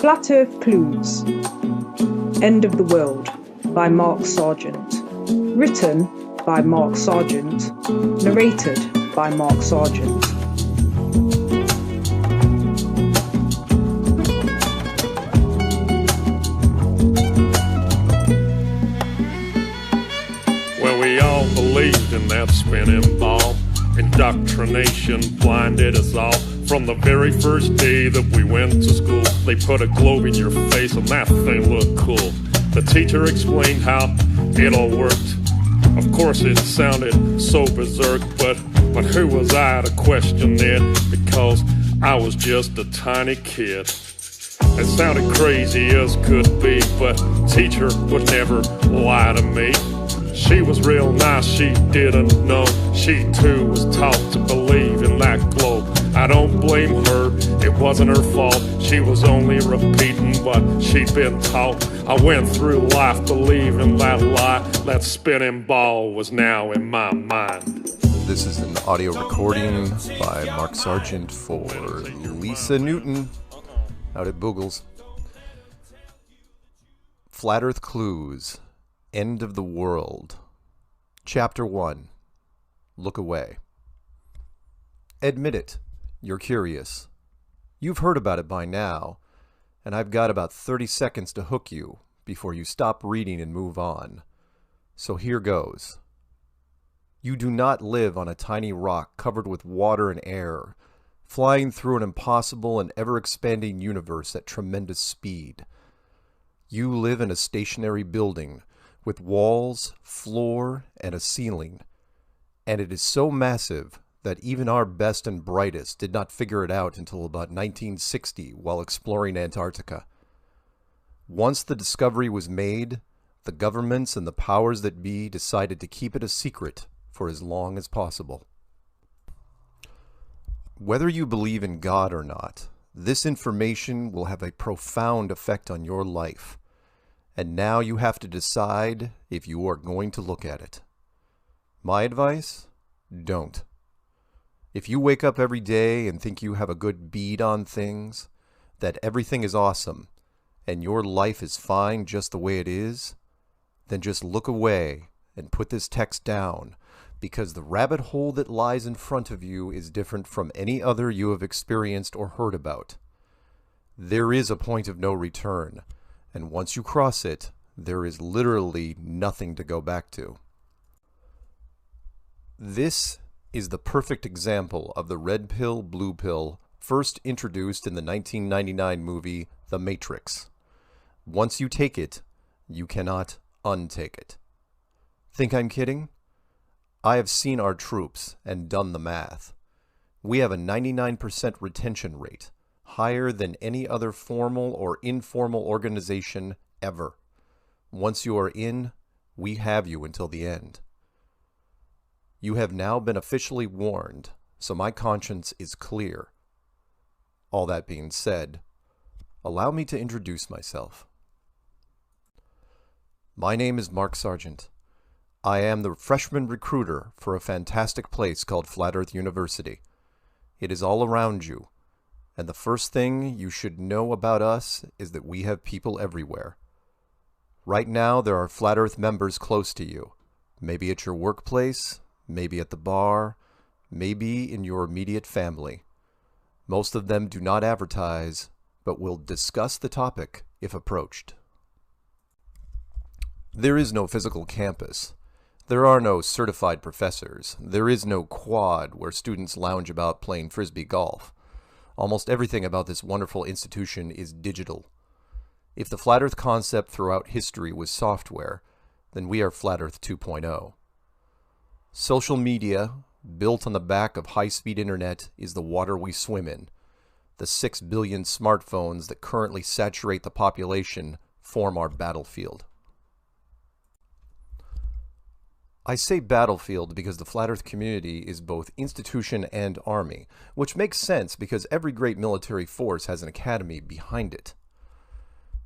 Flat Earth Clues. End of the World by Mark Sargent. Written by Mark Sargent. Narrated by Mark Sargent. Well, we all believed in that spinning ball. Indoctrination blinded us all. From the very first day that we went to school, they put a globe in your face and that thing looked cool. The teacher explained how it all worked. Of course it sounded so berserk, but who was I to question it? Because I was just a tiny kid. It sounded crazy as could be, but teacher would never lie to me. She was real nice, she didn't know. She too was taught to believe in that globe. I don't blame her, it wasn't her fault. She was only repeating what she'd been taught. I went through life believing that lie. That spinning ball was now in my mind. This is an audio recording by Mark Sargent for Lisa Newton out at Boogles. Flat Earth Clues. End of the World. Chapter 1. Look away. Admit it. You're curious. You've heard about it by now, and I've got about 30 seconds to hook you before you stop reading and move on. So here goes. You do not live on a tiny rock covered with water and air, flying through an impossible and ever-expanding universe at tremendous speed. You live in a stationary building with walls, floor, and a ceiling, and it is so massive that even our best and brightest did not figure it out until about 1960 while exploring Antarctica. Once the discovery was made, the governments and the powers that be decided to keep it a secret for as long as possible. Whether you believe in God or not, this information will have a profound effect on your life. And now you have to decide if you are going to look at it. My advice? Don't. If you wake up every day and think you have a good bead on things, that everything is awesome, and your life is fine just the way it is, then just look away and put this text down, because the rabbit hole that lies in front of you is different from any other you have experienced or heard about. There is a point of no return. And once you cross it, there is literally nothing to go back to. This is the perfect example of the red pill, blue pill, first introduced in the 1999 movie The Matrix. Once you take it, you cannot untake it. Think I'm kidding? I have seen our troops and done the math. We have a 99% retention rate. Higher than any other formal or informal organization ever. Once you are in, we have you until the end. You have now been officially warned, so my conscience is clear. All that being said, allow me to introduce myself. My name is Mark Sargent. I am the freshman recruiter for a fantastic place called Flat Earth University. It is all around you. And the first thing you should know about us is that we have people everywhere. Right now, there are Flat Earth members close to you. Maybe at your workplace, maybe at the bar, maybe in your immediate family. Most of them do not advertise, but will discuss the topic if approached. There is no physical campus. There are no certified professors. There is no quad where students lounge about playing frisbee golf. Almost everything about this wonderful institution is digital. If the Flat Earth concept throughout history was software, then we are Flat Earth 2.0. Social media, built on the back of high-speed internet, is the water we swim in. The 6 billion smartphones that currently saturate the population form our battlefield. I say battlefield because the Flat Earth community is both institution and army, which makes sense because every great military force has an academy behind it.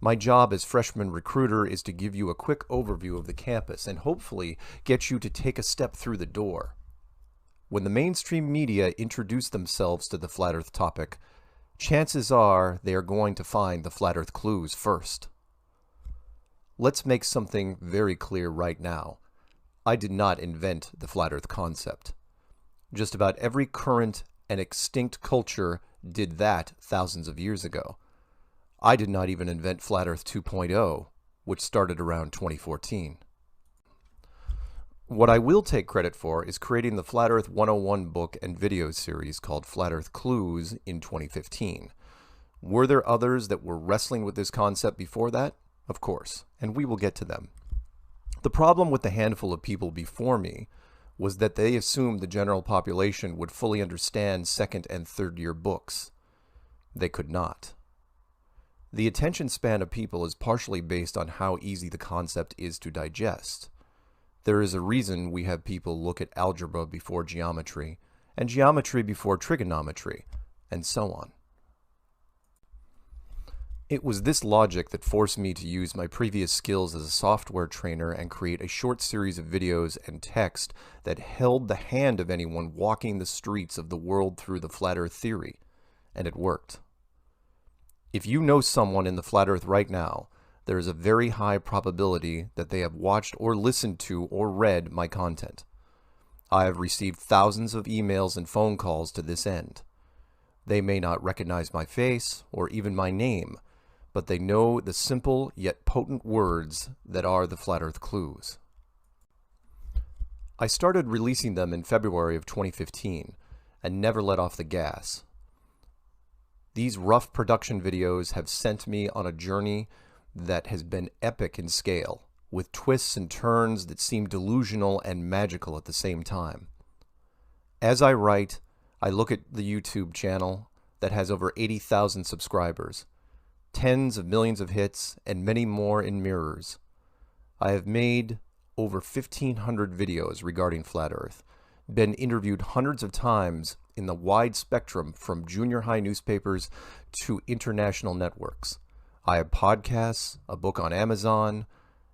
My job as freshman recruiter is to give you a quick overview of the campus and hopefully get you to take a step through the door. When the mainstream media introduce themselves to the Flat Earth topic, chances are they are going to find the flat earth clues first. Let's make something very clear right now. I did not invent the flat earth concept. Just about every current and extinct culture did that thousands of years ago. I did not even invent Flat Earth 2.0, which started around 2014. What I will take credit for is creating the Flat Earth 101 book and video series called Flat Earth Clues in 2015. Were there others that were wrestling with this concept before that? Of course, and we will get to them. The problem with the handful of people before me was that they assumed the general population would fully understand second and third year books. They could not. The attention span of people is partially based on how easy the concept is to digest. There is a reason we have people look at algebra before geometry, and geometry before trigonometry, and so on. It was this logic that forced me to use my previous skills as a software trainer and create a short series of videos and text that held the hand of anyone walking the streets of the world through the flat earth theory, and it worked. If you know someone in the flat earth right now, there is a very high probability that they have watched or listened to or read my content. I have received thousands of emails and phone calls to this end. They may not recognize my face or even my name, but they know the simple yet potent words that are the Flat Earth Clues. I started releasing them in February of 2015 and never let off the gas. These rough production videos have sent me on a journey that has been epic in scale, with twists and turns that seem delusional and magical at the same time. As I write, I look at the YouTube channel that has over 80,000 subscribers, tens of millions of hits, and many more in mirrors. I have made over 1,500 videos regarding Flat Earth, been interviewed hundreds of times in the wide spectrum from junior high newspapers to international networks. I have podcasts, a book on Amazon,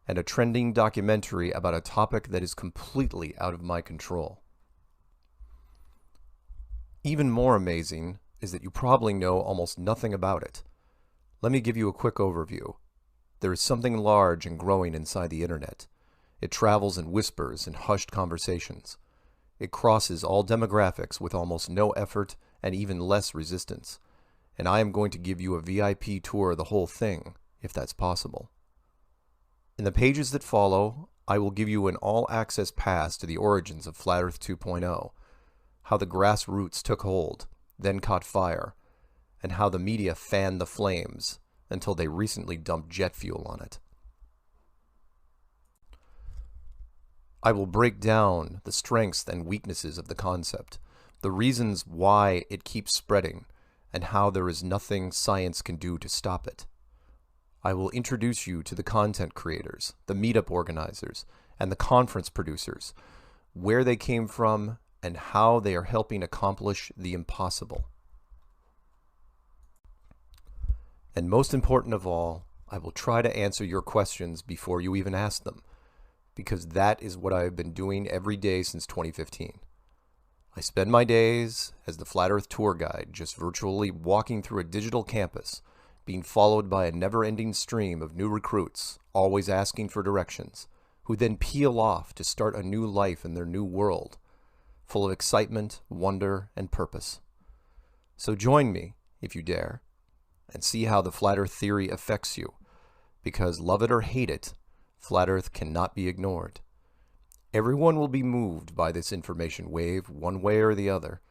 and a trending documentary about a topic that is completely out of my control. Even more amazing is that you probably know almost nothing about it. Let me give you a quick overview. There is something large and growing inside the internet. It travels in whispers and hushed conversations. It crosses all demographics with almost no effort and even less resistance. And I am going to give you a VIP tour of the whole thing, if that's possible. In the pages that follow, I will give you an all-access pass to the origins of Flat Earth 2.0, how the grassroots took hold, then caught fire, and how the media fanned the flames until they recently dumped jet fuel on it. I will break down the strengths and weaknesses of the concept, the reasons why it keeps spreading, and how there is nothing science can do to stop it. I will introduce you to the content creators, the meetup organizers, and the conference producers, where they came from, and how they are helping accomplish the impossible. And most important of all, I will try to answer your questions before you even ask them, because that is what I have been doing every day since 2015. I spend my days as the Flat Earth tour guide, just virtually walking through a digital campus, being followed by a never-ending stream of new recruits, always asking for directions, who then peel off to start a new life in their new world, full of excitement, wonder, and purpose. So join me, if you dare, and see how the Flat Earth theory affects you, because love it or hate it, Flat Earth cannot be ignored. Everyone will be moved by this information wave one way or the other.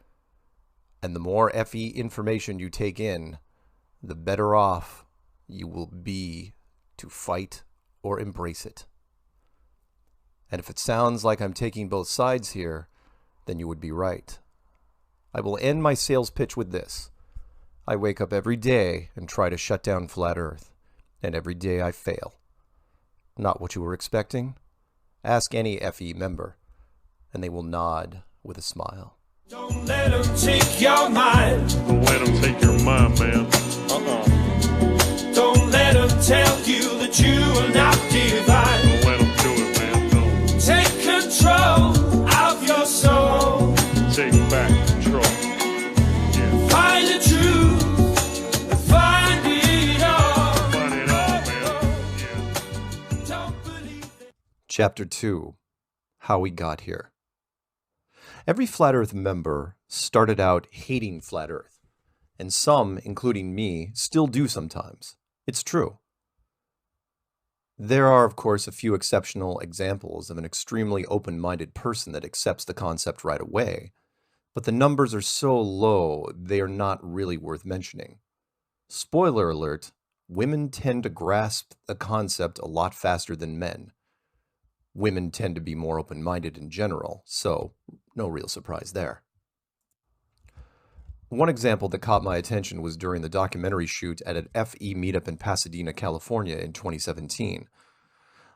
And the more FE information you take in, the better off you will be to fight or embrace it. And if it sounds like I'm taking both sides here, then you would be right. I will end my sales pitch with this. I wake up every day and try to shut down Flat Earth, and every day I fail. Not what you were expecting? Ask any FE member, and they will nod with a smile. Don't let them take your mind. Don't let them take your mind, man. Don't let them tell you that you are not divine. Don't let them do it, man. Don't. Take control of your soul. Take back control. Yeah. Find the truth Chapter 2: How We Got Here. Every Flat Earth member started out hating Flat Earth, and some, including me, still do sometimes. It's true. There are, of course, a few exceptional examples of an extremely open-minded person that accepts the concept right away, but the numbers are so low they are not really worth mentioning. Spoiler alert, women tend to grasp the concept a lot faster than men. Women tend to be more open-minded in general, so no real surprise there. One example that caught my attention was during the documentary shoot at an FE meetup in Pasadena, California in 2017.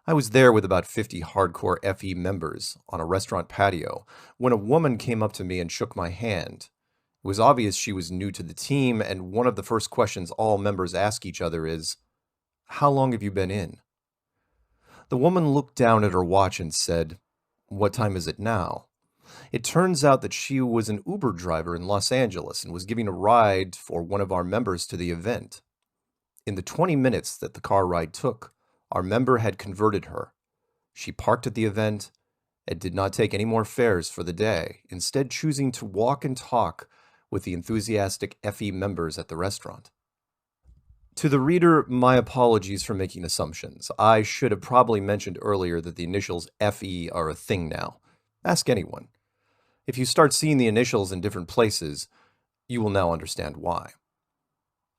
I was there with about 50 hardcore FE members on a restaurant patio when a woman came up to me and shook my hand. It was obvious she was new to the team, and one of the first questions all members ask each other is, "How long have you been in?" The woman looked down at her watch and said, "What time is it now?" It turns out that she was an Uber driver in Los Angeles and was giving a ride for one of our members to the event. In the 20 minutes that the car ride took, our member had converted her. She parked at the event and did not take any more fares for the day, instead choosing to walk and talk with the enthusiastic FE members at the restaurant. To the reader, my apologies for making assumptions. I should have probably mentioned earlier that the initials FE are a thing now. Ask anyone. If you start seeing the initials in different places, you will now understand why.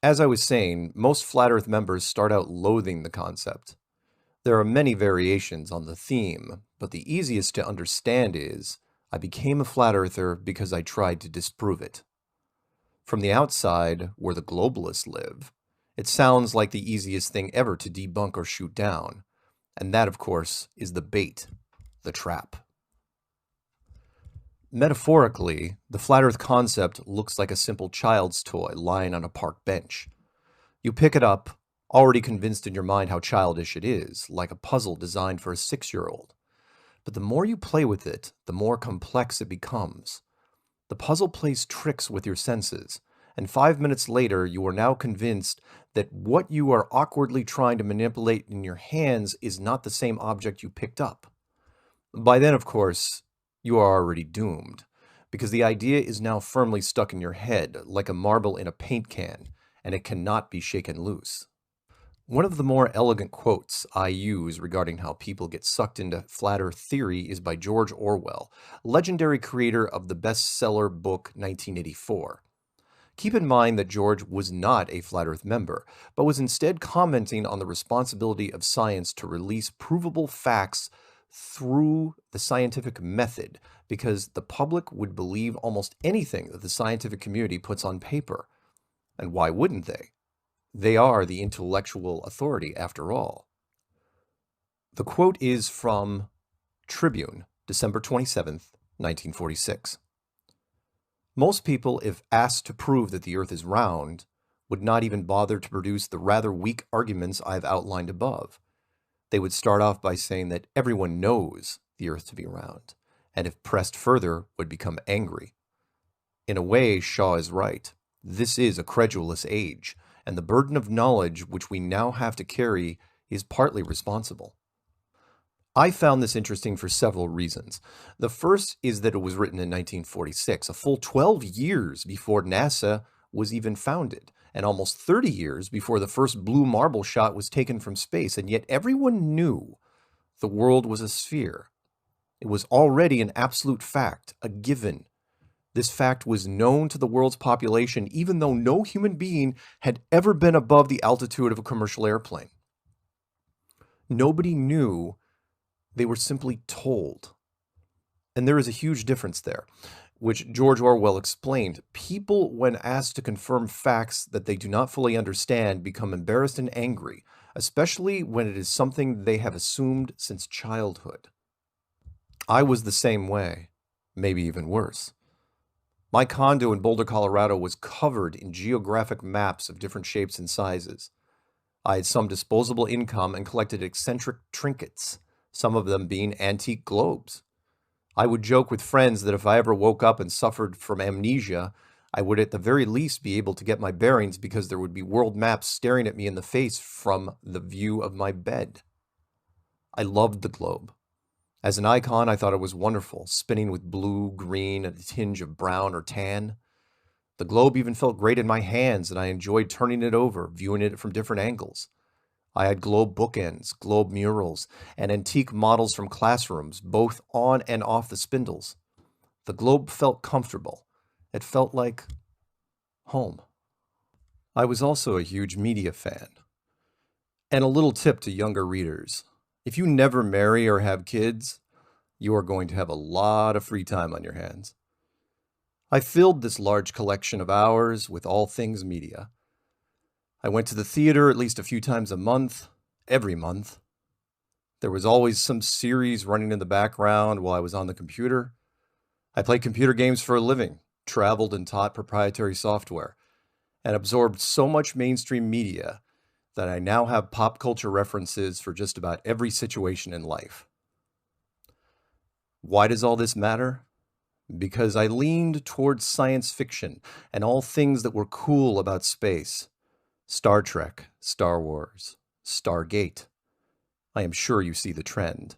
As I was saying, most Flat Earth members start out loathing the concept. There are many variations on the theme, but the easiest to understand is, I became a Flat Earther because I tried to disprove it. From the outside, where the globalists live, it sounds like the easiest thing ever to debunk or shoot down. And that, of course, is the bait, the trap. Metaphorically, the Flat Earth concept looks like a simple child's toy lying on a park bench. You pick it up, already convinced in your mind how childish it is, like a puzzle designed for a 6-year-old. But the more you play with it, the more complex it becomes. The puzzle plays tricks with your senses, and 5 minutes later you are now convinced that what you are awkwardly trying to manipulate in your hands is not the same object you picked up. By then, of course, you are already doomed, because the idea is now firmly stuck in your head, like a marble in a paint can, and it cannot be shaken loose. One of the more elegant quotes I use regarding how people get sucked into Flat Earth theory is by George Orwell, legendary creator of the bestseller book 1984. Keep in mind that George was not a Flat Earth member, but was instead commenting on the responsibility of science to release provable facts through the scientific method, because the public would believe almost anything that the scientific community puts on paper. And why wouldn't they? They are the intellectual authority, after all. The quote is from Tribune, December 27th, 1946. Most people, if asked to prove that the Earth is round, would not even bother to produce the rather weak arguments I've outlined above. They would start off by saying that everyone knows the Earth to be round, and if pressed further, would become angry. In a way, Shaw is right. This is a credulous age, and the burden of knowledge which we now have to carry is partly responsible. I found this interesting for several reasons. The first is that it was written in 1946, a full 12 years before NASA was even founded, and almost 30 years before the first blue marble shot was taken from space, and yet everyone knew the world was a sphere. It was already an absolute fact, a given. This fact was known to the world's population, even though no human being had ever been above the altitude of a commercial airplane. Nobody knew. They were simply told. And there is a huge difference there, which George Orwell explained. People, when asked to confirm facts that they do not fully understand, become embarrassed and angry, especially when it is something they have assumed since childhood. I was the same way, maybe even worse. My condo in Boulder, Colorado was covered in geographic maps of different shapes and sizes. I had some disposable income and collected eccentric trinkets, some of them being antique globes. I would joke with friends that if I ever woke up and suffered from amnesia, I would at the very least be able to get my bearings because there would be world maps staring at me in the face from the view of my bed. I loved the globe. As an icon, I thought it was wonderful, spinning with blue, green, and a tinge of brown or tan. The globe even felt great in my hands, and I enjoyed turning it over, viewing it from different angles. I had globe bookends, globe murals, and antique models from classrooms, both on and off the spindles. The globe felt comfortable. It felt like home. I was also a huge media fan. And a little tip to younger readers. If you never marry or have kids, you are going to have a lot of free time on your hands. I filled this large collection of hours with all things media. I went to the theater at least a few times a month, every month. There was always some series running in the background while I was on the computer. I played computer games for a living, traveled and taught proprietary software, and absorbed so much mainstream media that I now have pop culture references for just about every situation in life. Why does all this matter? Because I leaned towards science fiction and all things that were cool about space. Star Trek, Star Wars, Stargate. I am sure you see the trend.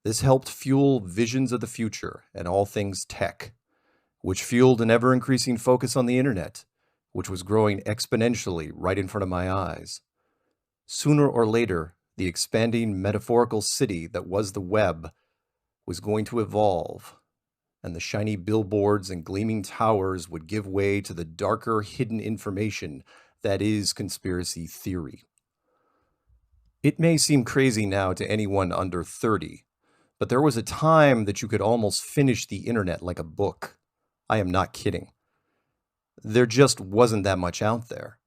This helped fuel visions of the future and all things tech, which fueled an ever-increasing focus on the internet, which was growing exponentially right in front of my eyes. Sooner or later, the expanding metaphorical city that was the web was going to evolve, and the shiny billboards and gleaming towers would give way to the darker hidden information that is conspiracy theory. It may seem crazy now to anyone under 30, but there was a time that you could almost finish the internet like a book. I am not kidding. There just wasn't that much out there.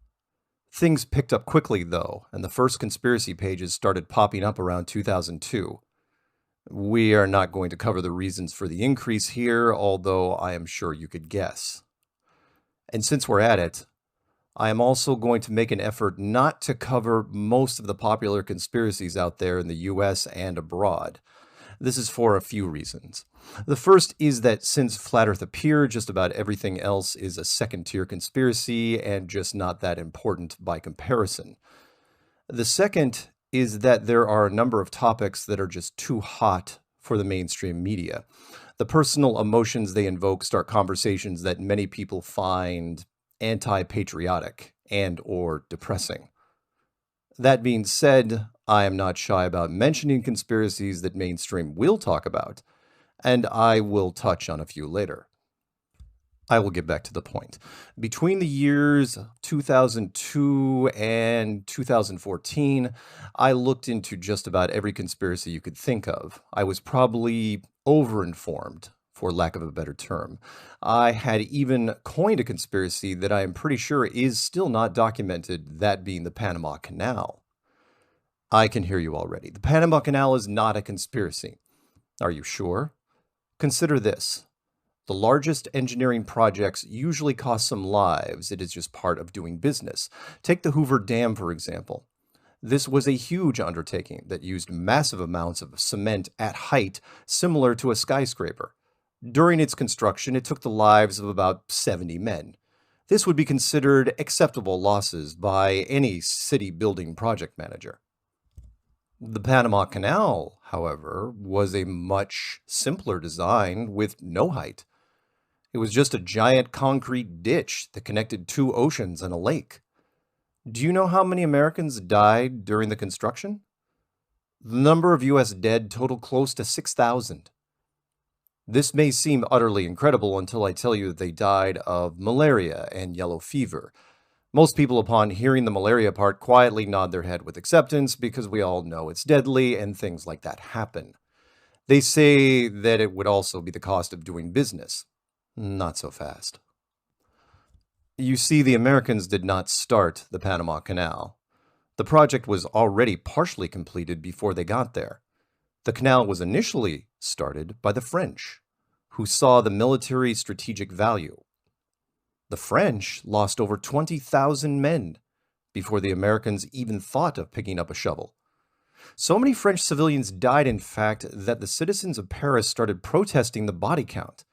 Things picked up quickly, though, and the first conspiracy pages started popping up around 2002. We are not going to cover the reasons for the increase here, although I am sure you could guess. And since we're at it, I am also going to make an effort not to cover most of the popular conspiracies out there in the US and abroad. This is for a few reasons. The first is that since Flat Earth appeared, just about everything else is a second-tier conspiracy and just not that important by comparison. The second is that there are a number of topics that are just too hot for the mainstream media. The personal emotions they invoke start conversations that many people find anti-patriotic and or depressing. That being said, I am not shy about mentioning conspiracies that mainstream will talk about, and I will touch on a few later. I will get back to the point. Between the years 2002 and 2014, I looked into just about every conspiracy you could think of. I was probably overinformed, for lack of a better term. I had even coined a conspiracy that I am pretty sure is still not documented, that being the Panama Canal. I can hear you already. The Panama Canal is not a conspiracy. Are you sure? Consider this. The largest engineering projects usually cost some lives. It is just part of doing business. Take the Hoover Dam, for example. This was a huge undertaking that used massive amounts of cement at height, similar to a skyscraper. During its construction, it took the lives of about 70 men. This would be considered acceptable losses by any city building project manager. The Panama Canal, however, was a much simpler design with no height. It was just a giant concrete ditch that connected two oceans and a lake. Do you know how many Americans died during the construction? The number of U.S. dead totaled close to 6,000. This may seem utterly incredible until I tell you that they died of malaria and yellow fever. Most people, upon hearing the malaria part, quietly nod their head with acceptance because we all know it's deadly and things like that happen. They say that it would also be the cost of doing business. Not so fast. You see, the Americans did not start the Panama Canal. The project was already partially completed before they got there. The canal was initially started by the French, who saw the military strategic value. The French lost over 20,000 men before the Americans even thought of picking up a shovel. So many French civilians died, in fact, that the citizens of Paris started protesting the body count.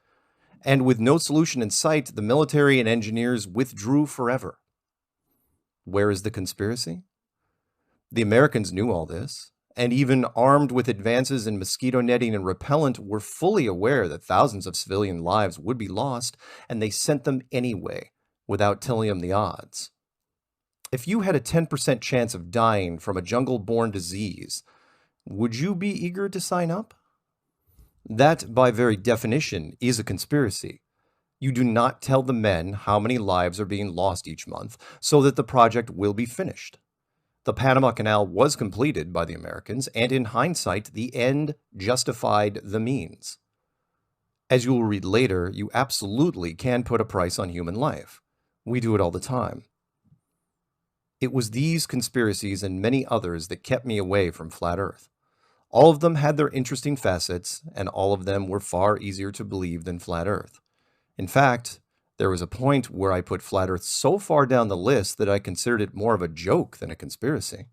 And with no solution in sight, the military and engineers withdrew forever. Where is the conspiracy? The Americans knew all this, and even armed with advances in mosquito netting and repellent, were fully aware that thousands of civilian lives would be lost, and they sent them anyway, without telling them the odds. If you had a 10% chance of dying from a jungle-borne disease, would you be eager to sign up? That, by very definition, is a conspiracy. You do not tell the men how many lives are being lost each month so that the project will be finished. The Panama Canal was completed by the Americans, and in hindsight, the end justified the means. As you will read later, you absolutely can put a price on human life. We do it all the time. It was these conspiracies and many others that kept me away from Flat Earth. All of them had their interesting facets, and all of them were far easier to believe than Flat Earth. In fact, there was a point where I put Flat Earth so far down the list that I considered it more of a joke than a conspiracy.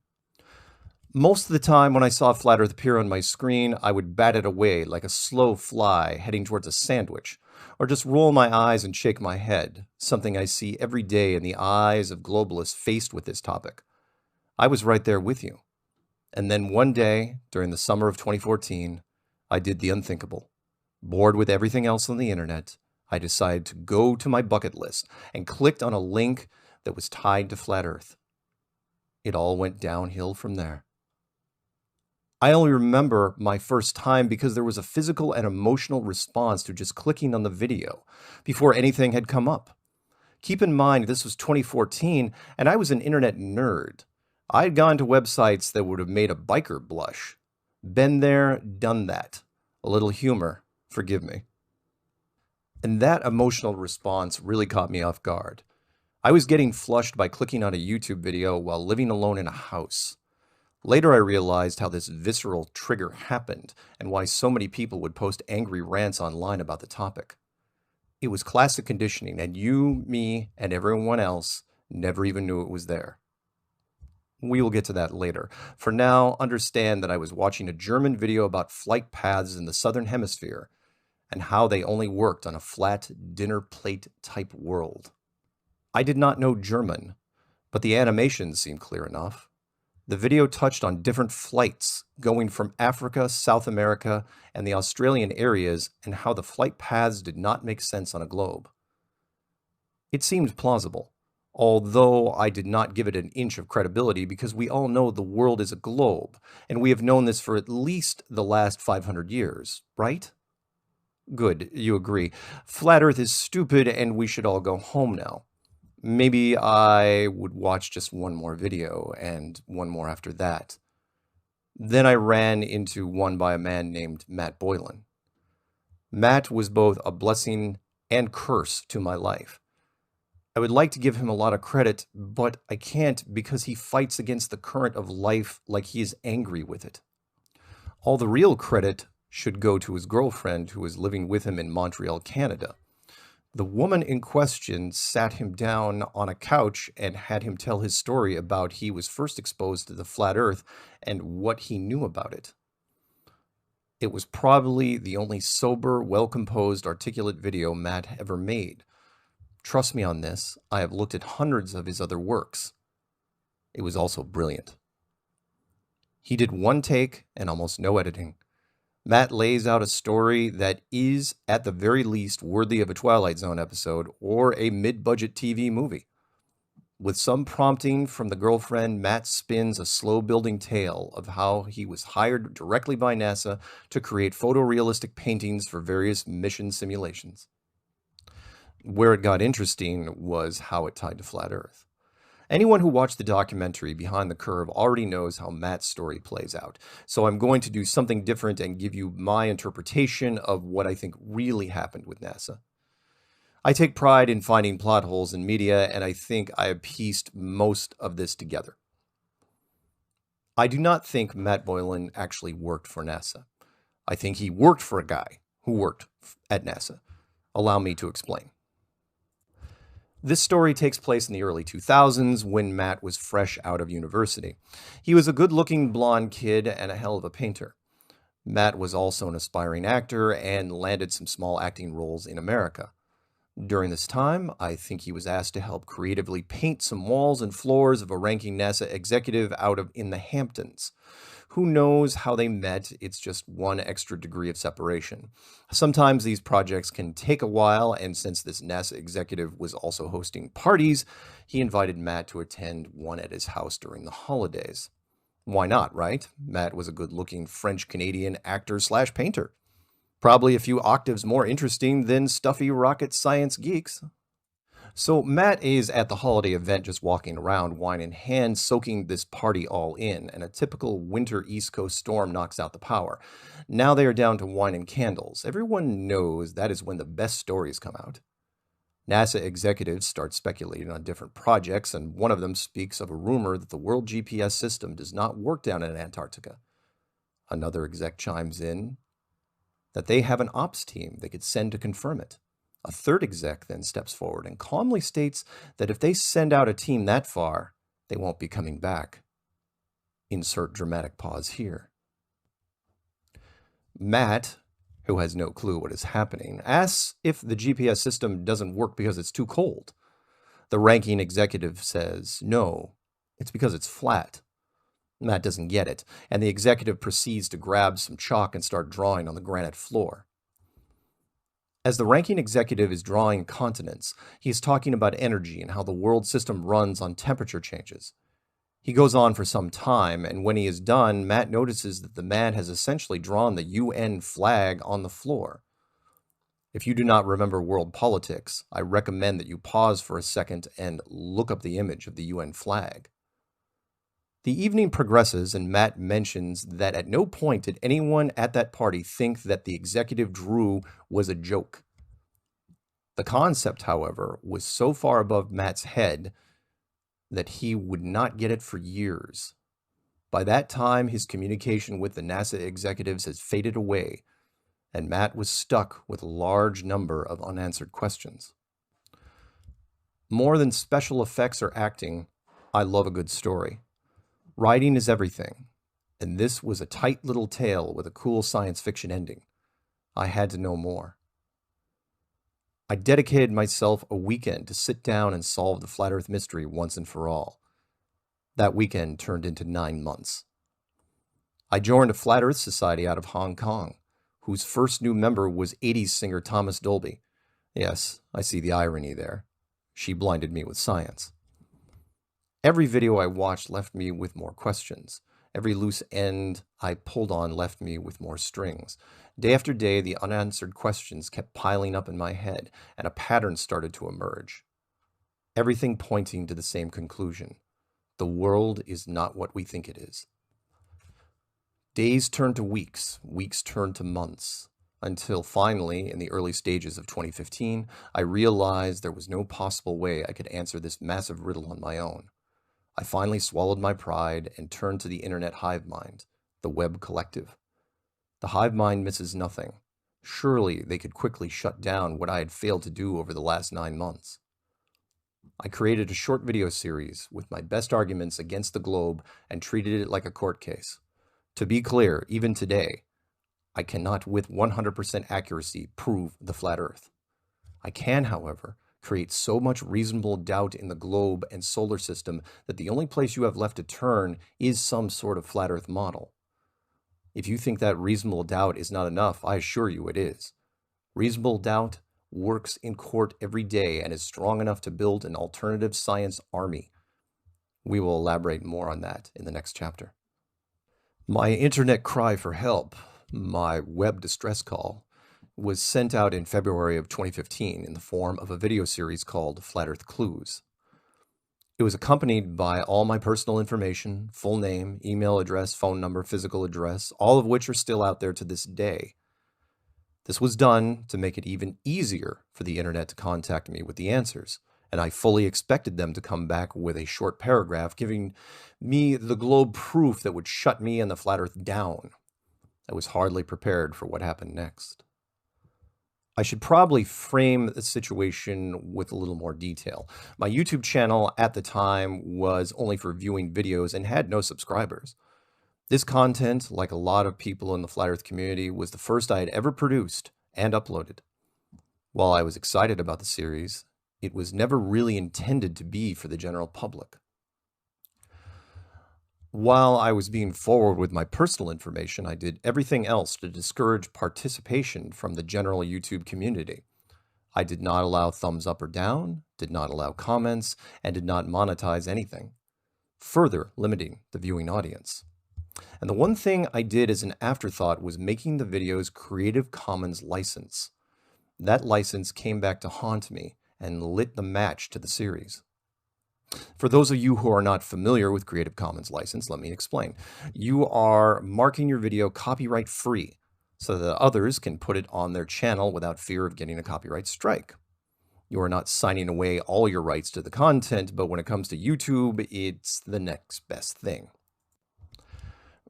Most of the time when I saw Flat Earth appear on my screen, I would bat it away like a slow fly heading towards a sandwich, or just roll my eyes and shake my head, something I see every day in the eyes of globalists faced with this topic. I was right there with you. And then one day, during the summer of 2014, I did the unthinkable. Bored with everything else on the internet, I decided to go to my bucket list and clicked on a link that was tied to Flat Earth. It all went downhill from there. I only remember my first time because there was a physical and emotional response to just clicking on the video before anything had come up. Keep in mind, this was 2014, and I was an internet nerd. I had gone to websites that would have made a biker blush. Been there, done that. A little humor, forgive me. And that emotional response really caught me off guard. I was getting flushed by clicking on a YouTube video while living alone in a house. Later I realized how this visceral trigger happened and why so many people would post angry rants online about the topic. It was classic conditioning, and you, me, and everyone else never even knew it was there. We will get to that later. For now, understand that I was watching a German video about flight paths in the southern hemisphere and how they only worked on a flat dinner plate type world. I did not know German, but the animations seemed clear enough. The video touched on different flights going from Africa, South America, and the Australian areas, and how the flight paths did not make sense on a globe. It seemed plausible, although I did not give it an inch of credibility because we all know the world is a globe, and we have known this for at least the last 500 years, right? Good, you agree. Flat Earth is stupid and we should all go home now. Maybe I would watch just one more video and one more after that. Then I ran into one by a man named Matt Boylan. Matt was both a blessing and curse to my life. I would like to give him a lot of credit, but I can't because he fights against the current of life like he is angry with it. All the real credit should go to his girlfriend who was living with him in Montreal, Canada. The woman in question sat him down on a couch and had him tell his story about he was first exposed to the flat earth and what he knew about it. It was probably the only sober, well-composed, articulate video Matt ever made. Trust me on this, I have looked at hundreds of his other works. It was also brilliant. He did one take and almost no editing. Matt lays out a story that is, at the very least, worthy of a Twilight Zone episode or a mid-budget TV movie. With some prompting from the girlfriend, Matt spins a slow-building tale of how he was hired directly by NASA to create photorealistic paintings for various mission simulations. Where it got interesting was how it tied to Flat Earth. Anyone who watched the documentary Behind the Curve already knows how Matt's story plays out, so I'm going to do something different and give you my interpretation of what I think really happened with NASA. I take pride in finding plot holes in media, and I think I have pieced most of this together. I do not think Matt Boylan actually worked for NASA. I think he worked for a guy who worked at NASA. Allow me to explain. This story takes place in the early 2000s when Matt was fresh out of university. He was a good-looking blonde kid and a hell of a painter. Matt was also an aspiring actor and landed some small acting roles in America. During this time, I think he was asked to help creatively paint some walls and floors of a ranking NASA executive out in the Hamptons, Who knows how they met? It's just one extra degree of separation. Sometimes these projects can take a while, and since this NASA executive was also hosting parties, he invited Matt to attend one at his house during the holidays. Why not, right? Matt was a good-looking French-Canadian actor/painter. Probably a few octaves more interesting than stuffy rocket science geeks. So Matt is at the holiday event just walking around, wine in hand, soaking this party all in, and a typical winter East Coast storm knocks out the power. Now they are down to wine and candles. Everyone knows that is when the best stories come out. NASA executives start speculating on different projects, and one of them speaks of a rumor that the world GPS system does not work down in Antarctica. Another exec chimes in that they have an ops team they could send to confirm it. A third exec then steps forward and calmly states that if they send out a team that far, they won't be coming back. Insert dramatic pause here. Matt, who has no clue what is happening, asks if the GPS system doesn't work because it's too cold. The ranking executive says, no, it's because it's flat. Matt doesn't get it, and the executive proceeds to grab some chalk and start drawing on the granite floor. As the ranking executive is drawing continents, he is talking about energy and how the world system runs on temperature changes. He goes on for some time, and when he is done, Matt notices that the man has essentially drawn the UN flag on the floor. If you do not remember world politics, I recommend that you pause for a second and look up the image of the UN flag. The evening progresses, and Matt mentions that at no point did anyone at that party think that the executive drew was a joke. The concept, however, was so far above Matt's head that he would not get it for years. By that time, his communication with the NASA executives has faded away, and Matt was stuck with a large number of unanswered questions. More than special effects or acting, I love a good story. Writing is everything, and this was a tight little tale with a cool science fiction ending. I had to know more. I dedicated myself a weekend to sit down and solve the Flat Earth mystery once and for all. That weekend turned into 9 months. I joined a Flat Earth Society out of Hong Kong, whose first new member was 80s singer Thomas Dolby. Yes, I see the irony there. She blinded me with science. Every video I watched left me with more questions. Every loose end I pulled on left me with more strings. Day after day, the unanswered questions kept piling up in my head, and a pattern started to emerge. Everything pointing to the same conclusion. The world is not what we think it is. Days turned to weeks, weeks turned to months, until finally, in the early stages of 2015, I realized there was no possible way I could answer this massive riddle on my own. I finally swallowed my pride and turned to the internet hive mind, the web collective. The hive mind misses nothing. Surely they could quickly shut down what I had failed to do over the last 9 months. I created a short video series with my best arguments against the globe and treated it like a court case. To be clear, even today, I cannot with 100% accuracy prove the flat earth. I can, however, create so much reasonable doubt in the globe and solar system that the only place you have left to turn is some sort of flat earth model. If you think that reasonable doubt is not enough, I assure you it is. Reasonable doubt works in court every day and is strong enough to build an alternative science army. We will elaborate more on that in the next chapter. My internet cry for help, my web distress call, was sent out in February of 2015 in the form of a video series called Flat Earth Clues. It was accompanied by all my personal information, full name, email address, phone number, physical address, all of which are still out there to this day. This was done to make it even easier for the internet to contact me with the answers, and I fully expected them to come back with a short paragraph giving me the globe proof that would shut me and the flat earth down. I was hardly prepared for what happened next. I should probably frame the situation with a little more detail. My YouTube channel at the time was only for viewing videos and had no subscribers. This content, like a lot of people in the Flat Earth community, was the first I had ever produced and uploaded. While I was excited about the series, it was never really intended to be for the general public. While I was being forward with my personal information, I did everything else to discourage participation from the general YouTube community. I did not allow thumbs up or down, did not allow comments, and did not monetize anything, further limiting the viewing audience. And the one thing I did as an afterthought was making the videos Creative Commons license. That license came back to haunt me and lit the match to the series. For those of you who are not familiar with Creative Commons license, let me explain. You are marking your video copyright free so that others can put it on their channel without fear of getting a copyright strike. You are not signing away all your rights to the content, but when it comes to YouTube, it's the next best thing.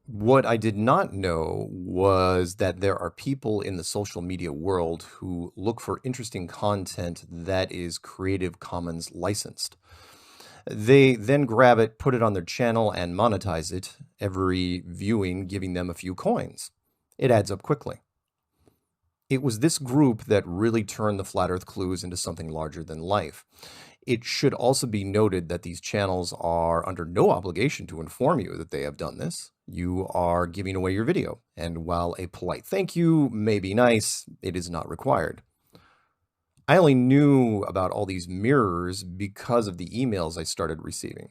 What I did not know was that there are people in the social media world who look for interesting content that is Creative Commons licensed. They then grab it, put it on their channel, and monetize it, every viewing giving them a few coins. It adds up quickly. It was this group that really turned the Flat Earth Clues into something larger than life. It should also be noted that these channels are under no obligation to inform you that they have done this. You are giving away your video, and while a polite thank you may be nice, it is not required. I only knew about all these mirrors because of the emails I started receiving,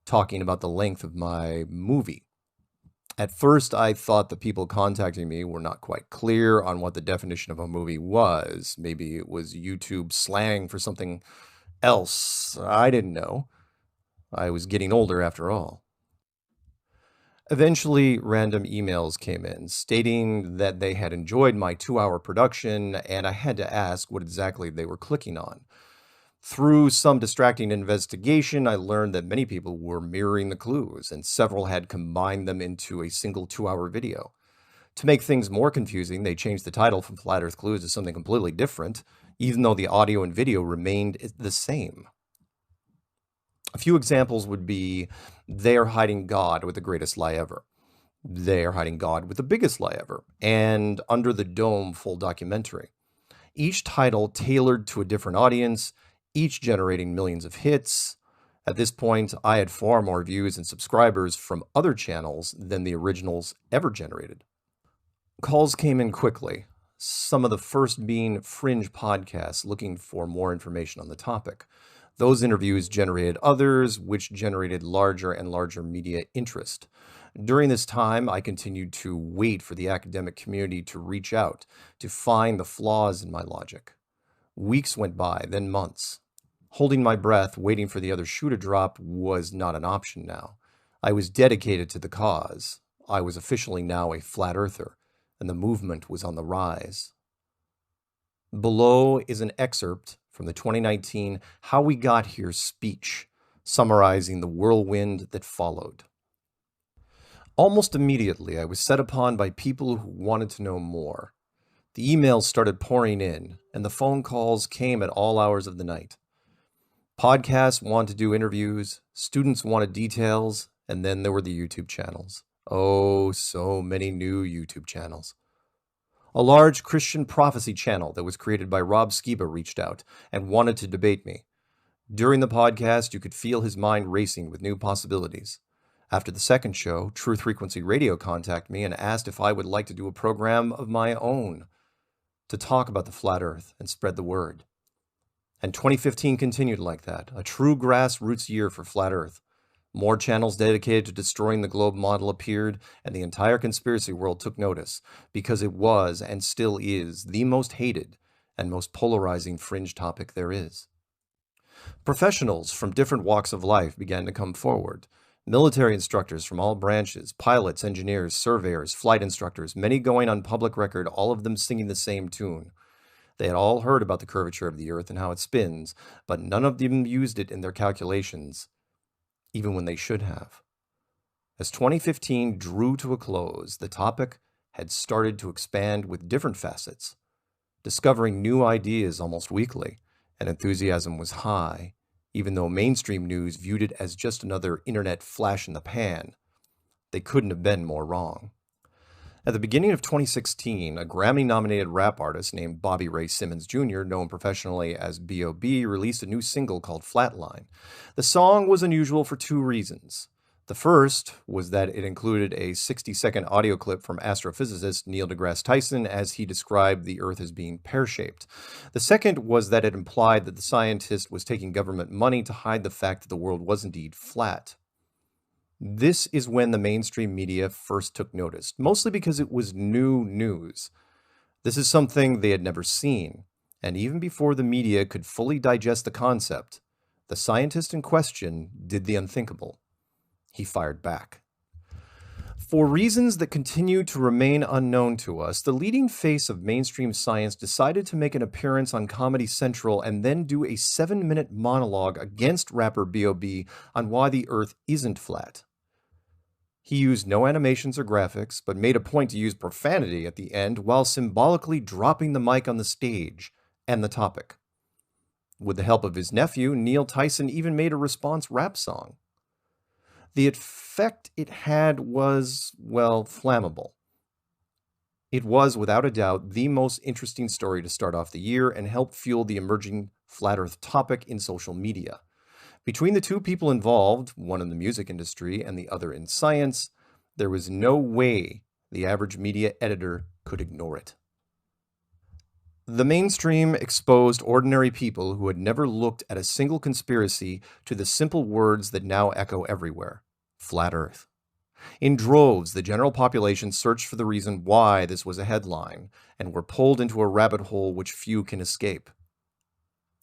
talking about the length of my movie. At first, I thought the people contacting me were not quite clear on what the definition of a movie was. Maybe it was YouTube slang for something else. I didn't know. I was getting older after all. Eventually, random emails came in stating that they had enjoyed my 2-hour production, and I had to ask what exactly they were clicking on. Through some distracting investigation, I learned that many people were mirroring the clues, and several had combined them into a single 2-hour video. To make things more confusing, they changed the title from Flat Earth Clues to something completely different, even though the audio and video remained the same. A few examples would be, they are hiding God with the greatest lie ever. They are hiding God with the biggest lie ever. And Under the Dome full documentary. Each title tailored to a different audience, each generating millions of hits. At this point, I had far more views and subscribers from other channels than the originals ever generated. Calls came in quickly, some of the first being fringe podcasts looking for more information on the topic. Those interviews generated others, which generated larger and larger media interest. During this time, I continued to wait for the academic community to reach out, to find the flaws in my logic. Weeks went by, then months. Holding my breath, waiting for the other shoe to drop was not an option now. I was dedicated to the cause. I was officially now a flat earther, and the movement was on the rise. Below is an excerpt from the 2019 How We Got Here speech, summarizing the whirlwind that followed. Almost immediately, I was set upon by people who wanted to know more. The emails started pouring in, and the phone calls came at all hours of the night. Podcasts wanted to do interviews, students wanted details, and then there were the YouTube channels. Oh, so many new YouTube channels. A large Christian prophecy channel that was created by Rob Skiba reached out and wanted to debate me. During the podcast, you could feel his mind racing with new possibilities. After the second show, Truth Frequency Radio contacted me and asked if I would like to do a program of my own to talk about the flat earth and spread the word. And 2015 continued like that, a true grassroots year for flat earth. More channels dedicated to destroying the globe model appeared, and the entire conspiracy world took notice, because it was, and still is, the most hated and most polarizing fringe topic there is. Professionals from different walks of life began to come forward. Military instructors from all branches, pilots, engineers, surveyors, flight instructors, many going on public record, all of them singing the same tune. They had all heard about the curvature of the earth and how it spins, but none of them used it in their calculations, even when they should have. As 2015 drew to a close, the topic had started to expand with different facets, discovering new ideas almost weekly, and enthusiasm was high, even though mainstream news viewed it as just another internet flash in the pan. They couldn't have been more wrong. At the beginning of 2016, a Grammy-nominated rap artist named Bobby Ray Simmons Jr., known professionally as B.O.B., released a new single called Flatline. The song was unusual for two reasons. The first was that it included a 60-second audio clip from astrophysicist Neil deGrasse Tyson as he described the Earth as being pear-shaped. The second was that it implied that the scientist was taking government money to hide the fact that the world was indeed flat. This is when the mainstream media first took notice, mostly because it was new news. This is something they had never seen, and even before the media could fully digest the concept, the scientist in question did the unthinkable. He fired back. For reasons that continue to remain unknown to us, the leading face of mainstream science decided to make an appearance on Comedy Central and then do a 7-minute monologue against rapper B.O.B. on why the Earth isn't flat. He used no animations or graphics, but made a point to use profanity at the end while symbolically dropping the mic on the stage and the topic. With the help of his nephew, Neil Tyson even made a response rap song. The effect it had was, well, flammable. It was, without a doubt, the most interesting story to start off the year and helped fuel the emerging flat Earth topic in social media. Between the two people involved, one in the music industry and the other in science, there was no way the average media editor could ignore it. The mainstream exposed ordinary people who had never looked at a single conspiracy to the simple words that now echo everywhere: flat Earth. In droves, the general population searched for the reason why this was a headline and were pulled into a rabbit hole which few can escape.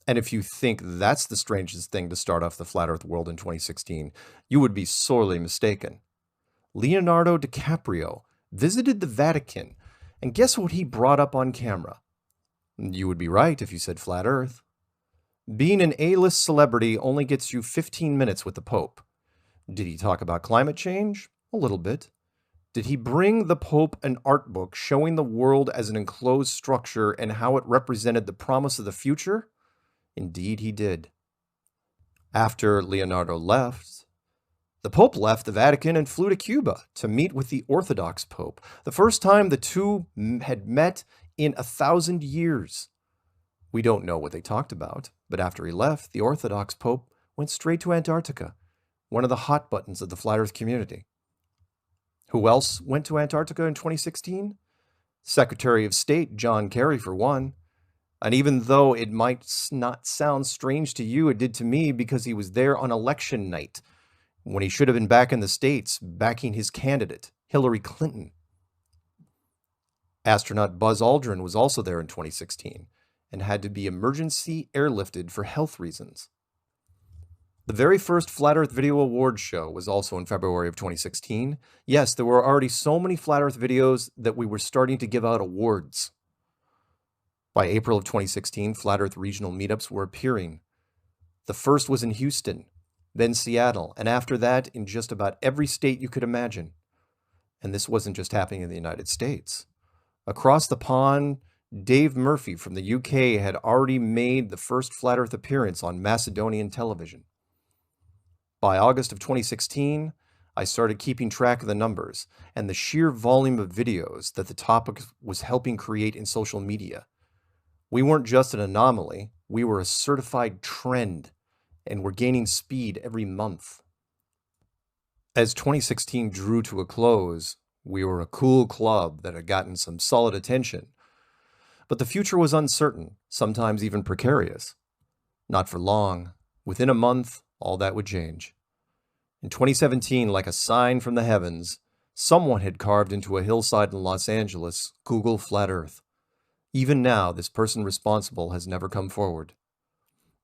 And if you think that's the strangest thing to start off the flat Earth world in 2016, you would be sorely mistaken. Leonardo DiCaprio visited the Vatican, and guess what he brought up on camera? You would be right if you said flat Earth. Being an A-list celebrity only gets you 15 minutes with the Pope. Did he talk about climate change? A little bit. Did he bring the Pope an art book showing the world as an enclosed structure and how it represented the promise of the future? Indeed he did. After Leonardo left, the Pope left the Vatican and flew to Cuba to meet with the Orthodox Pope, the first time the two had met in 1,000 years. We don't know what they talked about, but after he left, the Orthodox Pope went straight to Antarctica, one of the hot buttons of the flat Earth community. Who else went to Antarctica in 2016? Secretary of State John Kerry, for one. And even though it might not sound strange to you, it did to me because he was there on election night, when he should have been back in the States backing his candidate, Hillary Clinton. Astronaut Buzz Aldrin was also there in 2016 and had to be emergency airlifted for health reasons. The very first Flat Earth Video Awards show was also in February of 2016. Yes, there were already so many Flat Earth videos that we were starting to give out awards. By April of 2016, Flat Earth regional meetups were appearing. The first was in Houston, then Seattle, and after that in just about every state you could imagine. And this wasn't just happening in the United States. Across the pond, Dave Murphy from the UK had already made the first Flat Earth appearance on Macedonian television. By August of 2016, I started keeping track of the numbers and the sheer volume of videos that the topic was helping create in social media. We weren't just an anomaly, we were a certified trend, and were gaining speed every month. As 2016 drew to a close, we were a cool club that had gotten some solid attention. But the future was uncertain, sometimes even precarious. Not for long. Within a month, all that would change. In 2017, like a sign from the heavens, someone had carved into a hillside in Los Angeles, Google Flat Earth. Even now, this person responsible has never come forward.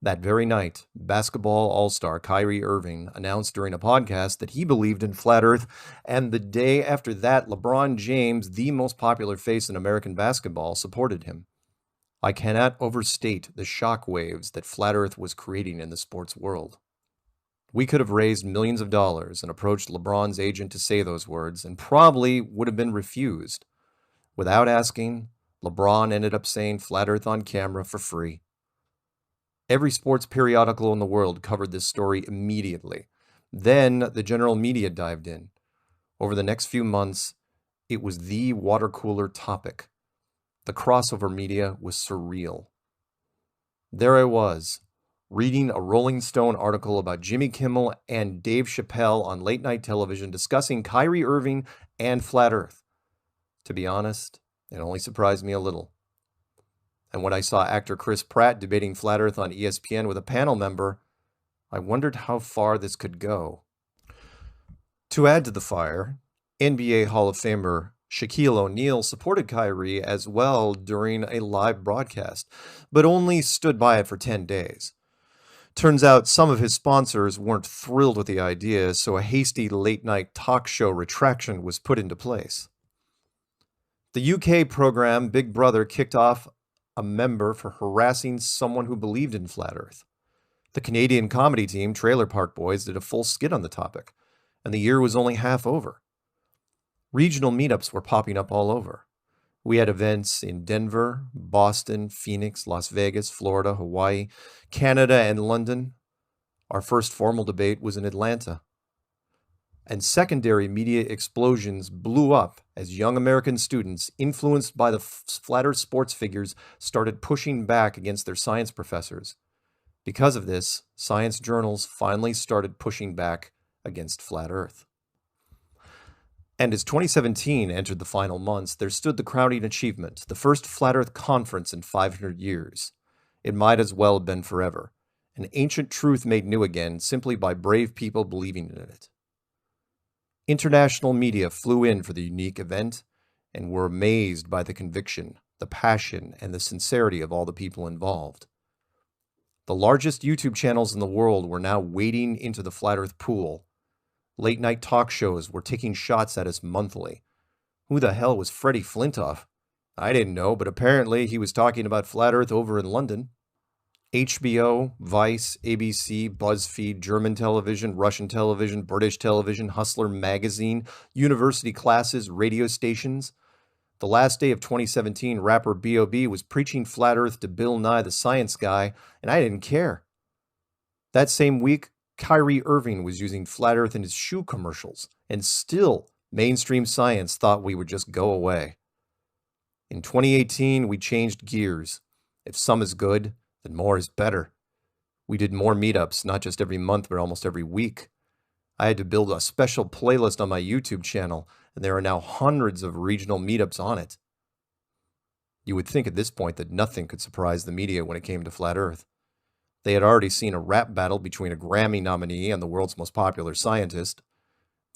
That very night, basketball all-star Kyrie Irving announced during a podcast that he believed in Flat Earth, and the day after that, LeBron James, the most popular face in American basketball, supported him. I cannot overstate the shockwaves that Flat Earth was creating in the sports world. We could have raised millions of dollars and approached LeBron's agent to say those words, and probably would have been refused. Without asking, LeBron ended up saying Flat Earth on camera for free. Every sports periodical in the world covered this story immediately. Then the general media dived in. Over the next few months, it was the water cooler topic. The crossover media was surreal. There I was, reading a Rolling Stone article about Jimmy Kimmel and Dave Chappelle on late night television discussing Kyrie Irving and Flat Earth. To be honest, it only surprised me a little. And when I saw actor Chris Pratt debating Flat Earth on ESPN with a panel member, I wondered how far this could go. To add to the fire, NBA Hall of Famer Shaquille O'Neal supported Kyrie as well during a live broadcast, but only stood by it for 10 days. Turns out some of his sponsors weren't thrilled with the idea, so a hasty late-night talk show retraction was put into place. The UK program Big Brother kicked off a member for harassing someone who believed in Flat Earth. The Canadian comedy team Trailer Park Boys did a full skit on the topic, and the year was only half over. Regional meetups were popping up all over. We had events in Denver, Boston, Phoenix, Las Vegas, Florida, Hawaii, Canada, and London. Our first formal debate was in Atlanta. And secondary media explosions blew up as young American students, influenced by the Flat Earth sports figures, started pushing back against their science professors. Because of this, science journals finally started pushing back against Flat Earth. And as 2017 entered the final months, there stood the crowning achievement, the first Flat Earth conference in 500 years. It might as well have been forever, an ancient truth made new again simply by brave people believing in it. International media flew in for the unique event and were amazed by the conviction, the passion, and the sincerity of all the people involved. The largest YouTube channels in the world were now wading into the Flat Earth pool. Late-night talk shows were taking shots at us monthly. Who the hell was Freddie Flintoff? I didn't know, but apparently he was talking about Flat Earth over in London. HBO, Vice, ABC, BuzzFeed, German television, Russian television, British television, Hustler magazine, university classes, radio stations. The last day of 2017, rapper B.O.B. was preaching Flat Earth to Bill Nye the Science Guy, and I didn't care. That same week, Kyrie Irving was using Flat Earth in his shoe commercials, and still, mainstream science thought we would just go away. In 2018, we changed gears. If some is good, then more is better. We did more meetups, not just every month, but almost every week. I had to build a special playlist on my YouTube channel, and there are now hundreds of regional meetups on it. You would think at this point that nothing could surprise the media when it came to Flat Earth. They had already seen a rap battle between a Grammy nominee and the world's most popular scientist.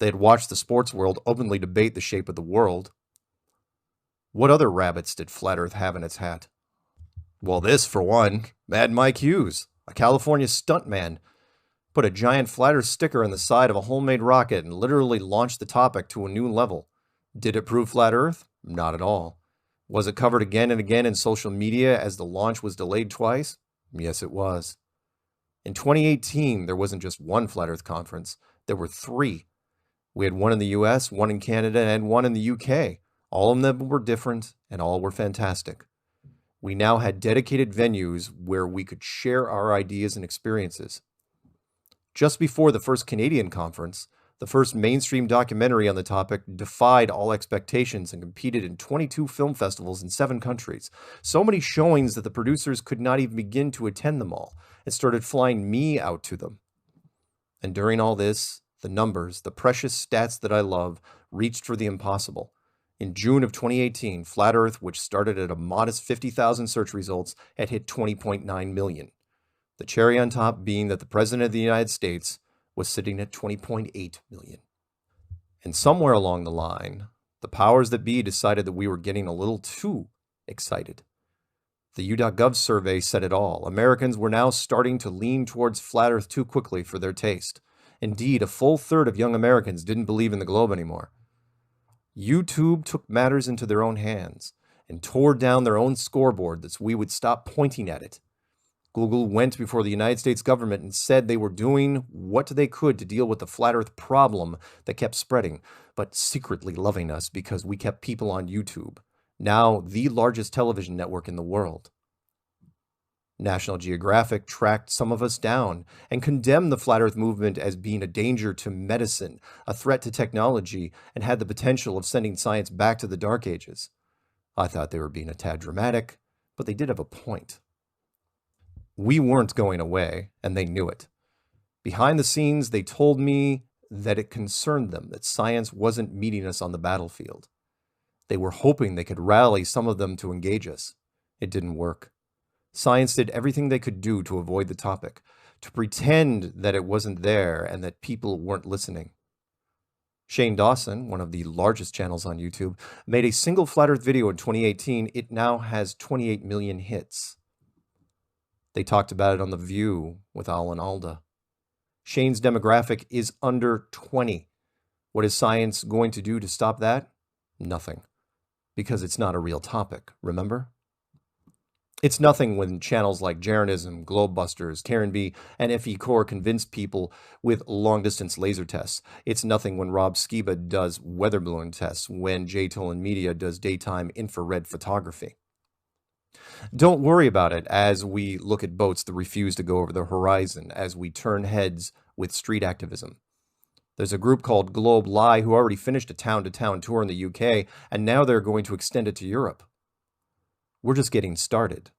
They had watched the sports world openly debate the shape of the world. What other rabbits did Flat Earth have in its hat? Well, this, for one. Mad Mike Hughes, a California stuntman, put a giant Flat Earth sticker on the side of a homemade rocket and literally launched the topic to a new level. Did it prove Flat Earth? Not at all. Was it covered again and again in social media as the launch was delayed twice? Yes, it was. In 2018, there wasn't just one Flat Earth conference. There were 3. We had one in the US, one in Canada, and one in the UK. All of them were different, and all were fantastic. We now had dedicated venues where we could share our ideas and experiences. Just before the first Canadian conference, the first mainstream documentary on the topic defied all expectations and competed in 22 film festivals in 7 countries. So many showings that the producers could not even begin to attend them all, and started flying me out to them. And during all this, the numbers, the precious stats that I love, reached for the impossible. In June of 2018, Flat Earth, which started at a modest 50,000 search results, had hit 20.9 million. The cherry on top being that the President of the United States was sitting at 20.8 million. And somewhere along the line, the powers that be decided that we were getting a little too excited. The U.gov survey said it all. Americans were now starting to lean towards Flat Earth too quickly for their taste. Indeed, a full third of young Americans didn't believe in the globe anymore. YouTube took matters into their own hands and tore down their own scoreboard that we would stop pointing at it. Google went before the United States government and said they were doing what they could to deal with the Flat Earth problem that kept spreading, but secretly loving us because we kept people on YouTube, now the largest television network in the world. National Geographic tracked some of us down and condemned the Flat Earth movement as being a danger to medicine, a threat to technology, and had the potential of sending science back to the Dark Ages. I thought they were being a tad dramatic, but they did have a point. We weren't going away, and they knew it. Behind the scenes, they told me that it concerned them that science wasn't meeting us on the battlefield. They were hoping they could rally some of them to engage us. It didn't work. Science did everything they could do to avoid the topic, to pretend that it wasn't there and that people weren't listening. Shane Dawson, one of the largest channels on YouTube, made a single flat earth video in 2018. It now has 28 million hits. They talked about it on The View with Al and Alda. Shane's demographic is under 20. What is science going to do to stop that? Nothing. Because it's not a real topic, remember? It's nothing when channels like Jeranism, Globebusters, Karen B, and FE Core convince people with long-distance laser tests. It's nothing when Rob Skiba does weather balloon tests, when J. Tolan Media does daytime infrared photography. Don't worry about it as we look at boats that refuse to go over the horizon, as we turn heads with street activism. There's a group called Globe Lie who already finished a town-to-town tour in the UK, and now they're going to extend it to Europe. We're just getting started.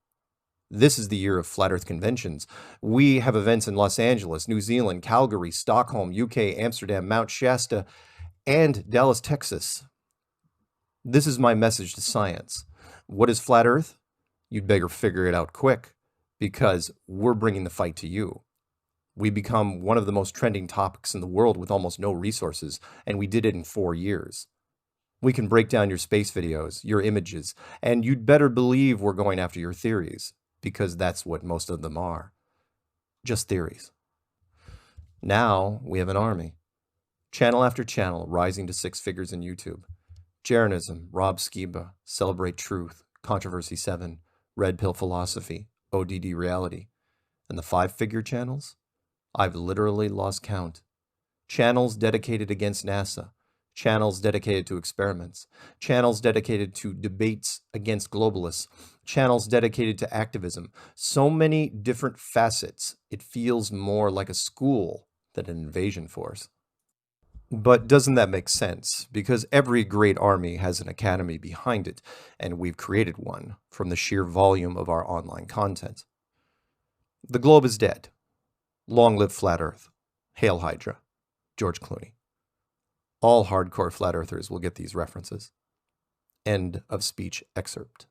This is the year of flat earth conventions. We have events in Los Angeles, New Zealand, Calgary, Stockholm, UK, Amsterdam, Mount Shasta, and Dallas, Texas. This is my message to science. What is flat earth? You'd better figure it out quick, because we're bringing the fight to you. We become one of the most trending topics in the world with almost no resources, and we did it in 4 years. We can break down your space videos, your images, and you'd better believe we're going after your theories, because that's what most of them are. Just theories. Now we have an army. Channel after channel rising to 6 figures in YouTube. Jeranism, Rob Skiba, Celebrate Truth, Controversy 7, Red Pill Philosophy, ODD Reality. And the 5-figure channels? I've literally lost count. Channels dedicated against NASA. Channels dedicated to experiments, channels dedicated to debates against globalists, channels dedicated to activism. So many different facets, it feels more like a school than an invasion force. But doesn't that make sense? Because every great army has an academy behind it, and we've created one from the sheer volume of our online content. The globe is dead. Long live Flat Earth. Hail Hydra. George Clooney. All hardcore flat earthers will get these references. End of speech excerpt.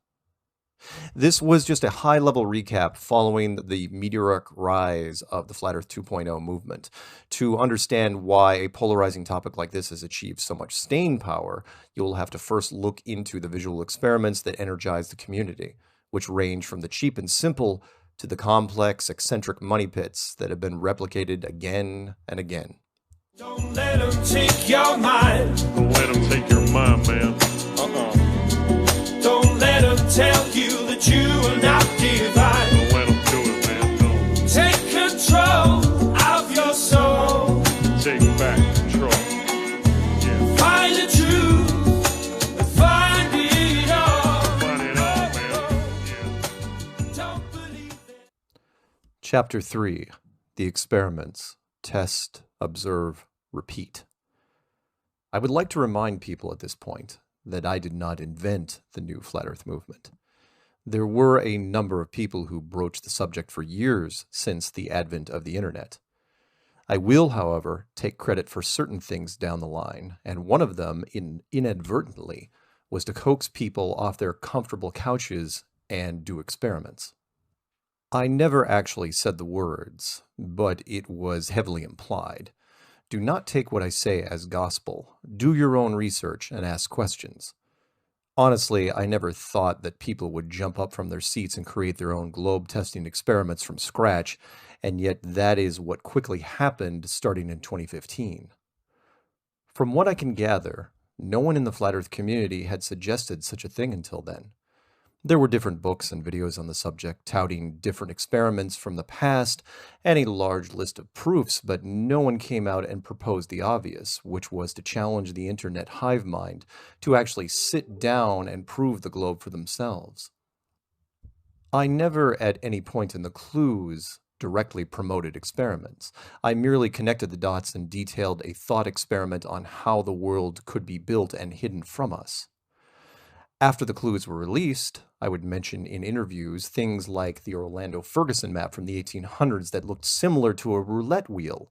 This was just a high-level recap following the meteoric rise of the Flat Earth 2.0 movement. To understand why a polarizing topic like this has achieved so much staying power, you'll have to first look into the visual experiments that energize the community, which range from the cheap and simple to the complex, eccentric money pits that have been replicated again and again. Don't let them take your mind. Don't let them take your mind, man. Don't let them tell you that you are not divine. Don't let them do it, man. Don't. Take control of your soul. Take back control. Yeah. Find the truth and find it all. Find it all, man. Yeah. Don't believe it. Chapter 3. The Experiments. Test, Observe, Repeat. I would like to remind people at this point that I did not invent the new Flat Earth movement. There were a number of people who broached the subject for years since the advent of the internet. I will, however, take credit for certain things down the line, and one of them, inadvertently, was to coax people off their comfortable couches and do experiments. I never actually said the words, but it was heavily implied. Do not take what I say as gospel. Do your own research and ask questions. Honestly, I never thought that people would jump up from their seats and create their own globe testing experiments from scratch, and yet that is what quickly happened starting in 2015. From what I can gather, no one in the Flat Earth community had suggested such a thing until then. There were different books and videos on the subject touting different experiments from the past and a large list of proofs, but no one came out and proposed the obvious, which was to challenge the internet hive mind to actually sit down and prove the globe for themselves. I never at any point in the clues directly promoted experiments. I merely connected the dots and detailed a thought experiment on how the world could be built and hidden from us. After the clues were released, I would mention in interviews things like the Orlando Ferguson map from the 1800s that looked similar to a roulette wheel.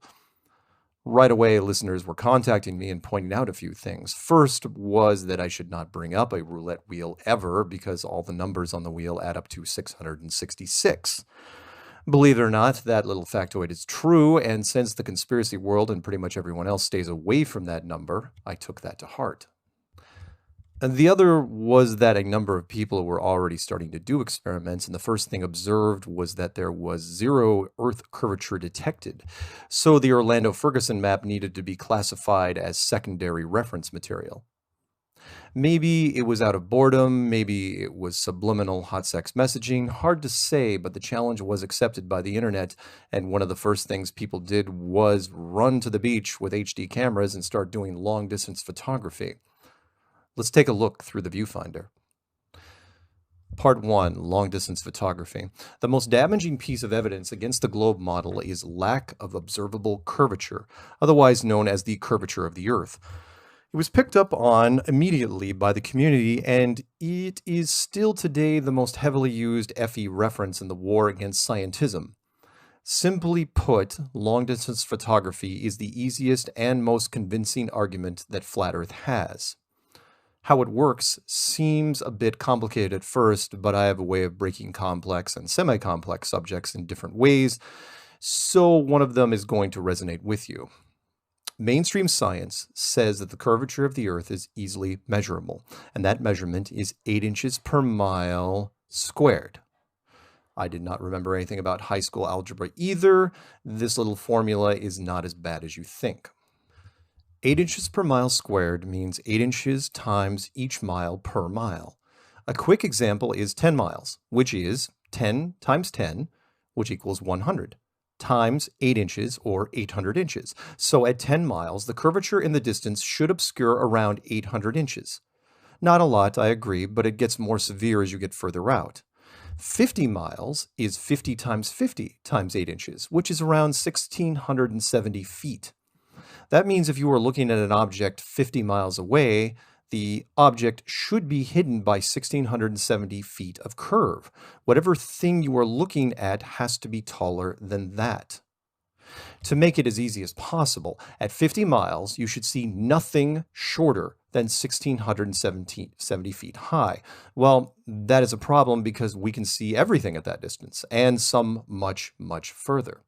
Right away, listeners were contacting me and pointing out a few things. First was that I should not bring up a roulette wheel ever because all the numbers on the wheel add up to 666. Believe it or not, that little factoid is true, and since the conspiracy world and pretty much everyone else stays away from that number, I took that to heart. And the other was that a number of people were already starting to do experiments, and the first thing observed was that there was zero Earth curvature detected. So the Orlando Ferguson map needed to be classified as secondary reference material. Maybe it was out of boredom, maybe it was subliminal hot sex messaging, hard to say, but the challenge was accepted by the internet, and one of the first things people did was run to the beach with HD cameras and start doing long-distance photography. Let's take a look through the viewfinder. Part 1, long-distance photography. The most damaging piece of evidence against the globe model is lack of observable curvature, otherwise known as the curvature of the Earth. It was picked up on immediately by the community, and it is still today the most heavily used FE reference in the war against scientism. Simply put, long-distance photography is the easiest and most convincing argument that Flat Earth has. How it works seems a bit complicated at first, but I have a way of breaking complex and semi-complex subjects in different ways, so one of them is going to resonate with you. Mainstream science says that the curvature of the Earth is easily measurable, and that measurement is 8 inches per mile squared. I did not remember anything about high school algebra either. This little formula is not as bad as you think. 8 inches per mile squared means 8 inches times each mile per mile. A quick example is 10 miles, which is 10 times 10, which equals 100, times 8 inches, or 800 inches. So at 10 miles, the curvature in the distance should obscure around 800 inches. Not a lot, I agree, but it gets more severe as you get further out. 50 miles is 50 times 50 times 8 inches, which is around 1,670 feet. That means if you were looking at an object 50 miles away, the object should be hidden by 1,670 feet of curve. Whatever thing you are looking at has to be taller than that. To make it as easy as possible, at 50 miles, you should see nothing shorter than 1,670 feet high. Well, that is a problem because we can see everything at that distance, and some much, much further.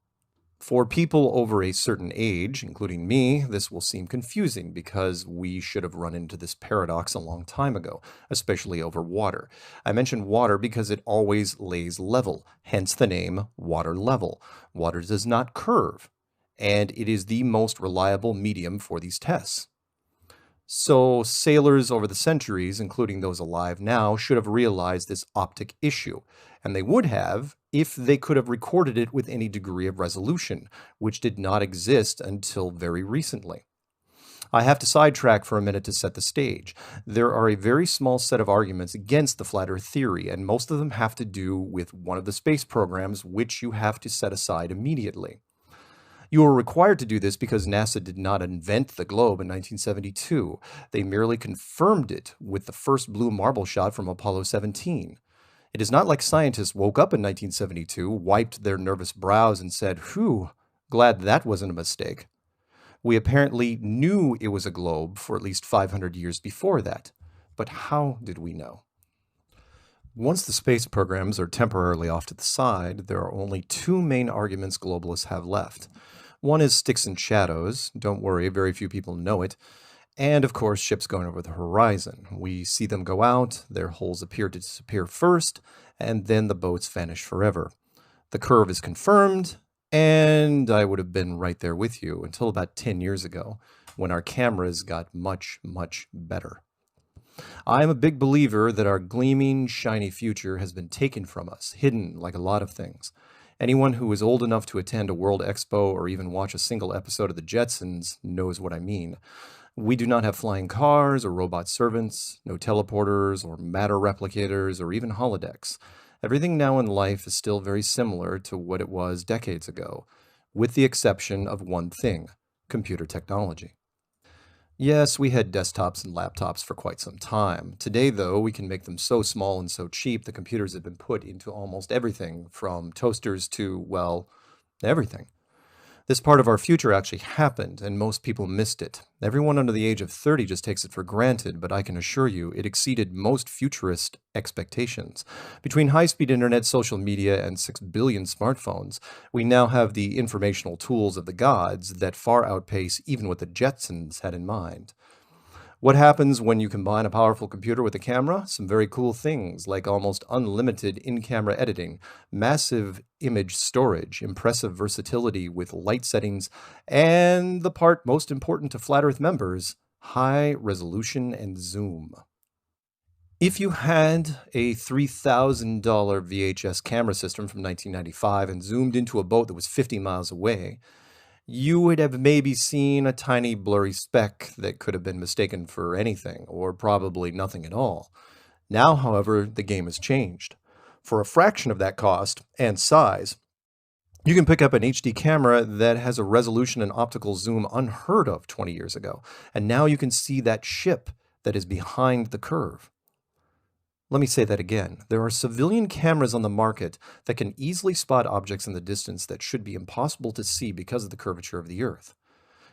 For people over a certain age, including me, this will seem confusing because we should have run into this paradox a long time ago, especially over water. I mention water because it always lays level, hence the name water level. Water does not curve, and it is the most reliable medium for these tests. So sailors over the centuries, including those alive now, should have realized this optic issue, and they would have if they could have recorded it with any degree of resolution, which did not exist until very recently. I have to sidetrack for a minute to set the stage. There are a very small set of arguments against the flat Earth theory, and most of them have to do with one of the space programs, which you have to set aside immediately. You are required to do this because NASA did not invent the globe in 1972. They merely confirmed it with the first blue marble shot from Apollo 17. It is not like scientists woke up in 1972, wiped their nervous brows, and said, "Whew, glad that wasn't a mistake." We apparently knew it was a globe for at least 500 years before that. But how did we know? Once the space programs are temporarily off to the side, there are only two main arguments globalists have left. One is sticks and shadows. Don't worry, very few people know it. And of course, ships going over the horizon. We see them go out, their hulls appear to disappear first, and then the boats vanish forever. The curve is confirmed, and I would have been right there with you until about 10 years ago, when our cameras got much, much better. I am a big believer that our gleaming, shiny future has been taken from us, hidden like a lot of things. Anyone who is old enough to attend a World Expo or even watch a single episode of the Jetsons knows what I mean. We do not have flying cars or robot servants, no teleporters or matter replicators or even holodecks. Everything now in life is still very similar to what it was decades ago, with the exception of one thing: computer technology. Yes, we had desktops and laptops for quite some time. Today, though, we can make them so small and so cheap, the computers have been put into almost everything, from toasters to, well, everything. This part of our future actually happened, and most people missed it. Everyone under the age of 30 just takes it for granted, but I can assure you it exceeded most futurist expectations. Between high-speed internet, social media, and 6 billion smartphones, we now have the informational tools of the gods that far outpace even what the Jetsons had in mind. What happens when you combine a powerful computer with a camera? Some very cool things, like almost unlimited in-camera editing, massive image storage, impressive versatility with light settings, and the part most important to Flat Earth members, high resolution and zoom. If you had a $3,000 VHS camera system from 1995 and zoomed into a boat that was 50 miles away, you would have maybe seen a tiny blurry speck that could have been mistaken for anything, or probably nothing at all. Now, however, the game has changed. For a fraction of that cost and size, you can pick up an HD camera that has a resolution and optical zoom unheard of 20 years ago, and now you can see that ship that is behind the curve. Let me say that again. There are civilian cameras on the market that can easily spot objects in the distance that should be impossible to see because of the curvature of the Earth.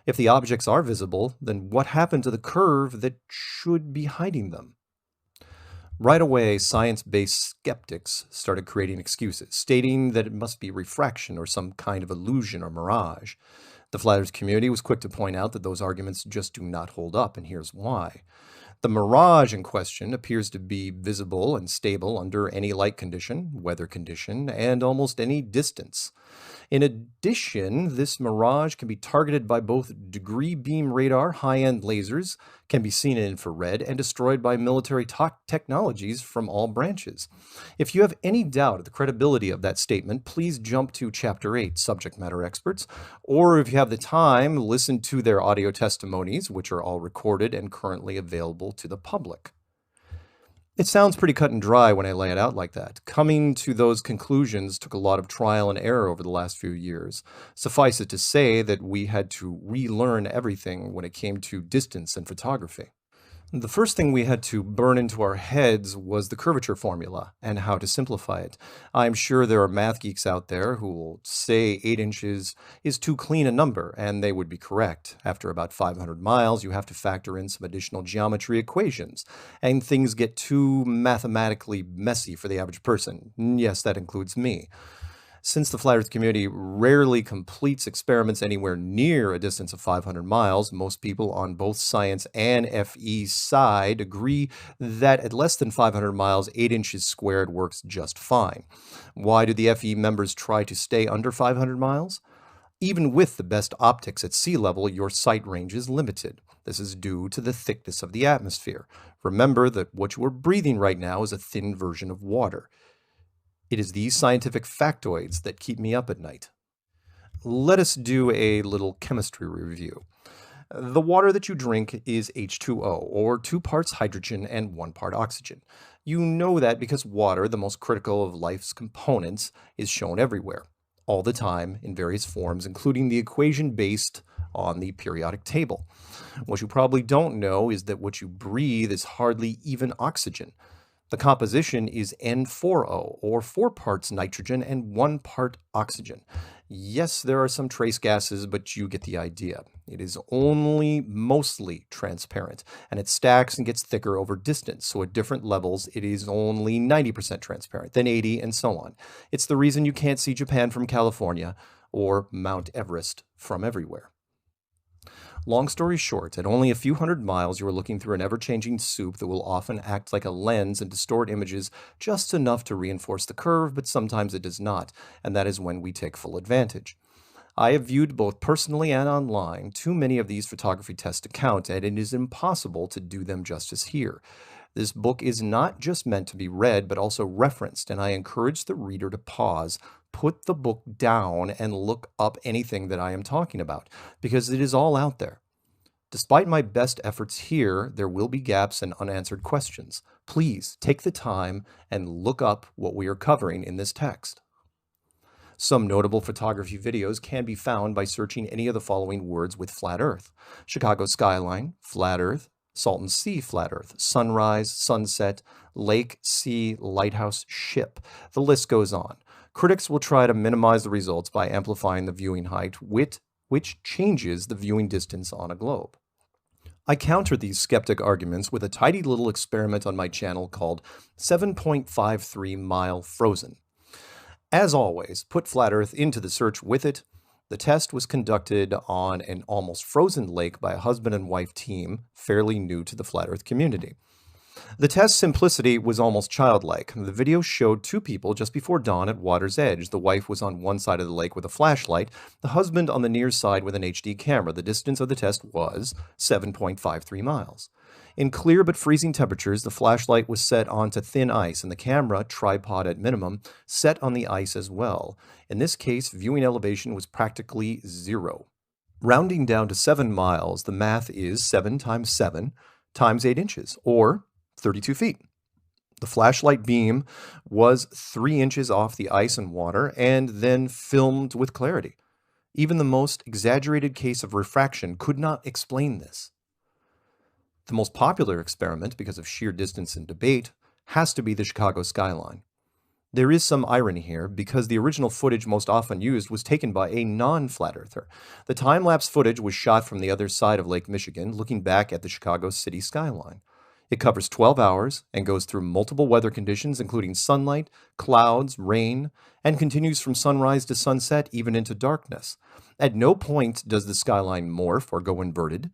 If the objects are visible, then what happened to the curve that should be hiding them? Right away, science-based skeptics started creating excuses, stating that it must be refraction or some kind of illusion or mirage. The Flat Earth community was quick to point out that those arguments just do not hold up, and here's why. The mirage in question appears to be visible and stable under any light condition, weather condition, and almost any distance. In addition, this mirage can be targeted by both degree beam radar, high-end lasers, can be seen in infrared, and destroyed by military technologies from all branches. If you have any doubt of the credibility of that statement, please jump to Chapter 8, Subject Matter Experts, or if you have the time, listen to their audio testimonies, which are all recorded and currently available to the public. It sounds pretty cut and dry when I lay it out like that. Coming to those conclusions took a lot of trial and error over the last few years. Suffice it to say that we had to relearn everything when it came to distance and photography. The first thing we had to burn into our heads was the curvature formula and how to simplify it. I'm sure there are math geeks out there who will say 8 inches is too clean a number, and they would be correct. After about 500 miles, you have to factor in some additional geometry equations, and things get too mathematically messy for the average person. Yes, that includes me. Since the Flat Earth community rarely completes experiments anywhere near a distance of 500 miles, most people on both science and FE side agree that at less than 500 miles, 8 inches squared works just fine. Why do the FE members try to stay under 500 miles? Even with the best optics at sea level, your sight range is limited. This is due to the thickness of the atmosphere. Remember that what you are breathing right now is a thin version of water. It is these scientific factoids that keep me up at night. Let us do a little chemistry review. The water that you drink is H2O, or 2 parts hydrogen and 1 part oxygen. You know that because water, the most critical of life's components, is shown everywhere, all the time, in various forms, including the equation based on the periodic table. What you probably don't know is that what you breathe is hardly even oxygen. The composition is N4O, or 4 parts nitrogen and 1 part oxygen. Yes, there are some trace gases, but you get the idea. It is only mostly transparent, and it stacks and gets thicker over distance, so at different levels it is only 90% transparent, then 80, and so on. It's the reason you can't see Japan from California, or Mount Everest from everywhere. Long story short, at only a few hundred miles, you are looking through an ever-changing soup that will often act like a lens and distort images just enough to reinforce the curve, but sometimes it does not, and that is when we take full advantage. I have viewed both personally and online too many of these photography tests to count, and it is impossible to do them justice here. This book is not just meant to be read, but also referenced, and I encourage the reader to pause, put the book down, and look up anything that I am talking about, because it is all out there. Despite my best efforts here, there will be gaps and unanswered questions. Please take the time and look up what we are covering in this text. Some notable photography videos can be found by searching any of the following words with flat earth: Chicago skyline, flat earth, Salton Sea, flat earth, sunrise, sunset, lake, sea, lighthouse, ship. The list goes on. Critics will try to minimize the results by amplifying the viewing height, which changes the viewing distance on a globe. I counter these skeptic arguments with a tidy little experiment on my channel called 7.53 mile frozen. As always, put flat earth into the search with it. The test was conducted on an almost frozen lake by a husband and wife team fairly new to the flat earth community. The test's simplicity was almost childlike. The video showed two people just before dawn at water's edge. The wife was on one side of the lake with a flashlight, the husband on the near side with an HD camera. The distance of the test was 7.53 miles. In clear but freezing temperatures, the flashlight was set onto thin ice, and the camera, tripod at minimum, set on the ice as well. In this case, viewing elevation was practically 0. Rounding down to 7 miles, the math is 7 times 7 times 8 inches, or 32 feet. The flashlight beam was 3 inches off the ice and water, and then filmed with clarity. Even the most exaggerated case of refraction could not explain this. The most popular experiment, because of sheer distance and debate, has to be the Chicago skyline. There is some irony here, because the original footage most often used was taken by a non-flat earther. The time-lapse footage was shot from the other side of Lake Michigan, looking back at the Chicago city skyline. It covers 12 hours and goes through multiple weather conditions, including sunlight, clouds, rain, and continues from sunrise to sunset, even into darkness. At no point does the skyline morph or go inverted.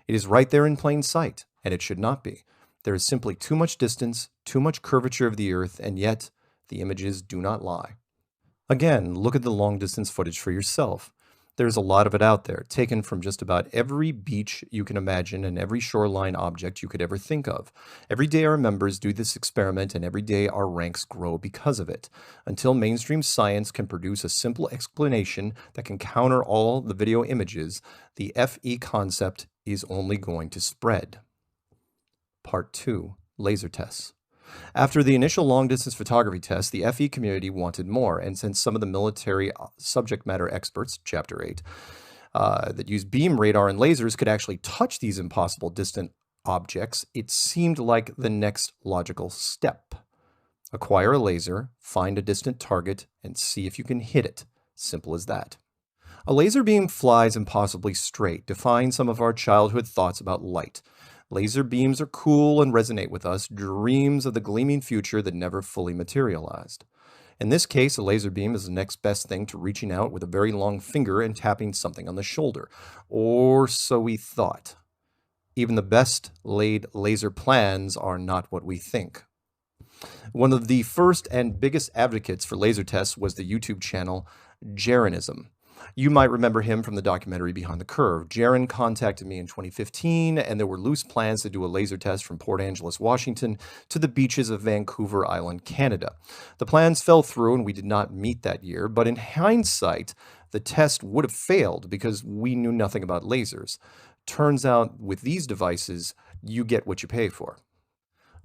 It is right there in plain sight, and it should not be. There is simply too much distance, too much curvature of the earth, and yet the images do not lie. Again, look at the long-distance footage for yourself. There's a lot of it out there, taken from just about every beach you can imagine and every shoreline object you could ever think of. Every day our members do this experiment, and every day our ranks grow because of it. Until mainstream science can produce a simple explanation that can counter all the video images, the FE concept is only going to spread. Part 2. Laser tests. After the initial long-distance photography test, the FE community wanted more, and since some of the military subject matter experts, Chapter 8, that use beam radar and lasers could actually touch these impossible distant objects, it seemed like the next logical step. Acquire a laser, find a distant target, and see if you can hit it. Simple as that. A laser beam flies impossibly straight, defying some of our childhood thoughts about light. Laser beams are cool and resonate with us, dreams of the gleaming future that never fully materialized. In this case, a laser beam is the next best thing to reaching out with a very long finger and tapping something on the shoulder. Or so we thought. Even the best laid laser plans are not what we think. One of the first and biggest advocates for laser tests was the YouTube channel Jaronism. You might remember him from the documentary Behind the Curve. Jaron contacted me in 2015, and there were loose plans to do a laser test from Port Angeles, Washington, to the beaches of Vancouver Island, Canada. The plans fell through, and we did not meet that year, but in hindsight, the test would have failed because we knew nothing about lasers. Turns out, with these devices, you get what you pay for.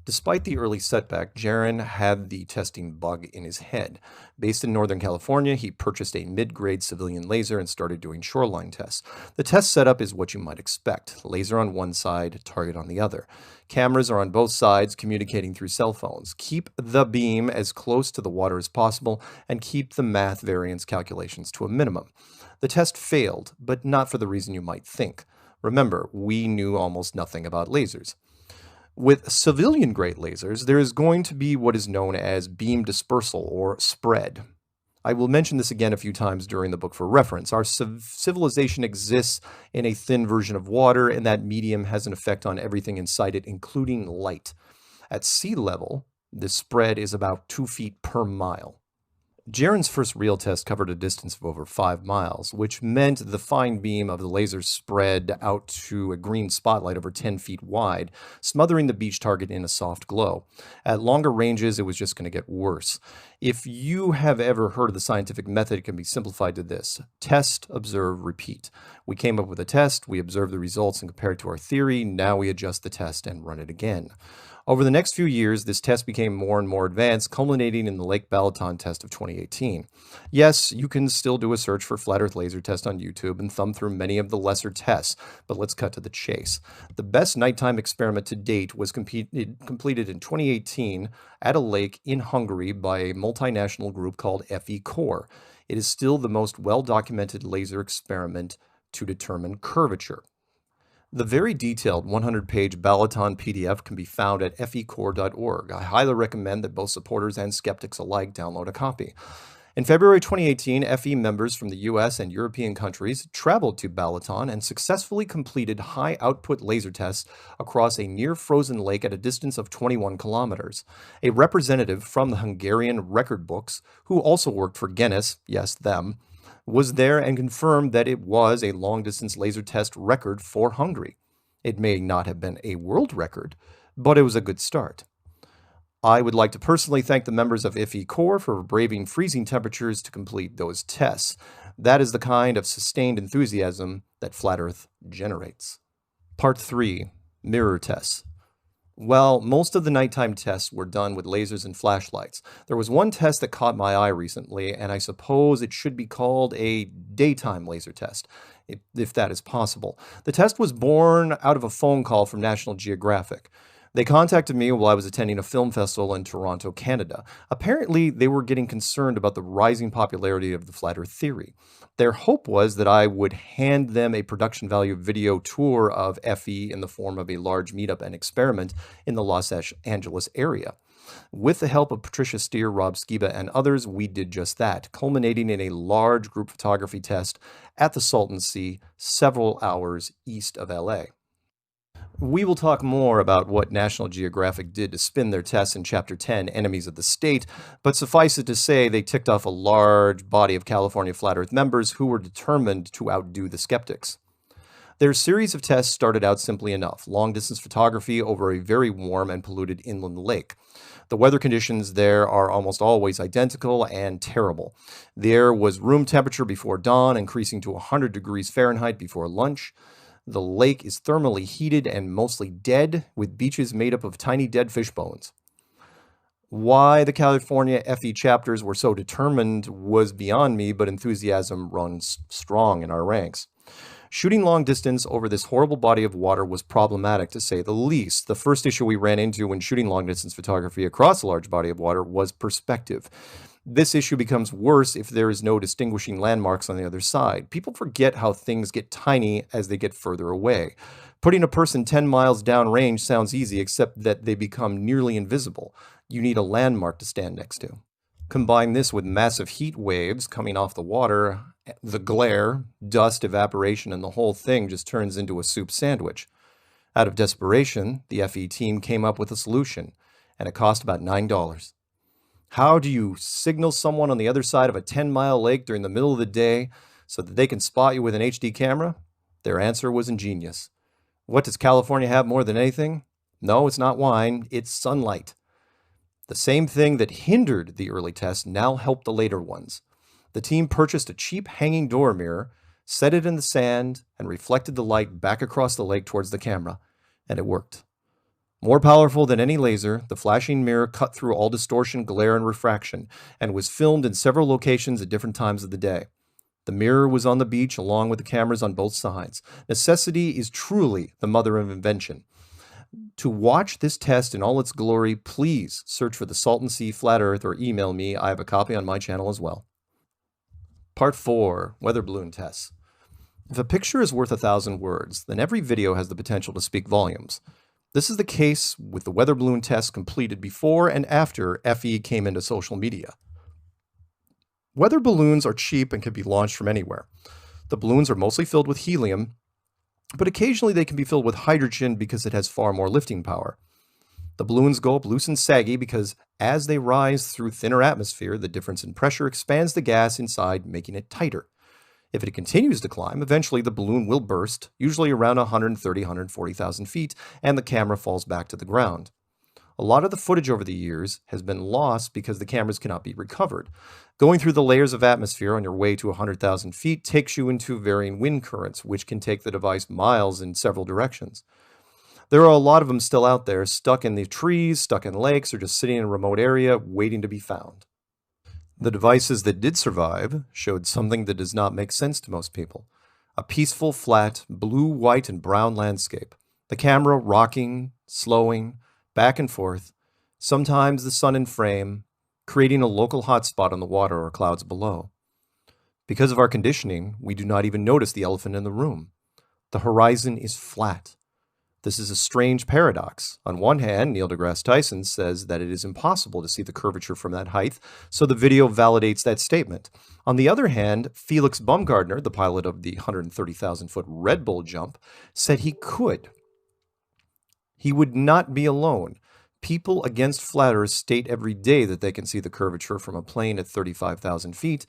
Despite the early setback, Jaron had the testing bug in his head. Based in Northern California, he purchased a mid-grade civilian laser and started doing shoreline tests. The test setup is what you might expect. Laser on one side, target on the other. Cameras are on both sides, communicating through cell phones. Keep the beam as close to the water as possible, and keep the math variance calculations to a minimum. The test failed, but not for the reason you might think. Remember, we knew almost nothing about lasers. With civilian-grade lasers, there is going to be what is known as beam dispersal, or spread. I will mention this again a few times during the book for reference. Our civilization exists in a thin version of water, and that medium has an effect on everything inside it, including light. At sea level, the spread is about 2 feet per mile. Jaron's first real test covered a distance of over 5 miles, which meant the fine beam of the laser spread out to a green spotlight over 10 feet wide, smothering the beach target in a soft glow. At longer ranges, it was just going to get worse. If you have ever heard of the scientific method, it can be simplified to this: test, observe, repeat. We came up with a test, we observed the results and compared it to our theory, now we adjust the test and run it again. Over the next few years, this test became more and more advanced, culminating in the Lake Balaton test of 2018. Yes, you can still do a search for flat earth laser test on YouTube and thumb through many of the lesser tests, but let's cut to the chase. The best nighttime experiment to date was completed in 2018 at a lake in Hungary by a multinational group called FE-Core. It is still the most well-documented laser experiment to determine curvature. The very detailed 100-page Balaton PDF can be found at fecore.org. I highly recommend that both supporters and skeptics alike download a copy. In February 2018, FE members from the US and European countries traveled to Balaton and successfully completed high-output laser tests across a near-frozen lake at a distance of 21 kilometers. A representative from the Hungarian record books, who also worked for Guinness, yes, them, was there and confirmed that it was a long-distance laser test record for Hungary. It may not have been a world record, but it was a good start. I would like to personally thank the members of FE-Core for braving freezing temperatures to complete those tests. That is the kind of sustained enthusiasm that Flat Earth generates. Part 3. Mirror Tests. Well, most of the nighttime tests were done with lasers and flashlights. There was one test that caught my eye recently, and I suppose it should be called a daytime laser test, if that is possible. The test was born out of a phone call from National Geographic. They contacted me while I was attending a film festival in Toronto, Canada. Apparently, they were getting concerned about the rising popularity of the flat earth theory. Their hope was that I would hand them a production value video tour of FE in the form of a large meetup and experiment in the Los Angeles area. With the help of Patricia Steer, Rob Skiba, and others, we did just that, culminating in a large group photography test at the Salton Sea, several hours east of LA. We will talk more about what National Geographic did to spin their tests in Chapter 10, Enemies of the State, but suffice it to say they ticked off a large body of California Flat Earth members who were determined to outdo the skeptics. Their series of tests started out simply enough: long-distance photography over a very warm and polluted inland lake. The weather conditions there are almost always identical and terrible. The air was room temperature before dawn, increasing to 100 degrees Fahrenheit before lunch. The lake is thermally heated and mostly dead, with beaches made up of tiny dead fish bones. Why the California FE chapters were so determined was beyond me, but enthusiasm runs strong in our ranks. Shooting long distance over this horrible body of water was problematic, to say the least. The first issue we ran into when shooting long distance photography across a large body of water was perspective. This issue becomes worse if there is no distinguishing landmarks on the other side. People forget how things get tiny as they get further away. Putting a person 10 miles downrange sounds easy, except that they become nearly invisible. You need a landmark to stand next to. Combine this with massive heat waves coming off the water, the glare, dust, evaporation, and the whole thing just turns into a soup sandwich. Out of desperation, the FE team came up with a solution, and it cost about $9. How do you signal someone on the other side of a 10-mile lake during the middle of the day so that they can spot you with an HD camera? Their answer was ingenious. What does California have more than anything? No, it's not wine, it's sunlight. The same thing that hindered the early tests now helped the later ones. The team purchased a cheap hanging door mirror, set it in the sand, and reflected the light back across the lake towards the camera, and it worked. More powerful than any laser, the flashing mirror cut through all distortion, glare, and refraction, and was filmed in several locations at different times of the day. The mirror was on the beach along with the cameras on both sides. Necessity is truly the mother of invention. To watch this test in all its glory, please search for the Salton Sea Flat Earth or email me. I have a copy on my channel as well. Part 4. Weather Balloon Tests. If a picture is worth 1,000 words, then every video has the potential to speak volumes. This is the case with the weather balloon tests completed before and after FE came into social media. Weather balloons are cheap and can be launched from anywhere. The balloons are mostly filled with helium, but occasionally they can be filled with hydrogen because it has far more lifting power. The balloons go up loose and saggy because as they rise through thinner atmosphere, the difference in pressure expands the gas inside, making it tighter. If it continues to climb, eventually the balloon will burst, usually around 130,000 to 140,000 feet, and the camera falls back to the ground. A lot of the footage over the years has been lost because the cameras cannot be recovered. Going through the layers of atmosphere on your way to 100,000 feet takes you into varying wind currents, which can take the device miles in several directions. There are a lot of them still out there, stuck in the trees, stuck in lakes, or just sitting in a remote area waiting to be found. The devices that did survive showed something that does not make sense to most people. A peaceful, flat, blue, white, and brown landscape. The camera rocking, slowing, back and forth, sometimes the sun in frame, creating a local hotspot on the water or clouds below. Because of our conditioning, we do not even notice the elephant in the room. The horizon is flat. This is a strange paradox. On one hand, Neil deGrasse Tyson says that it is impossible to see the curvature from that height, so the video validates that statement. On the other hand, Felix Baumgartner, the pilot of the 130,000-foot Red Bull jump, said he could. He would not be alone. People against flat Earth state every day that they can see the curvature from a plane at 35,000 feet,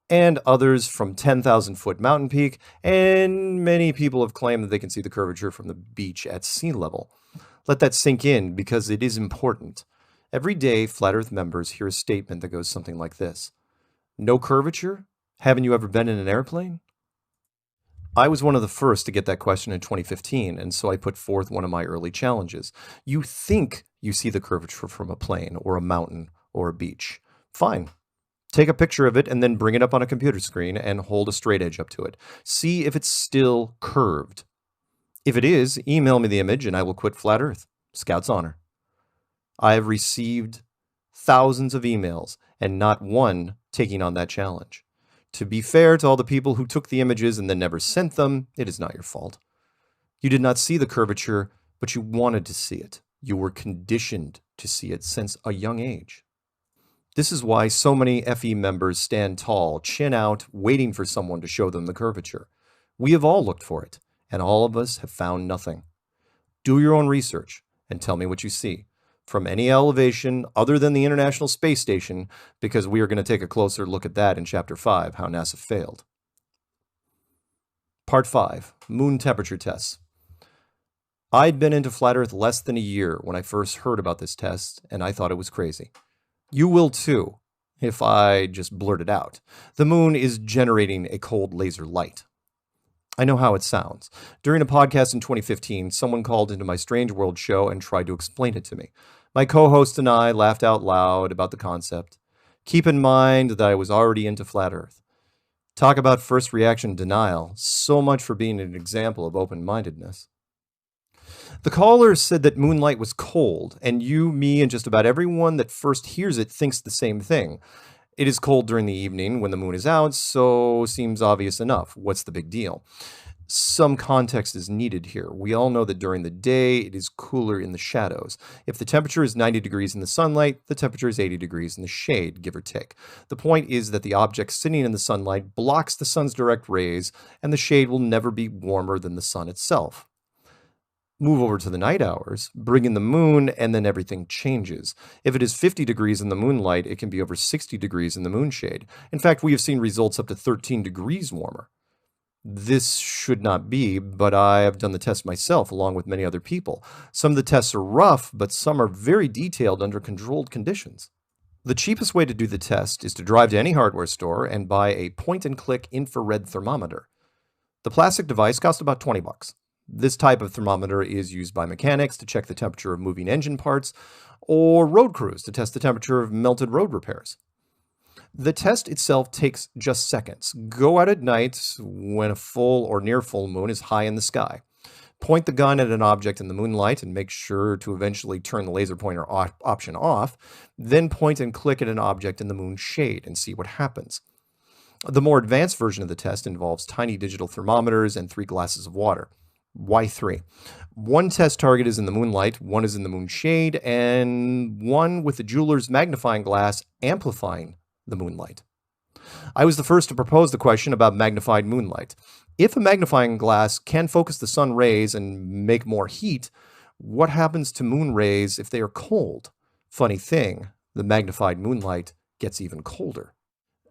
and others from 10,000-foot mountain peak, and many people have claimed that they can see the curvature from the beach at sea level. Let that sink in, because it is important. Every day, Flat Earth members hear a statement that goes something like this: "No curvature? Haven't you ever been in an airplane?" I was one of the first to get that question in 2015, and so I put forth one of my early challenges. You think you see the curvature from a plane, or a mountain, or a beach. Fine. Take a picture of it and then bring it up on a computer screen and hold a straight edge up to it. See if it's still curved. If it is, email me the image and I will quit Flat Earth. Scout's honor. I have received thousands of emails and not one taking on that challenge. To be fair to all the people who took the images and then never sent them, it is not your fault. You did not see the curvature, but you wanted to see it. You were conditioned to see it since a young age. This is why so many FE members stand tall, chin out, waiting for someone to show them the curvature. We have all looked for it, and all of us have found nothing. Do your own research and tell me what you see from any elevation other than the International Space Station, because we are going to take a closer look at that in Chapter 5, How NASA Failed. Part 5, Moon Temperature Tests. I'd been into Flat Earth less than a year when I first heard about this test, and I thought it was crazy. You will too, if I just blurt it out. The moon is generating a cold laser light. I know how it sounds. During a podcast in 2015, someone called into my Strange World show and tried to explain it to me. My co-host and I laughed out loud about the concept. Keep in mind that I was already into Flat Earth. Talk about first reaction denial. So much for being an example of open-mindedness. The caller said that moonlight was cold, and you, me, and just about everyone that first hears it thinks the same thing. It is cold during the evening when the moon is out, so seems obvious enough. What's the big deal? Some context is needed here. We all know that during the day, it is cooler in the shadows. If the temperature is 90 degrees in the sunlight, the temperature is 80 degrees in the shade, give or take. The point is that the object sitting in the sunlight blocks the sun's direct rays, and the shade will never be warmer than the sun itself. Move over to the night hours, bring in the moon, and then everything changes. If it is 50 degrees in the moonlight, it can be over 60 degrees in the moonshade. In fact, we have seen results up to 13 degrees warmer. This should not be, but I have done the test myself along with many other people. Some of the tests are rough, but some are very detailed under controlled conditions. The cheapest way to do the test is to drive to any hardware store and buy a point-and-click infrared thermometer. The plastic device costs about $20. This type of thermometer is used by mechanics to check the temperature of moving engine parts, or road crews to test the temperature of melted road repairs. The test itself takes just seconds. Go out at night when a full or near full moon is high in the sky. Point the gun at an object in the moonlight and make sure to eventually turn the laser pointer option off. Then point and click at an object in the moon shade and see what happens. The more advanced version of the test involves tiny digital thermometers and 3 glasses of water. Why 3? One test target is in the moonlight, one is in the moon shade, and one with the jeweler's magnifying glass amplifying the moonlight. I was the first to propose the question about magnified moonlight. If a magnifying glass can focus the sun rays and make more heat, what happens to moon rays if they are cold? Funny thing, the magnified moonlight gets even colder.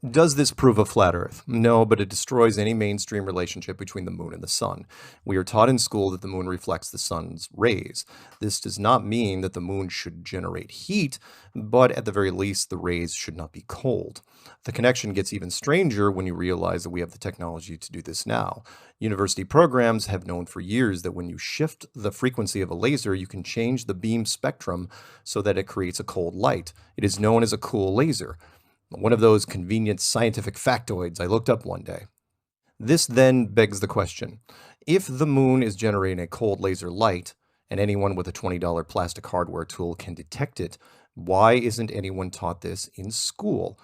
Does this prove a flat Earth? No, but it destroys any mainstream relationship between the moon and the sun. We are taught in school that the moon reflects the sun's rays. This does not mean that the moon should generate heat, but at the very least, the rays should not be cold. The connection gets even stranger when you realize that we have the technology to do this now. University programs have known for years that when you shift the frequency of a laser, you can change the beam spectrum so that it creates a cold light. It is known as a cool laser. One of those convenient scientific factoids I looked up one day. This then begs the question, if the moon is generating a cold laser light, and anyone with a $20 plastic hardware tool can detect it, why isn't anyone taught this in school?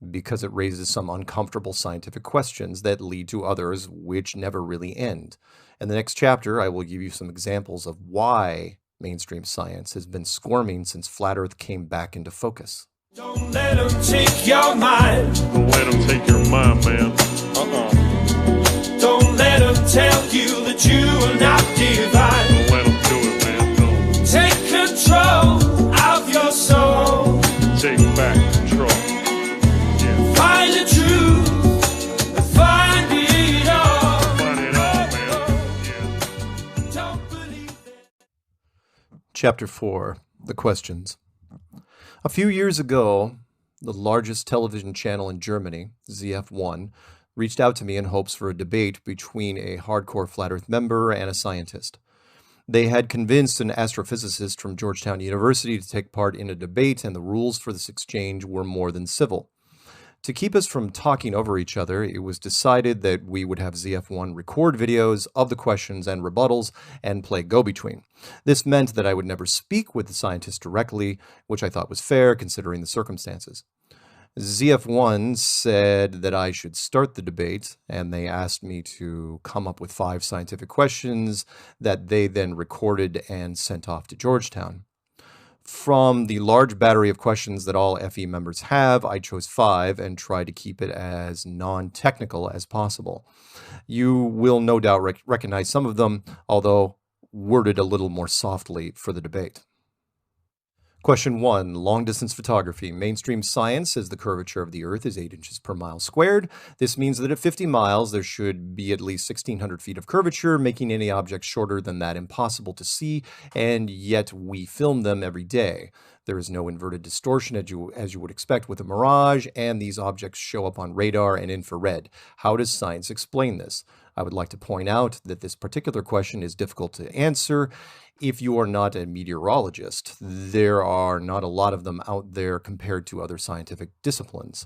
Because it raises some uncomfortable scientific questions that lead to others which never really end. In the next chapter, I will give you some examples of why mainstream science has been squirming since Flat Earth came back into focus. Don't let them take your mind. Don't let them take your mind, man. Don't let them tell you that you are not divine. Don't let them do it, man. Don't. Take control of your soul. Take back control. Yeah. Find the truth. Find it all. Find it all, man. Yeah. Don't believe it. Chapter 4, The Questions. A few years ago, the largest television channel in Germany, ZF1, reached out to me in hopes for a debate between a hardcore Flat Earth member and a scientist. They had convinced an astrophysicist from Georgetown University to take part in a debate, and the rules for this exchange were more than civil. To keep us from talking over each other, it was decided that we would have ZF1 record videos of the questions and rebuttals and play go-between. This meant that I would never speak with the scientist directly, which I thought was fair considering the circumstances. ZF1 said that I should start the debate, and they asked me to come up with 5 scientific questions that they then recorded and sent off to Georgetown. From the large battery of questions that all FE members have, I chose 5 and tried to keep it as non-technical as possible. You will no doubt recognize some of them, although worded a little more softly for the debate. Question 1. Long-distance photography. Mainstream science says the curvature of the Earth is 8 inches per mile squared. This means that at 50 miles, there should be at least 1,600 feet of curvature, making any object shorter than that impossible to see, and yet we film them every day. There is no inverted distortion as you would expect with a mirage, and these objects show up on radar and infrared. How does science explain this? I would like to point out that this particular question is difficult to answer if you are not a meteorologist. There are not a lot of them out there compared to other scientific disciplines.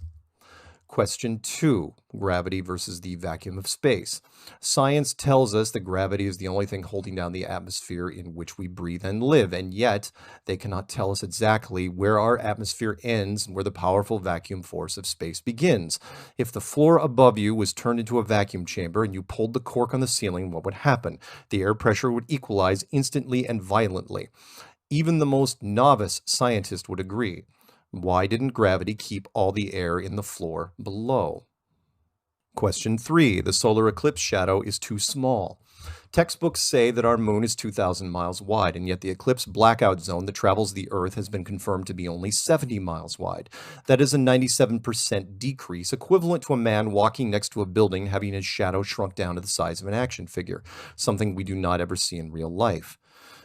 Question 2, gravity versus the vacuum of space. Science tells us that gravity is the only thing holding down the atmosphere in which we breathe and live, and yet they cannot tell us exactly where our atmosphere ends and where the powerful vacuum force of space begins. If the floor above you was turned into a vacuum chamber and you pulled the cork on the ceiling, what would happen? The air pressure would equalize instantly and violently. Even the most novice scientist would agree. Why didn't gravity keep all the air in the floor below? Question 3. The solar eclipse shadow is too small. Textbooks say that our moon is 2,000 miles wide, and yet the eclipse blackout zone that travels the Earth has been confirmed to be only 70 miles wide. That is a 97% decrease, equivalent to a man walking next to a building having his shadow shrunk down to the size of an action figure, something we do not ever see in real life.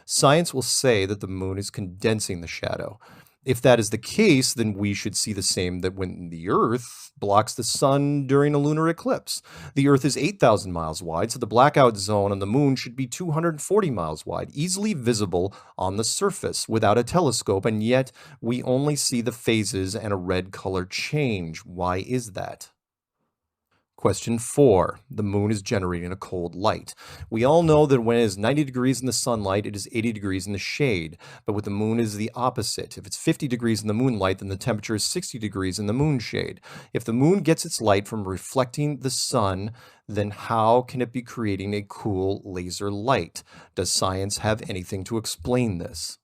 Science will say that the moon is condensing the shadow. If that is the case, then we should see the same that when the Earth blocks the sun during a lunar eclipse. The Earth is 8,000 miles wide, so the blackout zone on the moon should be 240 miles wide, easily visible on the surface without a telescope, and yet we only see the phases and a red color change. Why is that? Question 4. The moon is generating a cold light. We all know that when it is 90 degrees in the sunlight, it is 80 degrees in the shade. But with the moon, it is the opposite. If it's 50 degrees in the moonlight, then the temperature is 60 degrees in the moonshade. If the moon gets its light from reflecting the sun, then how can it be creating a cool laser light? Does science have anything to explain this?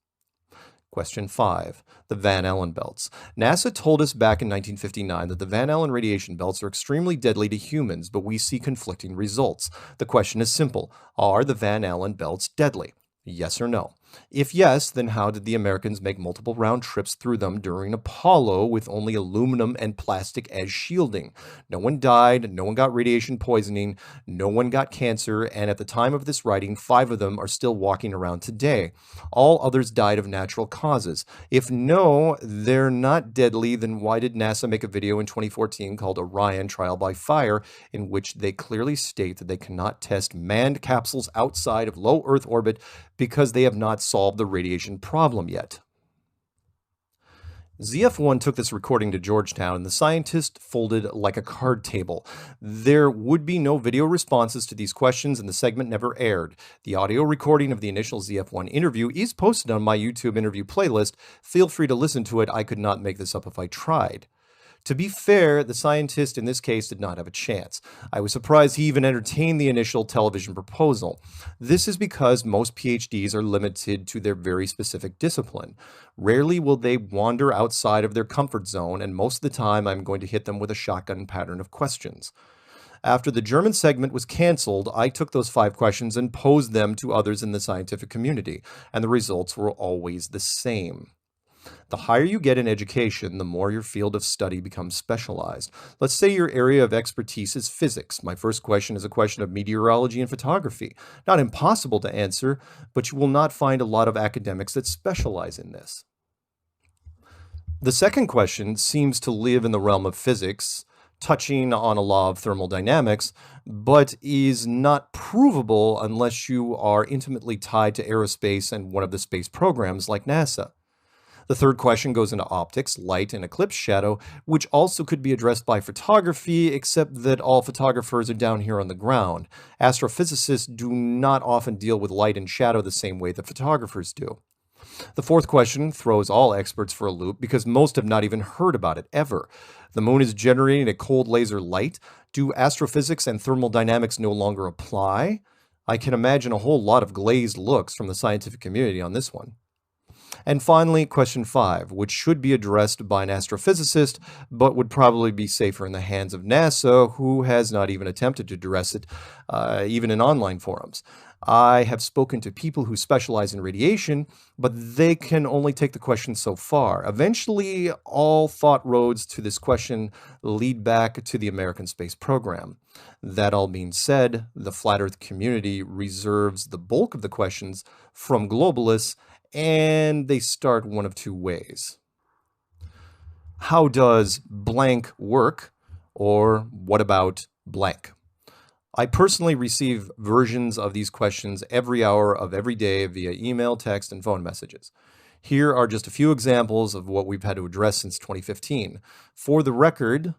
Question 5. The Van Allen belts. NASA told us back in 1959 that the Van Allen radiation belts are extremely deadly to humans, but we see conflicting results. The question is simple. Are the Van Allen belts deadly? Yes or no? If yes, then how did the Americans make multiple round trips through them during Apollo with only aluminum and plastic as shielding? No one died, no one got radiation poisoning, no one got cancer, and at the time of this writing, 5 of them are still walking around today. All others died of natural causes. If no, they're not deadly, then why did NASA make a video in 2014 called Orion Trial by Fire, in which they clearly state that they cannot test manned capsules outside of low Earth orbit because they have not solved the radiation problem yet? ZF1 took this recording to Georgetown, and the scientist folded like a card table. There would be no video responses to these questions, and the segment never aired. The audio recording of the initial ZF1 interview is posted on my YouTube interview playlist. Feel free to listen to it. I could not make this up if I tried. To be fair, the scientist in this case did not have a chance. I was surprised he even entertained the initial television proposal. This is because most PhDs are limited to their very specific discipline. Rarely will they wander outside of their comfort zone, and most of the time I'm going to hit them with a shotgun pattern of questions. After the German segment was canceled, I took those 5 questions and posed them to others in the scientific community, and the results were always the same. The higher you get in education, the more your field of study becomes specialized. Let's say your area of expertise is physics. My first question is a question of meteorology and photography. Not impossible to answer, but you will not find a lot of academics that specialize in this. The second question seems to live in the realm of physics, touching on a law of thermodynamics, but is not provable unless you are intimately tied to aerospace and one of the space programs like NASA. The third question goes into optics, light, and eclipse shadow, which also could be addressed by photography, except that all photographers are down here on the ground. Astrophysicists do not often deal with light and shadow the same way that photographers do. The fourth question throws all experts for a loop because most have not even heard about it ever. The moon is generating a cold laser light. Do astrophysics and thermodynamics no longer apply? I can imagine a whole lot of glazed looks from the scientific community on this one. And finally, question 5, which should be addressed by an astrophysicist, but would probably be safer in the hands of NASA, who has not even attempted to address it, even in online forums. I have spoken to people who specialize in radiation, but they can only take the question so far. Eventually, all thought roads to this question lead back to the American space program. That all being said, the flat Earth community reserves the bulk of the questions from globalists, and they start one of 2 ways. How does blank work? Or what about blank? I personally receive versions of these questions every hour of every day via email, text, and phone messages. Here are just a few examples of what we've had to address since 2015. For the record,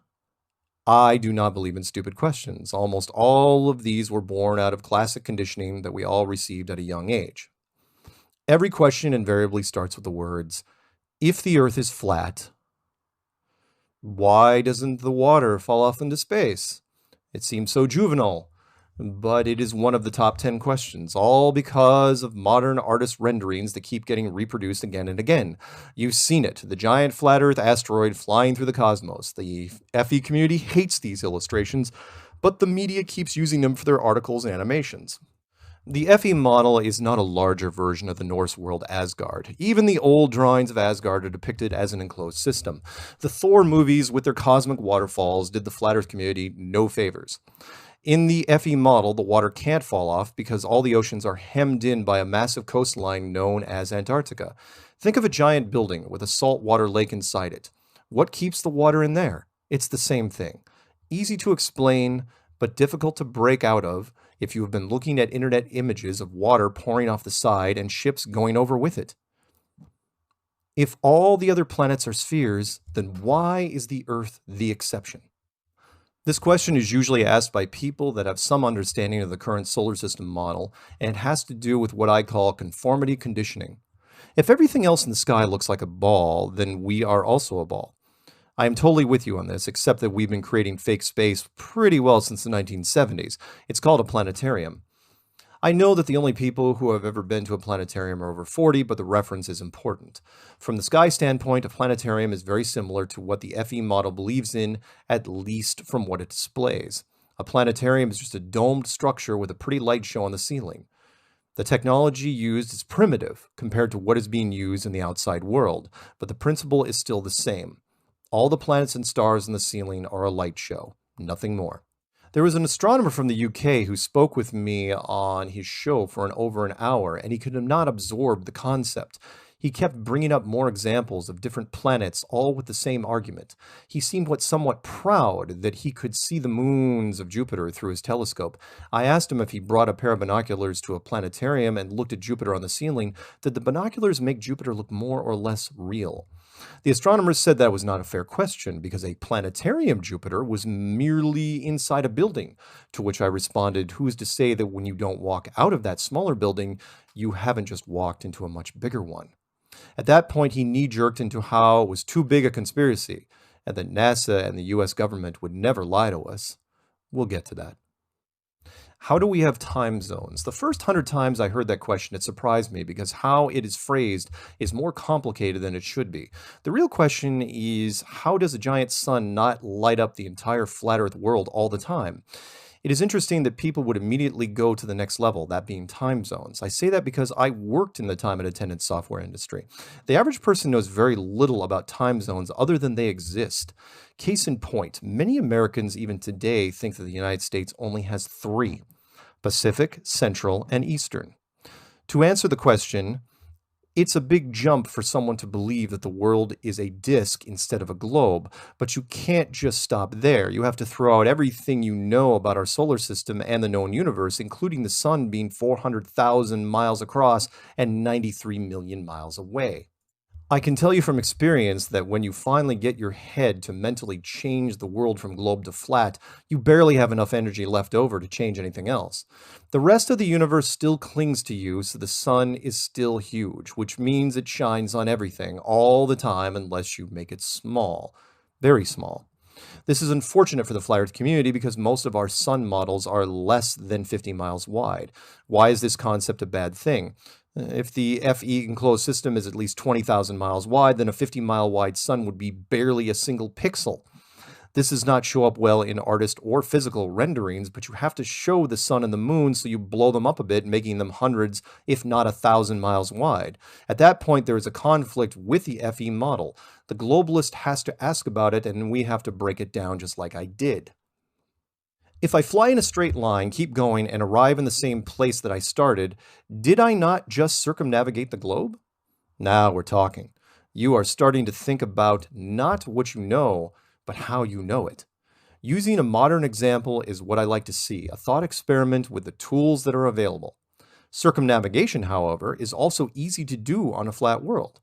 I do not believe in stupid questions. Almost all of these were born out of classic conditioning that we all received at a young age. Every question invariably starts with the words, if the Earth is flat, why doesn't the water fall off into space? It seems so juvenile, but it is one of the top 10 questions, all because of modern artist renderings that keep getting reproduced again and again. You've seen it, the giant flat Earth asteroid flying through the cosmos. The FE community hates these illustrations, but the media keeps using them for their articles and animations. The FE model is not a larger version of the Norse world Asgard. Even the old drawings of Asgard are depicted as an enclosed system. The Thor movies with their cosmic waterfalls did the flat Earth community no favors. In the FE model, the water can't fall off because all the oceans are hemmed in by a massive coastline known as Antarctica. Think of a giant building with a saltwater lake inside it. What keeps the water in there? It's the same thing. Easy to explain, but difficult to break out of if you have been looking at internet images of water pouring off the side and ships going over with it. If all the other planets are spheres, then why is the Earth the exception? This question is usually asked by people that have some understanding of the current solar system model, and it has to do with what I call conformity conditioning. If everything else in the sky looks like a ball, then we are also a ball. I am totally with you on this, except that we've been creating fake space pretty well since the 1970s. It's called a planetarium. I know that the only people who have ever been to a planetarium are over 40, but the reference is important. From the sky standpoint, a planetarium is very similar to what the FE model believes in, at least from what it displays. A planetarium is just a domed structure with a pretty light show on the ceiling. The technology used is primitive compared to what is being used in the outside world, but the principle is still the same. All the planets and stars in the ceiling are a light show, nothing more. There was an astronomer from the UK who spoke with me on his show for over an hour, and he could not absorb the concept. He kept bringing up more examples of different planets, all with the same argument. He seemed somewhat proud that he could see the moons of Jupiter through his telescope. I asked him if he brought a pair of binoculars to a planetarium and looked at Jupiter on the ceiling, did the binoculars make Jupiter look more or less real? The astronomers said that was not a fair question because a planetarium Jupiter was merely inside a building, to which I responded, who's to say that when you don't walk out of that smaller building, you haven't just walked into a much bigger one? At that point, he knee-jerked into how it was too big a conspiracy, and that NASA and the US government would never lie to us. We'll get to that. How do we have time zones? The first 100 times I heard that question, it surprised me because how it is phrased is more complicated than it should be. The real question is, how does a giant sun not light up the entire flat Earth world all the time? It is interesting that people would immediately go to the next level, that being time zones. I say that because I worked in the time and attendance software industry. The average person knows very little about time zones other than they exist. Case in point, many Americans even today think that the United States only has 3: Pacific, Central, and Eastern. To answer the question, it's a big jump for someone to believe that the world is a disk instead of a globe, but you can't just stop there. You have to throw out everything you know about our solar system and the known universe, including the sun being 400,000 miles across and 93 million miles away. I can tell you from experience that when you finally get your head to mentally change the world from globe to flat, you barely have enough energy left over to change anything else. The rest of the universe still clings to you, so the sun is still huge, which means it shines on everything all the time unless you make it small, very small. This is unfortunate for the flat Earth community because most of our sun models are less than 50 miles wide. Why is this concept a bad thing? If the FE enclosed system is at least 20,000 miles wide, then a 50-mile wide sun would be barely a single pixel. This does not show up well in artist or physical renderings, but you have to show the sun and the moon, so you blow them up a bit, making them hundreds, if not 1,000 miles wide. At that point, there is a conflict with the FE model. The globalist has to ask about it, and we have to break it down just like I did. If I fly in a straight line, keep going, and arrive in the same place that I started, did I not just circumnavigate the globe? Now we're talking. You are starting to think about not what you know, but how you know it. Using a modern example is what I like to see, a thought experiment with the tools that are available. Circumnavigation, however, is also easy to do on a flat world.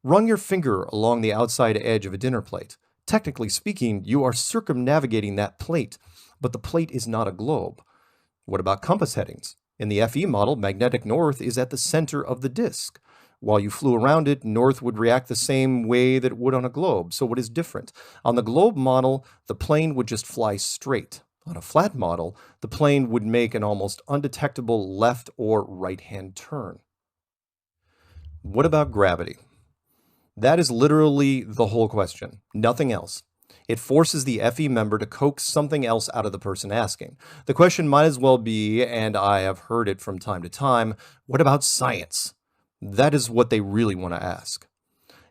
Run your finger along the outside edge of a dinner plate. Technically speaking, you are circumnavigating that plate, but the plate is not a globe. What about compass headings? In the FE model, magnetic north is at the center of the disk. While you flew around it, north would react the same way that it would on a globe. So what is different? On the globe model, the plane would just fly straight. On a flat model, the plane would make an almost undetectable left or right-hand turn. What about gravity? That is literally the whole question, nothing else. It forces the FE member to coax something else out of the person asking. The question might as well be, and I have heard it from time to time, what about science? That is what they really want to ask.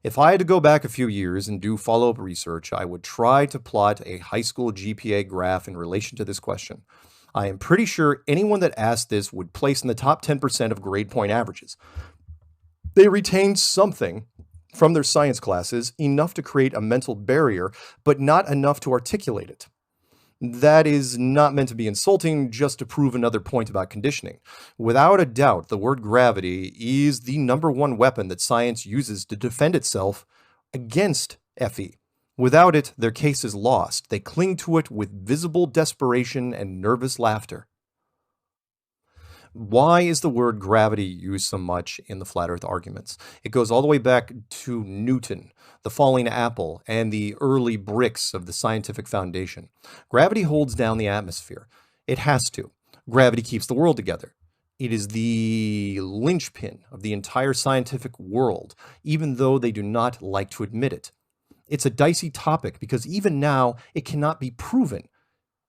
If I had to go back a few years and do follow-up research, I would try to plot a high school GPA graph in relation to this question. I am pretty sure anyone that asked this would place in the top 10% of grade point averages. They retained something from their science classes, enough to create a mental barrier, but not enough to articulate it. That is not meant to be insulting, just to prove another point about conditioning. Without a doubt, the word gravity is the #1 weapon that science uses to defend itself against FE. Without it, their case is lost. They cling to it with visible desperation and nervous laughter. Why is the word gravity used so much in the flat Earth arguments? It goes all the way back to Newton, the falling apple, and the early bricks of the scientific foundation. Gravity holds down the atmosphere. It has to. Gravity keeps the world together. It is the linchpin of the entire scientific world, even though they do not like to admit it. It's a dicey topic because even now it cannot be proven.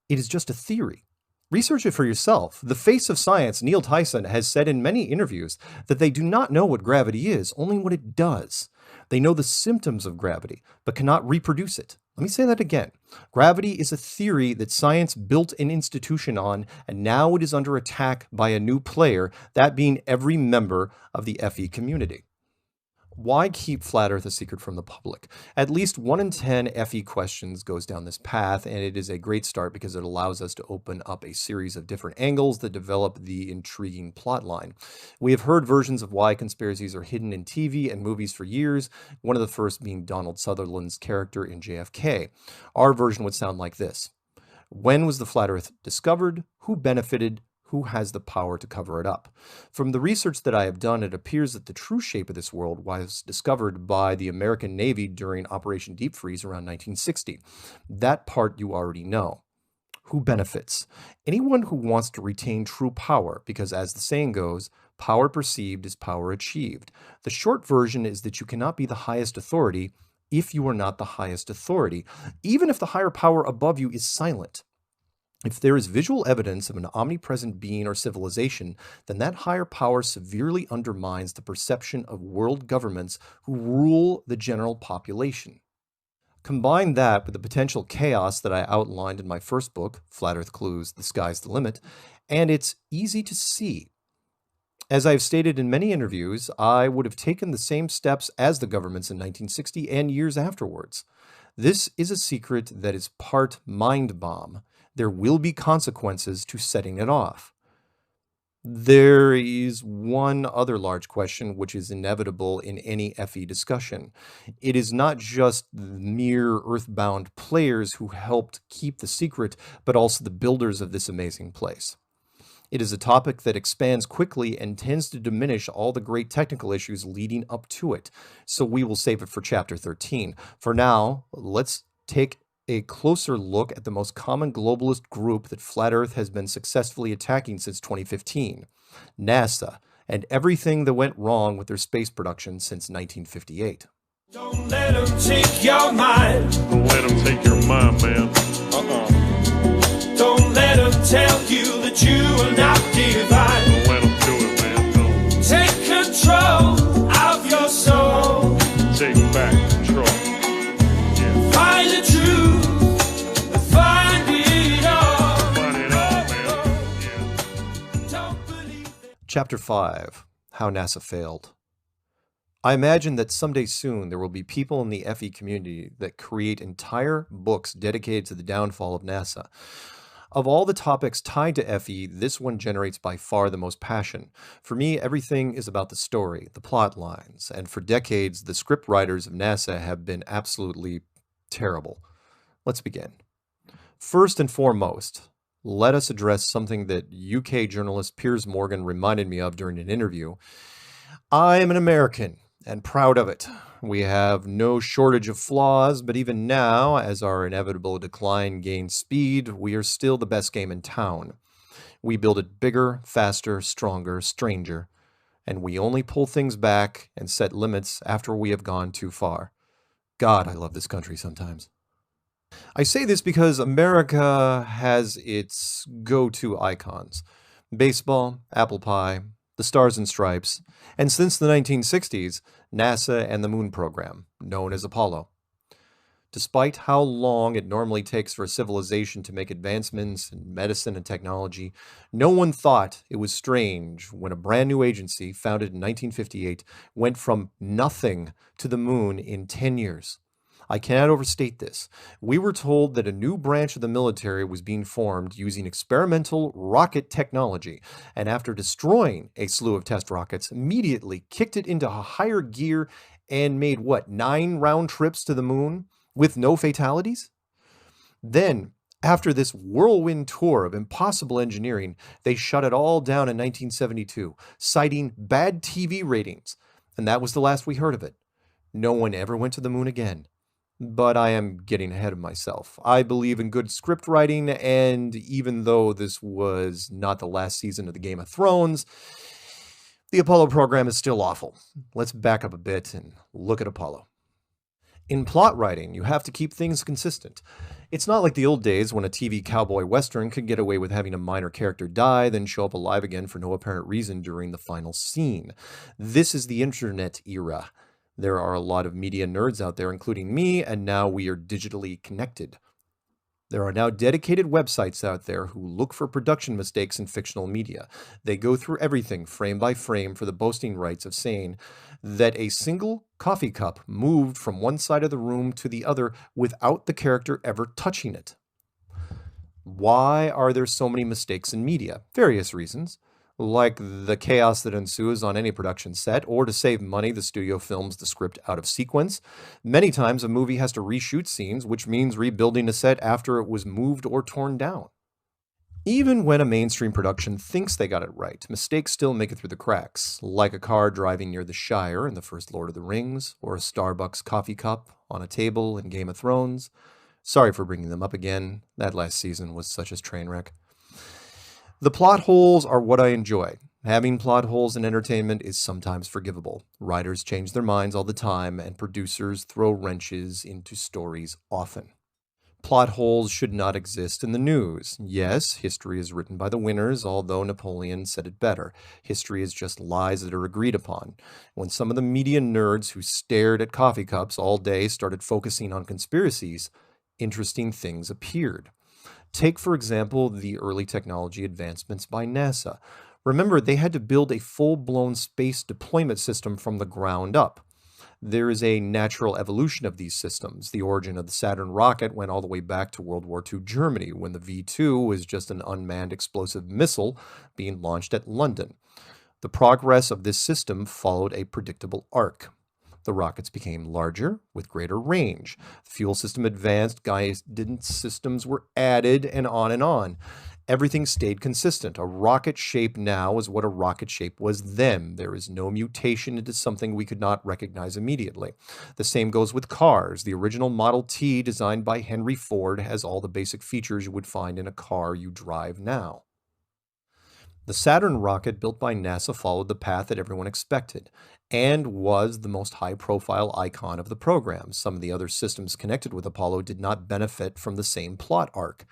It is just a theory. Research it for yourself. The face of science, Neil Tyson, has said in many interviews that they do not know what gravity is, only what it does. They know the symptoms of gravity, but cannot reproduce it. Let me say that again. Gravity is a theory that science built an institution on, and now it is under attack by a new player, that being every member of the FE community. Why keep Flat Earth a secret from the public? At least 1 in 10 FE questions goes down this path, and it is a great start because it allows us to open up a series of different angles that develop the intriguing plot line. We have heard versions of why conspiracies are hidden in TV and movies for years, one of the first being Donald Sutherland's character in JFK. Our version would sound like this. When was the Flat Earth discovered? Who benefited? Who has the power to cover it up? From the research that I have done, it appears that the true shape of this world was discovered by the American Navy during Operation Deep Freeze around 1960. That part you already know. Who benefits? Anyone who wants to retain true power, because as the saying goes, power perceived is power achieved. The short version is that you cannot be the highest authority if you are not the highest authority, even if the higher power above you is silent. If there is visual evidence of an omnipresent being or civilization, then that higher power severely undermines the perception of world governments who rule the general population. Combine that with the potential chaos that I outlined in my first book, Flat Earth Clues, The Sky's the Limit, and it's easy to see. As I've stated in many interviews, I would have taken the same steps as the governments in 1960 and years afterwards. This is a secret that is part mind bomb. There will be consequences to setting it off. There is one other large question which is inevitable in any FE discussion. It is not just mere earthbound players who helped keep the secret, but also the builders of this amazing place. It is a topic that expands quickly and tends to diminish all the great technical issues leading up to it, so we will save it for Chapter 13. For now, let's take a closer look at the most common globalist group that Flat Earth has been successfully attacking since 2015, NASA, and everything that went wrong with their space production since 1958. Don't let them take your mind. Don't let them take your mind, man. Don't let them tell you that you are not divine. Don't let them do it, man. Don't Take control of your soul. take back control. Yeah. Find the truth. Find it all. Find it all, man. Yeah. Don't believe it. Chapter 5, How NASA Failed. I imagine that someday soon there will be people in the FE community that create entire books dedicated to the downfall of NASA. Of all the topics tied to FE, this one generates by far the most passion. For me, everything is about the story, the plot lines, and for decades, the script writers of NASA have been absolutely terrible. Let's begin. First and foremost, let us address something that UK journalist Piers Morgan reminded me of during an interview. I am an American and proud of it. We have no shortage of flaws, but even now, as our inevitable decline gains speed, we are still the best game in town. We build it bigger, faster, stronger, stranger, and we only pull things back and set limits after we have gone too far. God, I love this country sometimes. I say this because America has its go-to icons. Baseball, apple pie, the Stars and Stripes, and since the 1960s, NASA and the Moon program, known as Apollo. Despite how long it normally takes for a civilization to make advancements in medicine and technology, no one thought it was strange when a brand new agency, founded in 1958, went from nothing to the moon in 10 years. I cannot overstate this. We were told that a new branch of the military was being formed using experimental rocket technology, and after destroying a slew of test rockets, immediately kicked it into a higher gear and made, 9 round trips to the moon with no fatalities? Then, after this whirlwind tour of impossible engineering, they shut it all down in 1972, citing bad TV ratings, and that was the last we heard of it. No one ever went to the moon again. But I am getting ahead of myself. I believe in good script writing, and even though this was not the last season of the Game of Thrones, the Apollo program is still awful. Let's back up a bit and look at Apollo. In plot writing, you have to keep things consistent. It's not like the old days when a TV cowboy western could get away with having a minor character die, then show up alive again for no apparent reason during the final scene. This is the internet era. There are a lot of media nerds out there, including me, and now we are digitally connected. There are now dedicated websites out there who look for production mistakes in fictional media. They go through everything frame by frame for the boasting rights of saying that a single coffee cup moved from one side of the room to the other without the character ever touching it. Why are there so many mistakes in media? Various reasons. Like the chaos that ensues on any production set, or to save money, the studio films the script out of sequence. Many times a movie has to reshoot scenes, which means rebuilding a set after it was moved or torn down. Even when a mainstream production thinks they got it right, mistakes still make it through the cracks, like a car driving near the Shire in the first Lord of the Rings, or a Starbucks coffee cup on a table in Game of Thrones. Sorry for bringing them up again. That last season was such a train wreck. The plot holes are what I enjoy. Having plot holes in entertainment is sometimes forgivable. Writers change their minds all the time, and producers throw wrenches into stories often. Plot holes should not exist in the news. Yes, history is written by the winners, although Napoleon said it better. History is just lies that are agreed upon. When some of the media nerds who stared at coffee cups all day started focusing on conspiracies, interesting things appeared. Take, for example, the early technology advancements by NASA. Remember, they had to build a full-blown space deployment system from the ground up. There is a natural evolution of these systems. The origin of the Saturn rocket went all the way back to World War II Germany, when the V-2 was just an unmanned explosive missile being launched at London. The progress of this system followed a predictable arc. The rockets became larger, with greater range. The fuel system advanced, guidance systems were added, and on and on. Everything stayed consistent. A rocket shape now is what a rocket shape was then. There is no mutation into something we could not recognize immediately. The same goes with cars. The original Model T, designed by Henry Ford, has all the basic features you would find in a car you drive now. The Saturn rocket built by NASA followed the path that everyone expected and was the most high-profile icon of the program. Some of the other systems connected with Apollo did not benefit from the same plot arc.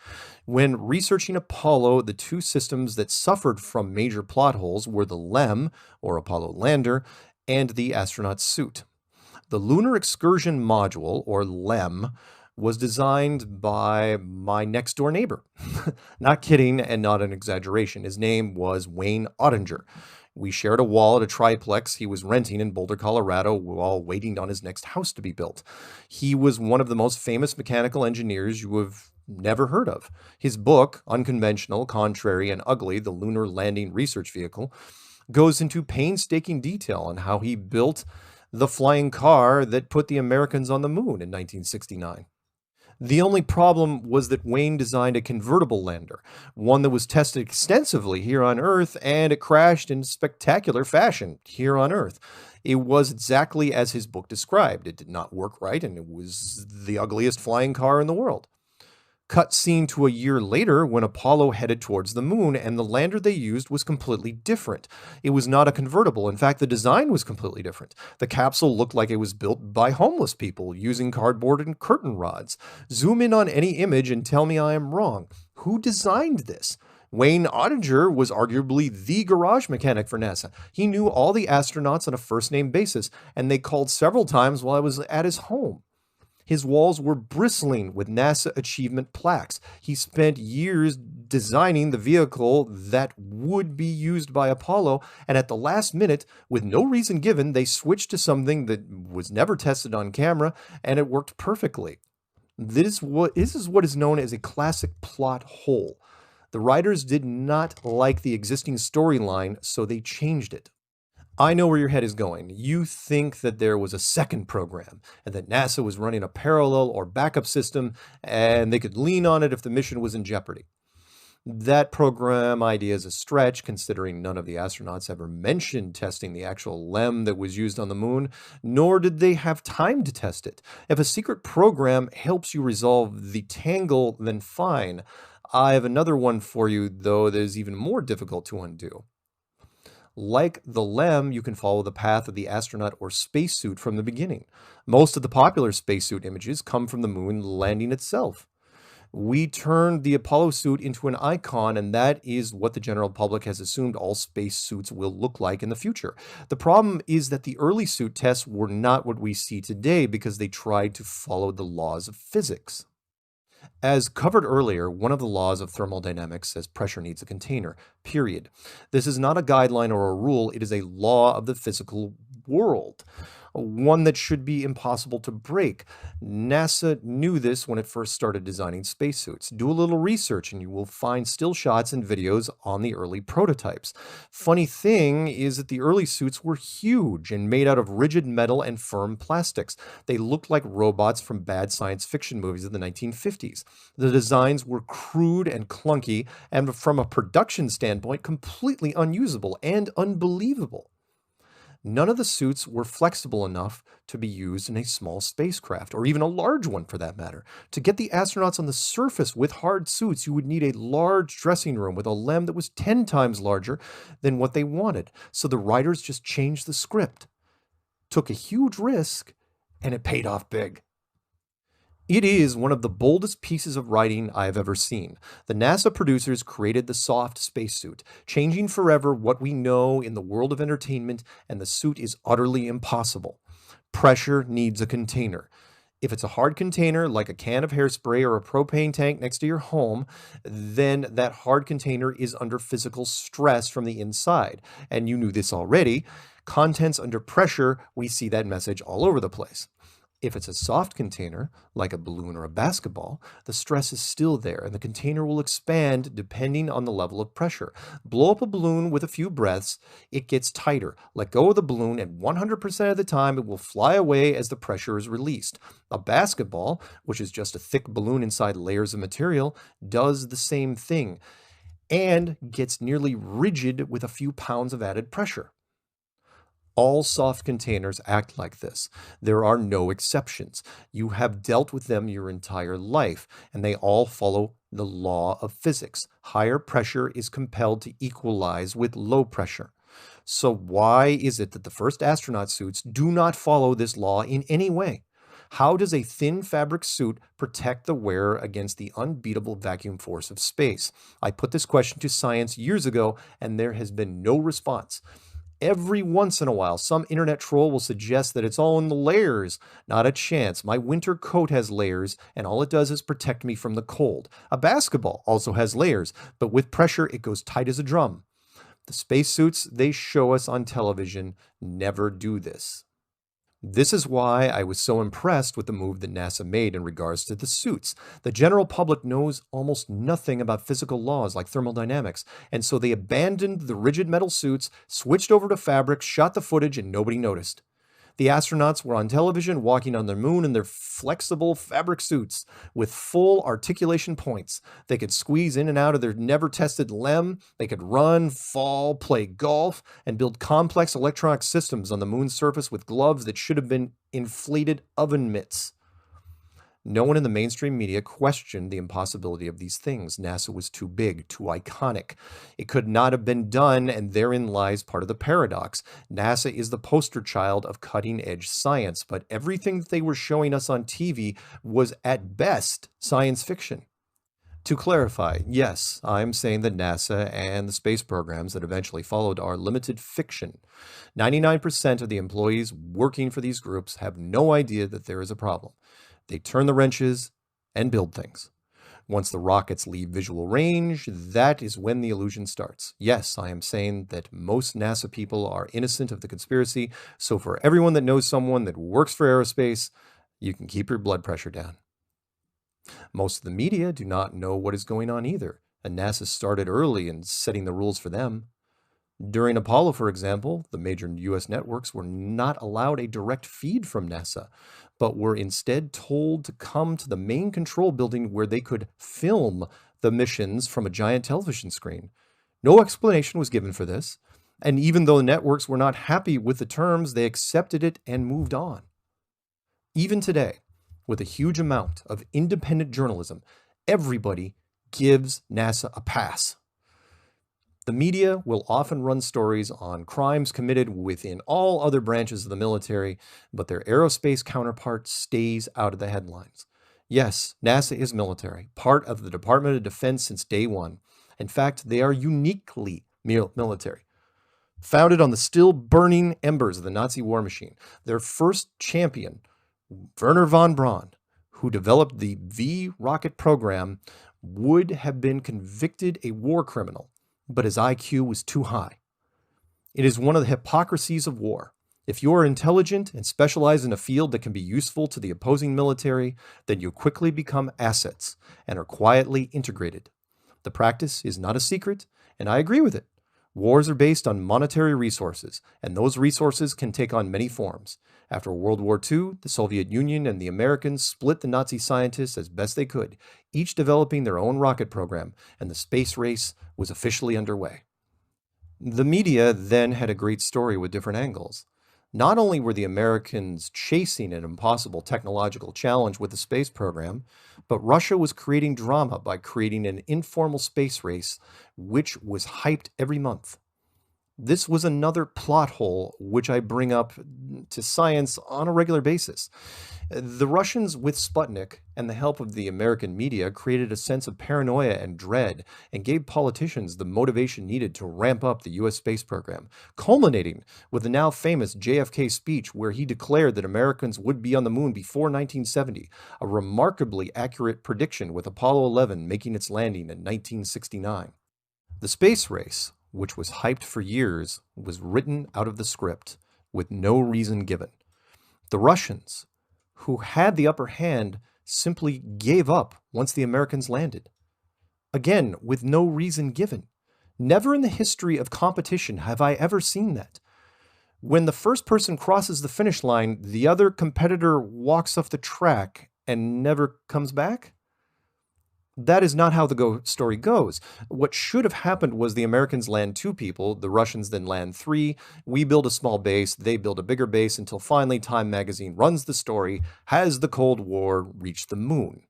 When researching Apollo, the two systems that suffered from major plot holes were the LEM, or Apollo lander, and the astronaut suit. The Lunar Excursion Module, or LEM, was designed by my next-door neighbor. Not kidding, and not an exaggeration. His name was Wayne Ottinger. We shared a wall at a triplex he was renting in Boulder, Colorado, while waiting on his next house to be built. He was one of the most famous mechanical engineers you have never heard of. His book, Unconventional, Contrary, and Ugly, the Lunar Landing Research Vehicle, goes into painstaking detail on how he built the flying car that put the Americans on the moon in 1969. The only problem was that Wayne designed a convertible lander, one that was tested extensively here on Earth, and it crashed in spectacular fashion here on Earth. It was exactly as his book described. It did not work right, and it was the ugliest flying car in the world. Cut scene to a year later when Apollo headed towards the moon, and the lander they used was completely different. It was not a convertible. In fact, the design was completely different. The capsule looked like it was built by homeless people using cardboard and curtain rods. Zoom in on any image and tell me I am wrong. Who designed this? Wayne Ottinger was arguably the garage mechanic for NASA. He knew all the astronauts on a first-name basis, and they called several times while I was at his home. His walls were bristling with NASA achievement plaques. He spent years designing the vehicle that would be used by Apollo, and at the last minute, with no reason given, they switched to something that was never tested on camera, and it worked perfectly. This is what is known as a classic plot hole. The writers did not like the existing storyline, so they changed it. I know where your head is going. You think that there was a second program and that NASA was running a parallel or backup system and they could lean on it if the mission was in jeopardy. That program idea is a stretch, considering none of the astronauts ever mentioned testing the actual LEM that was used on the moon, nor did they have time to test it. If a secret program helps you resolve the tangle, then fine. I have another one for you, though, that is even more difficult to undo. Like the LEM, you can follow the path of the astronaut or spacesuit from the beginning. Most of the popular spacesuit images come from the moon landing itself. We turned the Apollo suit into an icon, and that is what the general public has assumed all spacesuits will look like in the future. The problem is that the early suit tests were not what we see today because they tried to follow the laws of physics. As covered earlier, one of the laws of thermodynamics says pressure needs a container, period. This is not a guideline or a rule, it is a law of the physical world, one that should be impossible to break. NASA knew this when it first started designing spacesuits. Do a little research and you will find still shots and videos on the early prototypes. Funny thing is that the early suits were huge and made out of rigid metal and firm plastics. They looked like robots from bad science fiction movies of the 1950s. The designs were crude and clunky, and from a production standpoint, completely unusable and unbelievable. None of the suits were flexible enough to be used in a small spacecraft, or even a large one for that matter. To get the astronauts on the surface with hard suits, you would need a large dressing room with a LEM that was 10 times larger than what they wanted. So the writers just changed the script, took a huge risk, and it paid off big. It is one of the boldest pieces of writing I have ever seen. The NASA producers created the soft spacesuit, changing forever what we know in the world of entertainment, and the suit is utterly impossible. Pressure needs a container. If it's a hard container, like a can of hairspray or a propane tank next to your home, then that hard container is under physical stress from the inside. And you knew this already. Contents under pressure, we see that message all over the place. If it's a soft container, like a balloon or a basketball, the stress is still there and the container will expand depending on the level of pressure. Blow up a balloon with a few breaths, it gets tighter. Let go of the balloon and 100% of the time it will fly away as the pressure is released. A basketball, which is just a thick balloon inside layers of material, does the same thing and gets nearly rigid with a few pounds of added pressure. All soft containers act like this. There are no exceptions. You have dealt with them your entire life, and they all follow the law of physics. Higher pressure is compelled to equalize with low pressure. So why is it that the first astronaut suits do not follow this law in any way? How does a thin fabric suit protect the wearer against the unbeatable vacuum force of space? I put this question to science years ago, and there has been no response. Every once in a while, some internet troll will suggest that it's all in the layers. Not a chance. My winter coat has layers, and all it does is protect me from the cold. A basketball also has layers, but with pressure, it goes tight as a drum. The spacesuits they show us on television never do this. This is why I was so impressed with the move that NASA made in regards to the suits. The general public knows almost nothing about physical laws like thermodynamics, and so they abandoned the rigid metal suits, switched over to fabric, shot the footage, and nobody noticed. The astronauts were on television walking on the moon in their flexible fabric suits with full articulation points. They could squeeze in and out of their never-tested LEM. They could run, fall, play golf, and build complex electronic systems on the moon's surface with gloves that should have been inflated oven mitts. No one in the mainstream media questioned the impossibility of these things. NASA was too big, too iconic. It could not have been done, and therein lies part of the paradox. NASA is the poster child of cutting-edge science, but everything that they were showing us on TV was at best science fiction. To clarify, yes, I'm saying that NASA and the space programs that eventually followed are limited fiction. 99% of the employees working for these groups have no idea that there is a problem. They turn the wrenches and build things. Once the rockets leave visual range, that is when the illusion starts. Yes, I am saying that most NASA people are innocent of the conspiracy, so for everyone that knows someone that works for aerospace, you can keep your blood pressure down. Most of the media do not know what is going on either, and NASA started early in setting the rules for them. During Apollo, for example, the major U.S. networks were not allowed a direct feed from NASA, but were instead told to come to the main control building where they could film the missions from a giant television screen. No explanation was given for this, and even though the networks were not happy with the terms, they accepted it and moved on. Even today, with a huge amount of independent journalism, everybody gives NASA a pass. The media will often run stories on crimes committed within all other branches of the military, but their aerospace counterpart stays out of the headlines. Yes, NASA is military, part of the Department of Defense since day one. In fact, they are uniquely military. Founded on the still burning embers of the Nazi war machine, their first champion, Werner von Braun, who developed the V rocket program, would have been convicted a war criminal, but his IQ was too high. It is one of the hypocrisies of war. If you are intelligent and specialize in a field that can be useful to the opposing military, then you quickly become assets and are quietly integrated. The practice is not a secret, and I agree with it. Wars are based on monetary resources, and those resources can take on many forms. After World War II, the Soviet Union and the Americans split the Nazi scientists as best they could, each developing their own rocket program, and the space race was officially underway. The media then had a great story with different angles. Not only were the Americans chasing an impossible technological challenge with the space program, but Russia was creating drama by creating an informal space race, which was hyped every month. This was another plot hole which I bring up to science on a regular basis. The Russians, with Sputnik and the help of the American media, created a sense of paranoia and dread and gave politicians the motivation needed to ramp up the U.S. space program, culminating with the now famous JFK speech where he declared that Americans would be on the moon before 1970, a remarkably accurate prediction with Apollo 11 making its landing in 1969. The space race, which was hyped for years, was written out of the script with no reason given. The Russians, who had the upper hand, simply gave up once the Americans landed. Again, with no reason given. Never in the history of competition have I ever seen that. When the first person crosses the finish line, the other competitor walks off the track and never comes back? That is not how the story goes. What should have happened was the Americans land 2 people, the Russians then land 3, we build a small base, they build a bigger base, until finally Time magazine runs the story, has the Cold War reached the moon?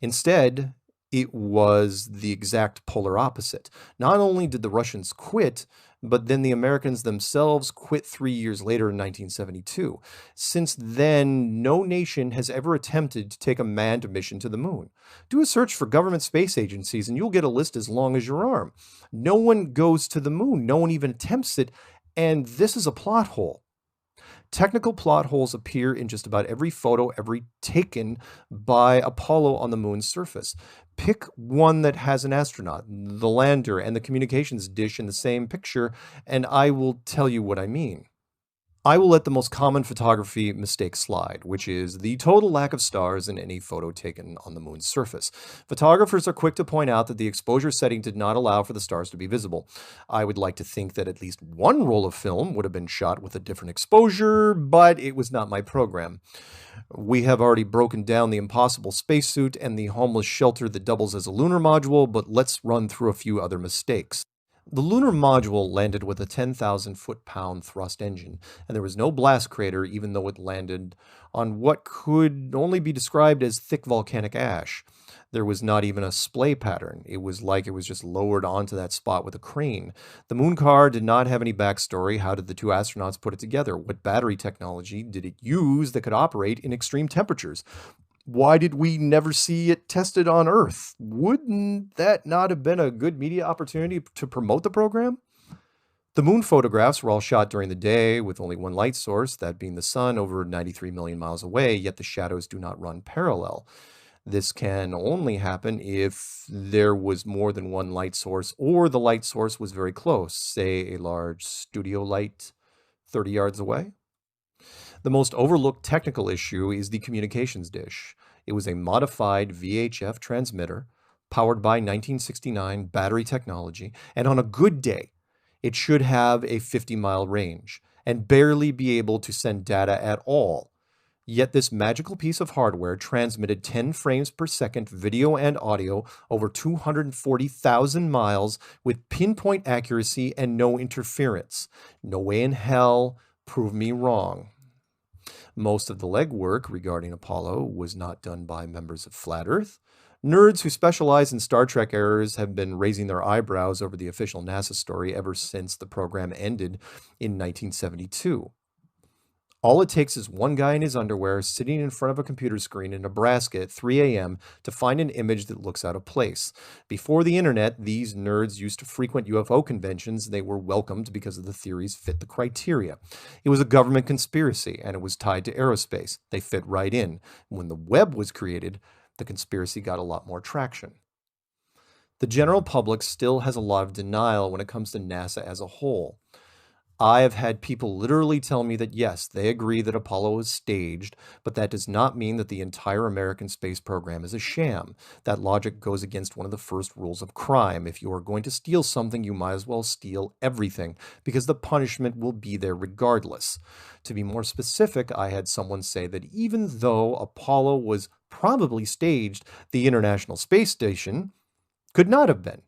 Instead, it was the exact polar opposite. Not only did the Russians quit, but then the Americans themselves quit 3 years later in 1972. Since then, no nation has ever attempted to take a manned mission to the moon. Do a search for government space agencies and you'll get a list as long as your arm. No one goes to the moon. No one even attempts it. And this is a plot hole. Technical plot holes appear in just about every photo ever taken by Apollo on the moon's surface. Pick one that has an astronaut, the lander, and the communications dish in the same picture, and I will tell you what I mean. I will let the most common photography mistake slide, which is the total lack of stars in any photo taken on the moon's surface. Photographers are quick to point out that the exposure setting did not allow for the stars to be visible. I would like to think that at least one roll of film would have been shot with a different exposure, but it was not my program. We have already broken down the impossible spacesuit and the homeless shelter that doubles as a lunar module, but let's run through a few other mistakes. The lunar module landed with a 10,000 foot-pound thrust engine, and there was no blast crater even though it landed on what could only be described as thick volcanic ash. There was not even a splay pattern. It was like it was just lowered onto that spot with a crane. The moon car did not have any backstory. How did the 2 astronauts put it together? What battery technology did it use that could operate in extreme temperatures? Why did we never see it tested on Earth? Wouldn't that not have been a good media opportunity to promote the program? The moon photographs were all shot during the day with only one light source, that being the sun over 93 million miles away, yet the shadows do not run parallel. This can only happen if there was more than one light source or the light source was very close, say a large studio light 30 yards away. The most overlooked technical issue is the communications dish. It was a modified VHF transmitter powered by 1969 battery technology, and on a good day, it should have a 50-mile range and barely be able to send data at all. Yet this magical piece of hardware transmitted 10 frames per second video and audio over 240,000 miles with pinpoint accuracy and no interference. No way in hell, prove me wrong. Most of the legwork regarding Apollo was not done by members of Flat Earth, Nerds who specialize in Star Trek errors have been raising their eyebrows over the official NASA story ever since the program ended in 1972. All it takes is one guy in his underwear sitting in front of a computer screen in Nebraska at 3 a.m. to find an image that looks out of place. Before the internet, these nerds used to frequent UFO conventions. They were welcomed because the theories fit the criteria. It was a government conspiracy, and it was tied to aerospace. They fit right in. When the web was created, the conspiracy got a lot more traction. The general public still has a lot of denial when it comes to NASA as a whole. I have had people literally tell me that yes, they agree that Apollo was staged, but that does not mean that the entire American space program is a sham. That logic goes against one of the first rules of crime. If you are going to steal something, you might as well steal everything, because the punishment will be there regardless. To be more specific, I had someone say that even though Apollo was probably staged, the International Space Station could not have been,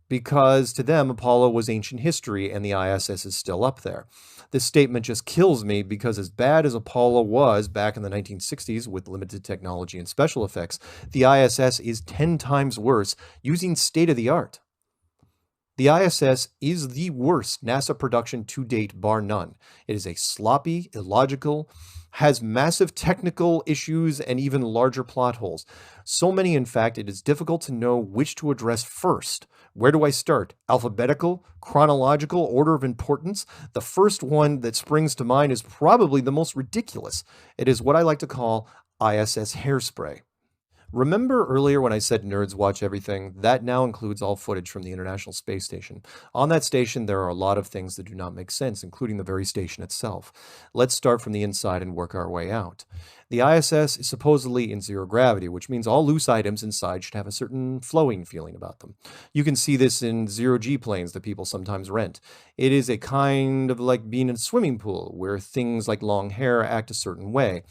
because to them, Apollo was ancient history and the ISS is still up there. This statement just kills me because as bad as Apollo was back in the 1960s with limited technology and special effects, the ISS is 10 times worse using state-of-the-art. The ISS is the worst NASA production to date, bar none. It is a sloppy, illogical, has massive technical issues and even larger plot holes. So many, in fact, it is difficult to know which to address first. Where do I start? Alphabetical, chronological, order of importance? The first one that springs to mind is probably the most ridiculous. It is what I like to call ISS hairspray. Remember earlier when I said nerds watch everything? That now includes all footage from the International Space Station. On that station, there are a lot of things that do not make sense, including the very station itself. Let's start from the inside and work our way out. The ISS is supposedly in zero gravity, which means all loose items inside should have a certain flowing feeling about them. You can see this in zero-G planes that people sometimes rent. It is a kind of like being in a swimming pool, where things like long hair act a certain way.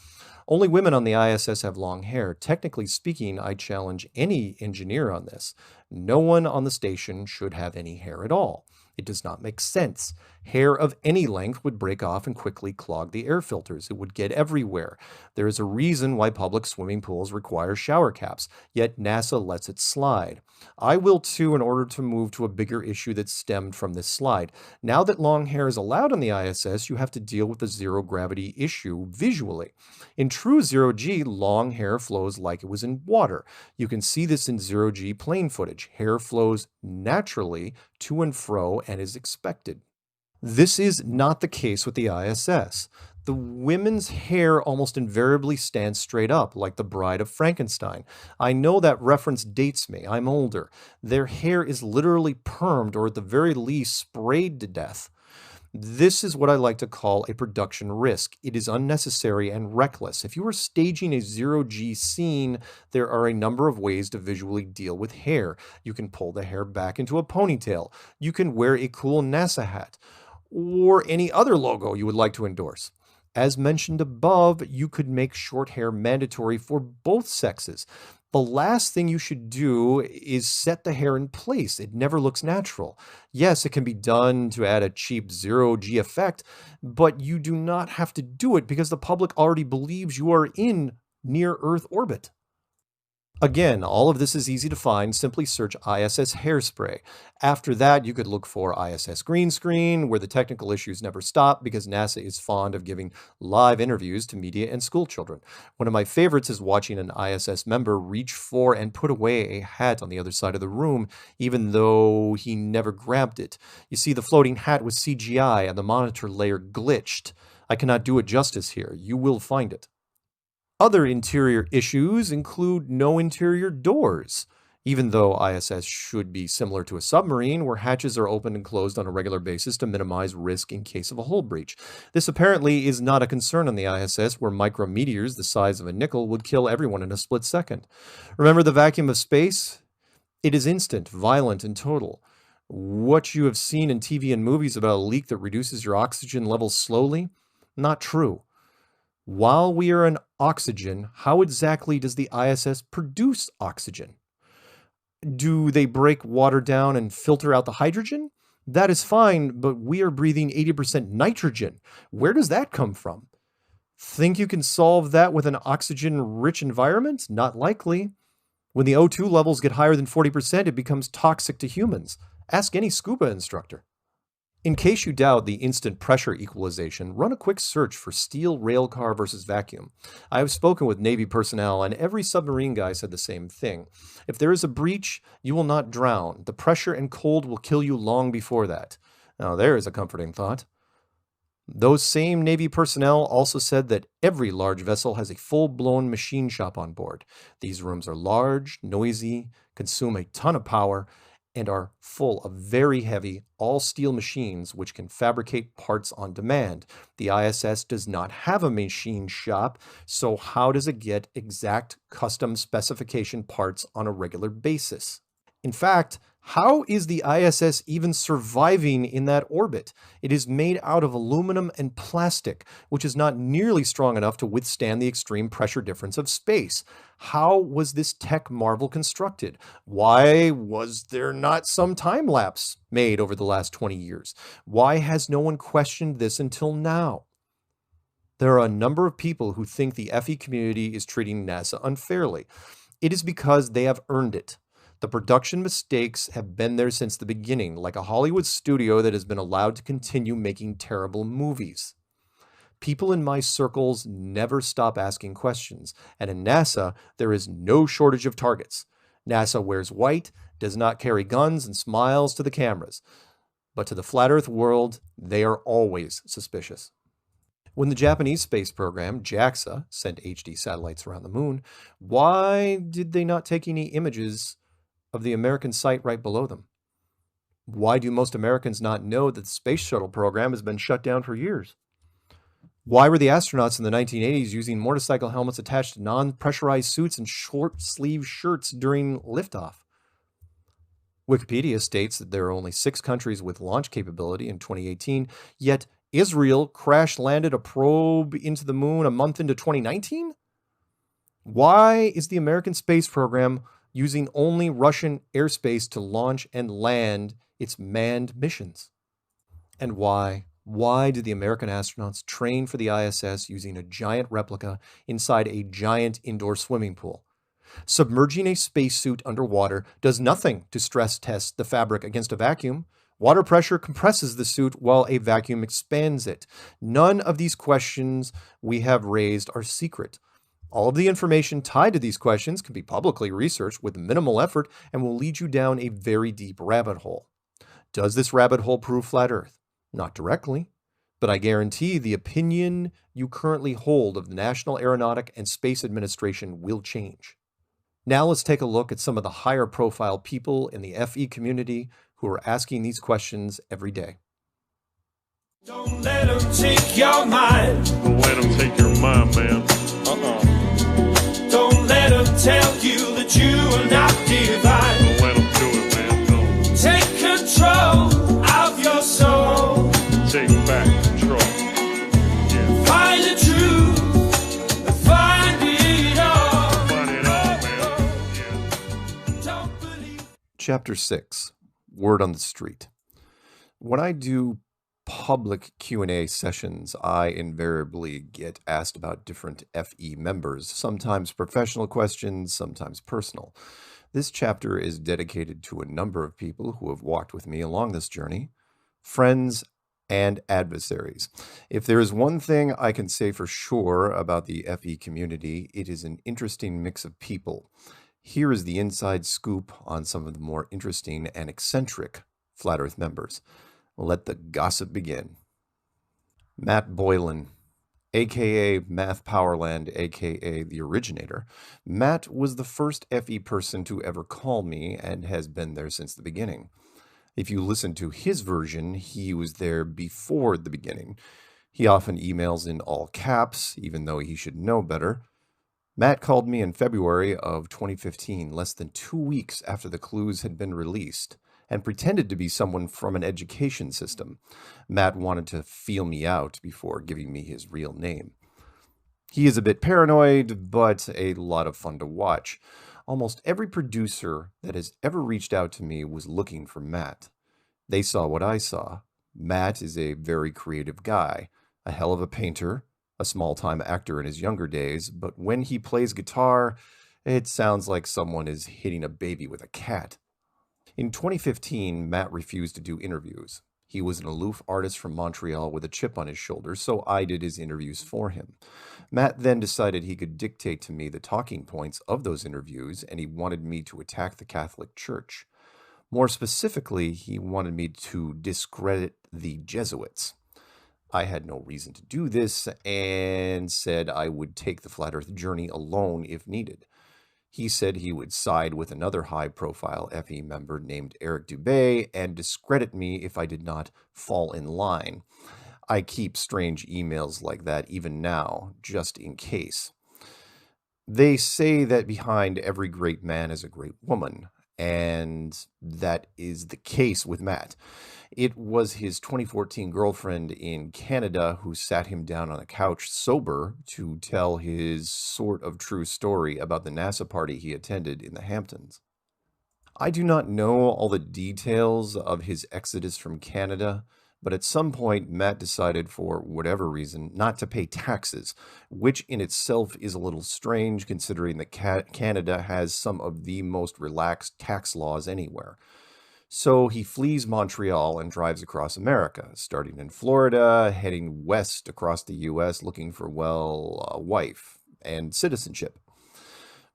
Only women on the ISS have long hair. Technically speaking, I challenge any engineer on this. No one on the station should have any hair at all. It does not make sense. Hair of any length would break off and quickly clog the air filters. It would get everywhere. There is a reason why public swimming pools require shower caps, yet NASA lets it slide. I will too in order to move to a bigger issue that stemmed from this slide. Now that long hair is allowed on the ISS, you have to deal with the zero gravity issue visually. In true zero-G, long hair flows like it was in water. You can see this in zero-G plane footage. Hair flows naturally to and fro and is expected. This is not the case with the ISS. The women's hair almost invariably stands straight up, like the Bride of Frankenstein. I know that reference dates me. I'm older. Their hair is literally permed, or at the very least sprayed to death. This is what I like to call a production risk. It is unnecessary and reckless. If you are staging a zero-G scene, there are a number of ways to visually deal with hair. You can pull the hair back into a ponytail. You can wear a cool NASA hat, or any other logo you would like to endorse. As mentioned above, you could make short hair mandatory for both sexes. The last thing you should do is set the hair in place. It never looks natural. Yes, it can be done to add a cheap zero-G effect, but you do not have to do it because the public already believes you are in near-Earth orbit. Again, all of this is easy to find. Simply search ISS hairspray. After that, you could look for ISS green screen, where the technical issues never stop because NASA is fond of giving live interviews to media and school children. One of my favorites is watching an ISS member reach for and put away a hat on the other side of the room, even though he never grabbed it. You see, the floating hat was CGI and the monitor layer glitched. I cannot do it justice here. You will find it. Other interior issues include no interior doors. Even though ISS should be similar to a submarine, where hatches are opened and closed on a regular basis to minimize risk in case of a hull breach. This apparently is not a concern on the ISS, where micrometeors the size of a nickel would kill everyone in a split second. Remember the vacuum of space? It is instant, violent, and total. What you have seen in TV and movies about a leak that reduces your oxygen levels slowly? Not true. While we are in oxygen, how exactly does the ISS produce oxygen? Do they break water down and filter out the hydrogen? That is fine, but we are breathing 80% nitrogen. Where does that come from? Think you can solve that with an oxygen-rich environment? Not likely. When the O2 levels get higher than 40%, it becomes toxic to humans. Ask any scuba instructor. In case you doubt the instant pressure equalization, run a quick search for steel railcar versus vacuum. I have spoken with Navy personnel, and every submarine guy said the same thing. If there is a breach, you will not drown. The pressure and cold will kill you long before that. Now, there is a comforting thought. Those same Navy personnel also said that every large vessel has a full-blown machine shop on board. These rooms are large, noisy, consume a ton of power, and are full of very heavy, all-steel machines which can fabricate parts on demand. The ISS does not have a machine shop, so how does it get exact custom specification parts on a regular basis? In fact, how is the ISS even surviving in that orbit? It is made out of aluminum and plastic, which is not nearly strong enough to withstand the extreme pressure difference of space. How was this tech marvel constructed? Why was there not some time lapse made over the last 20 years? Why has no one questioned this until now? There are a number of people who think the FE community is treating NASA unfairly. It is because they have earned it. The production mistakes have been there since the beginning, like a Hollywood studio that has been allowed to continue making terrible movies. People in my circles never stop asking questions, and in NASA, there is no shortage of targets. NASA wears white, does not carry guns, and smiles to the cameras. But to the flat Earth world, they are always suspicious. When the Japanese space program, JAXA, sent HD satellites around the moon, why did they not take any images of the American site right below them? Why do most Americans not know that the space shuttle program has been shut down for years? Why were the astronauts in the 1980s using motorcycle helmets attached to non-pressurized suits and short-sleeve shirts during liftoff? Wikipedia states that there are only 6 countries with launch capability in 2018, yet Israel crash-landed a probe into the moon a month into 2019? Why is the American space program using only Russian airspace to launch and land its manned missions? And why do the American astronauts train for the ISS using a giant replica inside a giant indoor swimming pool? Submerging a spacesuit underwater does nothing to stress test the fabric against a vacuum. Water pressure compresses the suit while a vacuum expands it. None of these questions we have raised are secret. All of the information tied to these questions can be publicly researched with minimal effort and will lead you down a very deep rabbit hole. Does this rabbit hole prove flat Earth? Not directly, but I guarantee the opinion you currently hold of the National Aeronautic and Space Administration will change. Now let's take a look at some of the higher profile people in the FE community who are asking these questions every day. Don't let them take your mind. Don't let them take your mind, man. Don't let them tell you that you are not divine. Don't let them do it, man. Don't. Take control of your soul. Take back control. Yeah. Find the truth. Find it all. Find it all, man. Yeah. Don't believe. Chapter 6, Word on the Street. When I do public Q&A sessions, I invariably get asked about different FE members, sometimes professional questions, sometimes personal. This chapter is dedicated to a number of people who have walked with me along this journey, friends and adversaries. If there is one thing I can say for sure about the FE community, it is an interesting mix of people. Here is the inside scoop on some of the more interesting and eccentric Flat Earth members. Let the gossip begin. Matt Boylan, aka Math Powerland, aka the originator. Matt was the first FE person to ever call me and has been there since the beginning. If you listen to his version, he was there before the beginning. He often emails in all caps, even though he should know better. Matt called me in February of 2015, less than 2 weeks after the clues had been released, and pretended to be someone from an education system. Matt wanted to feel me out before giving me his real name. He is a bit paranoid, but a lot of fun to watch. Almost every producer that has ever reached out to me was looking for Matt. They saw what I saw. Matt is a very creative guy, a hell of a painter, a small-time actor in his younger days, but when he plays guitar, It sounds like someone is hitting a baby with a cat. In 2015, Matt refused to do interviews. He was an aloof artist from Montreal with a chip on his shoulder, so I did his interviews for him. Matt then decided he could dictate to me the talking points of those interviews, and he wanted me to attack the Catholic Church. More specifically, he wanted me to discredit the Jesuits. I had no reason to do this and said I would take the Flat Earth journey alone if needed. He said he would side with another high-profile FE member named Eric Dubé and discredit me if I did not fall in line. I keep strange emails like that even now, just in case. They say that behind every great man is a great woman, and that is the case with Matt. It was his 2014 girlfriend in Canada who sat him down on a couch sober to tell his sort of true story about the NASA party he attended in the Hamptons. I do not know all the details of his exodus from Canada, but at some point Matt decided, for whatever reason, not to pay taxes, which in itself is a little strange considering that Canada has some of the most relaxed tax laws anywhere. So he flees Montreal and drives across America, starting in Florida, heading west across the U.S., looking for, well, a wife and citizenship.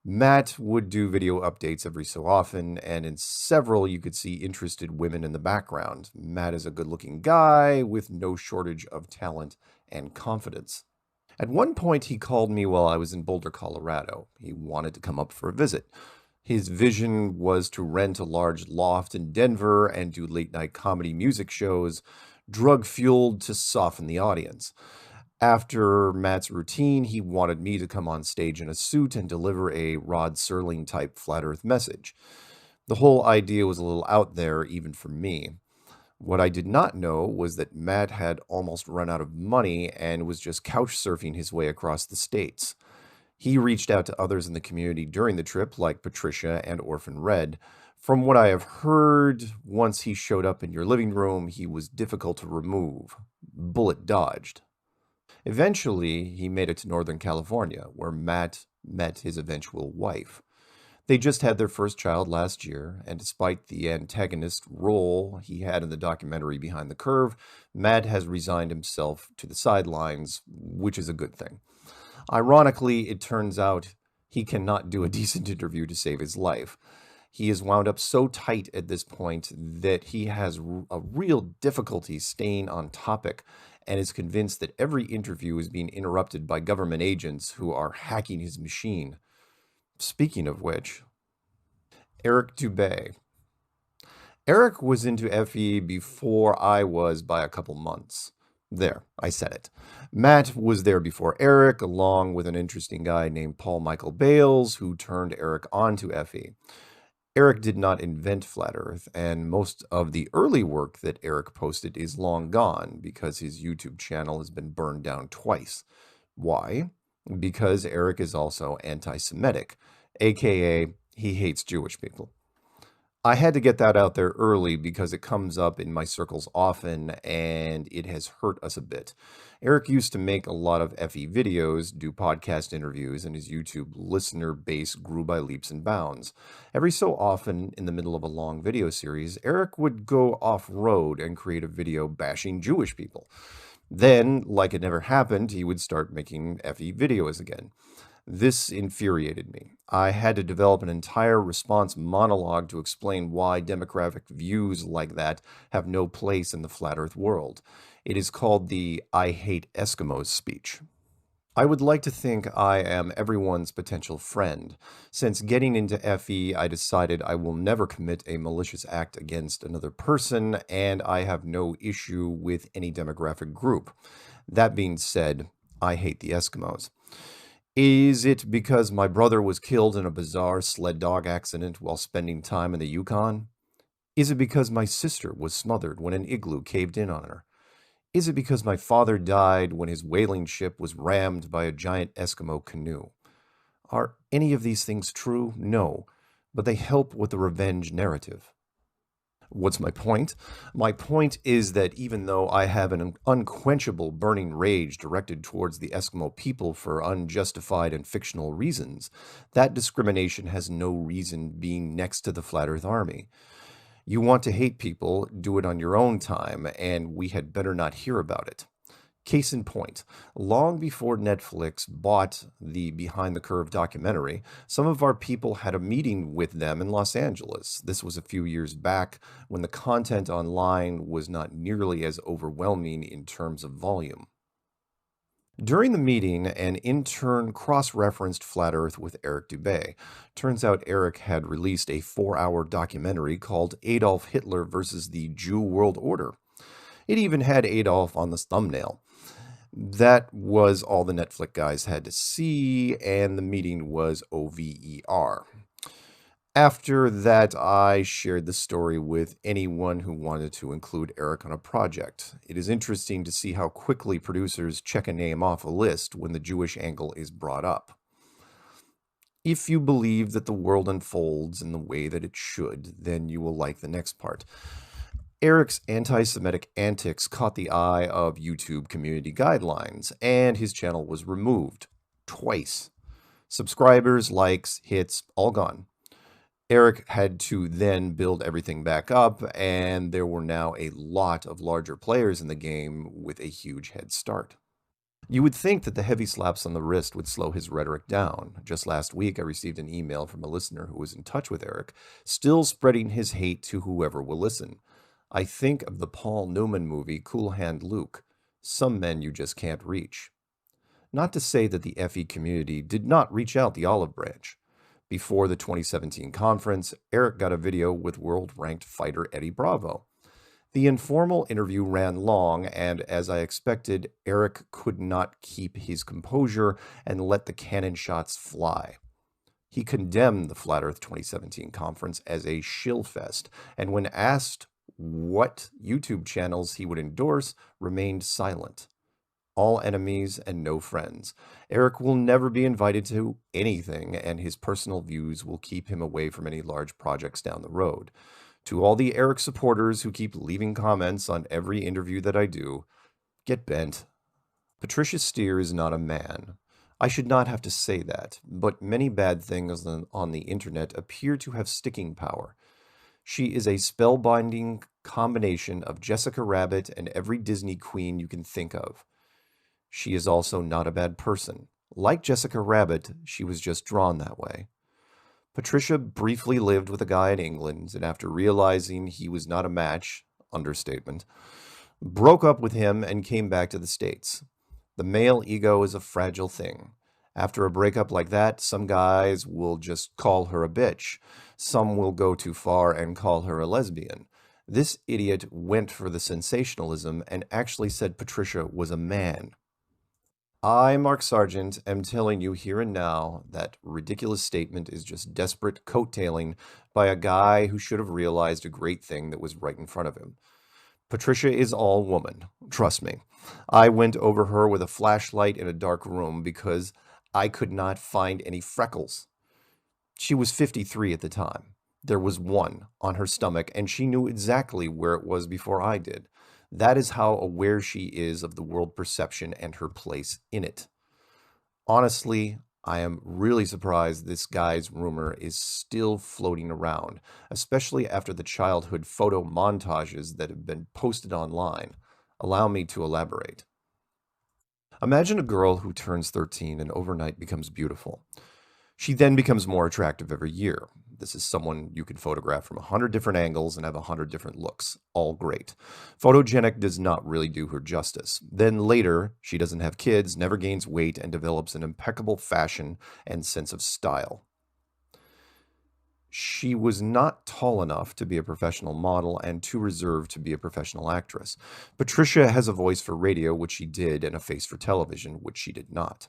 Matt would do video updates every so often, and in several you could see interested women in the background. Matt is a good-looking guy with no shortage of talent and confidence. At one point he called me while I was in Boulder, Colorado. He wanted to come up for a visit. His vision was to rent a large loft in Denver and do late-night comedy music shows, drug-fueled to soften the audience. After Matt's routine, he wanted me to come on stage in a suit and deliver a Rod Serling-type flat earth message. The whole idea was a little out there, even for me. What I did not know was that Matt had almost run out of money and was just couch surfing his way across the states. He reached out to others in the community during the trip, like Patricia and Orphan Red. From what I have heard, once he showed up in your living room, he was difficult to remove. Bullet dodged. Eventually, he made it to Northern California, where Matt met his eventual wife. They just had their first child last year, and despite the antagonist role he had in the documentary Behind the Curve, Matt has resigned himself to the sidelines, which is a good thing. Ironically, it turns out he cannot do a decent interview to save his life. He is wound up so tight at this point that he has a real difficulty staying on topic and is convinced that every interview is being interrupted by government agents who are hacking his machine. Speaking of which, Eric Dubé. Eric was into FE before I was by a couple months. There, I said it. Matt was there before Eric, along with an interesting guy named Paul Michael Bales, who turned Eric onto FE. Eric did not invent Flat Earth, and most of the early work that Eric posted is long gone because his YouTube channel has been burned down twice. Why? Because Eric is also anti-Semitic, aka he hates Jewish people. I had to get that out there early because it comes up in my circles often and it has hurt us a bit. Eric used to make a lot of FE videos, do podcast interviews, and his YouTube listener base grew by leaps and bounds. Every so often, in the middle of a long video series, Eric would go off-road and create a video bashing Jewish people. Then, like it never happened, he would start making FE videos again. This infuriated me. I had to develop an entire response monologue to explain why demographic views like that have no place in the flat earth world. It is called the I hate Eskimos speech. I would like to think I am everyone's potential friend. Since getting into FE, I decided I will never commit a malicious act against another person, and I have no issue with any demographic group. That being said, I hate the Eskimos. Is it because my brother was killed in a bizarre sled dog accident while spending time in the Yukon? Is it because my sister was smothered when an igloo caved in on her? Is it because my father died when his whaling ship was rammed by a giant Eskimo canoe? Are any of these things true? No, but they help with the revenge narrative. What's my point? My point is that even though I have an unquenchable burning rage directed towards the Eskimo people for unjustified and fictional reasons, that discrimination has no reason being next to the Flat Earth Army. You want to hate people, do it on your own time, and we had better not hear about it. Case in point, long before Netflix bought the Behind the Curve documentary, some of our people had a meeting with them in Los Angeles. This was a few years back when the content online was not nearly as overwhelming in terms of volume. During the meeting, an intern cross-referenced Flat Earth with Eric Dubay. Turns out Eric had released a 4-hour documentary called Adolf Hitler versus the Jew World Order. It even had Adolf on the thumbnail. That was all the Netflix guys had to see, and the meeting was OVER. After that, I shared the story with anyone who wanted to include Eric on a project. It is interesting to see how quickly producers check a name off a list when the Jewish angle is brought up. If you believe that the world unfolds in the way that it should, then you will like the next part. Eric's anti-Semitic antics caught the eye of YouTube community guidelines, and his channel was removed twice. Subscribers, likes, hits, all gone. Eric had to then build everything back up, and there were now a lot of larger players in the game with a huge head start. You would think that the heavy slaps on the wrist would slow his rhetoric down. Just last week, I received an email from a listener who was in touch with Eric, still spreading his hate to whoever will listen. I think of the Paul Newman movie Cool Hand Luke. Some men you just can't reach. Not to say that the FE community did not reach out the olive branch. Before the 2017 conference, Eric got a video with world-ranked fighter Eddie Bravo. The informal interview ran long, and as I expected, Eric could not keep his composure and let the cannon shots fly. He condemned the Flat Earth 2017 conference as a shill fest, and when asked what YouTube channels he would endorse, remained silent. All enemies and no friends. Eric will never be invited to anything, and his personal views will keep him away from any large projects down the road. To all the Eric supporters who keep leaving comments on every interview that I do, get bent. Patricia Steer is not a man. I should not have to say that, but many bad things on the internet appear to have sticking power. She is a spellbinding combination of Jessica Rabbit and every Disney queen you can think of. She is also not a bad person. Like Jessica Rabbit, she was just drawn that way. Patricia briefly lived with a guy in England, and after realizing he was not a match, understatement, broke up with him and came back to the States. The male ego is a fragile thing. After a breakup like that, some guys will just call her a bitch. Some will go too far and call her a lesbian. This idiot went for the sensationalism and actually said Patricia was a man. I, Mark Sargent, am telling you here and now that ridiculous statement is just desperate coattailing by a guy who should have realized a great thing that was right in front of him. Patricia is all woman, trust me. I went over her with a flashlight in a dark room because I could not find any freckles. She was 53 at the time. There was one on her stomach, and she knew exactly where it was before I did. That is how aware she is of the world perception and her place in it. Honestly, I am really surprised this guy's rumor is still floating around, especially after the childhood photo montages that have been posted online. Allow me to elaborate. Imagine a girl who turns 13 and overnight becomes beautiful. She then becomes more attractive every year. This is someone you can photograph from 100 different angles and have 100 different looks. All great. Photogenic does not really do her justice. Then later, she doesn't have kids, never gains weight, and develops an impeccable fashion and sense of style. She was not tall enough to be a professional model and too reserved to be a professional actress. Patricia has a voice for radio, which she did, and a face for television, which she did not.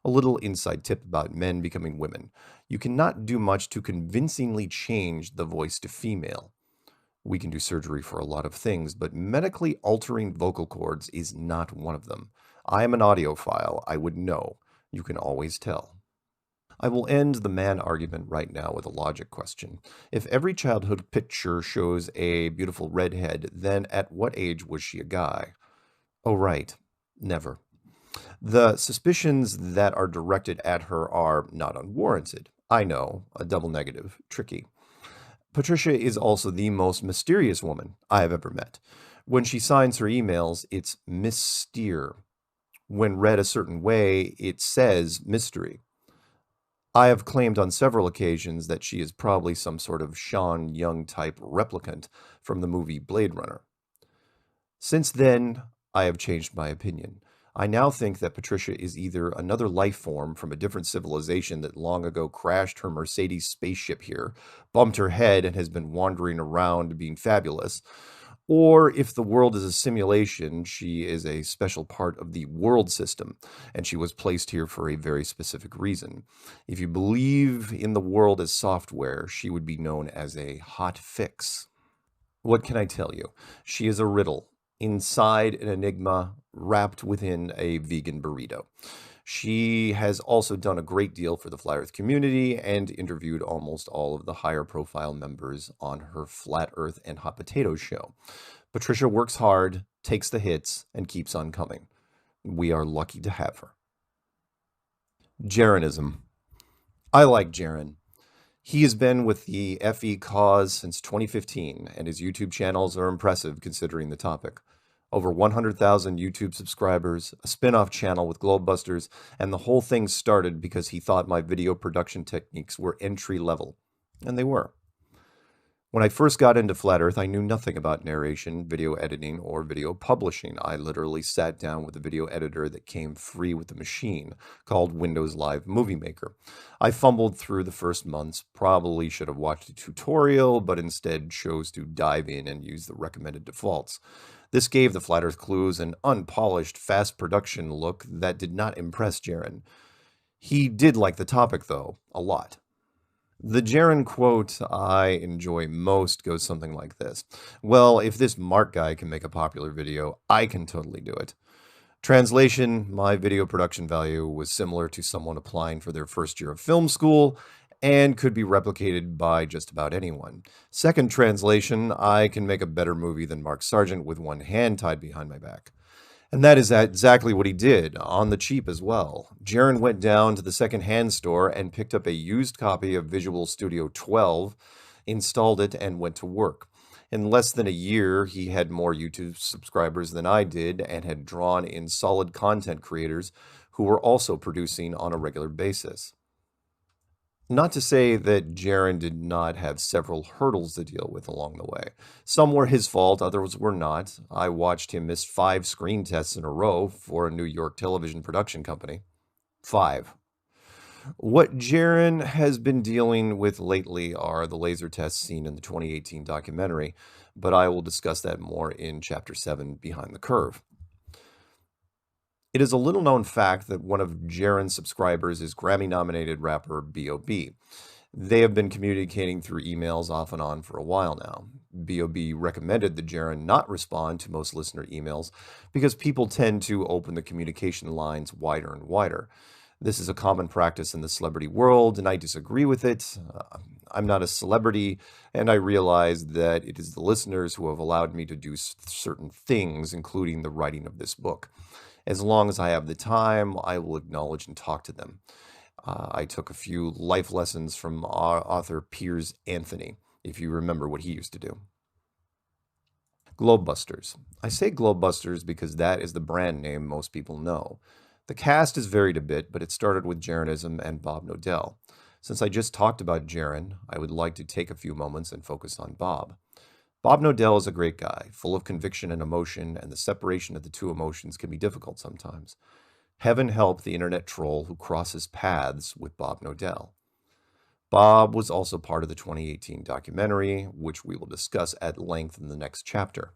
A little inside tip about men becoming women. You cannot do much to convincingly change the voice to female. We can do surgery for a lot of things, but medically altering vocal cords is not one of them. I am an audiophile. I would know. You can always tell. I will end the man argument right now with a logic question. If every childhood picture shows a beautiful redhead, then at what age was she a guy? Oh, right. Never. The suspicions that are directed at her are not unwarranted. I know, a double negative, tricky. Patricia is also the most mysterious woman I have ever met. When she signs her emails, it's Miss Steer. When read a certain way, it says mystery. I have claimed on several occasions that she is probably some sort of Sean Young type replicant from the movie Blade Runner. Since then, I have changed my opinion. I now think that Patricia is either another life form from a different civilization that long ago crashed her Mercedes spaceship here, bumped her head, and has been wandering around being fabulous, or if the world is a simulation, she is a special part of the world system, and she was placed here for a very specific reason. If you believe in the world as software, she would be known as a hot fix. What can I tell you? She is a riddle, inside an enigma, wrapped within a vegan burrito. She has also done a great deal for the Flat Earth community and interviewed almost all of the higher profile members on her Flat Earth and Hot Potatoes show. Patricia works hard, takes the hits, and keeps on coming. We are lucky to have her. Jaronism. I like Jaron. He has been with the FE cause since 2015, and his YouTube channels are impressive considering the topic. Over 100,000 YouTube subscribers, a spin-off channel with Globebusters, and the whole thing started because he thought my video production techniques were entry level. And they were. When I first got into Flat Earth, I knew nothing about narration, video editing, or video publishing. I literally sat down with a video editor that came free with the machine, called Windows Live Movie Maker. I fumbled through the first months, probably should have watched a tutorial, but instead chose to dive in and use the recommended defaults. This gave the Flat Earth Clues an unpolished, fast production look that did not impress Jaron. He did like the topic, though, a lot. The Jaron quote I enjoy most goes something like this. Well, if this Mark guy can make a popular video, I can totally do it. Translation, my video production value was similar to someone applying for their first year of film school and could be replicated by just about anyone. Second translation, I can make a better movie than Mark Sargent with one hand tied behind my back. And that is exactly what he did, on the cheap as well. Jaron went down to the second-hand store and picked up a used copy of Visual Studio 12, installed it, and went to work. In less than a year, he had more YouTube subscribers than I did and had drawn in solid content creators who were also producing on a regular basis. Not to say that Jaron did not have several hurdles to deal with along the way. Some were his fault, others were not. I watched him miss 5 screen tests in a row for a New York television production company. 5. What Jaron has been dealing with lately are the laser tests seen in the 2018 documentary, but I will discuss that more in Chapter 7, Behind the Curve. It is a little-known fact that one of Jaron's subscribers is Grammy-nominated rapper B.O.B. They have been communicating through emails off and on for a while now. B.O.B. recommended that Jaron not respond to most listener emails because people tend to open the communication lines wider and wider. This is a common practice in the celebrity world, and I disagree with it. I'm not a celebrity, and I realize that it is the listeners who have allowed me to do certain things, including the writing of this book. As long as I have the time, I will acknowledge and talk to them. I took a few life lessons from our author Piers Anthony, if you remember what he used to do. Globebusters. I say Globebusters because that is the brand name most people know. The cast is varied a bit, but it started with Jaronism and Bob Nodell. Since I just talked about Jaron, I would like to take a few moments and focus on Bob. Bob Nodell is a great guy, full of conviction and emotion, and the separation of the two emotions can be difficult sometimes. Heaven help the internet troll who crosses paths with Bob Nodell. Bob was also part of the 2018 documentary, which we will discuss at length in the next chapter.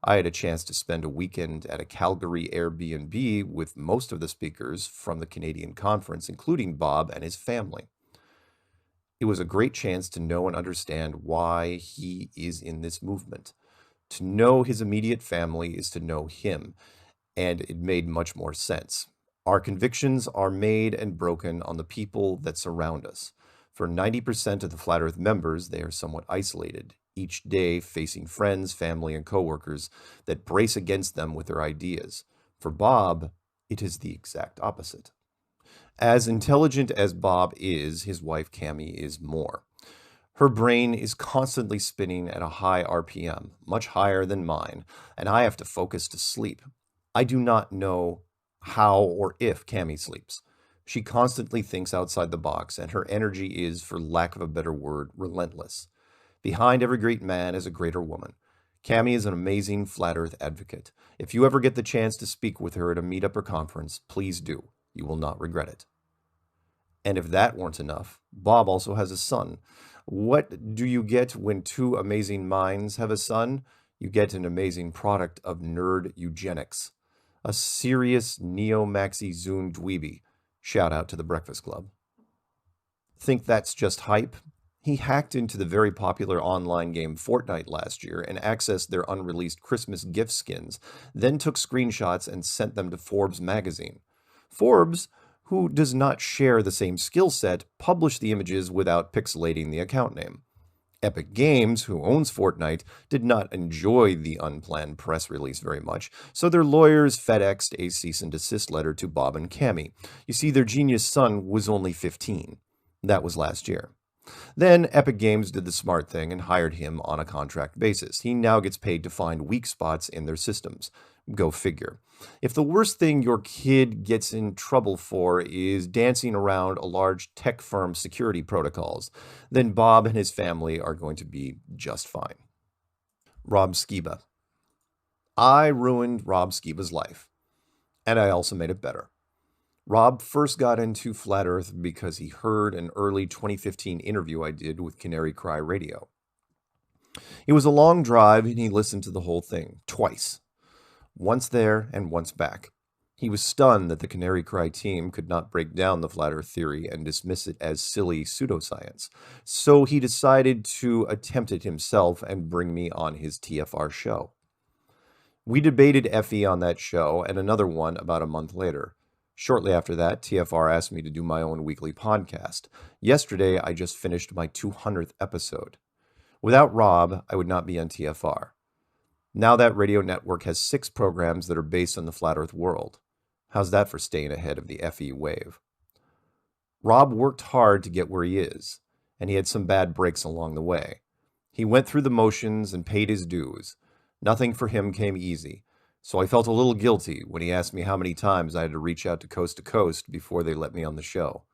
I had a chance to spend a weekend at a Calgary Airbnb with most of the speakers from the Canadian conference, including Bob and his family. It was a great chance to know and understand why he is in this movement. To know his immediate family is to know him, and it made much more sense. Our convictions are made and broken on the people that surround us. For 90% of the Flat Earth members, they are somewhat isolated, each day facing friends, family, and coworkers that brace against them with their ideas. For Bob, it is the exact opposite. As intelligent as Bob is, his wife Cammie is more. Her brain is constantly spinning at a high RPM, much higher than mine, and I have to focus to sleep. I do not know how or if Cammie sleeps. She constantly thinks outside the box, and her energy is, for lack of a better word, relentless. Behind every great man is a greater woman. Cammie is an amazing flat earth advocate. If you ever get the chance to speak with her at a meetup or conference, please do. You will not regret it. And if that weren't enough, Bob also has a son. What do you get when two amazing minds have a son? You get an amazing product of nerd eugenics. A serious neo-maxi Zune dweeby. Shout out to the Breakfast Club. Think that's just hype? He hacked into the very popular online game Fortnite last year and accessed their unreleased Christmas gift skins, then took screenshots and sent them to Forbes magazine. Forbes, who does not share the same skill set, published the images without pixelating the account name. Epic Games, who owns Fortnite, did not enjoy the unplanned press release very much, so their lawyers FedExed a cease and desist letter to Bob and Cammie. You see, their genius son was only 15. That was last year. Then Epic Games did the smart thing and hired him on a contract basis. He now gets paid to find weak spots in their systems. Go figure. If the worst thing your kid gets in trouble for is dancing around a large tech firm's security protocols, then Bob and his family are going to be just fine. Rob Skiba. I ruined Rob Skiba's life, and I also made it better. Rob first got into Flat Earth because he heard an early 2015 interview I did with Canary Cry Radio. It was a long drive, and he listened to the whole thing twice. Once there and once back. He was stunned that the Canary Cry team could not break down the Flat Earth theory and dismiss it as silly pseudoscience. So he decided to attempt it himself and bring me on his TFR show. We debated FE on that show and another one about a month later. Shortly after that, TFR asked me to do my own weekly podcast. Yesterday, I just finished my 200th episode. Without Rob, I would not be on TFR. Now that radio network has 6 programs that are based on the Flat Earth world. How's that for staying ahead of the FE wave? Rob worked hard to get where he is, and he had some bad breaks along the way. He went through the motions and paid his dues. Nothing for him came easy, so I felt a little guilty when he asked me how many times I had to reach out to Coast before they let me on the show.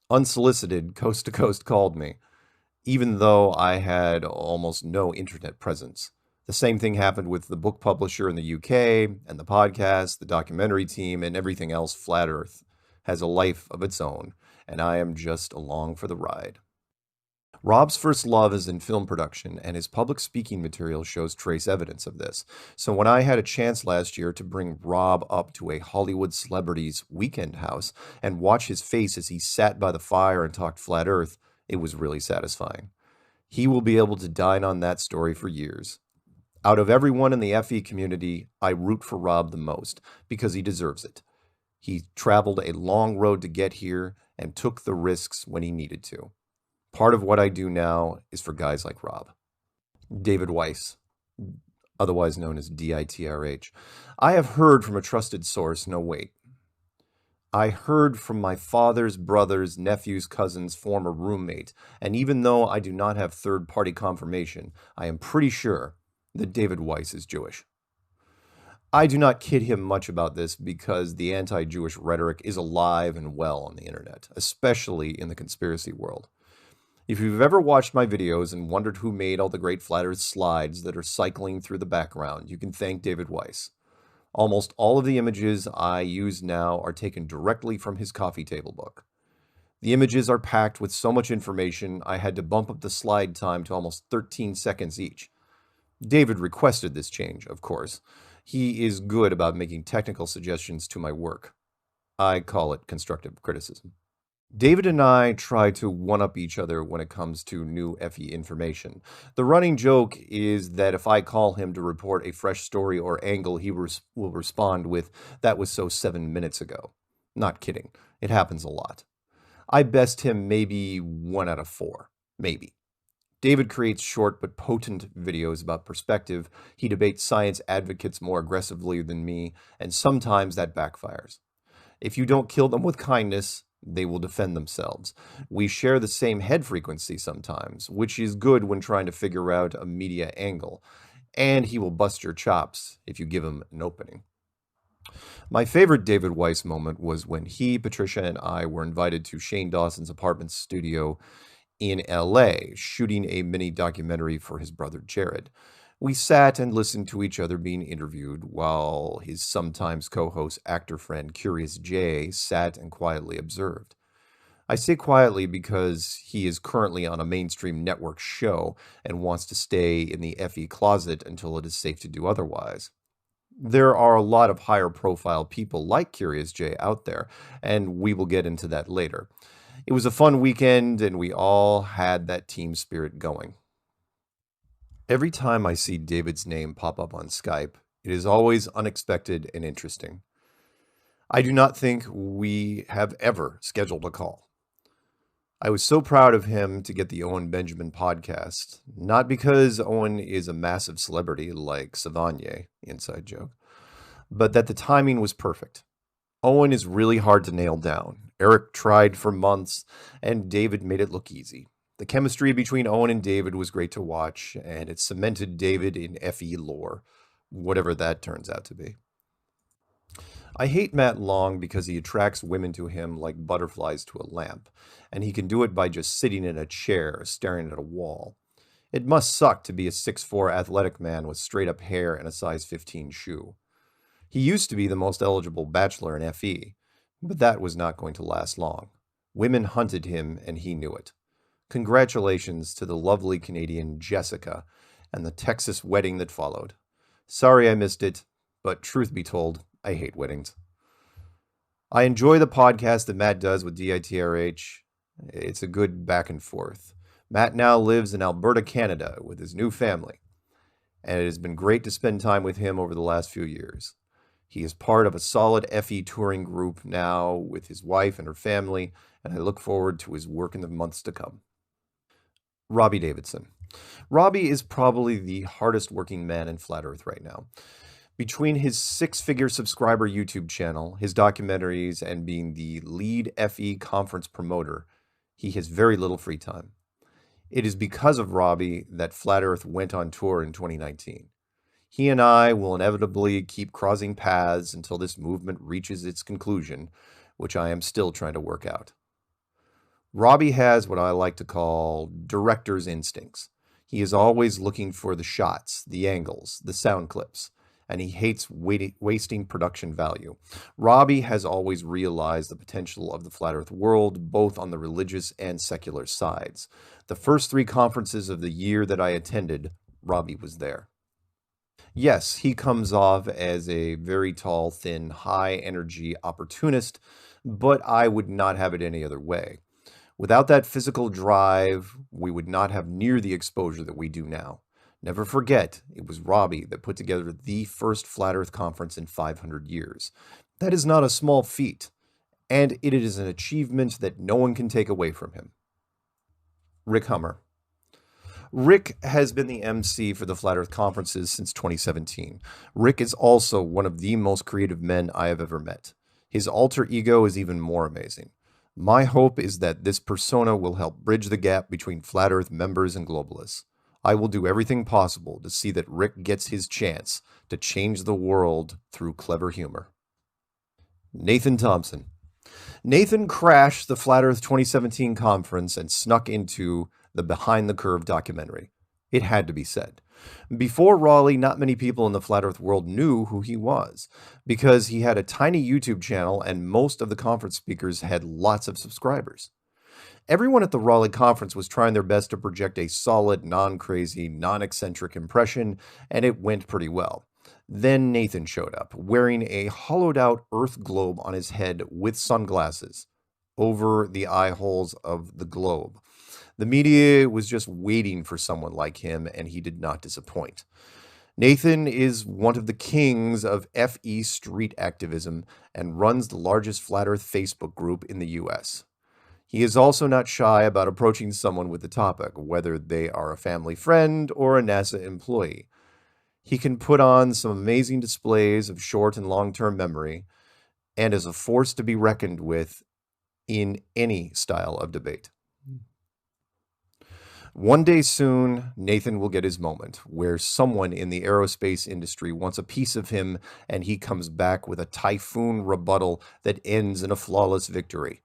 Unsolicited, Coast to Coast called me, even though I had almost no internet presence. The same thing happened with the book publisher in the UK, and the podcast, the documentary team, and everything else. Flat Earth has a life of its own, and I am just along for the ride. Rob's first love is in film production, and his public speaking material shows trace evidence of this. So when I had a chance last year to bring Rob up to a Hollywood celebrity's weekend house and watch his face as he sat by the fire and talked Flat Earth, it was really satisfying. He will be able to dine on that story for years. Out of everyone in the FE community, I root for Rob the most because he deserves it. He traveled a long road to get here and took the risks when he needed to. Part of what I do now is for guys like Rob. David Weiss, otherwise known as DITRH. I have heard from a trusted source, no wait. I heard from my father's brother's nephew's cousin's former roommate, and even though I do not have third-party confirmation, I am pretty sure that David Weiss is Jewish. I do not kid him much about this because the anti-Jewish rhetoric is alive and well on the internet, especially in the conspiracy world. If you've ever watched my videos and wondered who made all the great Flat Earth slides that are cycling through the background, you can thank David Weiss. Almost all of the images I use now are taken directly from his coffee table book. The images are packed with so much information, I had to bump up the slide time to almost 13 seconds each. David requested this change, of course. He is good about making technical suggestions to my work. I call it constructive criticism. David and I try to one-up each other when it comes to new FE information. The running joke is that if I call him to report a fresh story or angle, he will respond with, "That was so 7 minutes ago." Not kidding. It happens a lot. I best him maybe 1 out of 4. Maybe. David creates short but potent videos about perspective. He debates science advocates more aggressively than me, and sometimes that backfires. If you don't kill them with kindness, they will defend themselves. We share the same head frequency sometimes, which is good when trying to figure out a media angle. And he will bust your chops if you give him an opening. My favorite David Weiss moment was when he, Patricia, and I were invited to Shane Dawson's apartment studio in LA, shooting a mini documentary for his brother Jared. We sat and listened to each other being interviewed while his sometimes co-host actor friend Curious Jay sat and quietly observed. I say quietly because he is currently on a mainstream network show and wants to stay in the FE closet until it is safe to do otherwise. There are a lot of higher profile people like Curious Jay out there, and we will get into that later. It was a fun weekend, and we all had that team spirit going. Every time I see David's name pop up on Skype, it is always unexpected and interesting. I do not think we have ever scheduled a call. I was so proud of him to get the Owen Benjamin podcast, not because Owen is a massive celebrity like Savanye, inside joke, but that the timing was perfect. Owen is really hard to nail down. Eric tried for months, and David made it look easy. The chemistry between Owen and David was great to watch, and it cemented David in FE lore, whatever that turns out to be. I hate Matt Long because he attracts women to him like butterflies to a lamp, and he can do it by just sitting in a chair, staring at a wall. It must suck to be a 6'4" athletic man with straight-up hair and a size 15 shoe. He used to be the most eligible bachelor in FE, but that was not going to last long. Women hunted him, and he knew it. Congratulations to the lovely Canadian Jessica and the Texas wedding that followed. Sorry I missed it, but truth be told, I hate weddings. I enjoy the podcast that Matt does with DITRH. It's a good back and forth. Matt now lives in Alberta, Canada with his new family, and it has been great to spend time with him over the last few years. He is part of a solid FE touring group now with his wife and her family, and I look forward to his work in the months to come. Robbie Davidson. Robbie is probably the hardest working man in Flat Earth right now. Between his 6-figure subscriber YouTube channel, his documentaries, and being the lead FE conference promoter, he has very little free time. It is because of Robbie that Flat Earth went on tour in 2019. He and I will inevitably keep crossing paths until this movement reaches its conclusion, which I am still trying to work out. Robbie has what I like to call director's instincts. He is always looking for the shots, the angles, the sound clips, and he hates wasting production value. Robbie has always realized the potential of the Flat Earth world, both on the religious and secular sides. The first 3 conferences of the year that I attended, Robbie was there. Yes, he comes off as a very tall, thin, high-energy opportunist, but I would not have it any other way. Without that physical drive, we would not have near the exposure that we do now. Never forget, it was Robbie that put together the first Flat Earth conference in 500 years. That is not a small feat, and it is an achievement that no one can take away from him. Rick Hummer. Rick has been the MC for the Flat Earth conferences since 2017. Rick is also one of the most creative men I have ever met. His alter ego is even more amazing. My hope is that this persona will help bridge the gap between Flat Earth members and globalists. I will do everything possible to see that Rick gets his chance to change the world through clever humor. Nathan Thompson. Nathan crashed the Flat Earth 2017 conference and snuck into the Behind the Curve documentary. It had to be said. Before Raleigh, not many people in the Flat Earth world knew who he was, because he had a tiny YouTube channel and most of the conference speakers had lots of subscribers. Everyone at the Raleigh conference was trying their best to project a solid, non-crazy, non-eccentric impression, and it went pretty well. Then Nathan showed up, wearing a hollowed-out Earth globe on his head with sunglasses over the eye holes of the globe. The media was just waiting for someone like him, and he did not disappoint. Nathan is one of the kings of FE street activism and runs the largest Flat Earth Facebook group in the US. He is also not shy about approaching someone with the topic, whether they are a family friend or a NASA employee. He can put on some amazing displays of short and long-term memory and is a force to be reckoned with in any style of debate. One day soon, Nathan will get his moment, where someone in the aerospace industry wants a piece of him and he comes back with a typhoon rebuttal that ends in a flawless victory.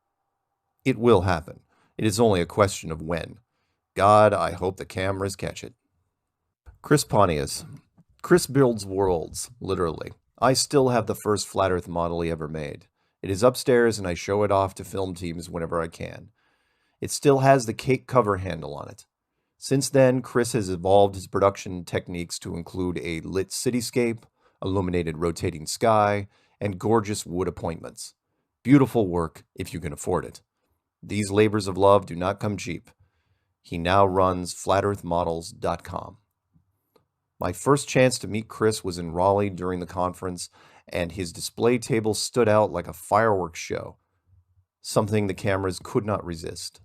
It will happen. It is only a question of when. God, I hope the cameras catch it. Chris Pontius. Chris builds worlds, literally. I still have the first flat earth model he ever made. It is upstairs and I show it off to film teams whenever I can. It still has the cake cover handle on it. Since then, Chris has evolved his production techniques to include a lit cityscape, illuminated rotating sky, and gorgeous wood appointments. Beautiful work if you can afford it. These labors of love do not come cheap. He now runs flatearthmodels.com. My first chance to meet Chris was in Raleigh during the conference, and his display table stood out like a fireworks show, something the cameras could not resist.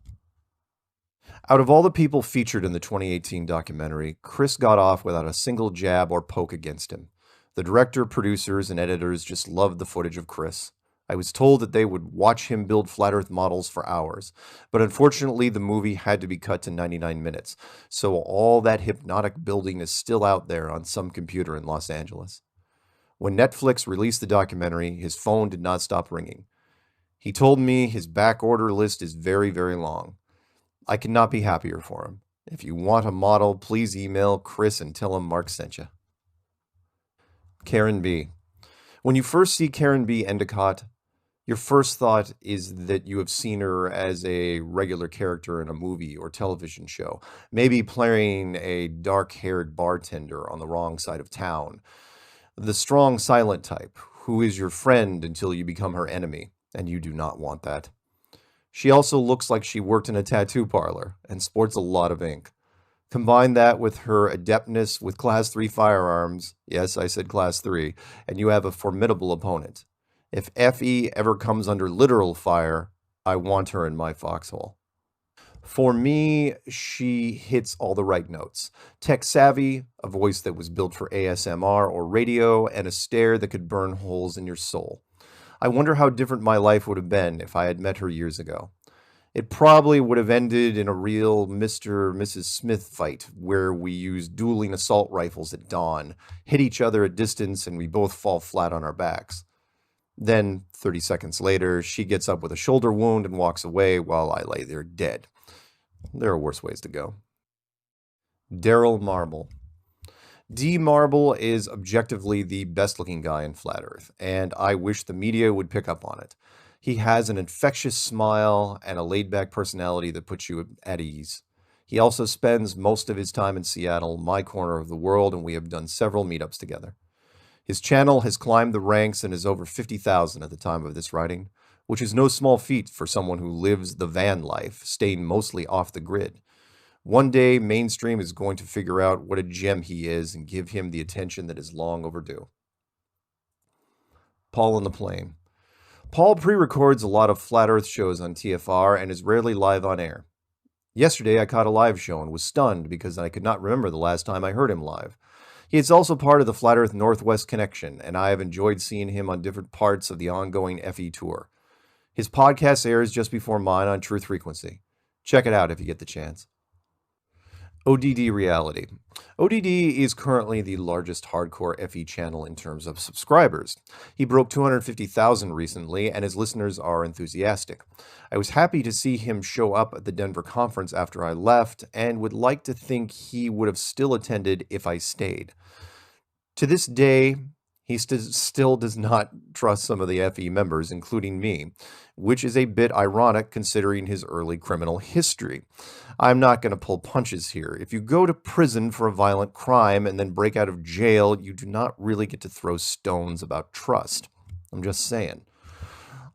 Out of all the people featured in the 2018 documentary, Chris got off without a single jab or poke against him. The director, producers, and editors just loved the footage of Chris. I was told that they would watch him build flat earth models for hours, but unfortunately the movie had to be cut to 99 minutes, so all that hypnotic building is still out there on some computer in Los Angeles. When Netflix released the documentary, his phone did not stop ringing. He told me his back order list is very, very long. I cannot be happier for him. If you want a model, please email Chris and tell him Mark sent you. Karen B. When you first see Karen B. Endicott, your first thought is that you have seen her as a regular character in a movie or television show, maybe playing a dark-haired bartender on the wrong side of town. The strong, silent type, who is your friend until you become her enemy, and you do not want that. She also looks like she worked in a tattoo parlor and sports a lot of ink. Combine that with her adeptness with Class 3 firearms, yes, I said Class 3, and you have a formidable opponent. If FE ever comes under literal fire, I want her in my foxhole. For me, she hits all the right notes. Tech savvy, a voice that was built for ASMR or radio, and a stare that could burn holes in your soul. I wonder how different my life would have been if I had met her years ago. It probably would have ended in a real Mr. and Mrs. Smith fight where we used dueling assault rifles at dawn, hit each other at distance, and we both fall flat on our backs. Then, 30 seconds later, she gets up with a shoulder wound and walks away while I lay there dead. There are worse ways to go. Daryl Marble. D. Marble is objectively the best-looking guy in Flat Earth, and I wish the media would pick up on it. He has an infectious smile and a laid-back personality that puts you at ease. He also spends most of his time in Seattle, my corner of the world, and we have done several meetups together. His channel has climbed the ranks and is over 50,000 at the time of this writing, which is no small feat for someone who lives the van life, staying mostly off the grid. One day, mainstream is going to figure out what a gem he is and give him the attention that is long overdue. Paul on the Plane. Paul pre-records a lot of Flat Earth shows on TFR and is rarely live on air. Yesterday, I caught a live show and was stunned because I could not remember the last time I heard him live. He is also part of the Flat Earth Northwest Connection, and I have enjoyed seeing him on different parts of the ongoing FE tour. His podcast airs just before mine on Truth Frequency. Check it out if you get the chance. ODD Reality. ODD is currently the largest hardcore FE channel in terms of subscribers. He broke 250,000 recently, and his listeners are enthusiastic. I was happy to see him show up at the Denver conference after I left, and would like to think he would have still attended if I stayed. To this day, he still does not trust some of the FE members, including me, which is a bit ironic considering his early criminal history. I'm not going to pull punches here. If you go to prison for a violent crime and then break out of jail, you do not really get to throw stones about trust. I'm just saying.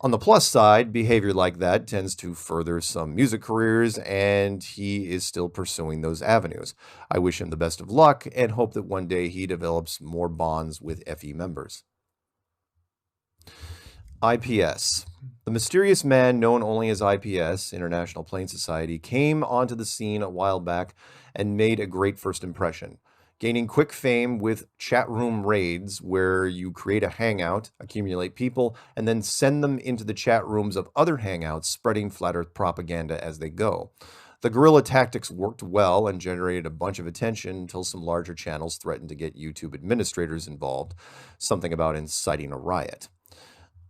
On the plus side, behavior like that tends to further some music careers, and he is still pursuing those avenues. I wish him the best of luck and hope that one day he develops more bonds with FE members. IPS. The mysterious man known only as IPS, International Plane Society, came onto the scene a while back and made a great first impression, gaining quick fame with chat room raids where you create a hangout, accumulate people, and then send them into the chat rooms of other hangouts, spreading flat earth propaganda as they go. The guerrilla tactics worked well and generated a bunch of attention until some larger channels threatened to get YouTube administrators involved, something about inciting a riot.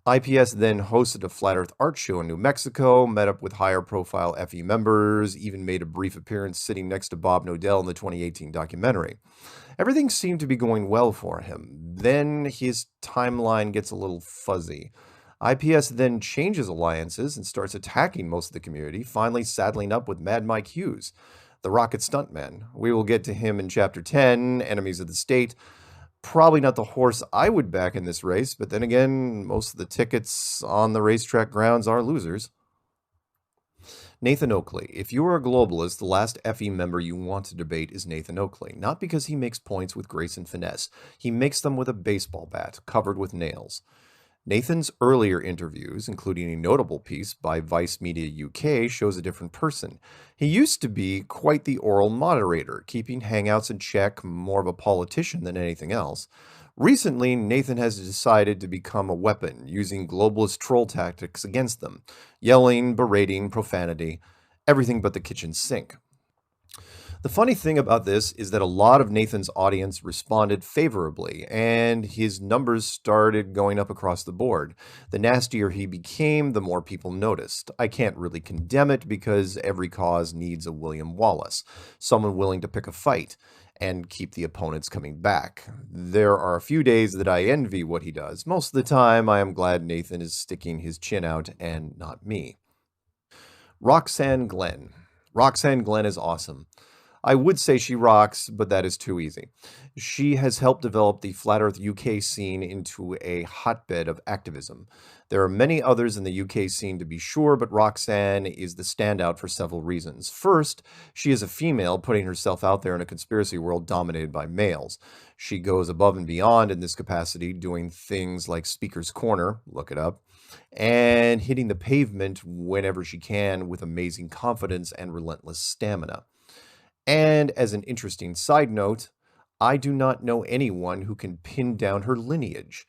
IPS then hosted a Flat Earth art show in New Mexico, met up with higher profile FE members, even made a brief appearance sitting next to Bob Nodell in the 2018 documentary. Everything seemed to be going well for him. Then his timeline gets a little fuzzy. IPS then changes alliances and starts attacking most of the community, finally saddling up with Mad Mike Hughes, the rocket stuntman. We will get to him in Chapter 10, Enemies of the State. Probably not the horse I would back in this race, but then again, most of the tickets on the racetrack grounds are losers. Nathan Oakley. If you are a globalist, the last FE member you want to debate is Nathan Oakley. Not because he makes points with grace and finesse. He makes them with a baseball bat, covered with nails. Nathan's earlier interviews, including a notable piece by Vice Media UK, shows a different person. He used to be quite the oral moderator, keeping hangouts in check, more of a politician than anything else. Recently, Nathan has decided to become a weapon, using globalist troll tactics against them. Yelling, berating, profanity, everything but the kitchen sink. The funny thing about this is that a lot of Nathan's audience responded favorably, and his numbers started going up across the board. The nastier he became, the more people noticed. I can't really condemn it because every cause needs a William Wallace, someone willing to pick a fight and keep the opponents coming back. There are a few days that I envy what he does. Most of the time, I am glad Nathan is sticking his chin out and not me. Roxanne Glenn. Roxanne Glenn is awesome. I would say she rocks, but that is too easy. She has helped develop the Flat Earth UK scene into a hotbed of activism. There are many others in the UK scene to be sure, but Roxanne is the standout for several reasons. First, she is a female putting herself out there in a conspiracy world dominated by males. She goes above and beyond in this capacity, doing things like Speaker's Corner, look it up, and hitting the pavement whenever she can with amazing confidence and relentless stamina. And as an interesting side note, I do not know anyone who can pin down her lineage.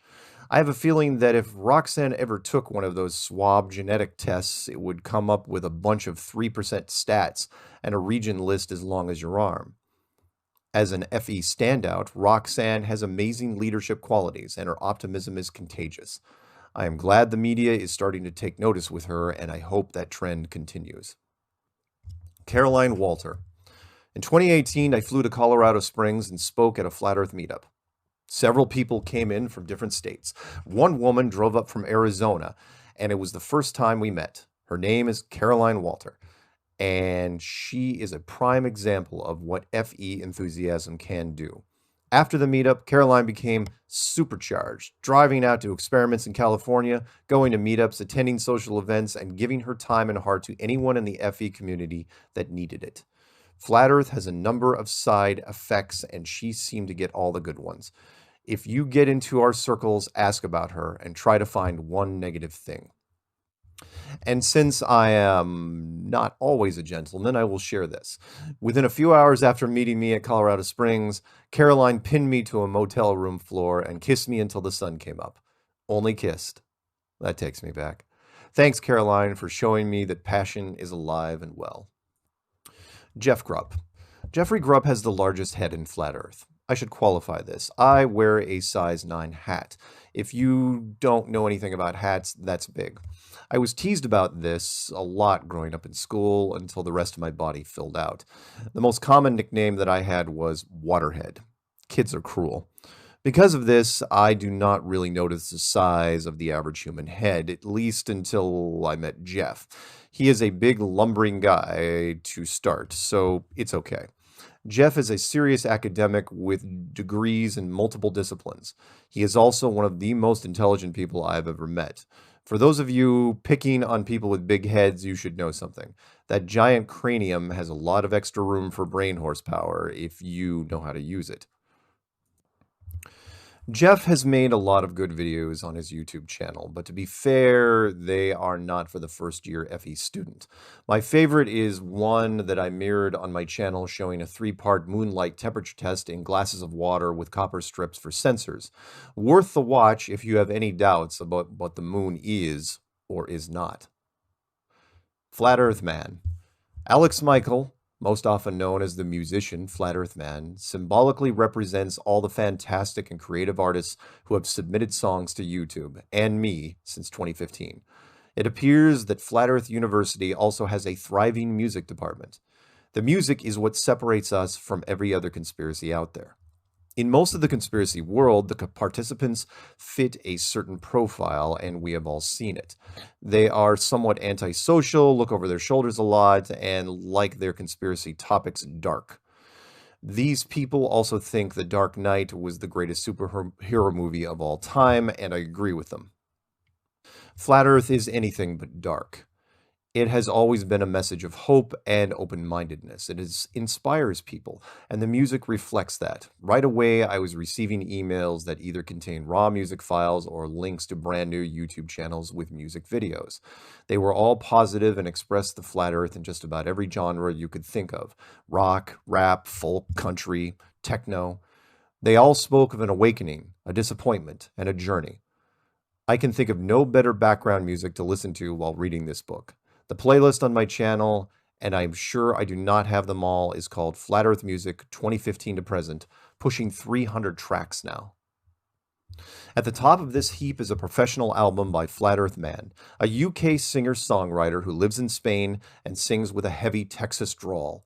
I have a feeling that if Roxanne ever took one of those swab genetic tests, it would come up with a bunch of 3% stats and a region list as long as your arm. As an FE standout, Roxanne has amazing leadership qualities, and her optimism is contagious. I am glad the media is starting to take notice with her, and I hope that trend continues. Caroline Walter. In 2018, I flew to Colorado Springs and spoke at a Flat Earth meetup. Several people came in from different states. One woman drove up from Arizona, and it was the first time we met. Her name is Caroline Walter, and she is a prime example of what FE enthusiasm can do. After the meetup, Caroline became supercharged, driving out to experiments in California, going to meetups, attending social events, and giving her time and heart to anyone in the FE community that needed it. Flat Earth has a number of side effects, and she seemed to get all the good ones. If you get into our circles, ask about her and try to find one negative thing. And since I am not always a gentleman, I will share this. Within a few hours after meeting me at Colorado Springs, Caroline pinned me to a motel room floor and kissed me until the sun came up. Only kissed. That takes me back. Thanks, Caroline, for showing me that passion is alive and well. Jeff Grubb. Jeffrey Grubb has the largest head in Flat Earth. I should qualify this. I wear a size 9 hat. If you don't know anything about hats, that's big. I was teased about this a lot growing up in school until the rest of my body filled out. The most common nickname that I had was Waterhead. Kids are cruel. Because of this, I do not really notice the size of the average human head, at least until I met Jeff. He is a big lumbering guy to start, so it's okay. Jeff is a serious academic with degrees in multiple disciplines. He is also one of the most intelligent people I've ever met. For those of you picking on people with big heads, you should know something. That giant cranium has a lot of extra room for brain horsepower if you know how to use it. Jeff has made a lot of good videos on his YouTube channel, but to be fair, they are not for the first year FE student. My favorite is one that I mirrored on my channel showing a 3-part moonlight temperature test in glasses of water with copper strips for sensors. Worth the watch if you have any doubts about what the moon is or is not. Flat Earth Man. Alex Michael, most often known as the musician Flat Earth Man, symbolically represents all the fantastic and creative artists who have submitted songs to YouTube, and me, since 2015. It appears that Flat Earth University also has a thriving music department. The music is what separates us from every other conspiracy out there. In most of the conspiracy world, the participants fit a certain profile, and we have all seen it. They are somewhat antisocial, look over their shoulders a lot, and like their conspiracy topics dark. These people also think The Dark Knight was the greatest superhero movie of all time, and I agree with them. Flat Earth is anything but dark. It has always been a message of hope and open-mindedness. It inspires people, and the music reflects that. Right away, I was receiving emails that either contained raw music files or links to brand new YouTube channels with music videos. They were all positive and expressed the flat earth in just about every genre you could think of. Rock, rap, folk, country, techno. They all spoke of an awakening, a disappointment, and a journey. I can think of no better background music to listen to while reading this book. The playlist on my channel, and I'm sure I do not have them all, is called Flat Earth Music 2015 to present, pushing 300 tracks now. At the top of this heap is a professional album by Flat Earth Man, a UK singer-songwriter who lives in Spain and sings with a heavy Texas drawl.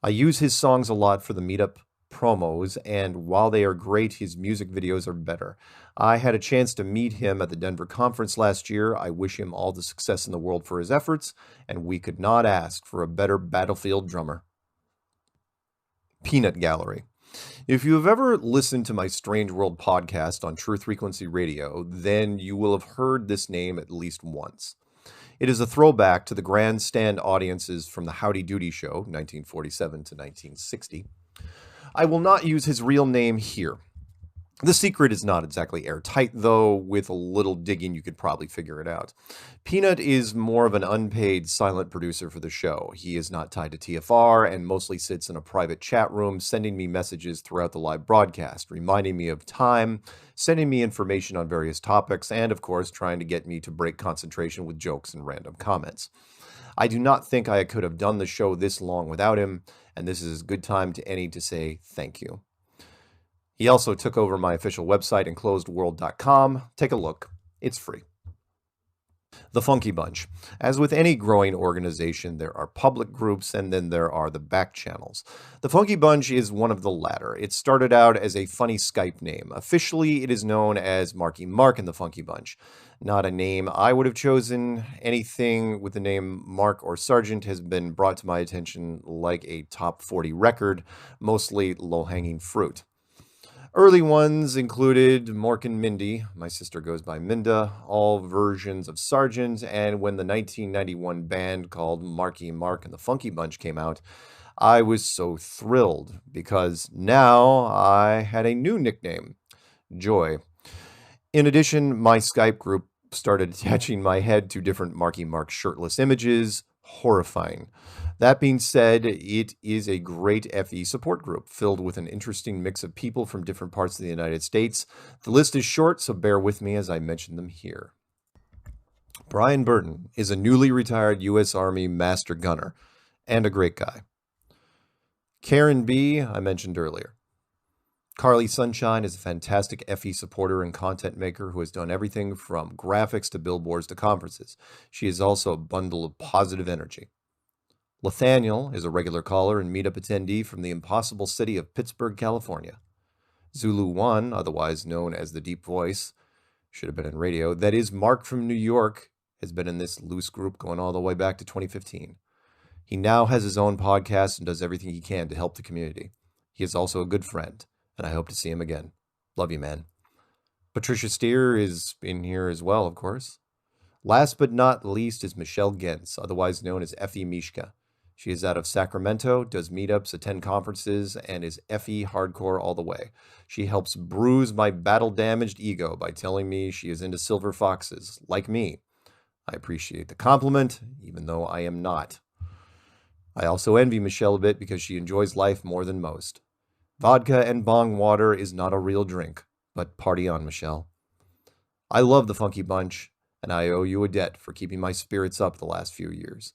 I use his songs a lot for the meetup promos, and while they are great, his music videos are better. I had a chance to meet him at the Denver conference last year. I wish him all the success in the world for his efforts, and we could not ask for a better battlefield drummer. Peanut Gallery. If you have ever listened to my Strange World podcast on Truth Frequency Radio, then you will have heard this name at least once. It is a throwback to the grandstand audiences from the Howdy Doody Show, 1947 to 1960. I will not use his real name here. The secret is not exactly airtight, though. With a little digging, you could probably figure it out. Peanut is more of an unpaid silent producer for the show. He is not tied to TFR and mostly sits in a private chat room, sending me messages throughout the live broadcast, reminding me of time, sending me information on various topics, and of course, trying to get me to break concentration with jokes and random comments. I do not think I could have done the show this long without him, and this is as good time to any to say thank you. He also took over my official website, enclosedworld.com. Take a look. It's free. The Funky Bunch. As with any growing organization, there are public groups and then there are the back channels. The Funky Bunch is one of the latter. It started out as a funny Skype name. Officially, it is known as Marky Mark and the Funky Bunch. Not a name I would have chosen. Anything with the name Mark or Sargent has been brought to my attention like a top 40 record, mostly low-hanging fruit. Early ones included Mork and Mindy, my sister goes by Minda, all versions of Sargent, and when the 1991 band called Marky Mark and the Funky Bunch came out, I was so thrilled because now I had a new nickname, Joy. In addition, my Skype group started attaching my head to different Marky Mark shirtless images. Horrifying. That being said, it is a great FE support group filled with an interesting mix of people from different parts of the United States. The list is short, so bear with me as I mention them here. Brian Burton is a newly retired U.S. Army master gunner and a great guy. Karen B., I mentioned earlier. Carly Sunshine is a fantastic FE supporter and content maker who has done everything from graphics to billboards to conferences. She is also a bundle of positive energy. Nathaniel is a regular caller and meetup attendee from the impossible city of Pittsburgh, California. Zulu One, otherwise known as the Deep Voice, should have been in radio, that is Mark from New York, has been in this loose group going all the way back to 2015. He now has his own podcast and does everything he can to help the community. He is also a good friend, and I hope to see him again. Love you, man. Patricia Steer is in here as well, of course. Last but not least is Michelle Gens, otherwise known as Effie Mishka. She is out of Sacramento, does meetups, attend conferences, and is Effie hardcore all the way. She helps bruise my battle-damaged ego by telling me she is into silver foxes, like me. I appreciate the compliment, even though I am not. I also envy Michelle a bit because she enjoys life more than most. Vodka and bong water is not a real drink, but party on, Michelle. I love the Funky Bunch, and I owe you a debt for keeping my spirits up the last few years.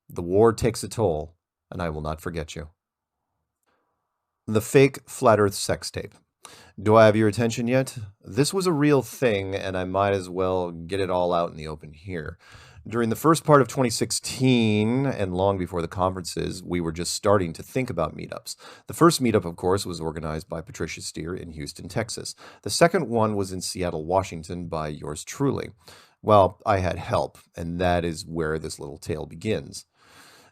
The war takes a toll, and I will not forget you. The fake Flat Earth sex tape. Do I have your attention yet? This was a real thing, and I might as well get it all out in the open here. During the first part of 2016, and long before the conferences, we were just starting to think about meetups. The first meetup, of course, was organized by Patricia Steer in Houston, Texas. The second one was in Seattle, Washington by yours truly. Well, I had help, and that is where this little tale begins.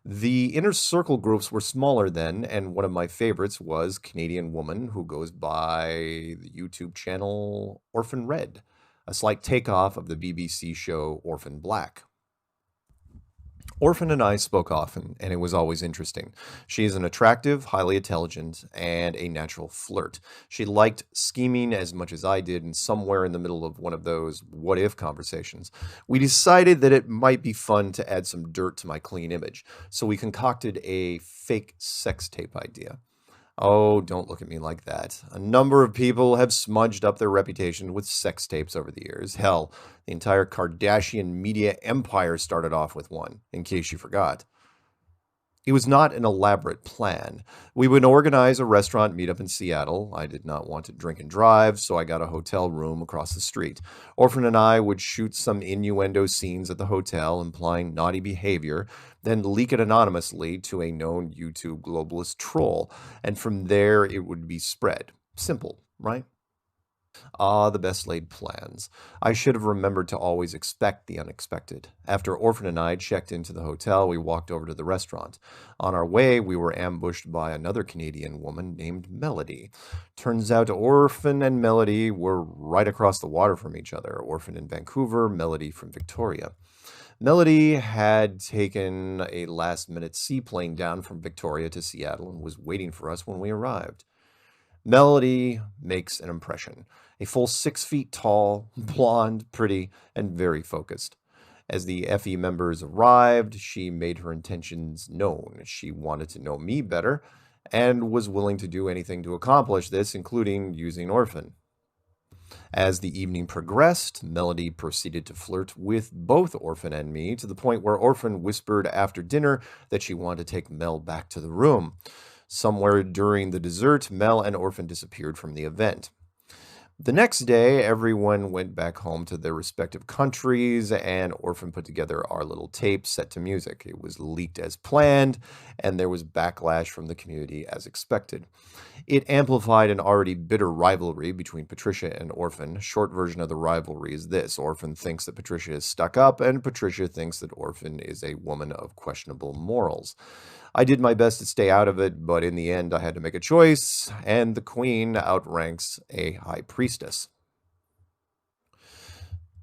The inner circle groups were smaller then, and one of my favorites was Canadian woman who goes by the YouTube channel Orphan Red, a slight takeoff of the BBC show Orphan Black. Orphan and I spoke often, and it was always interesting. She is an attractive, highly intelligent, and a natural flirt. She liked scheming as much as I did, and somewhere in the middle of one of those what-if conversations, we decided that it might be fun to add some dirt to my clean image, so we concocted a fake sex tape idea. Oh, don't look at me like that. A number of people have smudged up their reputation with sex tapes over the years. Hell, the entire Kardashian media empire started off with one, in case you forgot. It was not an elaborate plan. We would organize a restaurant meetup in Seattle. I did not want to drink and drive, so I got a hotel room across the street. Orphan and I would shoot some innuendo scenes at the hotel, implying naughty behavior, then leak it anonymously to a known YouTube globalist troll, and from there it would be spread. Simple, right? Ah, the best laid plans. I should have remembered to always expect the unexpected. After Orphan and I checked into the hotel, we walked over to the restaurant. On our way, we were ambushed by another Canadian woman named Melody. Turns out Orphan and Melody were right across the water from each other. Orphan in Vancouver, Melody from Victoria. Melody had taken a last-minute seaplane down from Victoria to Seattle and was waiting for us when we arrived. Melody makes an impression. A full 6 feet tall, blonde, pretty, and very focused. As the FE members arrived, she made her intentions known. She wanted to know me better and was willing to do anything to accomplish this, including using Orphan. As the evening progressed, Melody proceeded to flirt with both Orphan and me, to the point where Orphan whispered after dinner that she wanted to take Mel back to the room. Somewhere during the dessert, Mel and Orphan disappeared from the event. The next day, everyone went back home to their respective countries, and Orphan put together our little tape set to music. It was leaked as planned, and there was backlash from the community as expected. It amplified an already bitter rivalry between Patricia and Orphan. Short version of the rivalry is this. Orphan thinks that Patricia is stuck up, and Patricia thinks that Orphan is a woman of questionable morals. I did my best to stay out of it, but in the end I had to make a choice, and the queen outranks a high priestess.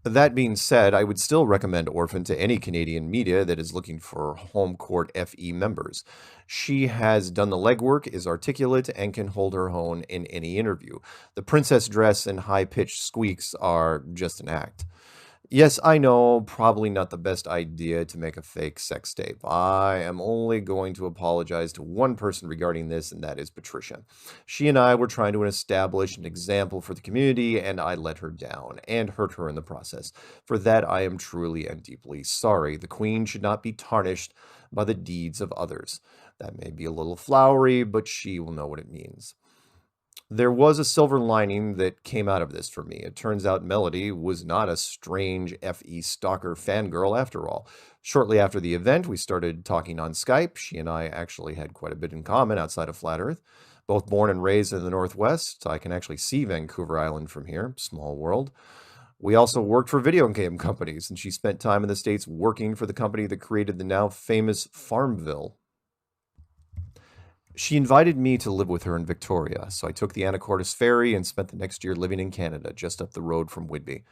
That being said, I would still recommend Orphan to any Canadian media that is looking for home court FE members. She has done the legwork, is articulate, and can hold her own in any interview. The princess dress and high-pitched squeaks are just an act. Yes, I know, probably not the best idea to make a fake sex tape. I am only going to apologize to one person regarding this, and that is Patricia. She and I were trying to establish an example for the community, and I let her down and hurt her in the process. For that, I am truly and deeply sorry. The queen should not be tarnished by the deeds of others. That may be a little flowery, but she will know what it means. There was a silver lining that came out of this for me. It turns out Melody was not a strange FE stalker fangirl after all. Shortly after the event, we started talking on Skype. She and I actually had quite a bit in common outside of Flat Earth. Both born and raised in the Northwest, I can actually see Vancouver Island from here. Small world. We also worked for video game companies, and she spent time in the States working for the company that created the now famous Farmville. She invited me to live with her in Victoria, so I took the Anacortes ferry and spent the next year living in Canada, just up the road from Whitby.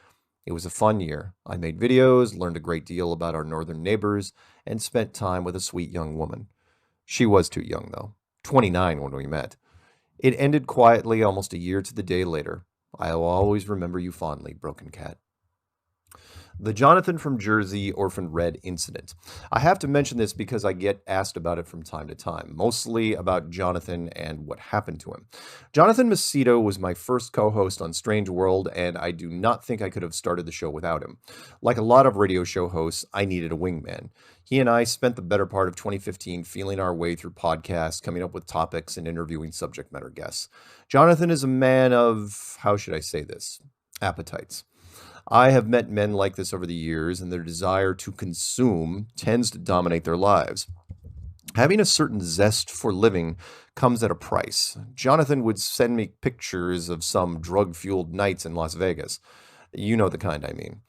It was a fun year. I made videos, learned a great deal about our northern neighbors, and spent time with a sweet young woman. She was too young, though, 29 when we met. It ended quietly almost a year to the day later. I'll always remember you fondly, Broken Cat. The Jonathan from Jersey Orphan Red incident. I have to mention this because I get asked about it from time to time, mostly about Jonathan and what happened to him. Jonathan Macedo was my first co-host on Strange World, and I do not think I could have started the show without him. Like a lot of radio show hosts, I needed a wingman. He and I spent the better part of 2015 feeling our way through podcasts, coming up with topics, and interviewing subject matter guests. Jonathan is a man of, how should I say this, appetites. I have met men like this over the years, and their desire to consume tends to dominate their lives. Having a certain zest for living comes at a price. Jonathan would send me pictures of some drug-fueled nights in Las Vegas. You know the kind I mean.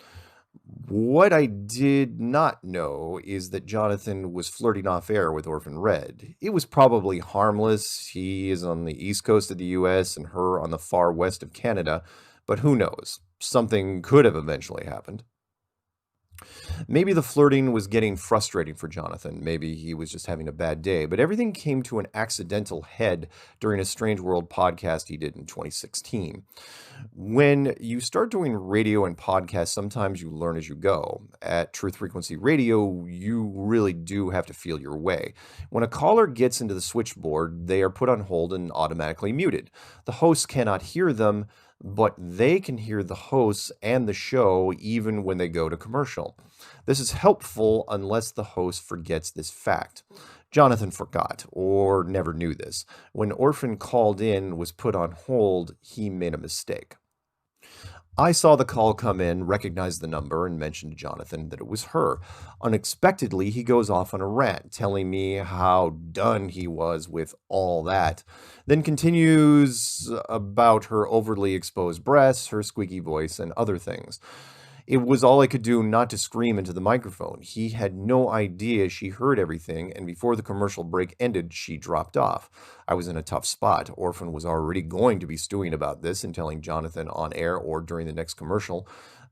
What I did not know is that Jonathan was flirting off air with Orphan Red. It was probably harmless. He is on the east coast of the US and her on the far west of Canada, but who knows? Something could have eventually happened. Maybe the flirting was getting frustrating for Jonathan. Maybe he was just having a bad day. But everything came to an accidental head during a Strange World podcast he did in 2016. When you start doing radio and podcasts, sometimes you learn as you go. At Truth Frequency Radio, you really do have to feel your way. When a caller gets into the switchboard, they are put on hold and automatically muted. The host cannot hear them, but they can hear the hosts and the show even when they go to commercial. This is helpful unless the host forgets this fact. Jonathan forgot or never knew this. When Orphan called in, was put on hold, he made a mistake. I saw the call come in, recognized the number, and mentioned to Jonathan that it was her. Unexpectedly, he goes off on a rant, telling me how done he was with all that. Then continues about her overly exposed breasts, her squeaky voice, and other things. It was all I could do not to scream into the microphone. He had no idea she heard everything, and before the commercial break ended, she dropped off. I was in a tough spot. Orphan was already going to be stewing about this, and telling Jonathan on air or during the next commercial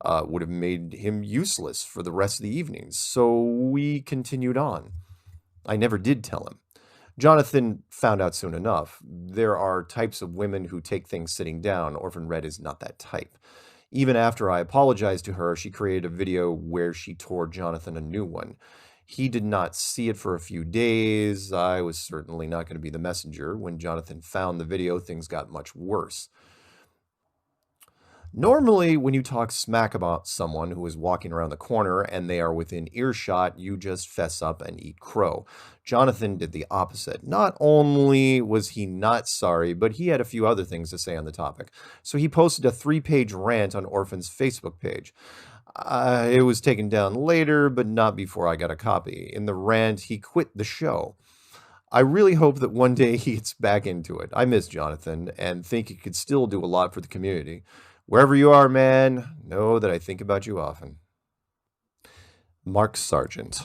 would have made him useless for the rest of the evenings. So we continued on. I never did tell him. Jonathan found out soon enough. There are types of women who take things sitting down. Orphan Red is not that type. Even after I apologized to her, she created a video where she tore Jonathan a new one. He did not see it for a few days. I was certainly not going to be the messenger. When Jonathan found the video, things got much worse. Normally, when you talk smack about someone who is walking around the corner and they are within earshot, you just fess up and eat crow. Jonathan did the opposite. Not only was he not sorry, but he had a few other things to say on the topic. So he posted a 3-page rant on Orphan's Facebook page. It was taken down later, but not before I got a copy. In the rant, he quit the show. I really hope that one day he gets back into it. I miss Jonathan and think he could still do a lot for the community. Wherever you are, man, know that I think about you often. Mark Sargent.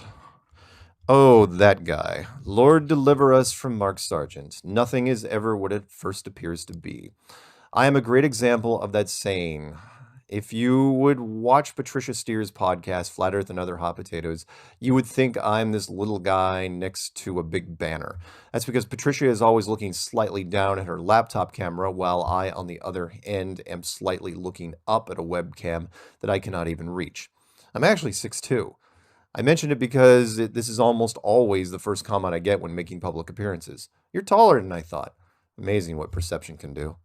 Oh, that guy. Lord deliver us from Mark Sargent. Nothing is ever what it first appears to be. I am a great example of that saying. If you would watch Patricia Steer's podcast, Flat Earth and Other Hot Potatoes, you would think I'm this little guy next to a big banner. That's because Patricia is always looking slightly down at her laptop camera, while I, on the other end, am slightly looking up at a webcam that I cannot even reach. I'm actually 6'2". I mention it because this is almost always the first comment I get when making public appearances. You're taller than I thought. Amazing what perception can do.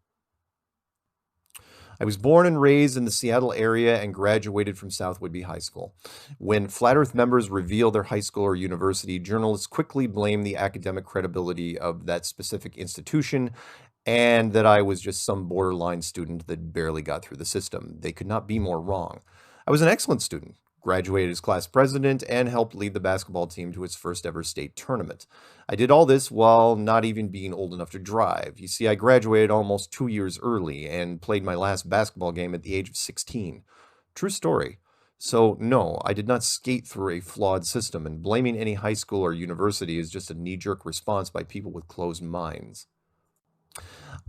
I was born and raised in the Seattle area and graduated from South Whidbey High School. When Flat Earth members reveal their high school or university, journalists quickly blame the academic credibility of that specific institution and that I was just some borderline student that barely got through the system. They could not be more wrong. I was an excellent student, graduated as class president, and helped lead the basketball team to its first ever state tournament. I did all this while not even being old enough to drive. You see, I graduated almost 2 years early and played my last basketball game at the age of 16. True story. So, no, I did not skate through a flawed system, and blaming any high school or university is just a knee-jerk response by people with closed minds.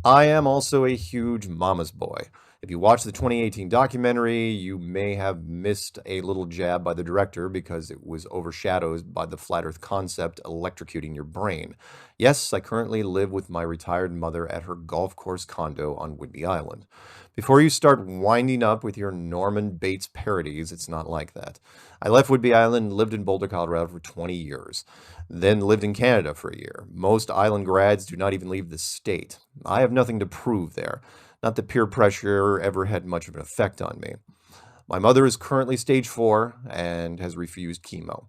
I am also a huge mama's boy. If you watch the 2018 documentary, you may have missed a little jab by the director because it was overshadowed by the flat earth concept electrocuting your brain. Yes, I currently live with my retired mother at her golf course condo on Whidbey Island. Before you start winding up with your Norman Bates parodies, it's not like that. I left Whidbey Island and lived in Boulder, Colorado for 20 years, then lived in Canada for a year. Most island grads do not even leave the state. I have nothing to prove there. Not that peer pressure ever had much of an effect on me. My mother is currently stage 4 and has refused chemo.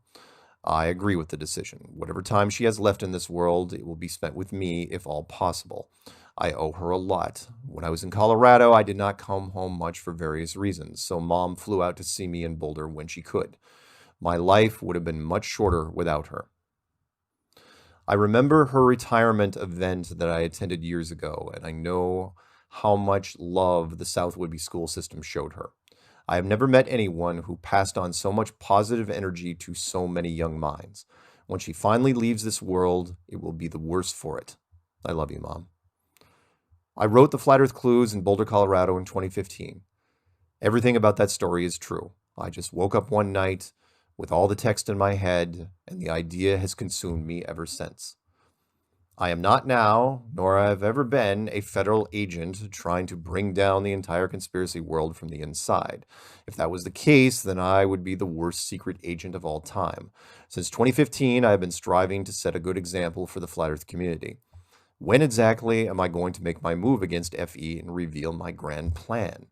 I agree with the decision. Whatever time she has left in this world, it will be spent with me if all possible. I owe her a lot. When I was in Colorado, I did not come home much for various reasons, so Mom flew out to see me in Boulder when she could. My life would have been much shorter without her. I remember her retirement event that I attended years ago, and I know how much love the South Whidbey school system showed her. I have never met anyone who passed on so much positive energy to so many young minds. When she finally leaves this world, it will be the worse for it. I love you, Mom. I wrote the Flat Earth Clues in Boulder, Colorado in 2015. Everything about that story is true. I just woke up one night with all the text in my head, and the idea has consumed me ever since. I am not now, nor have ever been, a federal agent trying to bring down the entire conspiracy world from the inside. If that was the case, then I would be the worst secret agent of all time. Since 2015, I have been striving to set a good example for the Flat Earth community. When exactly am I going to make my move against FE and reveal my grand plan?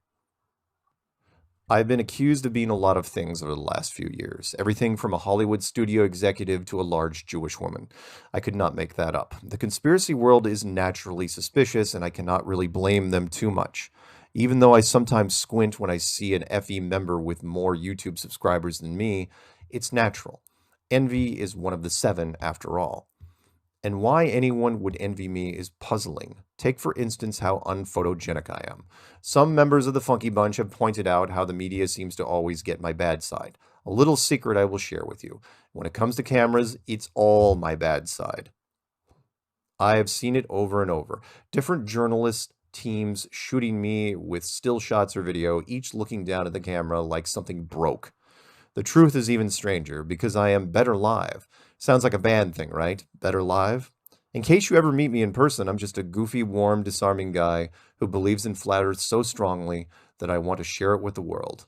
I've been accused of being a lot of things over the last few years. Everything from a Hollywood studio executive to a large Jewish woman. I could not make that up. The conspiracy world is naturally suspicious, and I cannot really blame them too much. Even though I sometimes squint when I see an FE member with more YouTube subscribers than me, it's natural. Envy is one of the 7 after all. And why anyone would envy me is puzzling. Take, for instance, how unphotogenic I am. Some members of the Funky Bunch have pointed out how the media seems to always get my bad side. A little secret I will share with you. When it comes to cameras, it's all my bad side. I have seen it over and over. Different journalist teams shooting me with still shots or video, each looking down at the camera like something broke. The truth is even stranger, because I am better live. Sounds like a band thing, right? Better live? In case you ever meet me in person, I'm just a goofy, warm, disarming guy who believes in Flat Earth so strongly that I want to share it with the world.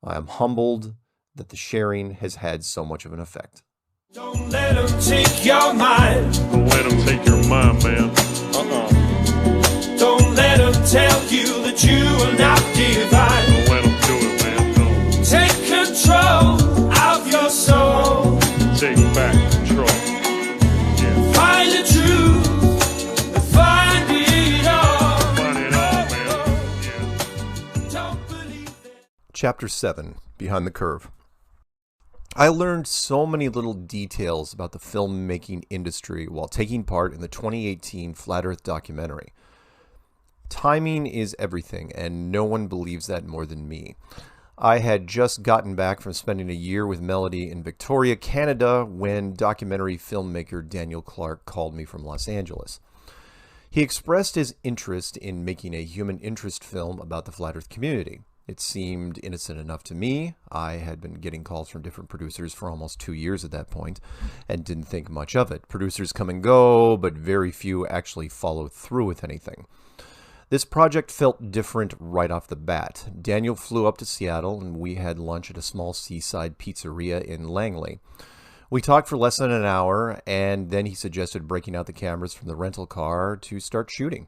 I am humbled that the sharing has had so much of an effect. Don't let them take your mind. Don't let them take your mind, man. Don't let them tell you that you are not divine. Don't let them do it, man. Don't. Take control of your soul. Take back control. Yeah. Find the truth and find it all. Find it all, man. Yeah. Don't believe that. Chapter 7, Behind the Curve. I learned so many little details about the filmmaking industry while taking part in the 2018 Flat Earth documentary. Timing is everything, and no one believes that more than me. I had just gotten back from spending a year with Melody in Victoria, Canada, when documentary filmmaker Daniel Clark called me from Los Angeles. He expressed his interest in making a human interest film about the Flat Earth community. It seemed innocent enough to me. I had been getting calls from different producers for almost 2 years at that point and didn't think much of it. Producers come and go, but very few actually follow through with anything. This project felt different right off the bat. Daniel flew up to Seattle, and we had lunch at a small seaside pizzeria in Langley. We talked for less than an hour, and then he suggested breaking out the cameras from the rental car to start shooting.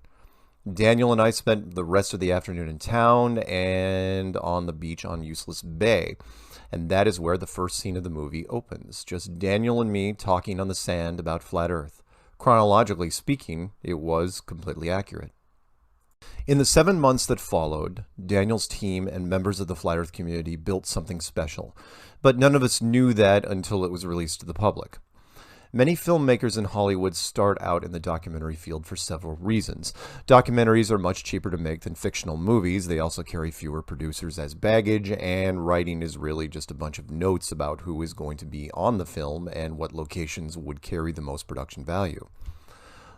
Daniel and I spent the rest of the afternoon in town and on the beach on Useless Bay, and that is where the first scene of the movie opens. Just Daniel and me talking on the sand about Flat Earth. Chronologically speaking, it was completely accurate. In the 7 months that followed, Daniel's team and members of the Flat Earth community built something special, but none of us knew that until it was released to the public. Many filmmakers in Hollywood start out in the documentary field for several reasons. Documentaries are much cheaper to make than fictional movies. They also carry fewer producers as baggage, and writing is really just a bunch of notes about who is going to be on the film and what locations would carry the most production value.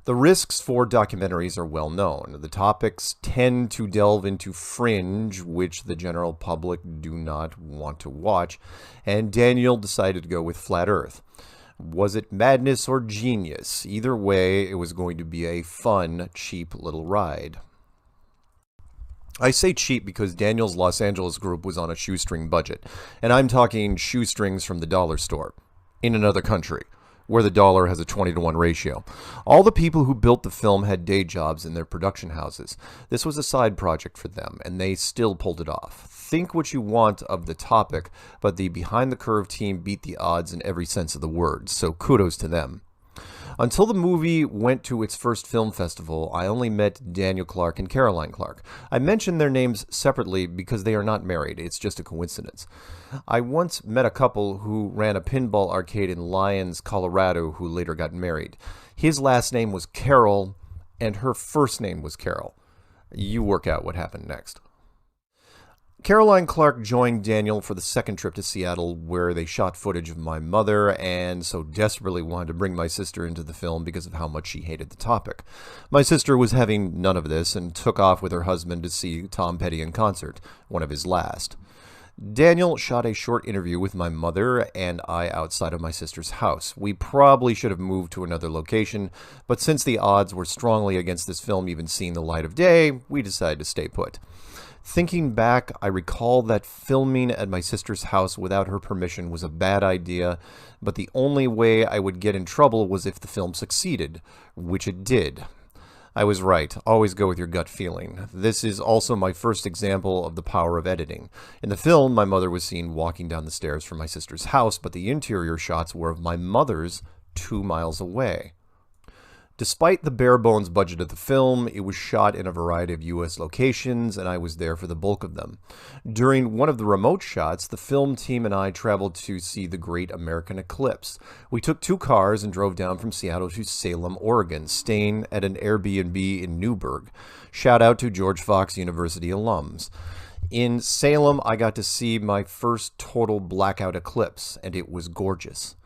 The risks for documentaries are well known. The topics tend to delve into fringe, which the general public do not want to watch, and Daniel decided to go with Flat Earth. Was it madness or genius? Either way, it was going to be a fun, cheap little ride. I say cheap because Daniel's Los Angeles group was on a shoestring budget, and I'm talking shoestrings from the dollar store, in another country, where the dollar has a 20-to-1 ratio. All the people who built the film had day jobs in their production houses. This was a side project for them, and they still pulled it off. Think what you want of the topic, but the Behind the Curve team beat the odds in every sense of the word, so kudos to them. Until the movie went to its first film festival, I only met Daniel Clark and Caroline Clark. I mention their names separately because they are not married. It's just a coincidence. I once met a couple who ran a pinball arcade in Lyons, Colorado, who later got married. His last name was Carol, and her first name was Carol. You work out what happened next. Caroline Clark joined Daniel for the second trip to Seattle, where they shot footage of my mother and so desperately wanted to bring my sister into the film because of how much she hated the topic. My sister was having none of this and took off with her husband to see Tom Petty in concert, one of his last. Daniel shot a short interview with my mother and I outside of my sister's house. We probably should have moved to another location, but since the odds were strongly against this film even seeing the light of day, we decided to stay put. Thinking back, I recall that filming at my sister's house without her permission was a bad idea, but the only way I would get in trouble was if the film succeeded, which it did. I was right. Always go with your gut feeling. This is also my first example of the power of editing. In the film, my mother was seen walking down the stairs from my sister's house, but the interior shots were of my mother's 2 miles away. Despite the bare-bones budget of the film, it was shot in a variety of U.S. locations, and I was there for the bulk of them. During one of the remote shots, the film team and I traveled to see the Great American Eclipse. We took 2 cars and drove down from Seattle to Salem, Oregon, staying at an Airbnb in Newburgh. Shout out to George Fox University alums. In Salem, I got to see my first total blackout eclipse, and it was gorgeous.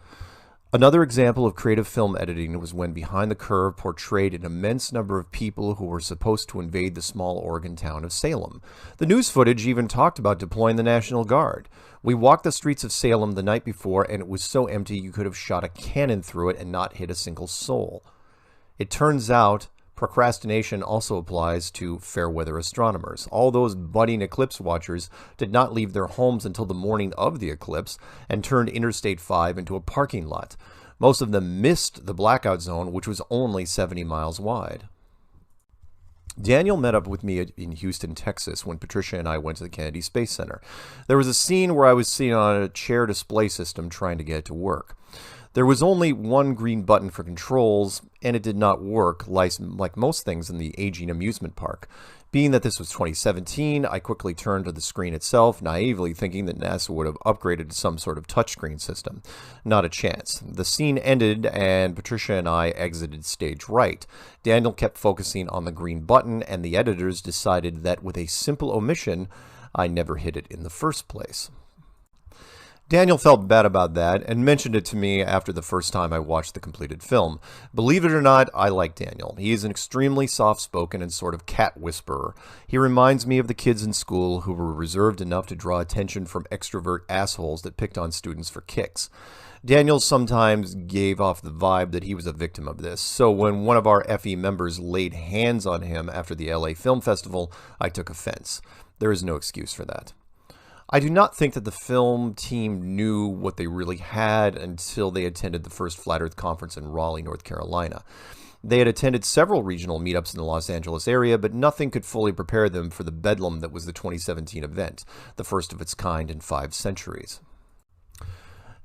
Another example of creative film editing was when Behind the Curve portrayed an immense number of people who were supposed to invade the small Oregon town of Salem. The news footage even talked about deploying the National Guard. We walked the streets of Salem the night before, and it was so empty you could have shot a cannon through it and not hit a single soul. It turns out procrastination also applies to fair weather astronomers. All those budding eclipse watchers did not leave their homes until the morning of the eclipse and turned Interstate 5 into a parking lot. Most of them missed the blackout zone, which was only 70 miles wide. Daniel met up with me in Houston, Texas, when Patricia and I went to the Kennedy Space Center. There was a scene where I was sitting on a chair display system trying to get it to work. There was only one green button for controls, and it did not work, like most things in the aging amusement park. Being that this was 2017, I quickly turned to the screen itself, naively thinking that NASA would have upgraded to some sort of touchscreen system. Not a chance. The scene ended, and Patricia and I exited stage right. Daniel kept focusing on the green button, and the editors decided that with a simple omission, I never hit it in the first place. Daniel felt bad about that and mentioned it to me after the first time I watched the completed film. Believe it or not, I like Daniel. He is an extremely soft-spoken and sort of cat whisperer. He reminds me of the kids in school who were reserved enough to draw attention from extrovert assholes that picked on students for kicks. Daniel sometimes gave off the vibe that he was a victim of this, so when one of our FE members laid hands on him after the LA Film Festival, I took offense. There is no excuse for that. I do not think that the film team knew what they really had until they attended the first Flat Earth Conference in Raleigh, North Carolina. They had attended several regional meetups in the Los Angeles area, but nothing could fully prepare them for the bedlam that was the 2017 event, the first of its kind in 5 centuries.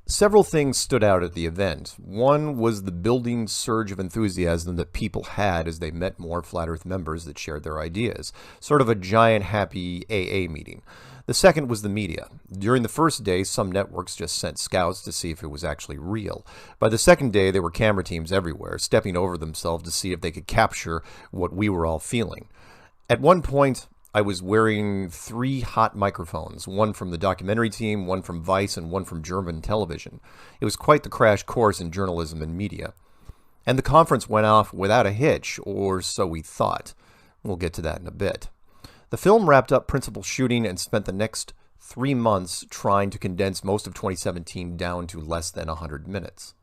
Several things stood out at the event. One was the building surge of enthusiasm that people had as they met more Flat Earth members that shared their ideas, sort of a giant happy AA meeting. The second was the media. During the first day, some networks just sent scouts to see if it was actually real. By the second day, there were camera teams everywhere, stepping over themselves to see if they could capture what we were all feeling. At one point, I was wearing 3 hot microphones, one from the documentary team, one from Vice, and one from German television. It was quite the crash course in journalism and media. And the conference went off without a hitch, or so we thought. We'll get to that in a bit. The film wrapped up principal shooting and spent the next 3 months trying to condense most of 2017 down to less than 100 minutes.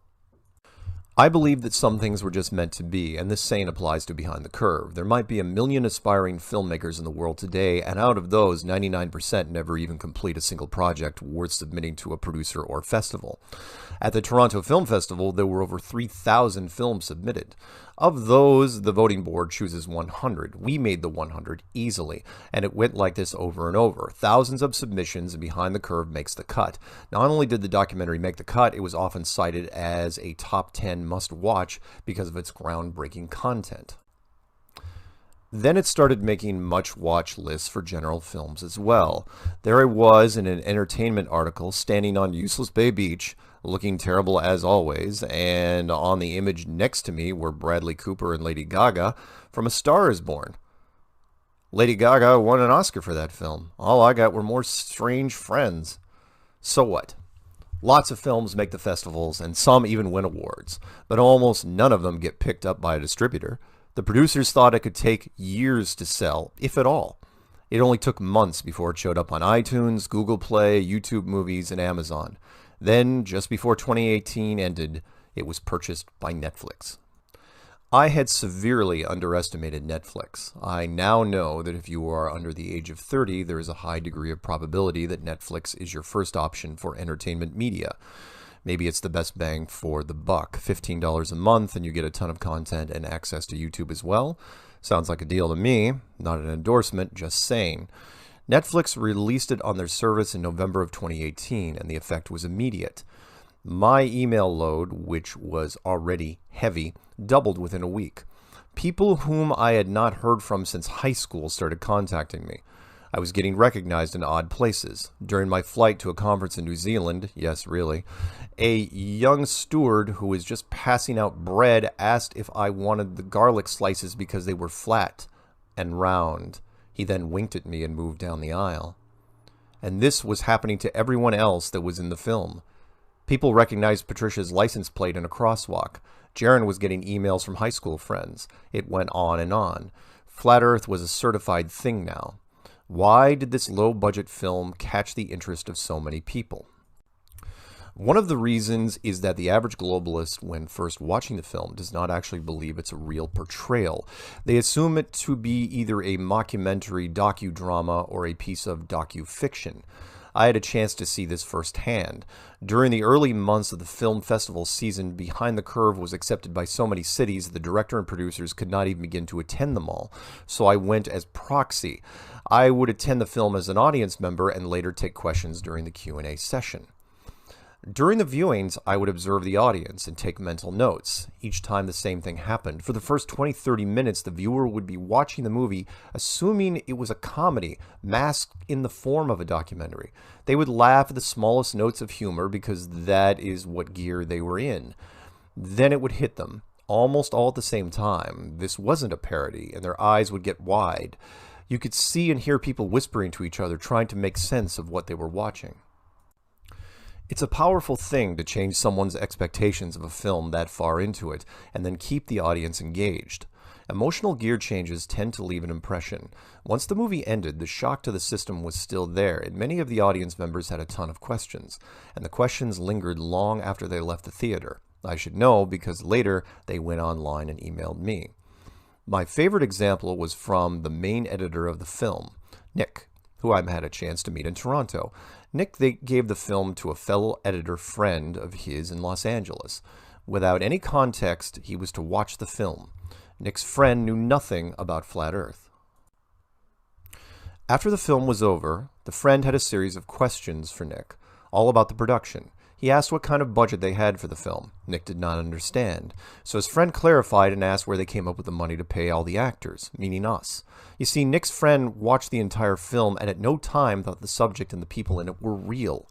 I believe that some things were just meant to be, and this saying applies to Behind the Curve. There might be 1 million aspiring filmmakers in the world today, and out of those, 99% never even complete a single project worth submitting to a producer or festival. At the Toronto Film Festival, there were over 3,000 films submitted. Of those, the voting board chooses 100. We made the 100 easily, and it went like this over and over. Thousands of submissions, and Behind the Curve makes the cut. Not only did the documentary make the cut, it was often cited as a top 10 must-watch because of its groundbreaking content. Then it started making much-watch lists for general films as well. There I was in an entertainment article standing on Useless Bay Beach, looking terrible as always, and on the image next to me were Bradley Cooper and Lady Gaga from A Star is Born. Lady Gaga won an Oscar for that film. All I got were more strange friends. So what? Lots of films make the festivals, and some even win awards, but almost none of them get picked up by a distributor. The producers thought it could take years to sell, if at all. It only took months before it showed up on iTunes, Google Play, YouTube Movies, and Amazon. Then, just before 2018 ended, it was purchased by Netflix. I had severely underestimated Netflix. I now know that if you are under the age of 30, there is a high degree of probability that Netflix is your first option for entertainment media. Maybe it's the best bang for the buck. $15 a month and you get a ton of content and access to YouTube as well. Sounds like a deal to me. Not an endorsement, just saying. Netflix released it on their service in November of 2018, and the effect was immediate. My email load, which was already heavy, doubled within a week. People whom I had not heard from since high school started contacting me. I was getting recognized in odd places. During my flight to a conference in New Zealand, yes, really, a young steward who was just passing out bread asked if I wanted the garlic slices because they were flat and round. He then winked at me and moved down the aisle. And this was happening to everyone else that was in the film. People recognized Patricia's license plate in a crosswalk. Jaron was getting emails from high school friends. It went on and on. Flat Earth was a certified thing now. Why did this low-budget film catch the interest of so many people? One of the reasons is that the average globalist, when first watching the film, does not actually believe it's a real portrayal. They assume it to be either a mockumentary docudrama or a piece of docu-fiction. I had a chance to see this firsthand. During the early months of the film festival season, Behind the Curve was accepted by so many cities, the director and producers could not even begin to attend them all. So I went as proxy. I would attend the film as an audience member and later take questions during the Q&A session. During the viewings, I would observe the audience and take mental notes. Each time the same thing happened. For the first 20-30 minutes, the viewer would be watching the movie, assuming it was a comedy, masked in the form of a documentary. They would laugh at the smallest notes of humor because that is what gear they were in. Then it would hit them, almost all at the same time. This wasn't a parody, and their eyes would get wide. You could see and hear people whispering to each other, trying to make sense of what they were watching. It's a powerful thing to change someone's expectations of a film that far into it, and then keep the audience engaged. Emotional gear changes tend to leave an impression. Once the movie ended, the shock to the system was still there, and many of the audience members had a ton of questions, and the questions lingered long after they left the theater. I should know because later they went online and emailed me. My favorite example was from the main editor of the film, Nick, who I had a chance to meet in Toronto. Nick gave the film to a fellow editor friend of his in Los Angeles. Without any context, he was to watch the film. Nick's friend knew nothing about Flat Earth. After the film was over, the friend had a series of questions for Nick, all about the production. He asked what kind of budget they had for the film. Nick did not understand. So his friend clarified and asked where they came up with the money to pay all the actors, meaning us. You see, Nick's friend watched the entire film and at no time thought the subject and the people in it were real.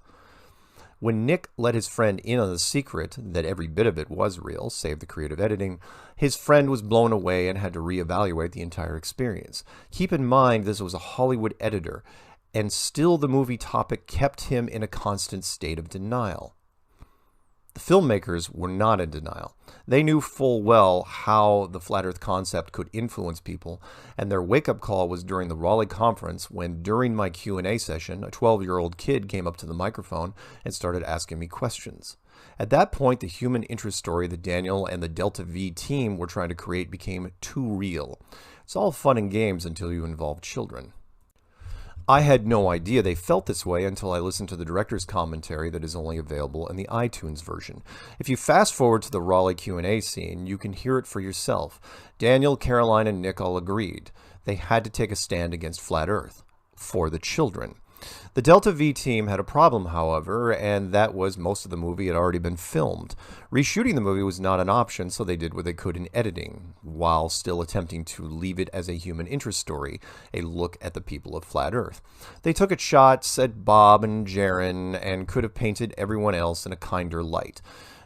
When Nick let his friend in on the secret that every bit of it was real, save the creative editing, his friend was blown away and had to reevaluate the entire experience. Keep in mind this was a Hollywood editor, and still the movie topic kept him in a constant state of denial. The filmmakers were not in denial. They knew full well how the flat earth concept could influence people, and their wake-up call was during the Raleigh conference when, during my Q&A session, a 12-year-old kid came up to the microphone and started asking me questions. At that point, the human interest story that Daniel and the Delta V team were trying to create became too real. It's all fun and games until you involve children. I had no idea they felt this way until I listened to the director's commentary that is only available in the iTunes version. If you fast forward to the Raleigh Q&A scene, you can hear it for yourself. Daniel, Caroline, and Nick all agreed. They had to take a stand against Flat Earth. For the children. The Delta V team had a problem, however, and that was most of the movie had already been filmed. Reshooting the movie was not an option, so they did what they could in editing, while still attempting to leave it as a human interest story, a look at the people of Flat Earth. They took at shots at Bob and Jaron, and could have painted everyone else in a kinder light.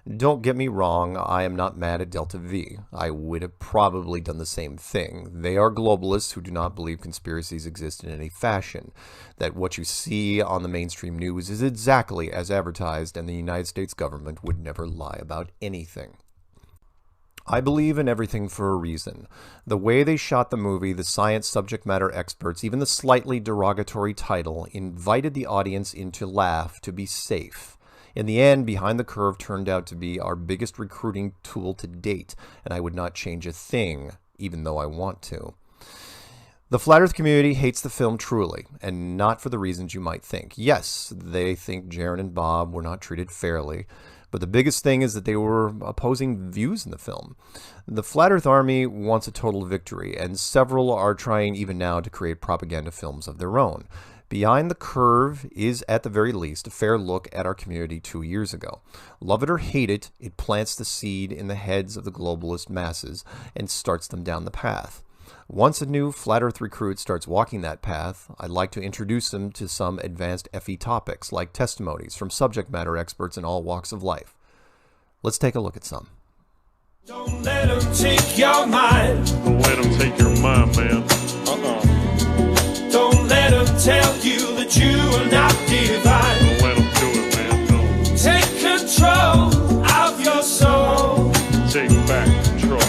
Don't get me wrong, I am not mad at Delta V. I would have probably done the same thing. They are globalists who do not believe conspiracies exist in any fashion, that what you see on the mainstream news is exactly as advertised, and the United States government would never lie about anything. I believe in everything for a reason. The way they shot the movie, the science subject matter experts, even the slightly derogatory title, invited the audience in to laugh, to be safe. In the end, Behind the Curve turned out to be our biggest recruiting tool to date, and I would not change a thing, even though I want to. The Flat Earth community hates the film truly, and not for the reasons you might think. Yes, they think Jaron and Bob were not treated fairly, but the biggest thing is that they were opposing views in the film. The Flat Earth Army wants a total victory, and several are trying even now to create propaganda films of their own. Behind the Curve is, at the very least, a fair look at our community 2 years ago. Love it or hate it, it plants the seed in the heads of the globalist masses and starts them down the path. Once a new Flat Earth recruit starts walking that path, I'd like to introduce them to some advanced FE topics, like testimonies from subject matter experts in all walks of life. Let's take a look at some. Don't let them take your mind. Don't let them take your mind, man. Don't let them tell you that you are not divine. Don't let them do it, man. Don't. Take control of your soul. Take back control.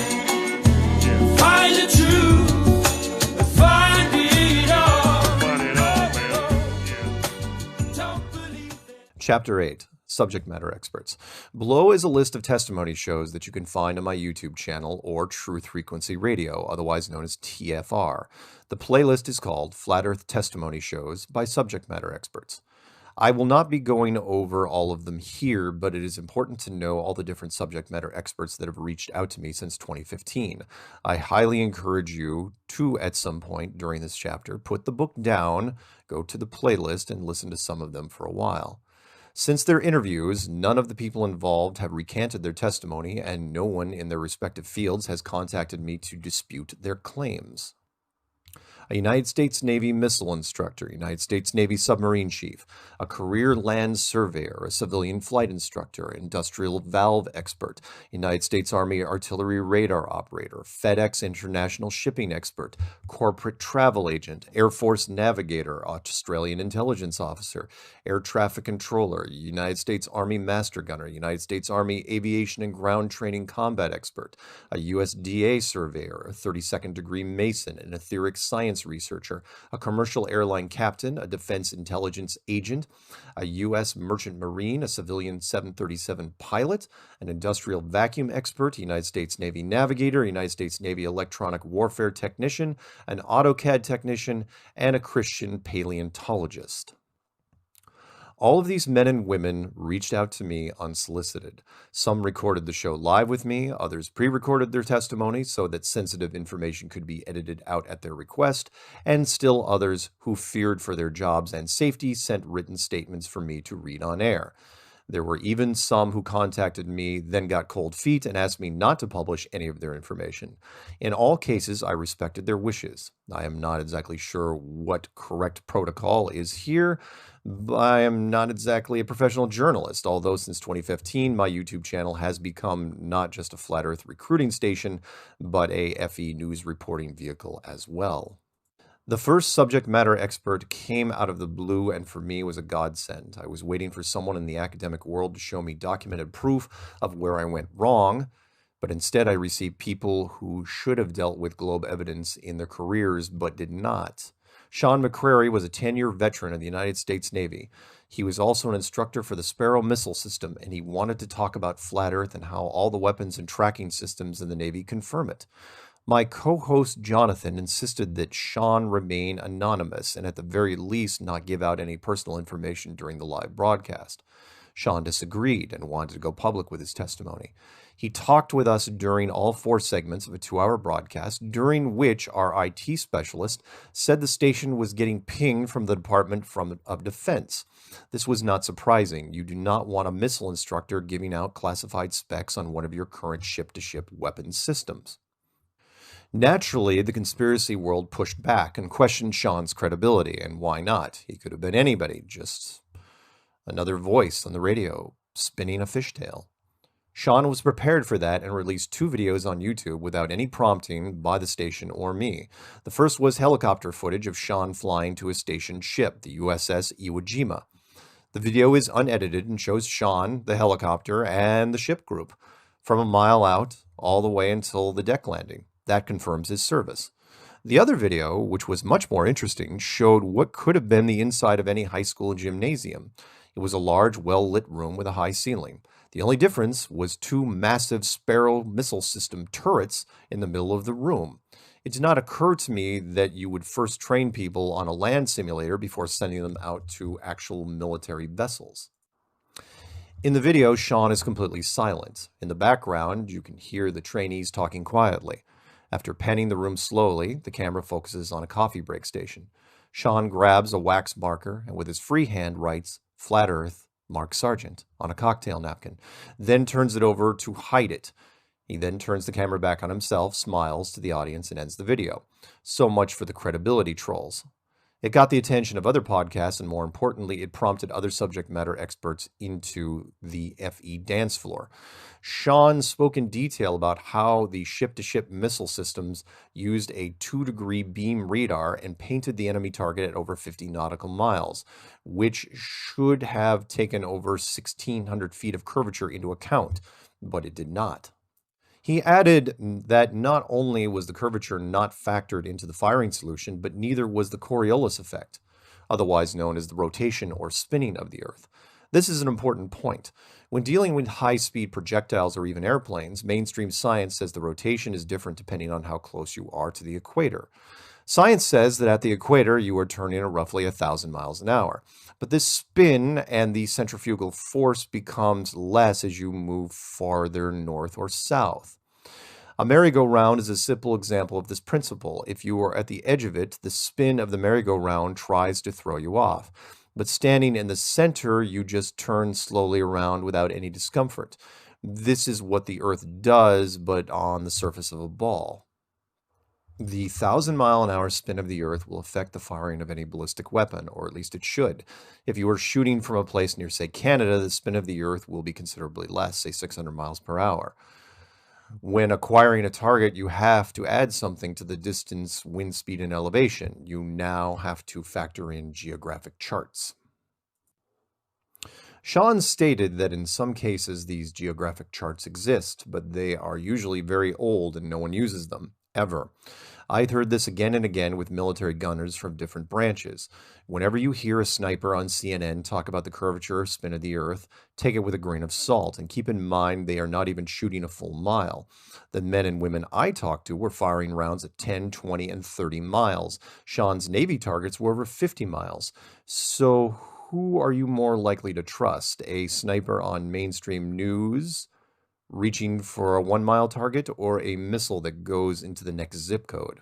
Yeah. Find the truth. Find it all. Find it all, man. Yeah. Don't believe that. Chapter 8. Subject matter experts. Below is a list of testimony shows that you can find on my YouTube channel or Truth Frequency Radio, otherwise known as TFR. The playlist is called Flat Earth Testimony Shows by Subject Matter Experts. I will not be going over all of them here, but it is important to know all the different subject matter experts that have reached out to me since 2015. I highly encourage you to, at some point during this chapter, put the book down, go to the playlist, and listen to some of them for a while. Since their interviews, none of the people involved have recanted their testimony, and no one in their respective fields has contacted me to dispute their claims. A United States Navy missile instructor, United States Navy submarine chief, a career land surveyor, a civilian flight instructor, industrial valve expert, United States Army artillery radar operator, FedEx international shipping expert, corporate travel agent, Air Force navigator, Australian intelligence officer, air traffic controller, United States Army master gunner, United States Army aviation and ground training combat expert, a USDA surveyor, a 32nd degree Mason, an etheric science researcher, a commercial airline captain, a defense intelligence agent, a U.S. merchant marine, a civilian 737 pilot, an industrial vacuum expert, United States Navy navigator, United States Navy electronic warfare technician, an AutoCAD technician, and a Christian paleontologist. All of these men and women reached out to me unsolicited. Some recorded the show live with me, others pre-recorded their testimony so that sensitive information could be edited out at their request, and still others who feared for their jobs and safety sent written statements for me to read on air. There were even some who contacted me, then got cold feet and asked me not to publish any of their information. In all cases, I respected their wishes. I am not exactly sure what correct protocol is here. I am not exactly a professional journalist, although since 2015, my YouTube channel has become not just a Flat Earth recruiting station, but a FE news reporting vehicle as well. The first subject matter expert came out of the blue and for me was a godsend. I was waiting for someone in the academic world to show me documented proof of where I went wrong, but instead I received people who should have dealt with globe evidence in their careers but did not. Sean McCrary was a 10-year veteran of the United States Navy. He was also an instructor for the Sparrow missile system, and he wanted to talk about flat Earth and how all the weapons and tracking systems in the Navy confirm it. My co-host Jonathan insisted that Sean remain anonymous and at the very least not give out any personal information during the live broadcast. Sean disagreed and wanted to go public with his testimony. He talked with us during all 4 segments of a 2-hour broadcast, during which our IT specialist said the station was getting pinged from the Department of Defense. This was not surprising. You do not want a missile instructor giving out classified specs on one of your current ship-to-ship weapons systems. Naturally, the conspiracy world pushed back and questioned Sean's credibility, and why not? He could have been anybody, just another voice on the radio spinning a fishtail. Sean was prepared for that and released 2 videos on YouTube without any prompting by the station or me. The first was helicopter footage of Sean flying to a stationed ship, the USS Iwo Jima. The video is unedited and shows Sean, the helicopter, and the ship group from a mile out all the way until the deck landing. That confirms his service. The other video, which was much more interesting, showed what could have been the inside of any high school gymnasium. It was a large, well-lit room with a high ceiling. The only difference was 2 massive Sparrow missile system turrets in the middle of the room. It did not occur to me that you would first train people on a land simulator before sending them out to actual military vessels. In the video, Sean is completely silent. In the background, you can hear the trainees talking quietly. After panning the room slowly, the camera focuses on a coffee break station. Sean grabs a wax marker and with his free hand writes, "Flat Earth, Mark Sargent," on a cocktail napkin, then turns it over to hide it. He then turns the camera back on himself, smiles to the audience, and ends the video. So much for the credibility trolls. It got the attention of other podcasts, and more importantly, it prompted other subject matter experts into the FE dance floor. Sean spoke in detail about how the ship-to-ship missile systems used a 2-degree beam radar and painted the enemy target at over 50 nautical miles, which should have taken over 1,600 feet of curvature into account, but it did not. He added that not only was the curvature not factored into the firing solution, but neither was the Coriolis effect, otherwise known as the rotation or spinning of the Earth. This is an important point. When dealing with high-speed projectiles or even airplanes, mainstream science says the rotation is different depending on how close you are to the equator. Science says that at the equator you are turning at roughly 1,000 miles an hour. But this spin and the centrifugal force becomes less as you move farther north or south. A merry-go-round is a simple example of this principle. If you are at the edge of it, the spin of the merry-go-round tries to throw you off. But standing in the center, you just turn slowly around without any discomfort. This is what the Earth does, but on the surface of a ball. The 1,000-mile-an-hour spin of the Earth will affect the firing of any ballistic weapon, or at least it should. If you are shooting from a place near, say, Canada, the spin of the Earth will be considerably less, say 600 miles per hour. When acquiring a target, you have to add something to the distance, wind speed, and elevation. You now have to factor in geographic charts. Sean stated that in some cases these geographic charts exist, but they are usually very old and no one uses them, ever. I've heard this again and again with military gunners from different branches. Whenever you hear a sniper on CNN talk about the curvature or spin of the Earth, take it with a grain of salt and keep in mind they are not even shooting a full mile. The men and women I talked to were firing rounds at 10, 20, and 30 miles. Sean's Navy targets were over 50 miles. So who are you more likely to trust? A sniper on mainstream news reaching for a 1-mile target, or a missile that goes into the next zip code?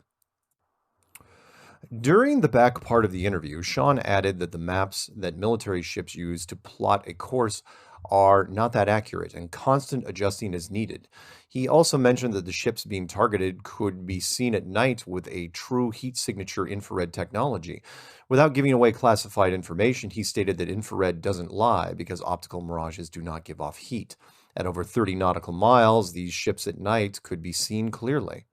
During the back part of the interview, Sean added that the maps that military ships use to plot a course are not that accurate and constant adjusting is needed. He also mentioned that the ships being targeted could be seen at night with a true heat signature infrared technology. Without giving away classified information, he stated that infrared doesn't lie because optical mirages do not give off heat. At over 30 nautical miles, these ships at night could be seen clearly.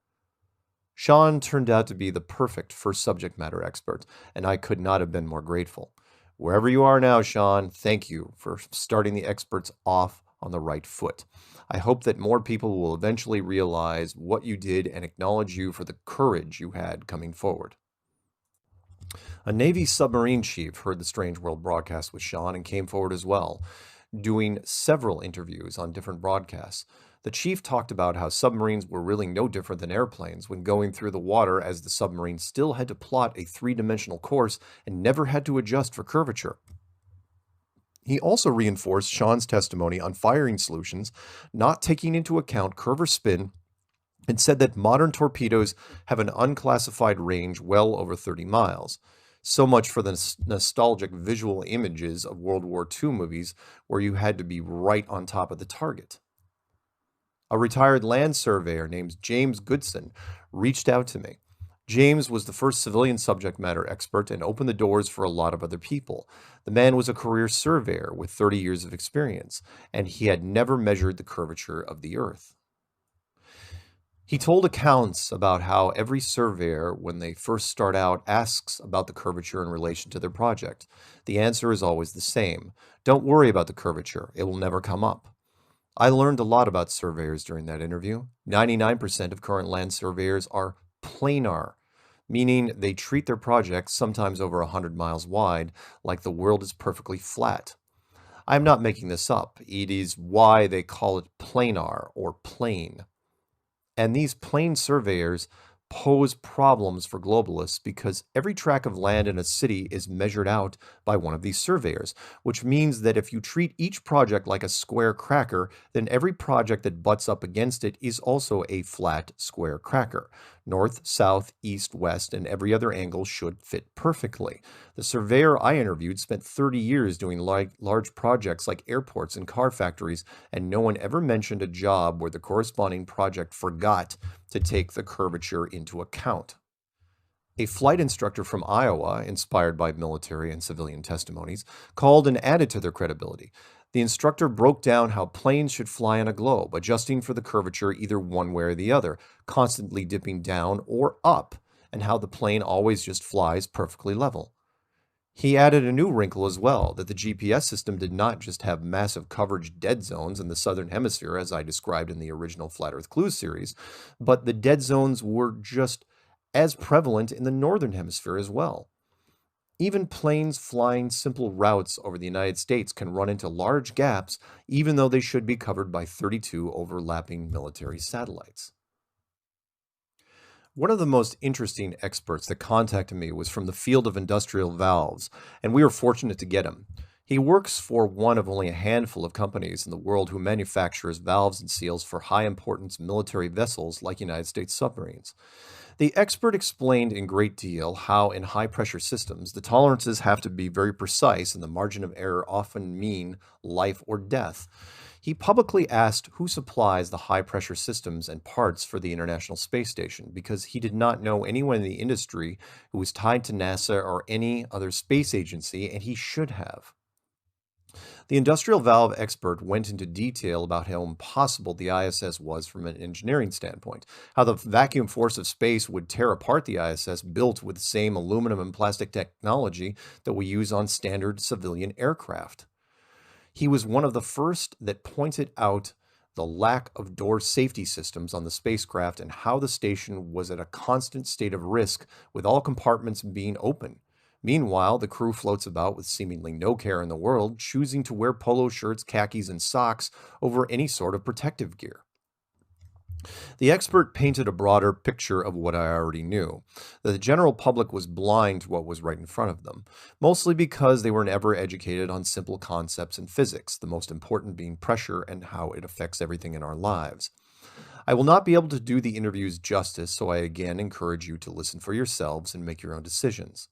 Sean turned out to be the perfect first subject matter expert, and I could not have been more grateful. Wherever you are now, Sean, thank you for starting the experts off on the right foot. I hope that more people will eventually realize what you did and acknowledge you for the courage you had coming forward. A Navy submarine chief heard the Strange World broadcast with Sean and came forward as well, doing several interviews on different broadcasts. The chief talked about how submarines were really no different than airplanes when going through the water, as the submarine still had to plot a three-dimensional course and never had to adjust for curvature. He also reinforced Sean's testimony on firing solutions, not taking into account curve or spin, and said that modern torpedoes have an unclassified range well over 30 miles. So much for the nostalgic visual images of World War II movies where you had to be right on top of the target. A retired land surveyor named James Goodson reached out to me. James was the first civilian subject matter expert and opened the doors for a lot of other people. The man was a career surveyor with 30 years of experience, and he had never measured the curvature of the Earth. He told accounts about how every surveyor, when they first start out, asks about the curvature in relation to their project. The answer is always the same. Don't worry about the curvature. It will never come up. I learned a lot about surveyors during that interview. 99% of current land surveyors are planar, meaning they treat their projects, sometimes over 100 miles wide, like the world is perfectly flat. I'm not making this up. It is why they call it planar or plane. And these plane surveyors pose problems for globalists because every tract of land in a city is measured out by one of these surveyors, which means that if you treat each project like a square cracker, then every project that butts up against it is also a flat square cracker. North, south, east, west, and every other angle should fit perfectly. The surveyor I interviewed spent 30 years doing large projects like airports and car factories, and no one ever mentioned a job where the corresponding project forgot to take the curvature into account. A flight instructor from Iowa, inspired by military and civilian testimonies, called and added to their credibility. The instructor broke down how planes should fly on a globe, adjusting for the curvature either one way or the other, constantly dipping down or up, and how the plane always just flies perfectly level. He added a new wrinkle as well, that the GPS system did not just have massive coverage dead zones in the southern hemisphere, as I described in the original Flat Earth Clues series, but the dead zones were just as prevalent in the northern hemisphere as well. Even planes flying simple routes over the United States can run into large gaps, even though they should be covered by 32 overlapping military satellites. One of the most interesting experts that contacted me was from the field of industrial valves, and we were fortunate to get him. He works for one of only a handful of companies in the world who manufactures valves and seals for high-importance military vessels like United States submarines. The expert explained in great detail how in high-pressure systems, the tolerances have to be very precise and the margin of error often mean life or death. He publicly asked who supplies the high-pressure systems and parts for the International Space Station because he did not know anyone in the industry who was tied to NASA or any other space agency, and he should have. The industrial valve expert went into detail about how impossible the ISS was from an engineering standpoint, how the vacuum force of space would tear apart the ISS built with the same aluminum and plastic technology that we use on standard civilian aircraft. He was one of the first that pointed out the lack of door safety systems on the spacecraft and how the station was at a constant state of risk with all compartments being open. Meanwhile, the crew floats about with seemingly no care in the world, choosing to wear polo shirts, khakis, and socks over any sort of protective gear. The expert painted a broader picture of what I already knew, that the general public was blind to what was right in front of them, mostly because they were never educated on simple concepts in physics, the most important being pressure and how it affects everything in our lives. I will not be able to do the interviews justice, so I again encourage you to listen for yourselves and make your own decisions.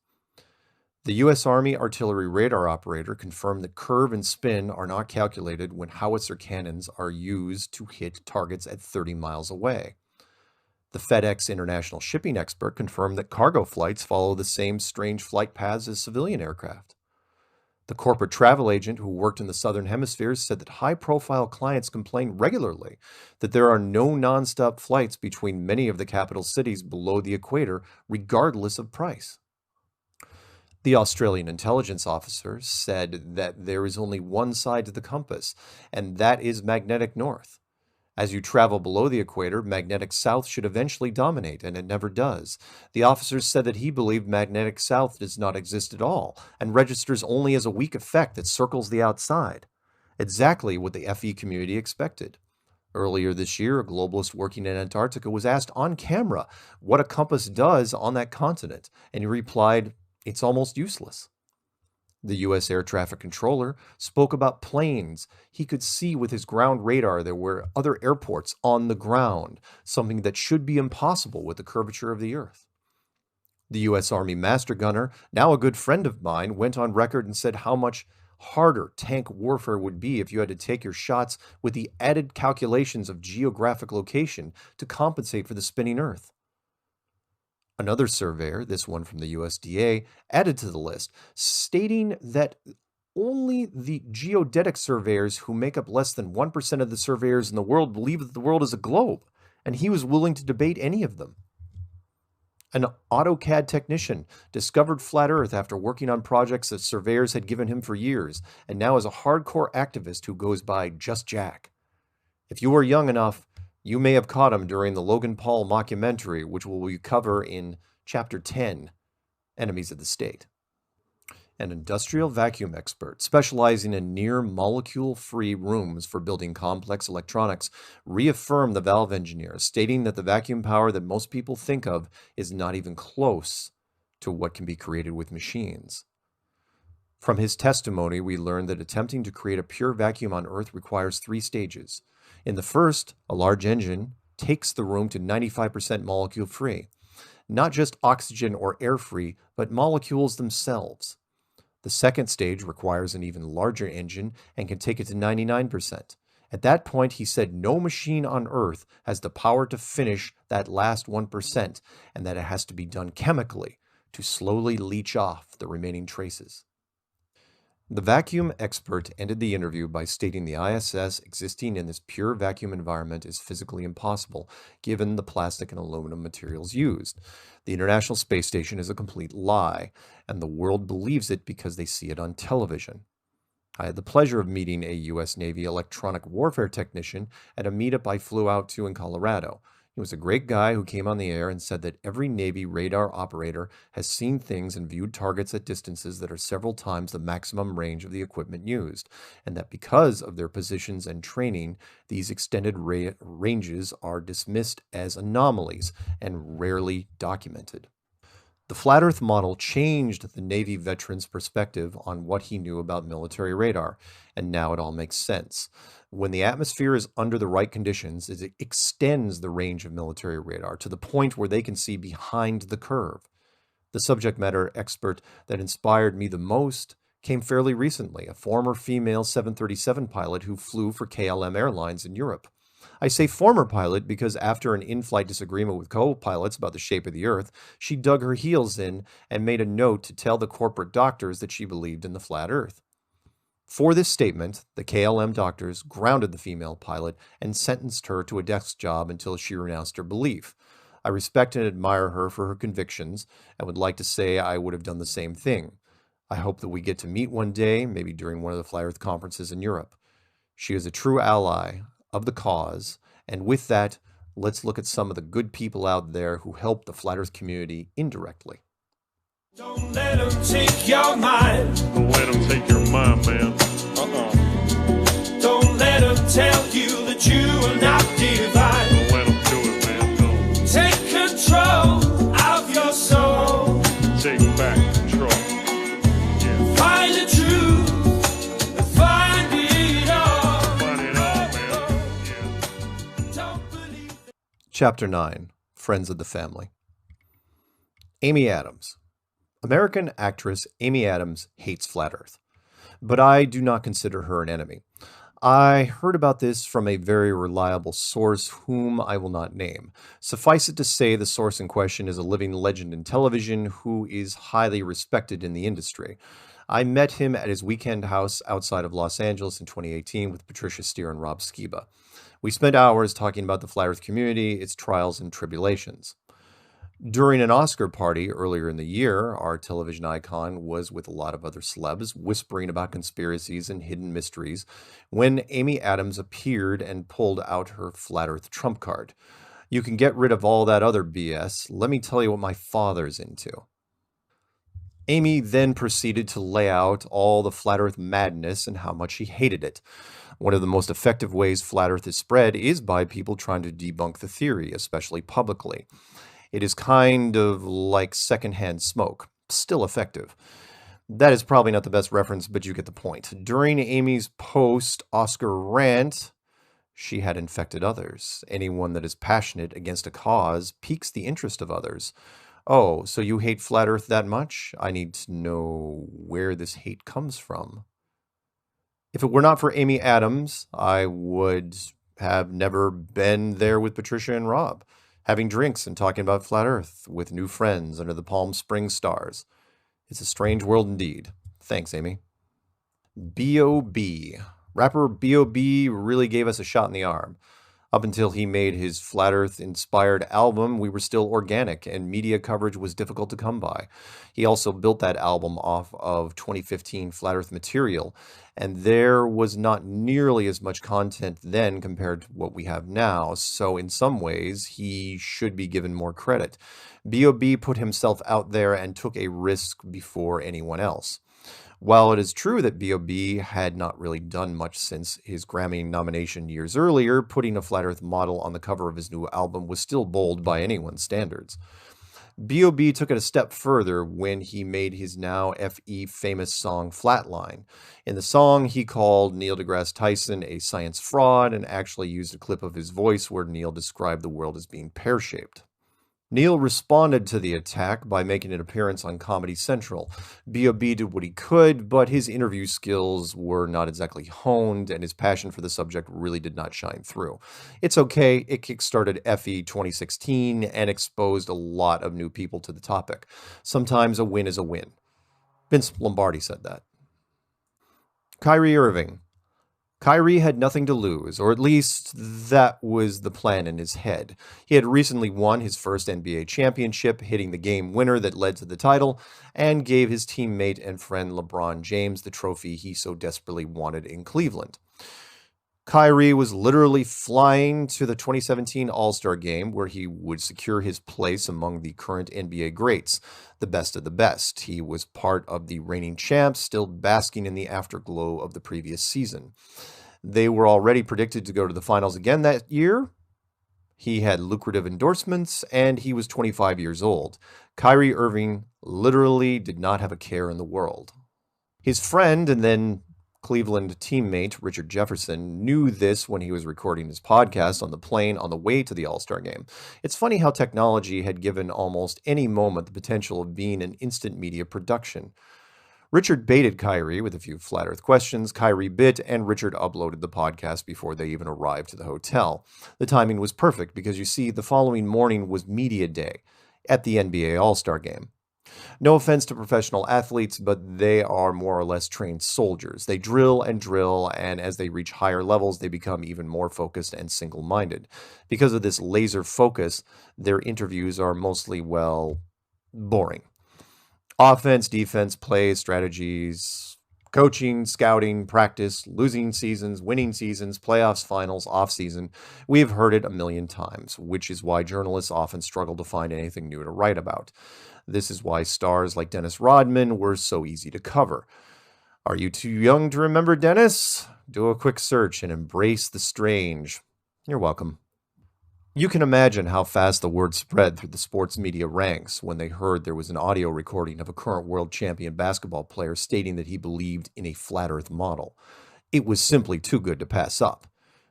The U.S. Army artillery radar operator confirmed that curve and spin are not calculated when howitzer cannons are used to hit targets at 30 miles away. The FedEx international shipping expert confirmed that cargo flights follow the same strange flight paths as civilian aircraft. The corporate travel agent who worked in the Southern Hemisphere said that high-profile clients complain regularly that there are no nonstop flights between many of the capital cities below the equator, regardless of price. The Australian intelligence officer said that there is only one side to the compass, and that is magnetic north. As you travel below the equator, magnetic south should eventually dominate, and it never does. The officer said that he believed magnetic south does not exist at all, and registers only as a weak effect that circles the outside. Exactly what the FE community expected. Earlier this year, a globalist working in Antarctica was asked on camera what a compass does on that continent, and he replied, "It's almost useless." The U.S. air traffic controller spoke about planes. He could see with his ground radar there were other airports on the ground, something that should be impossible with the curvature of the Earth. The U.S. Army master gunner, now a good friend of mine, went on record and said how much harder tank warfare would be if you had to take your shots with the added calculations of geographic location to compensate for the spinning Earth. Another surveyor, this one from the USDA, added to the list, stating that only the geodetic surveyors who make up less than 1% of the surveyors in the world believe that the world is a globe, and he was willing to debate any of them. An AutoCAD technician discovered flat Earth after working on projects that surveyors had given him for years, and now is a hardcore activist who goes by Just Jack. If you are young enough, you may have caught him during the Logan Paul mockumentary, which we cover in Chapter 10, Enemies of the State. An industrial vacuum expert specializing in near-molecule-free rooms for building complex electronics reaffirmed the valve engineer, stating that the vacuum power that most people think of is not even close to what can be created with machines. From his testimony, we learned that attempting to create a pure vacuum on Earth requires 3 stages. In the first, a large engine takes the room to 95% molecule-free. Not just oxygen or air-free, but molecules themselves. The second stage requires an even larger engine and can take it to 99%. At that point, he said no machine on Earth has the power to finish that last 1%, and that it has to be done chemically to slowly leach off the remaining traces. The vacuum expert ended the interview by stating the ISS existing in this pure vacuum environment is physically impossible, given the plastic and aluminum materials used. The International Space Station is a complete lie, and the world believes it because they see it on television. I had the pleasure of meeting a U.S. Navy electronic warfare technician at a meetup I flew out to in Colorado. He was a great guy who came on the air and said that every Navy radar operator has seen things and viewed targets at distances that are several times the maximum range of the equipment used, and that because of their positions and training, these extended ranges are dismissed as anomalies and rarely documented. The Flat Earth model changed the Navy veteran's perspective on what he knew about military radar, and now it all makes sense. When the atmosphere is under the right conditions, it extends the range of military radar to the point where they can see behind the curve. The subject matter expert that inspired me the most came fairly recently, a former female 737 pilot who flew for KLM Airlines in Europe. I say former pilot because after an in-flight disagreement with co-pilots about the shape of the Earth, she dug her heels in and made a note to tell the corporate doctors that she believed in the flat Earth. For this statement, the KLM doctors grounded the female pilot and sentenced her to a desk job until she renounced her belief. I respect and admire her for her convictions and would like to say I would have done the same thing. I hope that we get to meet one day, maybe during one of the Flat Earth conferences in Europe. She is a true ally of the cause, and with that, let's look at some of the good people out there who help the Flat Earth community indirectly. Don't let them take your mind. Don't let them take your mind, man. Don't let them tell you that you are not divine. Don't let them do it, man. Don't. Take control of your soul. Take back control. Yeah. Find the truth and find it all. Find it all, man. Yeah. Don't believe it. Chapter 9, Friends of the Family. Amy Adams. American actress Amy Adams hates Flat Earth, but I do not consider her an enemy. I heard about this from a very reliable source whom I will not name. Suffice it to say the source in question is a living legend in television who is highly respected in the industry. I met him at his weekend house outside of Los Angeles in 2018 with Patricia Steer and Rob Skiba. We spent hours talking about the flat earth community, its trials and tribulations. During an Oscar party earlier in the year, our television icon was with a lot of other celebs, whispering about conspiracies and hidden mysteries, when Amy Adams appeared and pulled out her flat earth trump card. You can get rid of all that other BS. Let me tell you what my father's into. Amy then proceeded to lay out all the flat earth madness and how much she hated it. One of the most effective ways flat earth is spread is by people trying to debunk the theory, especially publicly. It is kind of like secondhand smoke, still effective. That is probably not the best reference, but you get the point. During Amy's post-Oscar rant, she had infected others. Anyone that is passionate against a cause piques the interest of others. Oh, so you hate flat earth that much? I need to know where this hate comes from. If it were not for Amy Adams, I would have never been there with Patricia and Rob, having drinks and talking about flat earth with new friends under the Palm Springs stars. It's a strange world indeed. Thanks, Amy. B.O.B. Rapper B.O.B. really gave us a shot in the arm. Up until he made his flat earth-inspired album, we were still organic, and media coverage was difficult to come by. He also built that album off of 2015 flat earth material, and there was not nearly as much content then compared to what we have now, so in some ways, he should be given more credit. B.O.B. put himself out there and took a risk before anyone else. While it is true that B.O.B. had not really done much since his Grammy nomination years earlier, putting a flat earth model on the cover of his new album was still bold by anyone's standards. B.O.B. took it a step further when he made his now F.E. famous song Flatline. In the song, he called Neil deGrasse Tyson a science fraud and actually used a clip of his voice where Neil described the world as being pear-shaped. Neil responded to the attack by making an appearance on Comedy Central. B.O.B. did what he could, but his interview skills were not exactly honed, and his passion for the subject really did not shine through. It's okay, it kickstarted FE 2016 and exposed a lot of new people to the topic. Sometimes a win is a win. Vince Lombardi said that. Kyrie Irving. Kyrie had nothing to lose, or at least that was the plan in his head. He had recently won his first NBA championship, hitting the game winner that led to the title, and gave his teammate and friend LeBron James the trophy he so desperately wanted in Cleveland. Kyrie was literally flying to the 2017 All-Star Game, where he would secure his place among the current NBA greats, the best of the best. He was part of the reigning champs, still basking in the afterglow of the previous season. They were already predicted to go to the finals again that year. He had lucrative endorsements, and he was 25 years old. Kyrie Irving literally did not have a care in the world. His friend and then Cleveland teammate Richard Jefferson knew this when he was recording his podcast on the plane on the way to the All-Star Game. It's funny how technology had given almost any moment the potential of being an instant media production. Richard baited Kyrie with a few flat earth questions. Kyrie bit, and Richard uploaded the podcast before they even arrived to the hotel. The timing was perfect because, you see, the following morning was media day at the NBA All-Star Game. No offense to professional athletes, but they are more or less trained soldiers. They drill, and as they reach higher levels, they become even more focused and single-minded. Because of this laser focus, their interviews are mostly, well, boring. Offense, defense, plays, strategies, coaching, scouting, practice, losing seasons, winning seasons, playoffs, finals, off-season. We've heard it a million times, which is why journalists often struggle to find anything new to write about. This is why stars like Dennis Rodman were so easy to cover. Are you too young to remember Dennis? Do a quick search and embrace the strange. You're welcome. You can imagine how fast the word spread through the sports media ranks when they heard there was an audio recording of a current world champion basketball player stating that he believed in a flat earth model. It was simply too good to pass up.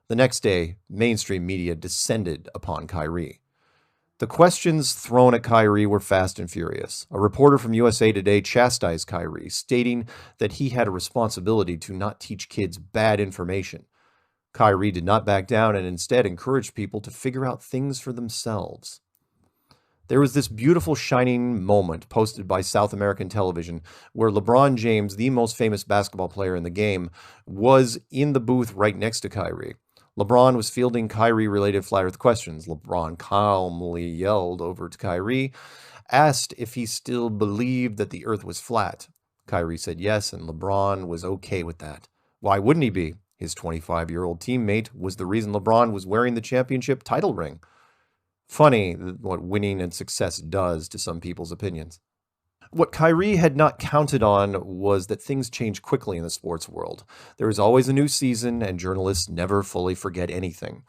The next day, mainstream media descended upon Kyrie. The questions thrown at Kyrie were fast and furious. A reporter from USA Today chastised Kyrie, stating that he had a responsibility to not teach kids bad information. Kyrie did not back down and instead encouraged people to figure out things for themselves. There was this beautiful shining moment posted by South American television where LeBron James, the most famous basketball player in the game, was in the booth right next to Kyrie. LeBron was fielding Kyrie-related flat earth questions. LeBron calmly yelled over to Kyrie, asked if he still believed that the earth was flat. Kyrie said yes, and LeBron was okay with that. Why wouldn't he be? His 25-year-old teammate was the reason LeBron was wearing the championship title ring. Funny what winning and success does to some people's opinions. What Kyrie had not counted on was that things change quickly in the sports world. There is always a new season, and journalists never fully forget anything.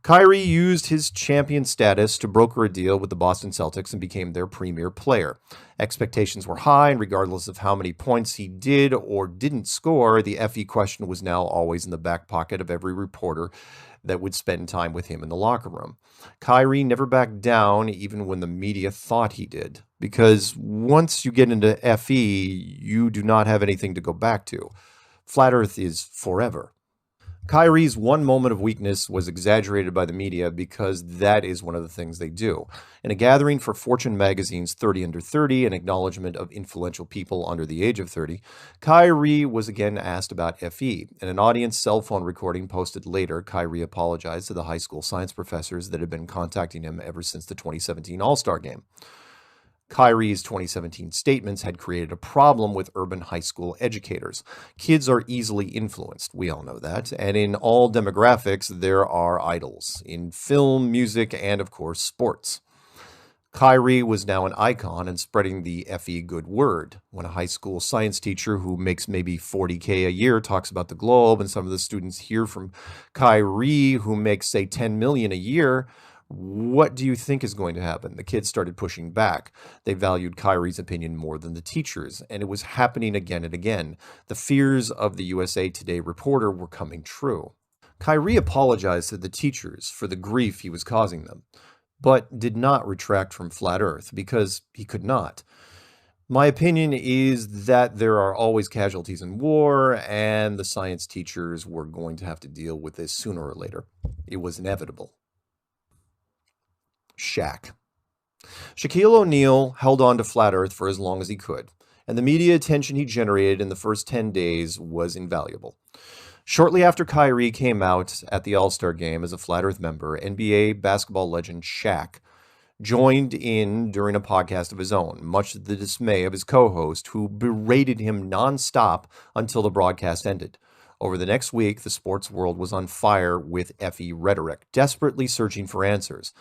Kyrie used his champion status to broker a deal with the Boston Celtics and became their premier player. Expectations were high, and regardless of how many points he did or didn't score, the FE question was now always in the back pocket of every reporter that would spend time with him in the locker room. Kyrie never backed down, even when the media thought he did, because once you get into FE, you do not have anything to go back to. Flat Earth is forever. Kyrie's one moment of weakness was exaggerated by the media because that is one of the things they do. In a gathering for Fortune magazine's 30 Under 30, an acknowledgement of influential people under the age of 30, Kyrie was again asked about FE. In an audience cell phone recording posted later, Kyrie apologized to the high school science professors that had been contacting him ever since the 2017 All-Star Game. Kyrie's 2017 statements had created a problem with urban high school educators. Kids are easily influenced, we all know that, and in all demographics, there are idols, in film, music, and of course, sports. Kyrie was now an icon and spreading the FE good word. When a high school science teacher who makes maybe $40K a year talks about the globe, and some of the students hear from Kyrie who makes, say, $10 million a year, what do you think is going to happen? The kids started pushing back. They valued Kyrie's opinion more than the teachers, and it was happening again and again. The fears of the USA Today reporter were coming true. Kyrie apologized to the teachers for the grief he was causing them, but did not retract from Flat Earth because he could not. My opinion is that there are always casualties in war, and the science teachers were going to have to deal with this sooner or later. It was inevitable. Shaq. Shaquille O'Neal held on to Flat Earth for as long as he could, and the media attention he generated in the first 10 days was invaluable. Shortly after Kyrie came out at the All-Star Game as a Flat Earth member, NBA basketball legend Shaq joined in during a podcast of his own, much to the dismay of his co-host, who berated him nonstop until the broadcast ended. Over the next week, the sports world was on fire with FE rhetoric, desperately searching for answers.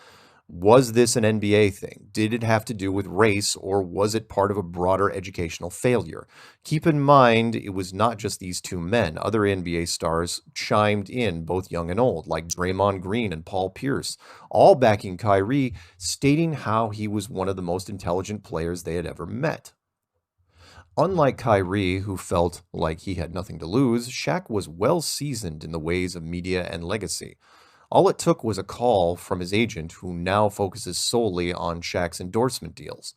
Was this an NBA thing? Did it have to do with race, or was it part of a broader educational failure? Keep in mind, it was not just these two men. Other NBA stars chimed in, both young and old, like Draymond Green and Paul Pierce, all backing Kyrie, stating how he was one of the most intelligent players they had ever met. Unlike Kyrie, who felt like he had nothing to lose, Shaq was well seasoned in the ways of media and legacy. All it took was a call from his agent, who now focuses solely on Shaq's endorsement deals.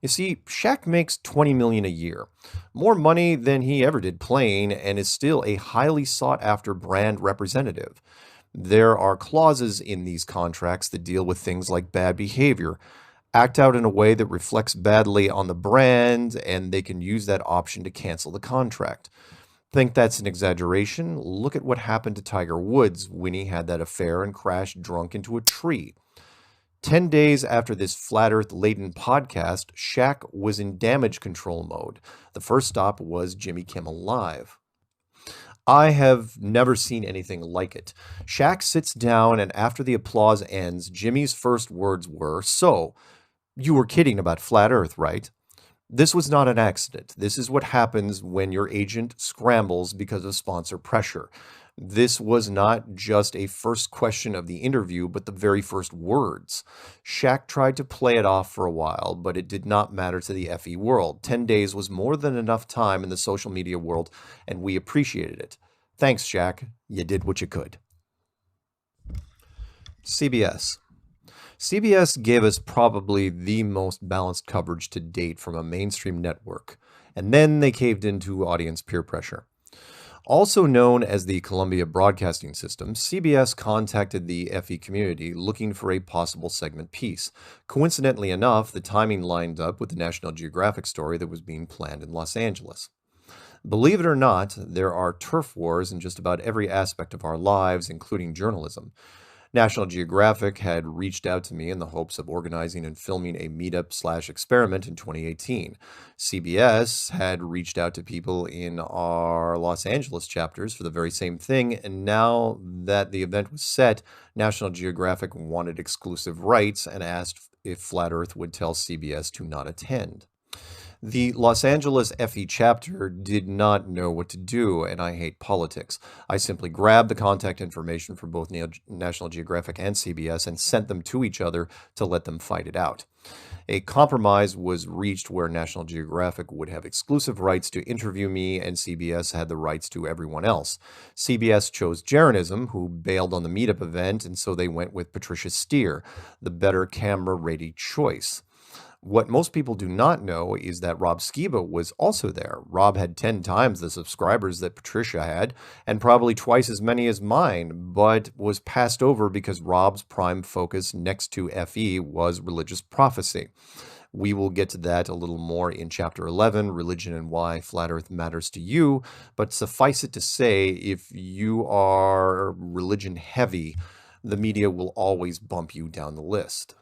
You see, Shaq makes $20 million a year, more money than he ever did playing, and is still a highly sought-after brand representative. There are clauses in these contracts that deal with things like bad behavior, act out in a way that reflects badly on the brand, and they can use that option to cancel the contract. Think that's an exaggeration? Look at what happened to Tiger Woods when he had that affair and crashed drunk into a tree. 10 days after this Flat Earth-laden podcast, Shaq was in damage control mode. The first stop was Jimmy Kimmel Live. I have never seen anything like it. Shaq sits down, and after the applause ends, Jimmy's first words were, "So, you were kidding about Flat Earth, right?" This was not an accident. This is what happens when your agent scrambles because of sponsor pressure. This was not just a first question of the interview, but the very first words. Shaq tried to play it off for a while, but it did not matter to the FE world. 10 days was more than enough time in the social media world, and we appreciated it. Thanks, Shaq. You did what you could. CBS. CBS gave us probably the most balanced coverage to date from a mainstream network, and then they caved into audience peer pressure. Also known as the Columbia Broadcasting System, CBS contacted the FE community looking for a possible segment piece. Coincidentally enough, the timing lined up with the National Geographic story that was being planned in Los Angeles. Believe it or not, there are turf wars in just about every aspect of our lives, including journalism. National Geographic had reached out to me in the hopes of organizing and filming a meetup/experiment in 2018. CBS had reached out to people in our Los Angeles chapters for the very same thing, and now that the event was set, National Geographic wanted exclusive rights and asked if Flat Earth would tell CBS to not attend. The Los Angeles FE chapter did not know what to do, and I hate politics. I simply grabbed the contact information from both National Geographic and CBS and sent them to each other to let them fight it out. A compromise was reached where National Geographic would have exclusive rights to interview me, and CBS had the rights to everyone else. CBS chose Jeranism, who bailed on the meetup event, and so they went with Patricia Steer, the better camera-ready choice. What most people do not know is that Rob Skiba was also there. Rob had 10 times the subscribers that Patricia had, and probably twice as many as mine, but was passed over because Rob's prime focus next to FE was religious prophecy. We will get to that a little more in Chapter 11, Religion and Why Flat Earth Matters to You, but suffice it to say, if you are religion heavy, the media will always bump you down the list.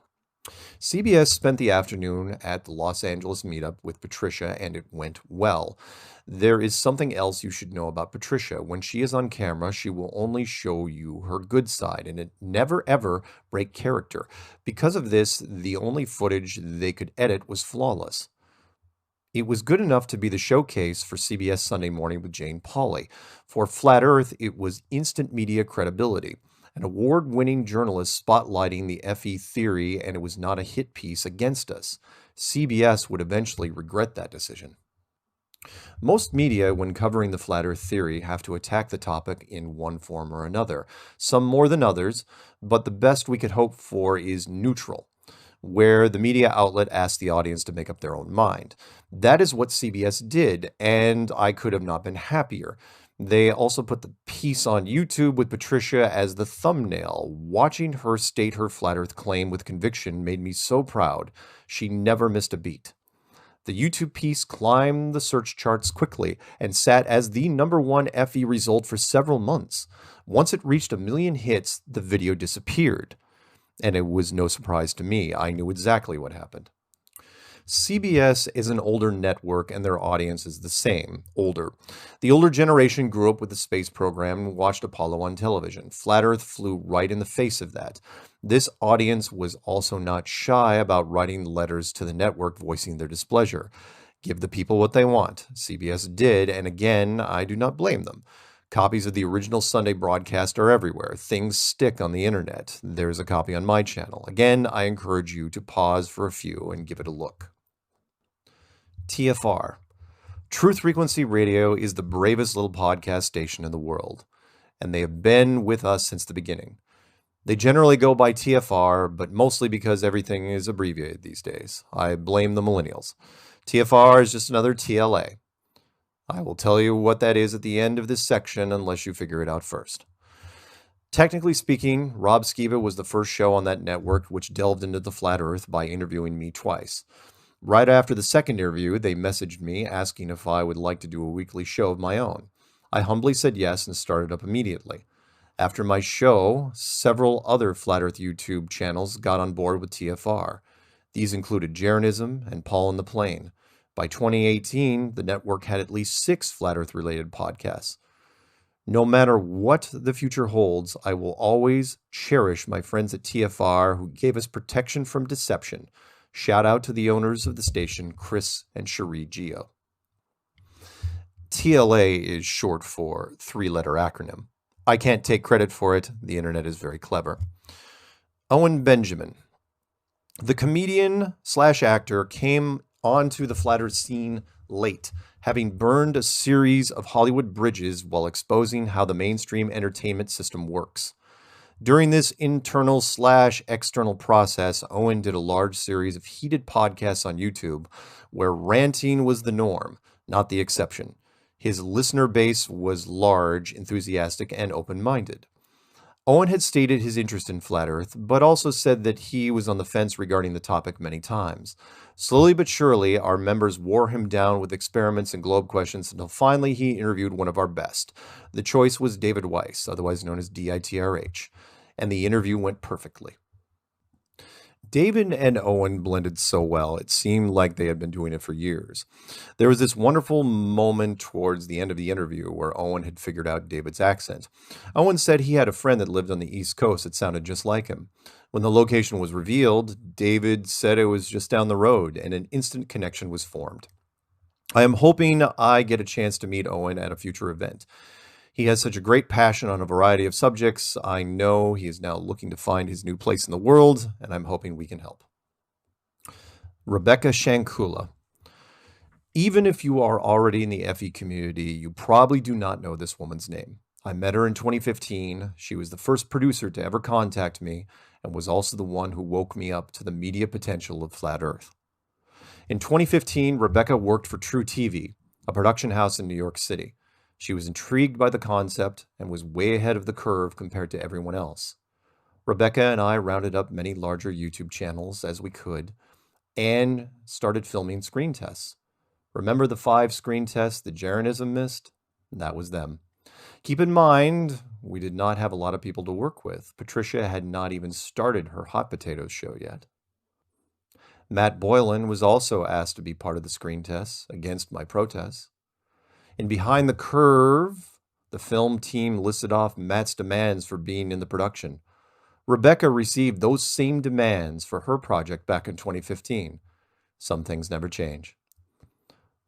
CBS spent the afternoon at the Los Angeles meetup with Patricia, and it went well. There is something else you should know about Patricia. When she is on camera, she will only show you her good side, and it never ever break character. Because of this, the only footage they could edit was flawless. It was good enough to be the showcase for CBS Sunday Morning with Jane Pauley. For Flat Earth, it was instant media credibility. An award-winning journalist spotlighting the FE theory, and it was not a hit piece against us. CBS would eventually regret that decision. Most media, when covering the flat earth theory, have to attack the topic in one form or another, some more than others, but the best we could hope for is neutral, where the media outlet asks the audience to make up their own mind. That is what CBS did, and I could have not been happier. They also put the piece on YouTube with Patricia as the thumbnail. Watching her state her flat earth claim with conviction made me so proud. She never missed a beat. The YouTube piece climbed the search charts quickly and sat as the #1 FE result for several months. Once it reached 1 million hits, the video disappeared. And it was no surprise to me. I knew exactly what happened. CBS is an older network, and their audience is the same, older. The older generation grew up with the space program and watched Apollo on television. Flat Earth flew right in the face of that. This audience was also not shy about writing letters to the network voicing their displeasure. Give the people what they want. CBS did, and again, I do not blame them. Copies of the original Sunday broadcast are everywhere. Things stick on the internet. There's a copy on my channel. Again, I encourage you to pause for a few and give it a look. TFR. Truth Frequency Radio is the bravest little podcast station in the world, and they have been with us since the beginning. They generally go by TFR, but mostly because everything is abbreviated these days. I blame the millennials. TFR is just another TLA. I will tell you what that is at the end of this section unless you figure it out first. Technically speaking, Rob Skiba was the first show on that network which delved into the flat earth by interviewing me twice. Right after the second interview, they messaged me asking if I would like to do a weekly show of my own. I humbly said yes and started up immediately. After my show, several other Flat Earth YouTube channels got on board with TFR. These included Jeranism and Paul and the Plane. By 2018, the network had at least 6 Flat Earth-related podcasts. No matter what the future holds, I will always cherish my friends at TFR who gave us protection from deception. Shout out to the owners of the station, Chris and Cherie Geo. TLA is short for 3-letter acronym. I can't take credit for it. The internet is very clever. Owen Benjamin. The comedian/actor came onto the flat earth scene late, having burned a series of Hollywood bridges while exposing how the mainstream entertainment system works. During this internal/external process, Owen did a large series of heated podcasts on YouTube where ranting was the norm, not the exception. His listener base was large, enthusiastic, and open-minded. Owen had stated his interest in flat Earth, but also said that he was on the fence regarding the topic many times. Slowly but surely, our members wore him down with experiments and globe questions until finally he interviewed one of our best. The choice was David Weiss, otherwise known as DITRH, and the interview went perfectly. David and Owen blended so well, it seemed like they had been doing it for years. There was this wonderful moment towards the end of the interview where Owen had figured out David's accent. Owen said he had a friend that lived on the East Coast that sounded just like him. When the location was revealed, David said it was just down the road, and an instant connection was formed. I am hoping I get a chance to meet Owen at a future event. He has such a great passion on a variety of subjects. I know he is now looking to find his new place in the world, and I'm hoping we can help. Rebecca Shankula. Even if you are already in the FE community, you probably do not know this woman's name. I met her in 2015. She was the first producer to ever contact me and was also the one who woke me up to the media potential of Flat Earth. In 2015, Rebecca worked for True TV, a production house in New York City. She was intrigued by the concept and was way ahead of the curve compared to everyone else. Rebecca and I rounded up many larger YouTube channels as we could and started filming screen tests. Remember the 5 screen tests that Jeranism missed? That was them. Keep in mind, we did not have a lot of people to work with. Patricia had not even started her Hot Potatoes show yet. Matt Boylan was also asked to be part of the screen tests against my protests. In Behind the Curve, the film team listed off Matt's demands for being in the production. Rebecca received those same demands for her project back in 2015. Some things never change.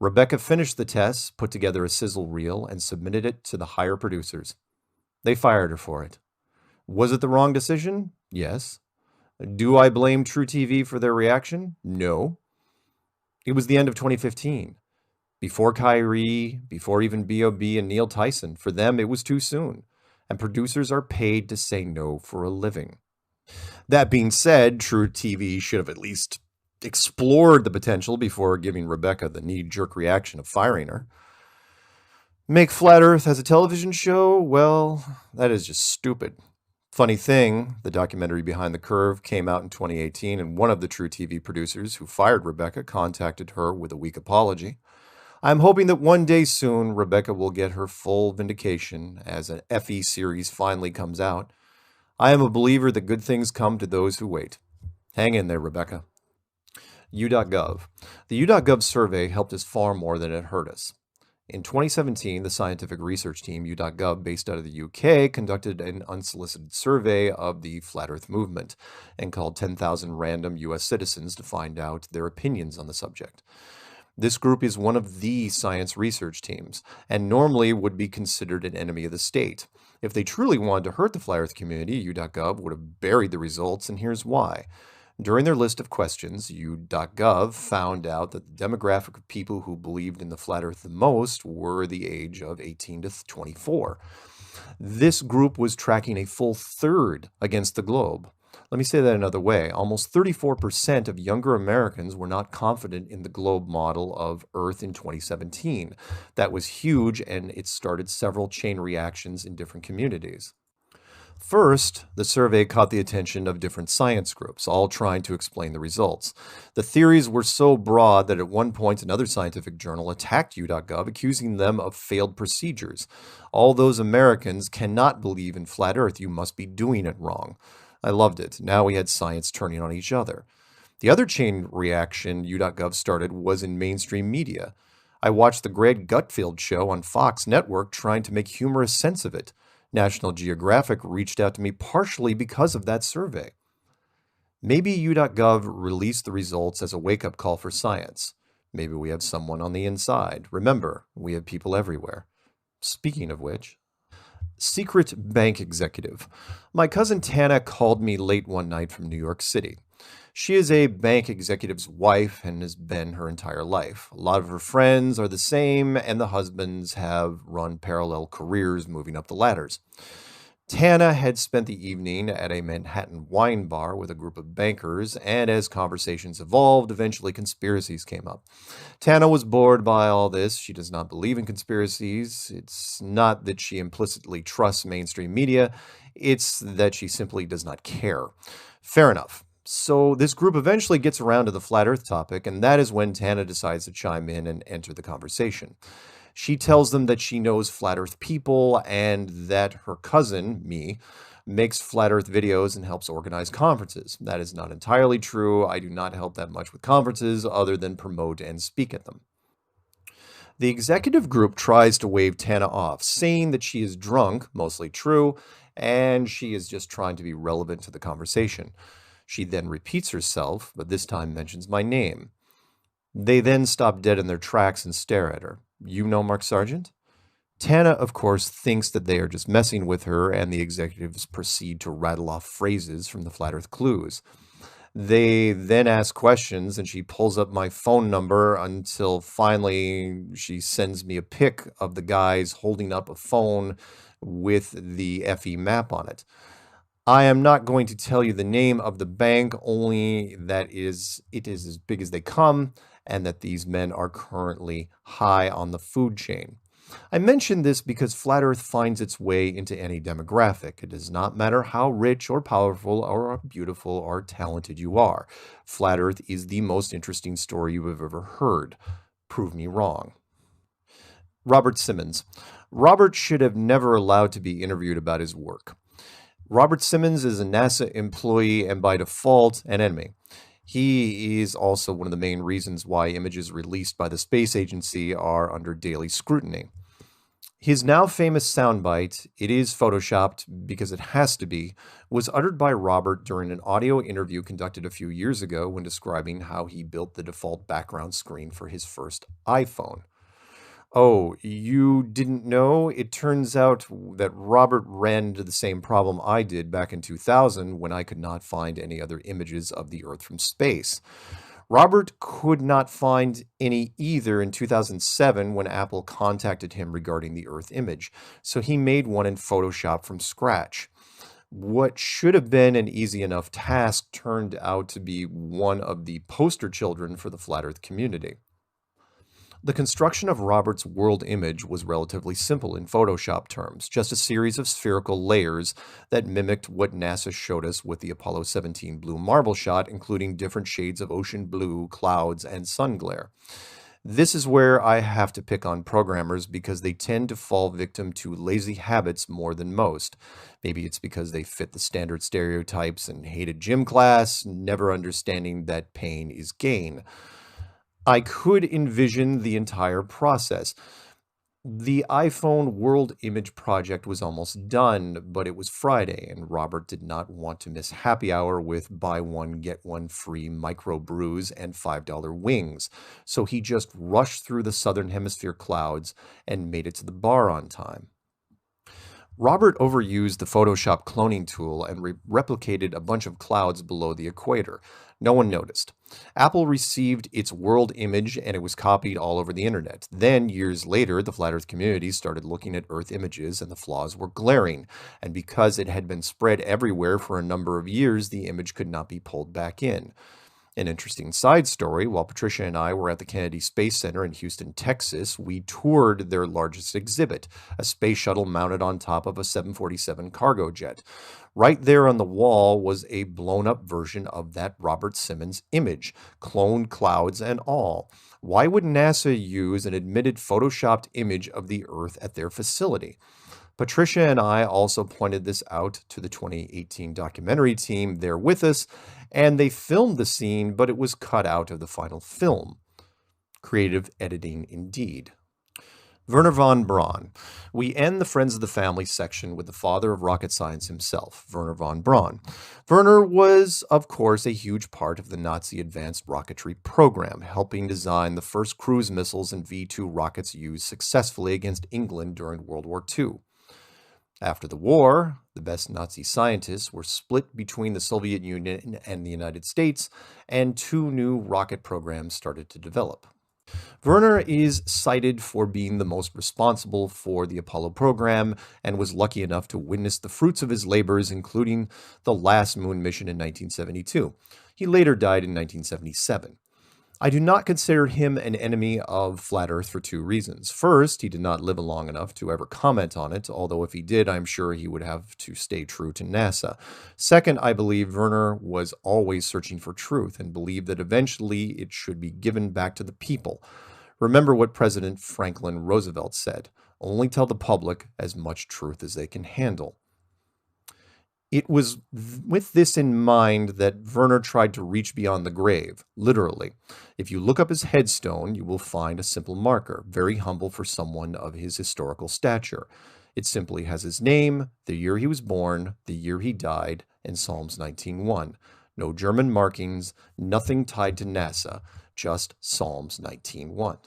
Rebecca finished the tests, put together a sizzle reel, and submitted it to the higher producers. They fired her for it. Was it the wrong decision? Yes. Do I blame True TV for their reaction? No. It was the end of 2015. Before Kyrie, before even B.O.B. and Neil Tyson, for them it was too soon, and producers are paid to say no for a living. That being said, True TV should have at least explored the potential before giving Rebecca the knee-jerk reaction of firing her. Make Flat Earth as a television show? Well, that is just stupid. Funny thing, the documentary Behind the Curve came out in 2018, and one of the True TV producers who fired Rebecca contacted her with a weak apology. I'm hoping that one day soon, Rebecca will get her full vindication as an FE series finally comes out. I am a believer that good things come to those who wait. Hang in there, Rebecca. U.gov. The U.gov survey helped us far more than it hurt us. In 2017, the scientific research team, U.gov, based out of the UK, conducted an unsolicited survey of the Flat Earth movement and called 10,000 random U.S. citizens to find out their opinions on the subject. This group is one of the science research teams, and normally would be considered an enemy of the state. If they truly wanted to hurt the Flat Earth community, U.gov would have buried the results, and here's why. During their list of questions, U.gov found out that the demographic of people who believed in the Flat Earth the most were the age of 18 to 24. This group was tracking a full third against the globe. Let me say that another way. Almost 34% of younger Americans were not confident in the globe model of Earth in 2017. That was huge, and it started several chain reactions in different communities. First, the survey caught the attention of different science groups, all trying to explain the results. The theories were so broad that at one point another scientific journal attacked U.gov, accusing them of failed procedures. All those Americans cannot believe in Flat Earth. You must be doing it wrong. I loved it. Now we had science turning on each other. The other chain reaction U.gov started was in mainstream media. I watched the Greg Gutfeld show on Fox Network trying to make humorous sense of it. National Geographic reached out to me partially because of that survey. Maybe U.gov released the results as a wake-up call for science. Maybe we have someone on the inside. Remember, we have people everywhere. Speaking of which, secret bank executive. My cousin Tana called me late one night from New York City. She is a bank executive's wife and has been her entire life. A lot of her friends are the same, and the husbands have run parallel careers moving up the ladders. Tana had spent the evening at a Manhattan wine bar with a group of bankers, and as conversations evolved, eventually conspiracies came up. Tana was bored by all this. She does not believe in conspiracies. It's not that she implicitly trusts mainstream media, it's that she simply does not care. Fair enough. So this group eventually gets around to the flat earth topic, and that is when Tana decides to chime in and enter the conversation. She tells them that she knows flat earth people and that her cousin, me, makes flat earth videos and helps organize conferences. That is not entirely true. I do not help that much with conferences other than promote and speak at them. The executive group tries to wave Tana off, saying that she is drunk, mostly true, and she is just trying to be relevant to the conversation. She then repeats herself, but this time mentions my name. They then stop dead in their tracks and stare at her. You know Mark Sargent? Tana, of course, thinks that they are just messing with her, and the executives proceed to rattle off phrases from the Flat Earth clues. They then ask questions, and she pulls up my phone number until finally she sends me a pic of the guys holding up a phone with the FE map on it. I am not going to tell you the name of the bank, only that it is as big as they come, and that these men are currently high on the food chain. I mention this because Flat Earth finds its way into any demographic. It does not matter how rich or powerful or beautiful or talented you are. Flat Earth is the most interesting story you have ever heard. Prove me wrong. Robert Simmons. Robert should have never allowed to be interviewed about his work. Robert Simmons is a NASA employee and by default an enemy. He is also one of the main reasons why images released by the space agency are under daily scrutiny. His now famous soundbite, "It is photoshopped because it has to be," was uttered by Robert during an audio interview conducted a few years ago when describing how he built the default background screen for his first iPhone. Oh, you didn't know? It turns out that Robert ran into the same problem I did back in 2000 when I could not find any other images of the Earth from space. Robert could not find any either in 2007 when Apple contacted him regarding the Earth image, so he made one in Photoshop from scratch. What should have been an easy enough task turned out to be one of the poster children for the Flat Earth community. The construction of Robert's world image was relatively simple in Photoshop terms, just a series of spherical layers that mimicked what NASA showed us with the Apollo 17 blue marble shot, including different shades of ocean blue, clouds, and sun glare. This is where I have to pick on programmers because they tend to fall victim to lazy habits more than most. Maybe it's because they fit the standard stereotypes and hated gym class, never understanding that pain is gain. I could envision the entire process. The iPhone World Image project was almost done, but it was Friday, and Robert did not want to miss happy hour with buy one, get one free micro brews and $5 wings. So he just rushed through the Southern Hemisphere clouds and made it to the bar on time. Robert overused the Photoshop cloning tool and replicated a bunch of clouds below the equator. No one noticed. Apple received its world image and it was copied all over the internet. Then, years later, the Flat Earth community started looking at Earth images and the flaws were glaring. And because it had been spread everywhere for a number of years, the image could not be pulled back in. An interesting side story, while Patricia and I were at the Kennedy Space Center in Houston, Texas, we toured their largest exhibit, a space shuttle mounted on top of a 747 cargo jet. Right there on the wall was a blown-up version of that Robert Simmons image, cloned clouds and all. Why would NASA use an admitted photoshopped image of the Earth at their facility? Patricia and I also pointed this out to the 2018 documentary team there with us, and they filmed the scene, but it was cut out of the final film. Creative editing indeed. Wernher von Braun. We end the Friends of the Family section with the father of rocket science himself, Wernher von Braun. Wernher was, of course, a huge part of the Nazi advanced rocketry program, helping design the first cruise missiles and V-2 rockets used successfully against England during World War II. After the war, the best Nazi scientists were split between the Soviet Union and the United States, and two new rocket programs started to develop. Werner is cited for being the most responsible for the Apollo program and was lucky enough to witness the fruits of his labors, including the last moon mission in 1972. He later died in 1977. I do not consider him an enemy of Flat Earth for two reasons. First, he did not live long enough to ever comment on it, although if he did, I'm sure he would have to stay true to NASA. Second, I believe Werner was always searching for truth and believed that eventually it should be given back to the people. Remember what President Franklin Roosevelt said, only tell the public as much truth as they can handle. It was with this in mind that Werner tried to reach beyond the grave, literally. If you look up his headstone, you will find a simple marker, very humble for someone of his historical stature. It simply has his name, the year he was born, the year he died, and Psalms 19:1. No German markings, nothing tied to NASA, just Psalms 19:1.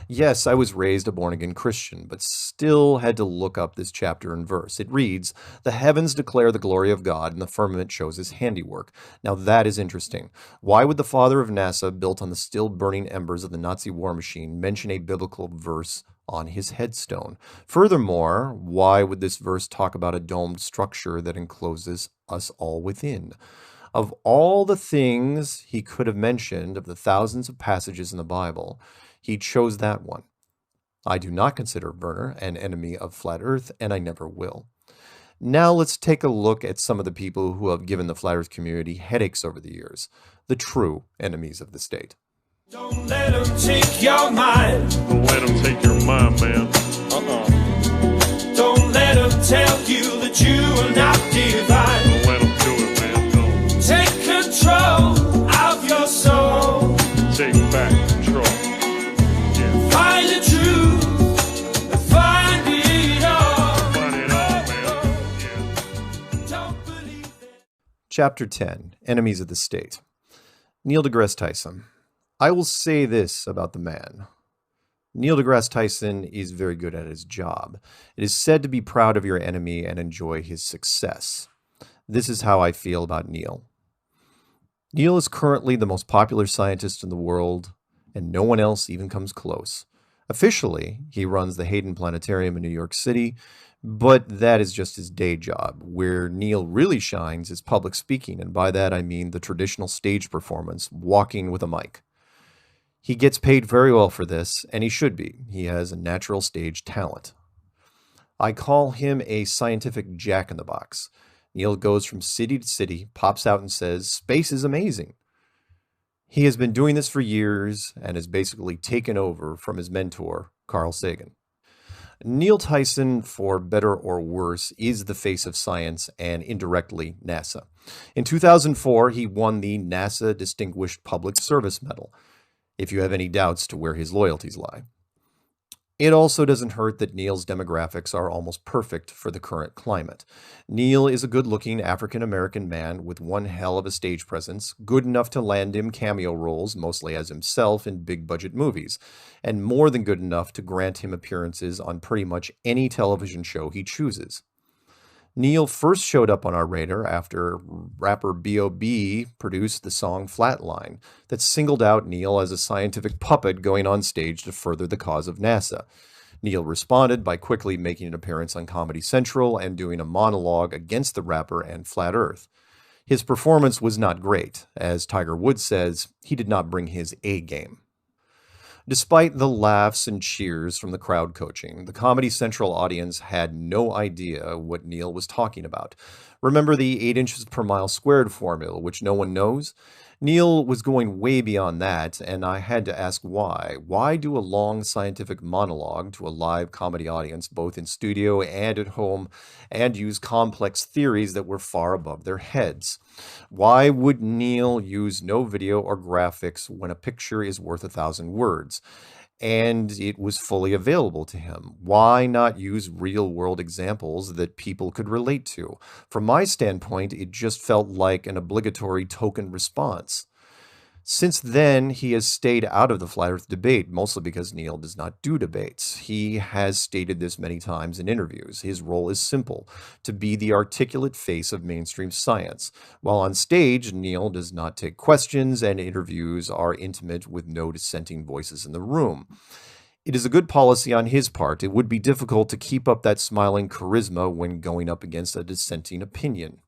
Yes, I was raised a born-again Christian, but still had to look up this chapter and verse. It reads, "The heavens declare the glory of God, and the firmament shows his handiwork." Now that is interesting. Why would the father of NASA, built on the still burning embers of the Nazi war machine, mention a biblical verse on his headstone? Furthermore, why would this verse talk about a domed structure that encloses us all within? Of all the things he could have mentioned, of the thousands of passages in the Bible, he chose that one. I do not consider Werner an enemy of Flat Earth, and I never will. Now let's take a look at some of the people who have given the Flat Earth community headaches over the years, the true enemies of the state. Don't let them take your mind. Don't let them take your mind, man. Don't let them tell you that you are not divine. Don't let them do it, man. Don't. Take control of your soul. Take back control. Yeah. Find the truth and find it all. Find it all, man. Yeah. Don't believe it. Chapter 10, Enemies of the State. Neil deGrasse Tyson. I will say this about the man. Neil deGrasse Tyson is very good at his job. It is said to be proud of your enemy and enjoy his success. This is how I feel about Neil. Neil is currently the most popular scientist in the world, and no one else even comes close. Officially, he runs the Hayden Planetarium in New York City, but that is just his day job. Where Neil really shines is public speaking, and by that I mean the traditional stage performance, walking with a mic. He gets paid very well for this, and he should be. He has a natural stage talent. I call him a scientific jack-in-the-box. Neil goes from city to city, pops out and says, "Space is amazing." He has been doing this for years and has basically taken over from his mentor, Carl Sagan. Neil Tyson, for better or worse, is the face of science and indirectly NASA. In 2004, he won the NASA Distinguished Public Service Medal, if you have any doubts to where his loyalties lie. It also doesn't hurt that Neil's demographics are almost perfect for the current climate. Neil is a good-looking African-American man with one hell of a stage presence, good enough to land him cameo roles, mostly as himself, in big-budget movies, and more than good enough to grant him appearances on pretty much any television show he chooses. Neil first showed up on our radar after rapper B.O.B. produced the song Flatline that singled out Neil as a scientific puppet going on stage to further the cause of NASA. Neil responded by quickly making an appearance on Comedy Central and doing a monologue against the rapper and Flat Earth. His performance was not great. As Tiger Woods says, he did not bring his A game. Despite the laughs and cheers from the crowd coaching, the Comedy Central audience had no idea what Neil was talking about. Remember the 8 inches per mile squared formula, which no one knows? Neil was going way beyond that, and I had to ask why. Why do a long scientific monologue to a live comedy audience, both in studio and at home, and use complex theories that were far above their heads? Why would Neil use no video or graphics when a picture is worth 1,000 words? And it was fully available to him. Why not use real-world examples that people could relate to? From my standpoint, it just felt like an obligatory token response. Since then, he has stayed out of the flat earth debate, mostly because Neil does not do debates. He has stated this many times in interviews. His role is simple, to be the articulate face of mainstream science. While on stage, Neil does not take questions, and interviews are intimate with no dissenting voices in the room. It is a good policy on his part. It would be difficult to keep up that smiling charisma when going up against a dissenting opinion.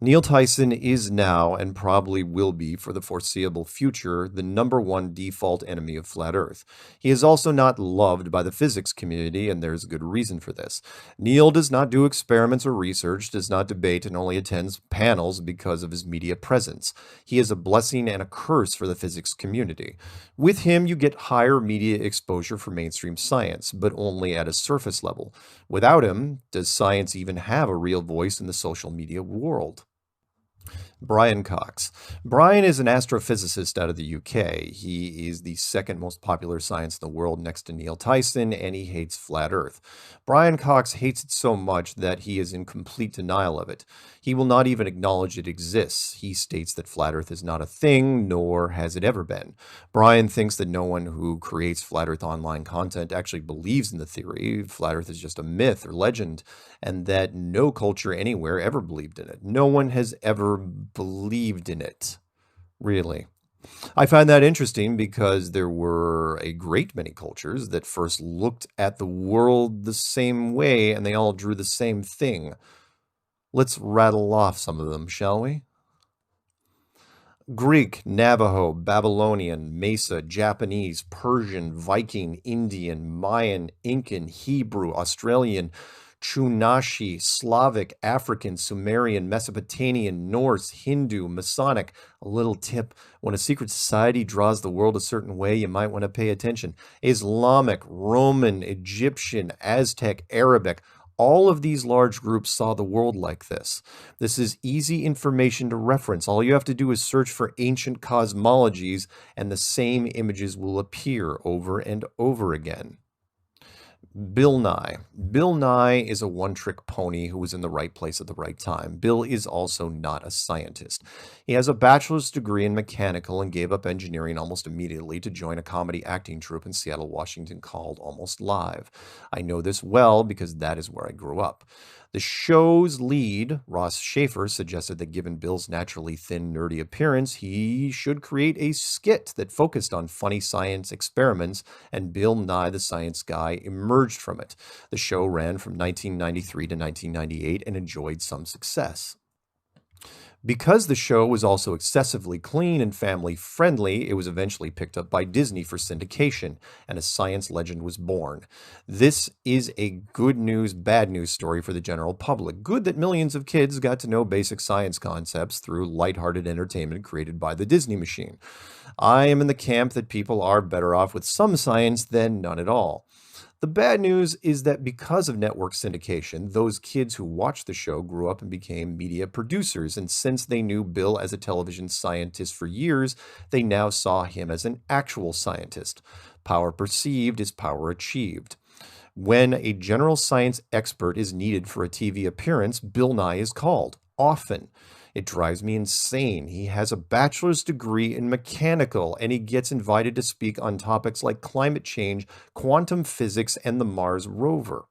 Neil Tyson is now, and probably will be for the foreseeable future, the #1 default enemy of flat Earth. He is also not loved by the physics community, and there's good reason for this. Neil does not do experiments or research, does not debate, and only attends panels because of his media presence. He is a blessing and a curse for the physics community. With him, you get higher media exposure for mainstream science, but only at a surface level. Without him, does science even have a real voice in the social media world? Brian Cox. Brian is an astrophysicist out of the UK. He is the second most popular science in the world next to Neil Tyson, and he hates flat Earth. Brian Cox hates it so much that he is in complete denial of it. He will not even acknowledge it exists. He states that flat Earth is not a thing, nor has it ever been. Brian thinks that no one who creates flat Earth online content actually believes in the theory. Flat Earth is just a myth or legend, and that no culture anywhere ever believed in it. No one has ever believed in it. Really. I find that interesting because there were a great many cultures that first looked at the world the same way, and they all drew the same thing. Let's rattle off some of them, shall we? Greek, Navajo, Babylonian, Mesa, Japanese, Persian, Viking, Indian, Mayan, Incan, Hebrew, Australian, Chunashi, Slavic, African, Sumerian, Mesopotamian, Norse, Hindu, Masonic. A little tip: when a secret society draws the world a certain way, you might want to pay attention. Islamic, Roman, Egyptian, Aztec, Arabic. All of these large groups saw the world like this. This is easy information to reference. All you have to do is search for ancient cosmologies, and the same images will appear over and over again. Bill Nye. Bill Nye is a one-trick pony who was in the right place at the right time. Bill is also not a scientist. He has a bachelor's degree in mechanical and gave up engineering almost immediately to join a comedy acting troupe in Seattle, Washington called Almost Live. I know this well because that is where I grew up. The show's lead, Ross Schaefer, suggested that given Bill's naturally thin, nerdy appearance, he should create a skit that focused on funny science experiments, and Bill Nye the Science Guy emerged from it. The show ran from 1993 to 1998 and enjoyed some success. Because the show was also excessively clean and family-friendly, it was eventually picked up by Disney for syndication, and a science legend was born. This is a good news, bad news story for the general public. Good that millions of kids got to know basic science concepts through lighthearted entertainment created by the Disney machine. I am in the camp that people are better off with some science than none at all. The bad news is that because of network syndication, those kids who watched the show grew up and became media producers, and since they knew Bill as a television scientist for years, they now saw him as an actual scientist. Power perceived is power achieved. When a general science expert is needed for a TV appearance, Bill Nye is called, often. It drives me insane. He has a bachelor's degree in mechanical, and he gets invited to speak on topics like climate change, quantum physics, and the Mars rover.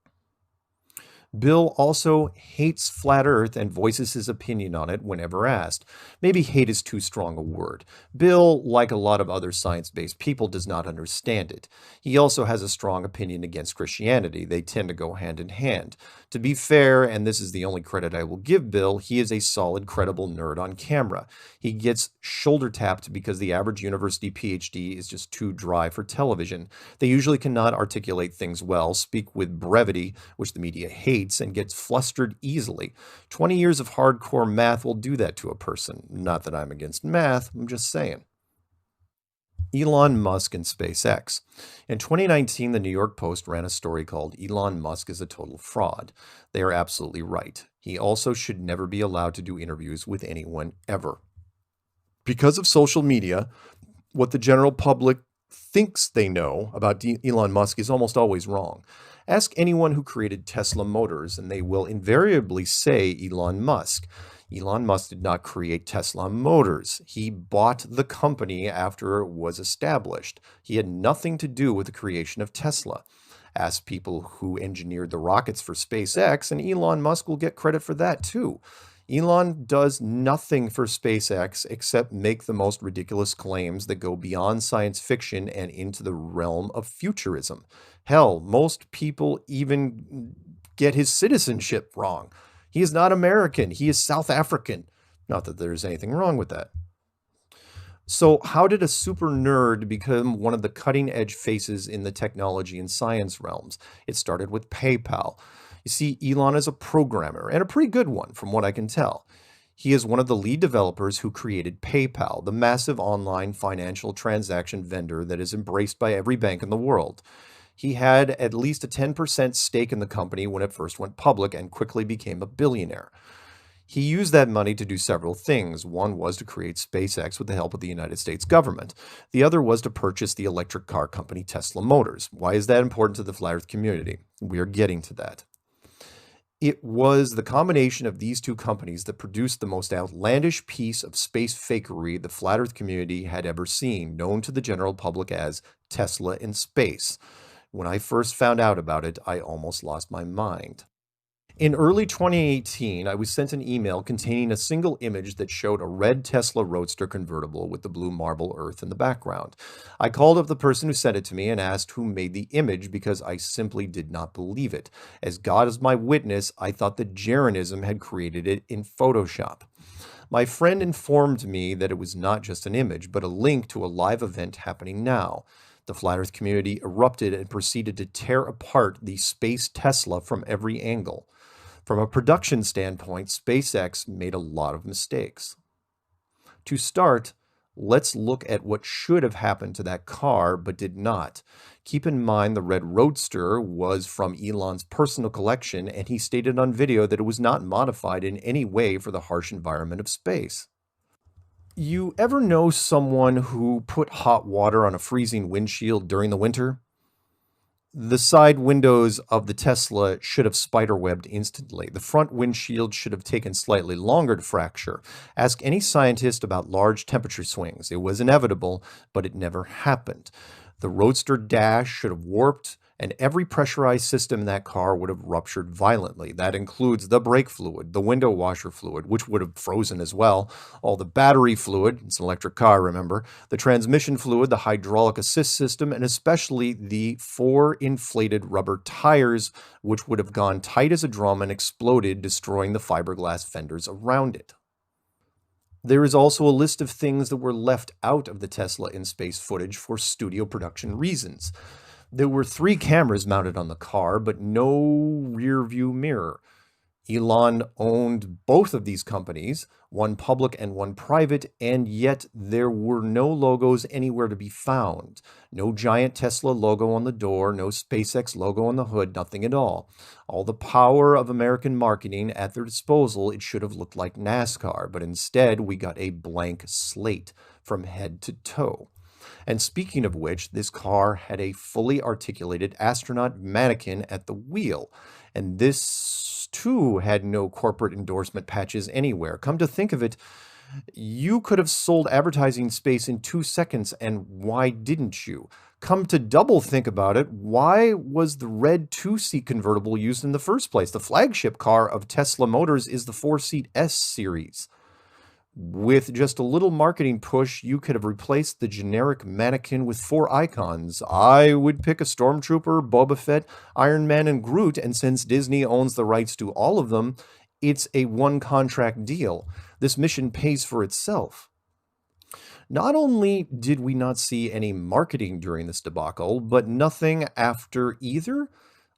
Bill also hates flat Earth and voices his opinion on it whenever asked. Maybe hate is too strong a word. Bill, like a lot of other science-based people, does not understand it. He also has a strong opinion against Christianity. They tend to go hand in hand. To be fair, and this is the only credit I will give Bill, he is a solid, credible nerd on camera. He gets shoulder-tapped because the average university PhD is just too dry for television. They usually cannot articulate things well, speak with brevity, which the media hates, and gets flustered easily. 20 years of hardcore math will do that to a person. Not that I'm against math, I'm just saying. Elon Musk and SpaceX. In 2019, the New York Post ran a story called "Elon Musk is a Total Fraud." They are absolutely right. He also should never be allowed to do interviews with anyone ever. Because of social media, what the general public thinks they know about Elon Musk is almost always wrong. Ask anyone who created Tesla Motors, and they will invariably say Elon Musk. Elon Musk did not create Tesla Motors. He bought the company after it was established. He had nothing to do with the creation of Tesla. Ask people who engineered the rockets for SpaceX, and Elon Musk will get credit for that too. Elon does nothing for SpaceX except make the most ridiculous claims that go beyond science fiction and into the realm of futurism. Hell, most people even get his citizenship wrong. He is not American. He is South African. Not that there's anything wrong with that. So how did a super nerd become one of the cutting edge faces in the technology and science realms? It started with PayPal. You see, Elon is a programmer, and a pretty good one from what I can tell. He is one of the lead developers who created PayPal, the massive online financial transaction vendor that is embraced by every bank in the world. He had at least a 10% stake in the company when it first went public and quickly became a billionaire. He used that money to do several things. One was to create SpaceX with the help of the United States government. The other was to purchase the electric car company Tesla Motors. Why is that important to the flat Earth community? We are getting to that. It was the combination of these two companies that produced the most outlandish piece of space fakery the flat Earth community had ever seen, known to the general public as Tesla in space. When I first found out about it, I almost lost my mind. In early 2018, I was sent an email containing a single image that showed a red Tesla Roadster convertible with the blue marble earth in the background. I called up the person who sent it to me and asked who made the image because I simply did not believe it. As God is my witness, I thought that Jeranism had created it in Photoshop. My friend informed me that it was not just an image, but a link to a live event happening now. The flat Earth community erupted and proceeded to tear apart the space Tesla from every angle. From a production standpoint, SpaceX made a lot of mistakes. To start, let's look at what should have happened to that car but did not. Keep in mind the red Roadster was from Elon's personal collection, and he stated on video that it was not modified in any way for the harsh environment of space. You ever know someone who put hot water on a freezing windshield during the winter? The side windows of the Tesla should have spiderwebbed instantly. The front windshield should have taken slightly longer to fracture. Ask any scientist about large temperature swings. It was inevitable, but it never happened. The Roadster dash should have warped, and every pressurized system in that car would have ruptured violently. That includes the brake fluid, the window washer fluid, which would have frozen as well, all the battery fluid, it's an electric car, remember, the transmission fluid, the hydraulic assist system, and especially the 4 inflated rubber tires, which would have gone tight as a drum and exploded, destroying the fiberglass fenders around it. There is also a list of things that were left out of the Tesla in space footage for studio production reasons. There were 3 cameras mounted on the car, but no rear view mirror. Elon owned both of these companies, one public and one private, and yet there were no logos anywhere to be found. No giant Tesla logo on the door, no SpaceX logo on the hood, nothing at all. All the power of American marketing at their disposal, it should have looked like NASCAR, but instead we got a blank slate from head to toe. And speaking of which, this car had a fully articulated astronaut mannequin at the wheel. And this, too, had no corporate endorsement patches anywhere. Come to think of it, you could have sold advertising space in 2 seconds, and why didn't you? Come to double think about it, why was the red 2-seat convertible used in the first place? The flagship car of Tesla Motors is the 4-seat S-Series. With just a little marketing push, you could have replaced the generic mannequin with 4 icons. I would pick a Stormtrooper, Boba Fett, Iron Man, and Groot, and since Disney owns the rights to all of them, it's a one-contract deal. This mission pays for itself. Not only did we not see any marketing during this debacle, but nothing after either.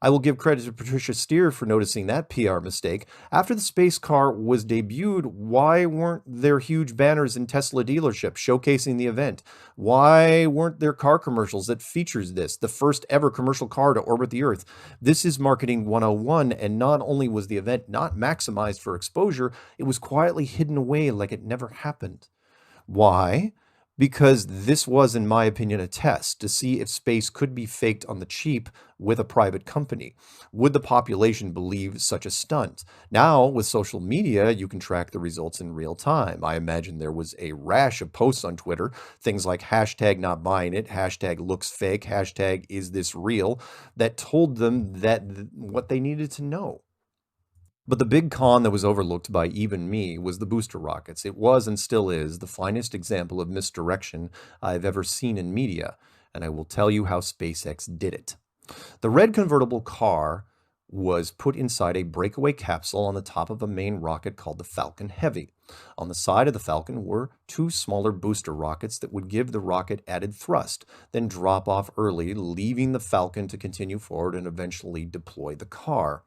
I will give credit to Patricia Steer for noticing that PR mistake. After the space car was debuted, why weren't there huge banners in Tesla dealerships showcasing the event? Why weren't there car commercials that features this, the first ever commercial car to orbit the Earth? This is marketing 101, and not only was the event not maximized for exposure, it was quietly hidden away like it never happened. Why? because this was, in my opinion, a test to see if space could be faked on the cheap with a private company. Would the population believe such a stunt? Now, with social media, you can track the results in real time. I imagine there was a rash of posts on Twitter, things like hashtag not buying it, hashtag looks fake, hashtag is this real, that told them that what they needed to know. But the big con that was overlooked by even me was the booster rockets. It was and still is the finest example of misdirection I've ever seen in media, and I will tell you how SpaceX did it. The red convertible car was put inside a breakaway capsule on the top of a main rocket called the Falcon Heavy. On the side of the Falcon were two smaller booster rockets that would give the rocket added thrust, then drop off early, leaving the Falcon to continue forward and eventually deploy the car.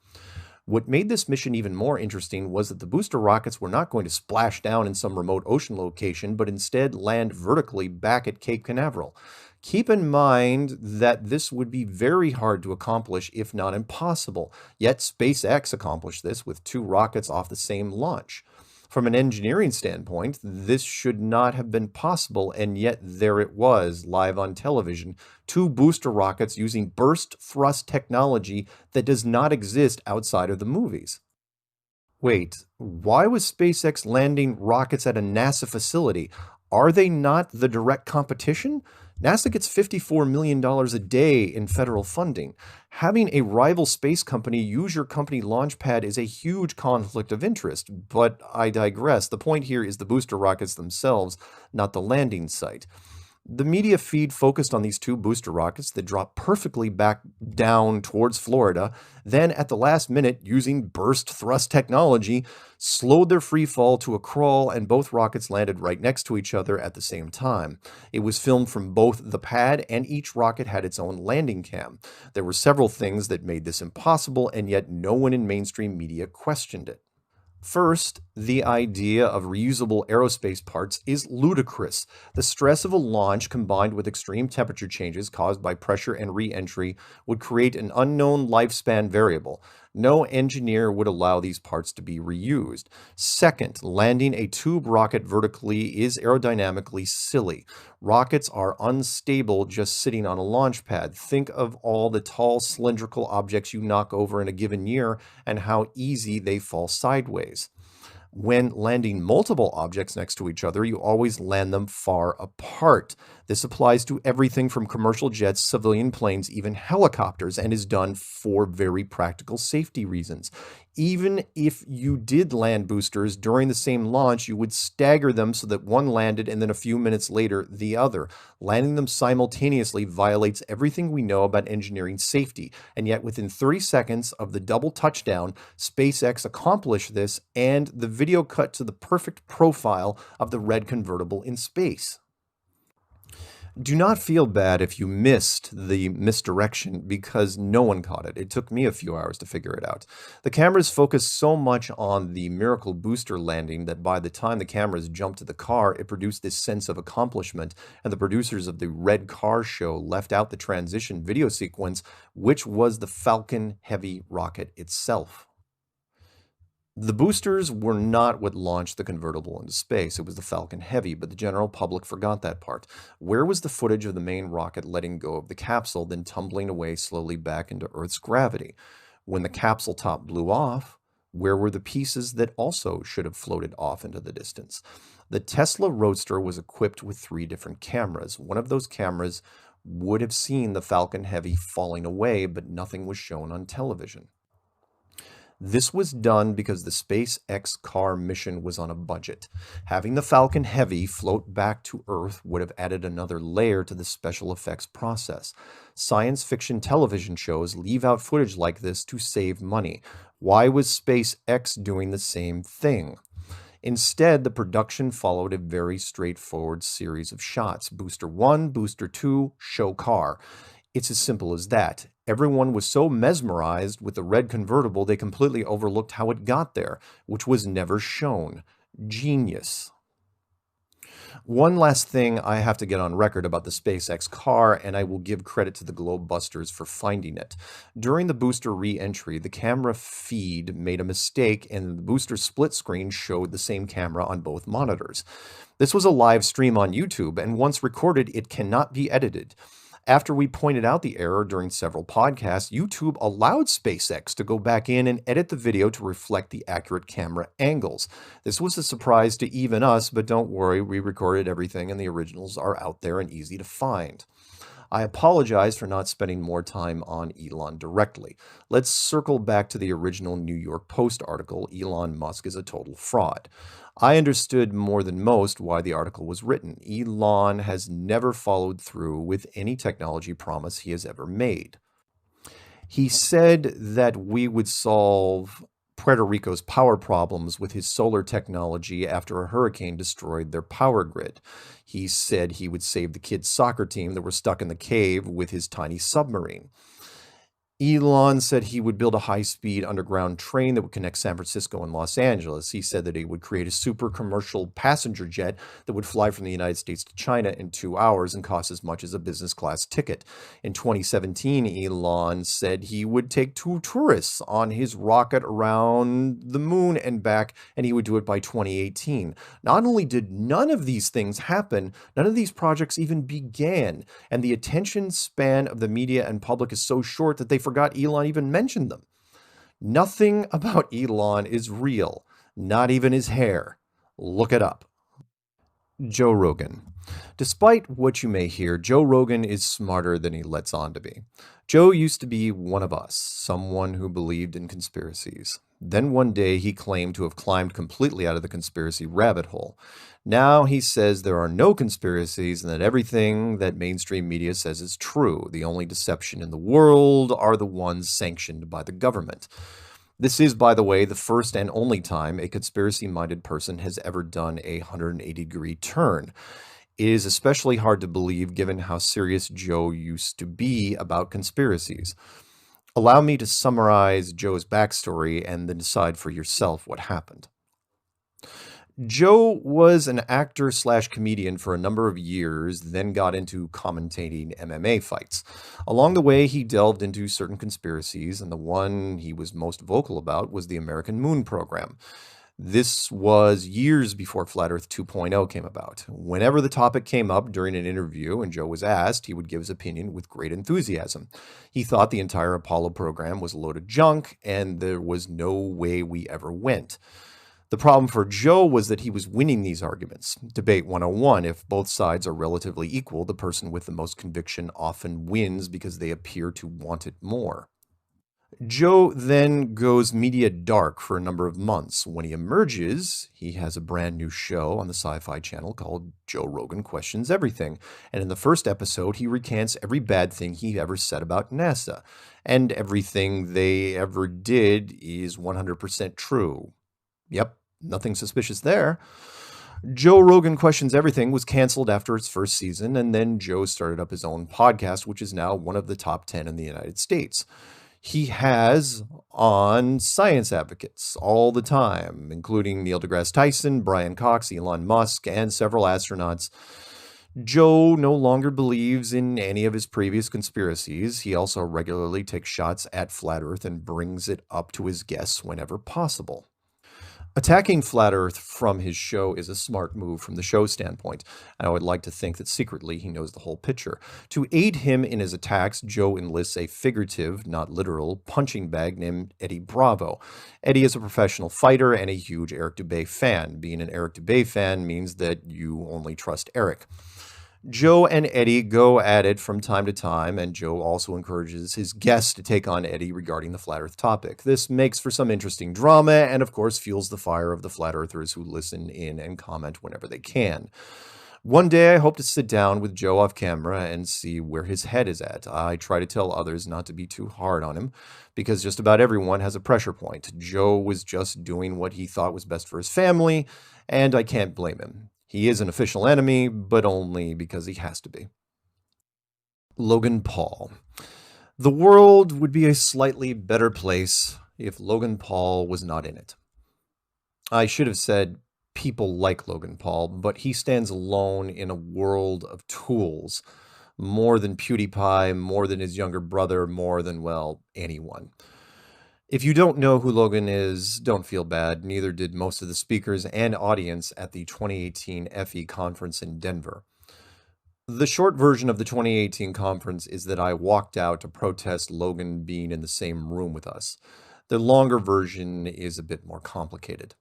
What made this mission even more interesting was that the booster rockets were not going to splash down in some remote ocean location, but instead land vertically back at Cape Canaveral. Keep in mind that this would be very hard to accomplish, if not impossible. Yet SpaceX accomplished this with two rockets off the same launch. From an engineering standpoint, this should not have been possible, and yet there it was, live on television. Two booster rockets using burst thrust technology that does not exist outside of the movies. Wait, why was SpaceX landing rockets at a NASA facility? Are they not the direct competition? NASA gets $54 million a day in federal funding. Having a rival space company use your company launch pad is a huge conflict of interest, but I digress. The point here is the booster rockets themselves, not the landing site. The media feed focused on these two booster rockets that dropped perfectly back down towards Florida, then at the last minute, using burst thrust technology, slowed their free fall to a crawl, and both rockets landed right next to each other at the same time. It was filmed from both the pad, and each rocket had its own landing cam. There were several things that made this impossible, and yet no one in mainstream media questioned it. First, the idea of reusable aerospace parts is ludicrous. The stress of a launch combined with extreme temperature changes caused by pressure and re-entry would create an unknown lifespan variable. No engineer would allow these parts to be reused. Second, landing a tube rocket vertically is aerodynamically silly. Rockets are unstable just sitting on a launch pad. Think of all the tall cylindrical objects you knock over in a given year and how easy they fall sideways. When landing multiple objects next to each other, you always land them far apart. This applies to everything from commercial jets, civilian planes, even helicopters, and is done for very practical safety reasons. Even if you did land boosters during the same launch, you would stagger them so that one landed and then a few minutes later, the other. Landing them simultaneously violates everything we know about engineering safety, and yet within 30 seconds of the double touchdown, SpaceX accomplished this, and the video cut to the perfect profile of the red convertible in space. Do not feel bad if you missed the misdirection because no one caught it. It took me a few hours to figure it out. The cameras focused so much on the miracle booster landing that by the time the cameras jumped to the car, it produced this sense of accomplishment, and the producers of the Red Car show left out the transition video sequence, which was the Falcon Heavy rocket itself. The boosters were not what launched the convertible into space. It was the Falcon Heavy, but the general public forgot that part. Where was the footage of the main rocket letting go of the capsule, then tumbling away slowly back into Earth's gravity? When the capsule top blew off, where were the pieces that also should have floated off into the distance? The Tesla Roadster was equipped with 3 different cameras. One of those cameras would have seen the Falcon Heavy falling away, but nothing was shown on television. This was done because the SpaceX car mission was on a budget. Having the Falcon Heavy float back to Earth would have added another layer to the special effects process. Science fiction television shows leave out footage like this to save money. Why was SpaceX doing the same thing? Instead, the production followed a very straightforward series of shots. Booster 1, Booster 2, show car. It's as simple as that. Everyone was so mesmerized with the red convertible they completely overlooked how it got there, which was never shown. Genius. One last thing I have to get on record about the SpaceX car, and I will give credit to the Globebusters for finding it. During the booster re-entry, the camera feed made a mistake and the booster split screen showed the same camera on both monitors. This was a live stream on YouTube, and once recorded, it cannot be edited. After we pointed out the error during several podcasts, YouTube allowed SpaceX to go back in and edit the video to reflect the accurate camera angles. This was a surprise to even us, but don't worry, we recorded everything and the originals are out there and easy to find. I apologize for not spending more time on Elon directly. Let's circle back to the original New York Post article, Elon Musk is a total fraud. I understood more than most why the article was written. Elon has never followed through with any technology promise he has ever made. He said that we would solve Puerto Rico's power problems with his solar technology after a hurricane destroyed their power grid. He said he would save the kids' soccer team that were stuck in the cave with his tiny submarine. Elon said he would build a high-speed underground train that would connect San Francisco and Los Angeles. He said that he would create a super commercial passenger jet that would fly from the United States to China in 2 hours and cost as much as a business class ticket. In 2017, Elon said he would take 2 tourists on his rocket around the moon and back, and he would do it by 2018. Not only did none of these things happen, none of these projects even began, and the attention span of the media and public is so short that they forgot Elon even mentioned them. Nothing about Elon is real, not even his hair. Look it up. Joe Rogan. Despite what you may hear, Joe Rogan is smarter than he lets on to be. Joe used to be one of us, someone who believed in conspiracies. Then one day he claimed to have climbed completely out of the conspiracy rabbit hole. Now he says there are no conspiracies and that everything that mainstream media says is true. The only deception in the world are the ones sanctioned by the government. This is, by the way, the first and only time a conspiracy-minded person has ever done a 180-degree turn. It is especially hard to believe given how serious Joe used to be about conspiracies. Allow me to summarize Joe's backstory and then decide for yourself what happened. Joe was an actor/comedian for a number of years, then got into commentating MMA fights. Along the way, he delved into certain conspiracies, and the one he was most vocal about was the American Moon Program. This was years before Flat Earth 2.0 came about. Whenever the topic came up during an interview and Joe was asked, he would give his opinion with great enthusiasm. He thought the entire Apollo program was a load of junk, and there was no way we ever went. The problem for Joe was that he was winning these arguments. Debate 101, if both sides are relatively equal, the person with the most conviction often wins because they appear to want it more. Joe then goes media dark for a number of months. When he emerges, he has a brand new show on the Sci-Fi Channel called Joe Rogan Questions Everything. And in the first episode, he recants every bad thing he ever said about NASA. And everything they ever did is 100% true. Yep, nothing suspicious there. Joe Rogan Questions Everything was canceled after its first season, and then Joe started up his own podcast, which is now one of the top 10 in the United States. He has on science advocates all the time, including Neil deGrasse Tyson, Brian Cox, Elon Musk, and several astronauts. Joe no longer believes in any of his previous conspiracies. He also regularly takes shots at Flat Earth and brings it up to his guests whenever possible. Attacking Flat Earth from his show is a smart move from the show's standpoint, and I would like to think that secretly he knows the whole picture. To aid him in his attacks, Joe enlists a figurative, not literal, punching bag named Eddie Bravo. Eddie is a professional fighter and a huge Eric Dubay fan. Being an Eric Dubay fan means that you only trust Eric. Joe and Eddie go at it from time to time, and Joe also encourages his guests to take on Eddie regarding the Flat Earth topic. This makes for some interesting drama and, of course, fuels the fire of the Flat Earthers who listen in and comment whenever they can. One day, I hope to sit down with Joe off camera and see where his head is at. I try to tell others not to be too hard on him, because just about everyone has a pressure point. Joe was just doing what he thought was best for his family, and I can't blame him. He is an official enemy, but only because he has to be. Logan Paul. The world would be a slightly better place if Logan Paul was not in it. I should have said people like Logan Paul, but he stands alone in a world of tools. More than PewDiePie, more than his younger brother, more than, well, anyone. If you don't know who Logan is, don't feel bad. Neither did most of the speakers and audience at the 2018 FE conference in Denver. The short version of the 2018 conference is that I walked out to protest Logan being in the same room with us. The longer version is a bit more complicated.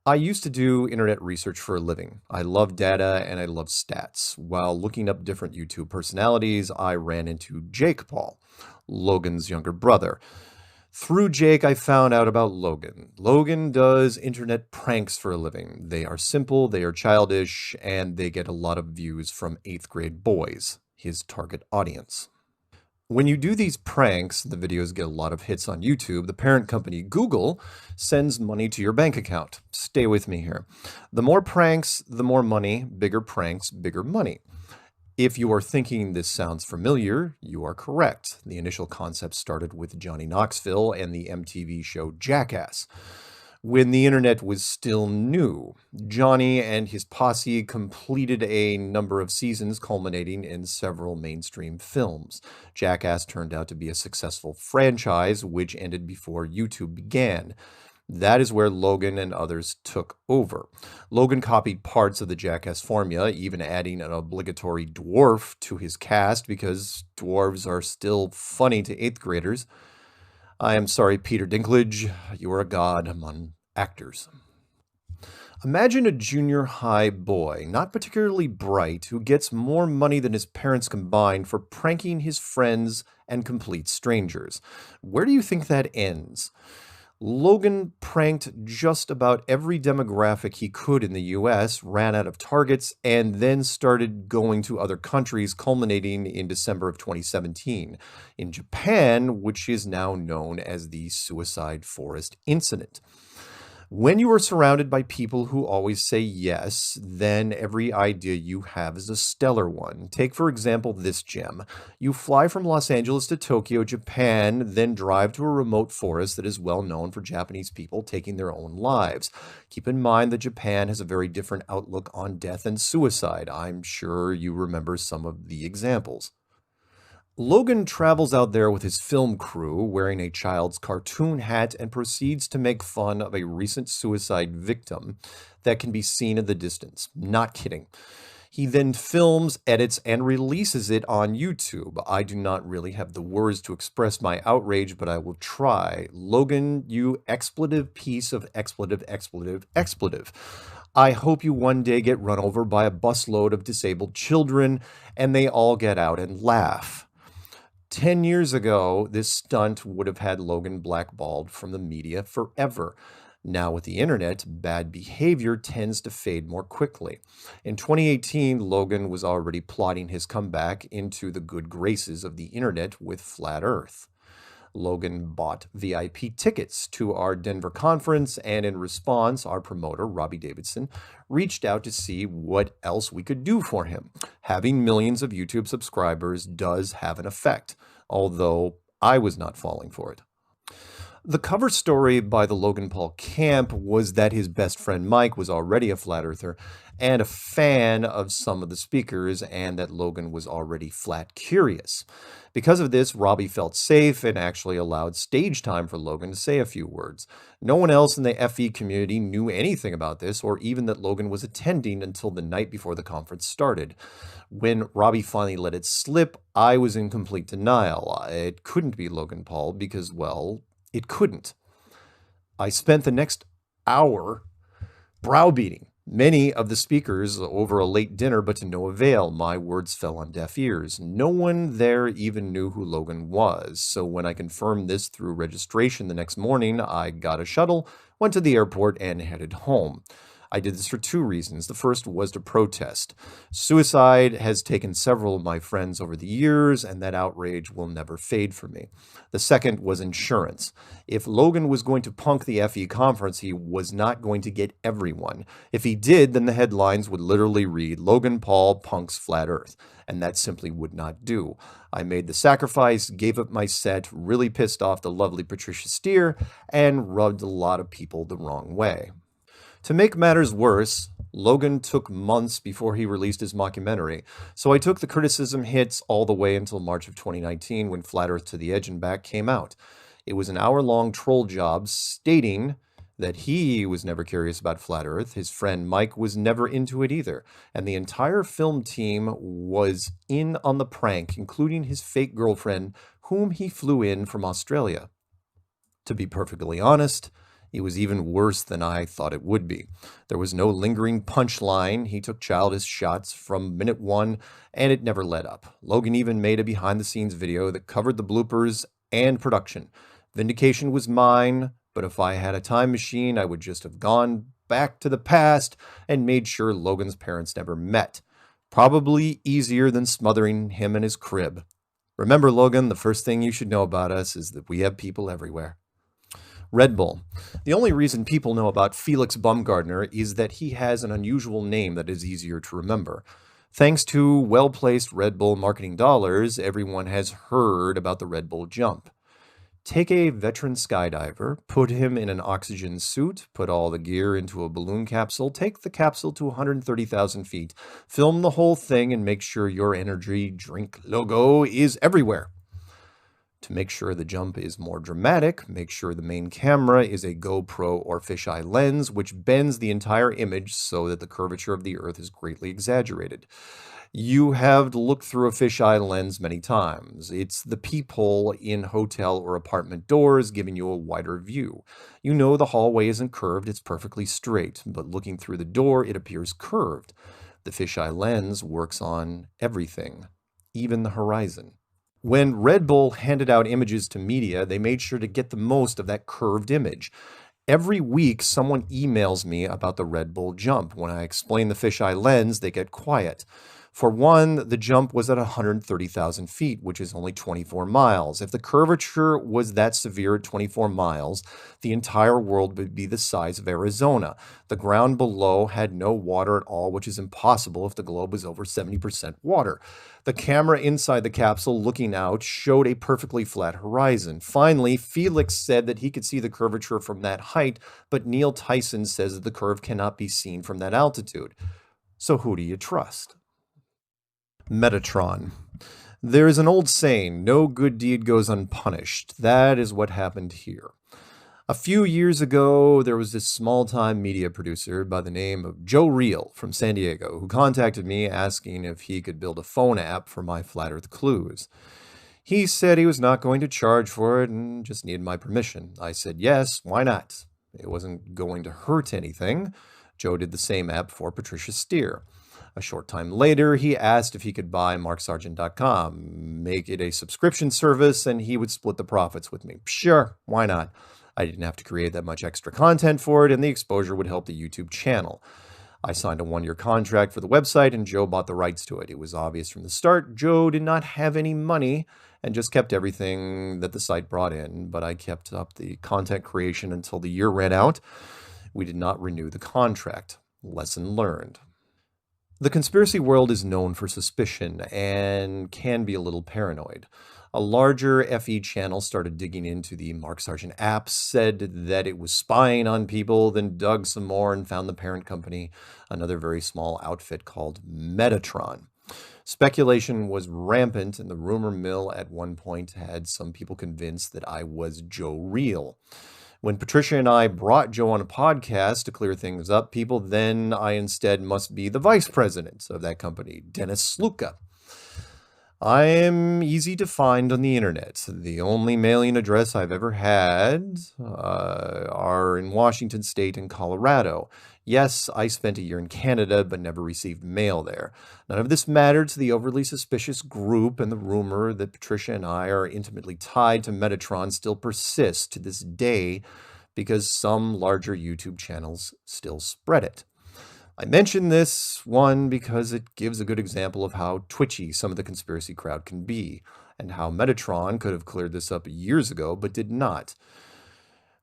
I used to do internet research for a living. I love data and I love stats. While looking up different YouTube personalities, I ran into Jake Paul, Logan's younger brother. Through Jake, I found out about Logan. Logan does internet pranks for a living. They are simple, they are childish, and they get a lot of views from 8th grade boys, his target audience. When you do these pranks, the videos get a lot of hits on YouTube. The parent company, Google, sends money to your bank account. Stay with me here. The more pranks, the more money. Bigger pranks, bigger money. If you are thinking this sounds familiar, you are correct. The initial concept started with Johnny Knoxville and the MTV show Jackass. When the internet was still new, Johnny and his posse completed a number of seasons culminating in several mainstream films. Jackass turned out to be a successful franchise, which ended before YouTube began. That is where Logan and others took over. Logan copied parts of the Jackass formula, even adding an obligatory dwarf to his cast because dwarves are still funny to 8th graders. I am sorry, Peter Dinklage, you are a god among actors. Imagine a junior high boy, not particularly bright, who gets more money than his parents combined for pranking his friends and complete strangers. Where do you think that ends? Logan pranked just about every demographic he could in the US, ran out of targets, and then started going to other countries, culminating in December of 2017 in Japan, which is now known as the Suicide Forest Incident. When you are surrounded by people who always say yes, then every idea you have is a stellar one. Take, for example, this gem. You fly from Los Angeles to Tokyo, Japan, then drive to a remote forest that is well known for Japanese people taking their own lives. Keep in mind that Japan has a very different outlook on death and suicide. I'm sure you remember some of the examples. Logan travels out there with his film crew wearing a child's cartoon hat and proceeds to make fun of a recent suicide victim that can be seen in the distance. Not kidding. He then films, edits, and releases it on YouTube. I do not really have the words to express my outrage, but I will try. Logan, you expletive piece of expletive. I hope you one day get run over by a busload of disabled children and they all get out and laugh. 10 years ago, this stunt would have had Logan blackballed from the media forever. Now with the internet, bad behavior tends to fade more quickly. In 2018, Logan was already plotting his comeback into the good graces of the internet with Flat Earth. Logan bought VIP tickets to our Denver conference, and in response, our promoter, Robbie Davidson, reached out to see what else we could do for him. Having millions of YouTube subscribers does have an effect, although I was not falling for it. The cover story by the Logan Paul camp was that his best friend Mike was already a flat earther and a fan of some of the speakers, and that Logan was already flat curious. Because of this, Robbie felt safe and actually allowed stage time for Logan to say a few words. No one else in the FE community knew anything about this, or even that Logan was attending until the night before the conference started. When Robbie finally let it slip, I was in complete denial. It couldn't be Logan Paul because, well, it couldn't. I spent the next hour browbeating many of the speakers over a late dinner, but to no avail. My words fell on deaf ears. No one there even knew who Logan was. So when I confirmed this through registration the next morning, I got a shuttle, went to the airport, and headed home. I did this for two reasons. The first was to protest. Suicide has taken several of my friends over the years, and that outrage will never fade for me. The second was insurance. If Logan was going to punk the FE conference, he was not going to get everyone. If he did, then the headlines would literally read, "Logan Paul punks Flat Earth," and that simply would not do. I made the sacrifice, gave up my set, really pissed off the lovely Patricia Steer, and rubbed a lot of people the wrong way. To make matters worse, Logan took months before he released his mockumentary, so I took the criticism hits all the way until March of 2019 when Flat Earth to the Edge and Back came out. It was an hour-long troll job stating that he was never curious about Flat Earth, his friend Mike was never into it either, and the entire film team was in on the prank, including his fake girlfriend, whom he flew in from Australia. To be perfectly honest, it was even worse than I thought it would be. There was no lingering punchline. He took childish shots from minute one, and it never let up. Logan even made a behind-the-scenes video that covered the bloopers and production. Vindication was mine, but if I had a time machine, I would just have gone back to the past and made sure Logan's parents never met. Probably easier than smothering him in his crib. Remember, Logan, the first thing you should know about us is that we have people everywhere. Red Bull. The only reason people know about Felix Baumgartner is that he has an unusual name that is easier to remember. Thanks to well-placed Red Bull marketing dollars, everyone has heard about the Red Bull jump. Take a veteran skydiver, put him in an oxygen suit, put all the gear into a balloon capsule, take the capsule to 130,000 feet, film the whole thing, and make sure your energy drink logo is everywhere. To make sure the jump is more dramatic, make sure the main camera is a GoPro or fisheye lens, which bends the entire image so that the curvature of the Earth is greatly exaggerated. You have looked through a fisheye lens many times. It's the peephole in hotel or apartment doors giving you a wider view. You know the hallway isn't curved, it's perfectly straight, but looking through the door, it appears curved. The fisheye lens works on everything, even the horizon. When Red Bull handed out images to media, they made sure to get the most of that curved image. Every week, someone emails me about the Red Bull jump. When I explain the fisheye lens, they get quiet. For one, the jump was at 130,000 feet, which is only 24 miles. If the curvature was that severe at 24 miles, the entire world would be the size of Arizona. The ground below had no water at all, which is impossible if the globe was over 70% water. The camera inside the capsule looking out showed a perfectly flat horizon. Finally, Felix said that he could see the curvature from that height, but Neil Tyson says that the curve cannot be seen from that altitude. So who do you trust? Metatron. There is an old saying, no good deed goes unpunished. That is what happened here. A few years ago, there was this small-time media producer by the name of Joe Reel from San Diego who contacted me asking if he could build a phone app for my Flat Earth clues. He said he was not going to charge for it and just needed my permission. I said yes, why not? It wasn't going to hurt anything. Joe did the same app for Patricia Steer. A short time later, he asked if he could buy marksargent.com, make it a subscription service, and he would split the profits with me. Sure, why not? I didn't have to create that much extra content for it, and the exposure would help the YouTube channel. I signed a one-year contract for the website, and Joe bought the rights to it. It was obvious from the start Joe did not have any money and just kept everything that the site brought in, but I kept up the content creation until the year ran out. We did not renew the contract. Lesson learned. The conspiracy world is known for suspicion and can be a little paranoid. A larger FE channel started digging into the Mark Sargent app, said that it was spying on people, then dug some more and found the parent company, another very small outfit called Metatron. Speculation was rampant, and the rumor mill at one point had some people convinced that I was Joe Reel. When Patricia and I brought Joe on a podcast to clear things up, people then I instead must be the vice president of that company, Dennis Sluka. I am easy to find on the internet. The only mailing address I've ever had are in Washington State and Colorado. Yes, I spent a year in Canada, but never received mail there. None of this mattered to the overly suspicious group, and the rumor that Patricia and I are intimately tied to Metatron still persists to this day because some larger YouTube channels still spread it. I mention this one because it gives a good example of how twitchy some of the conspiracy crowd can be, and how Metatron could have cleared this up years ago, but did not.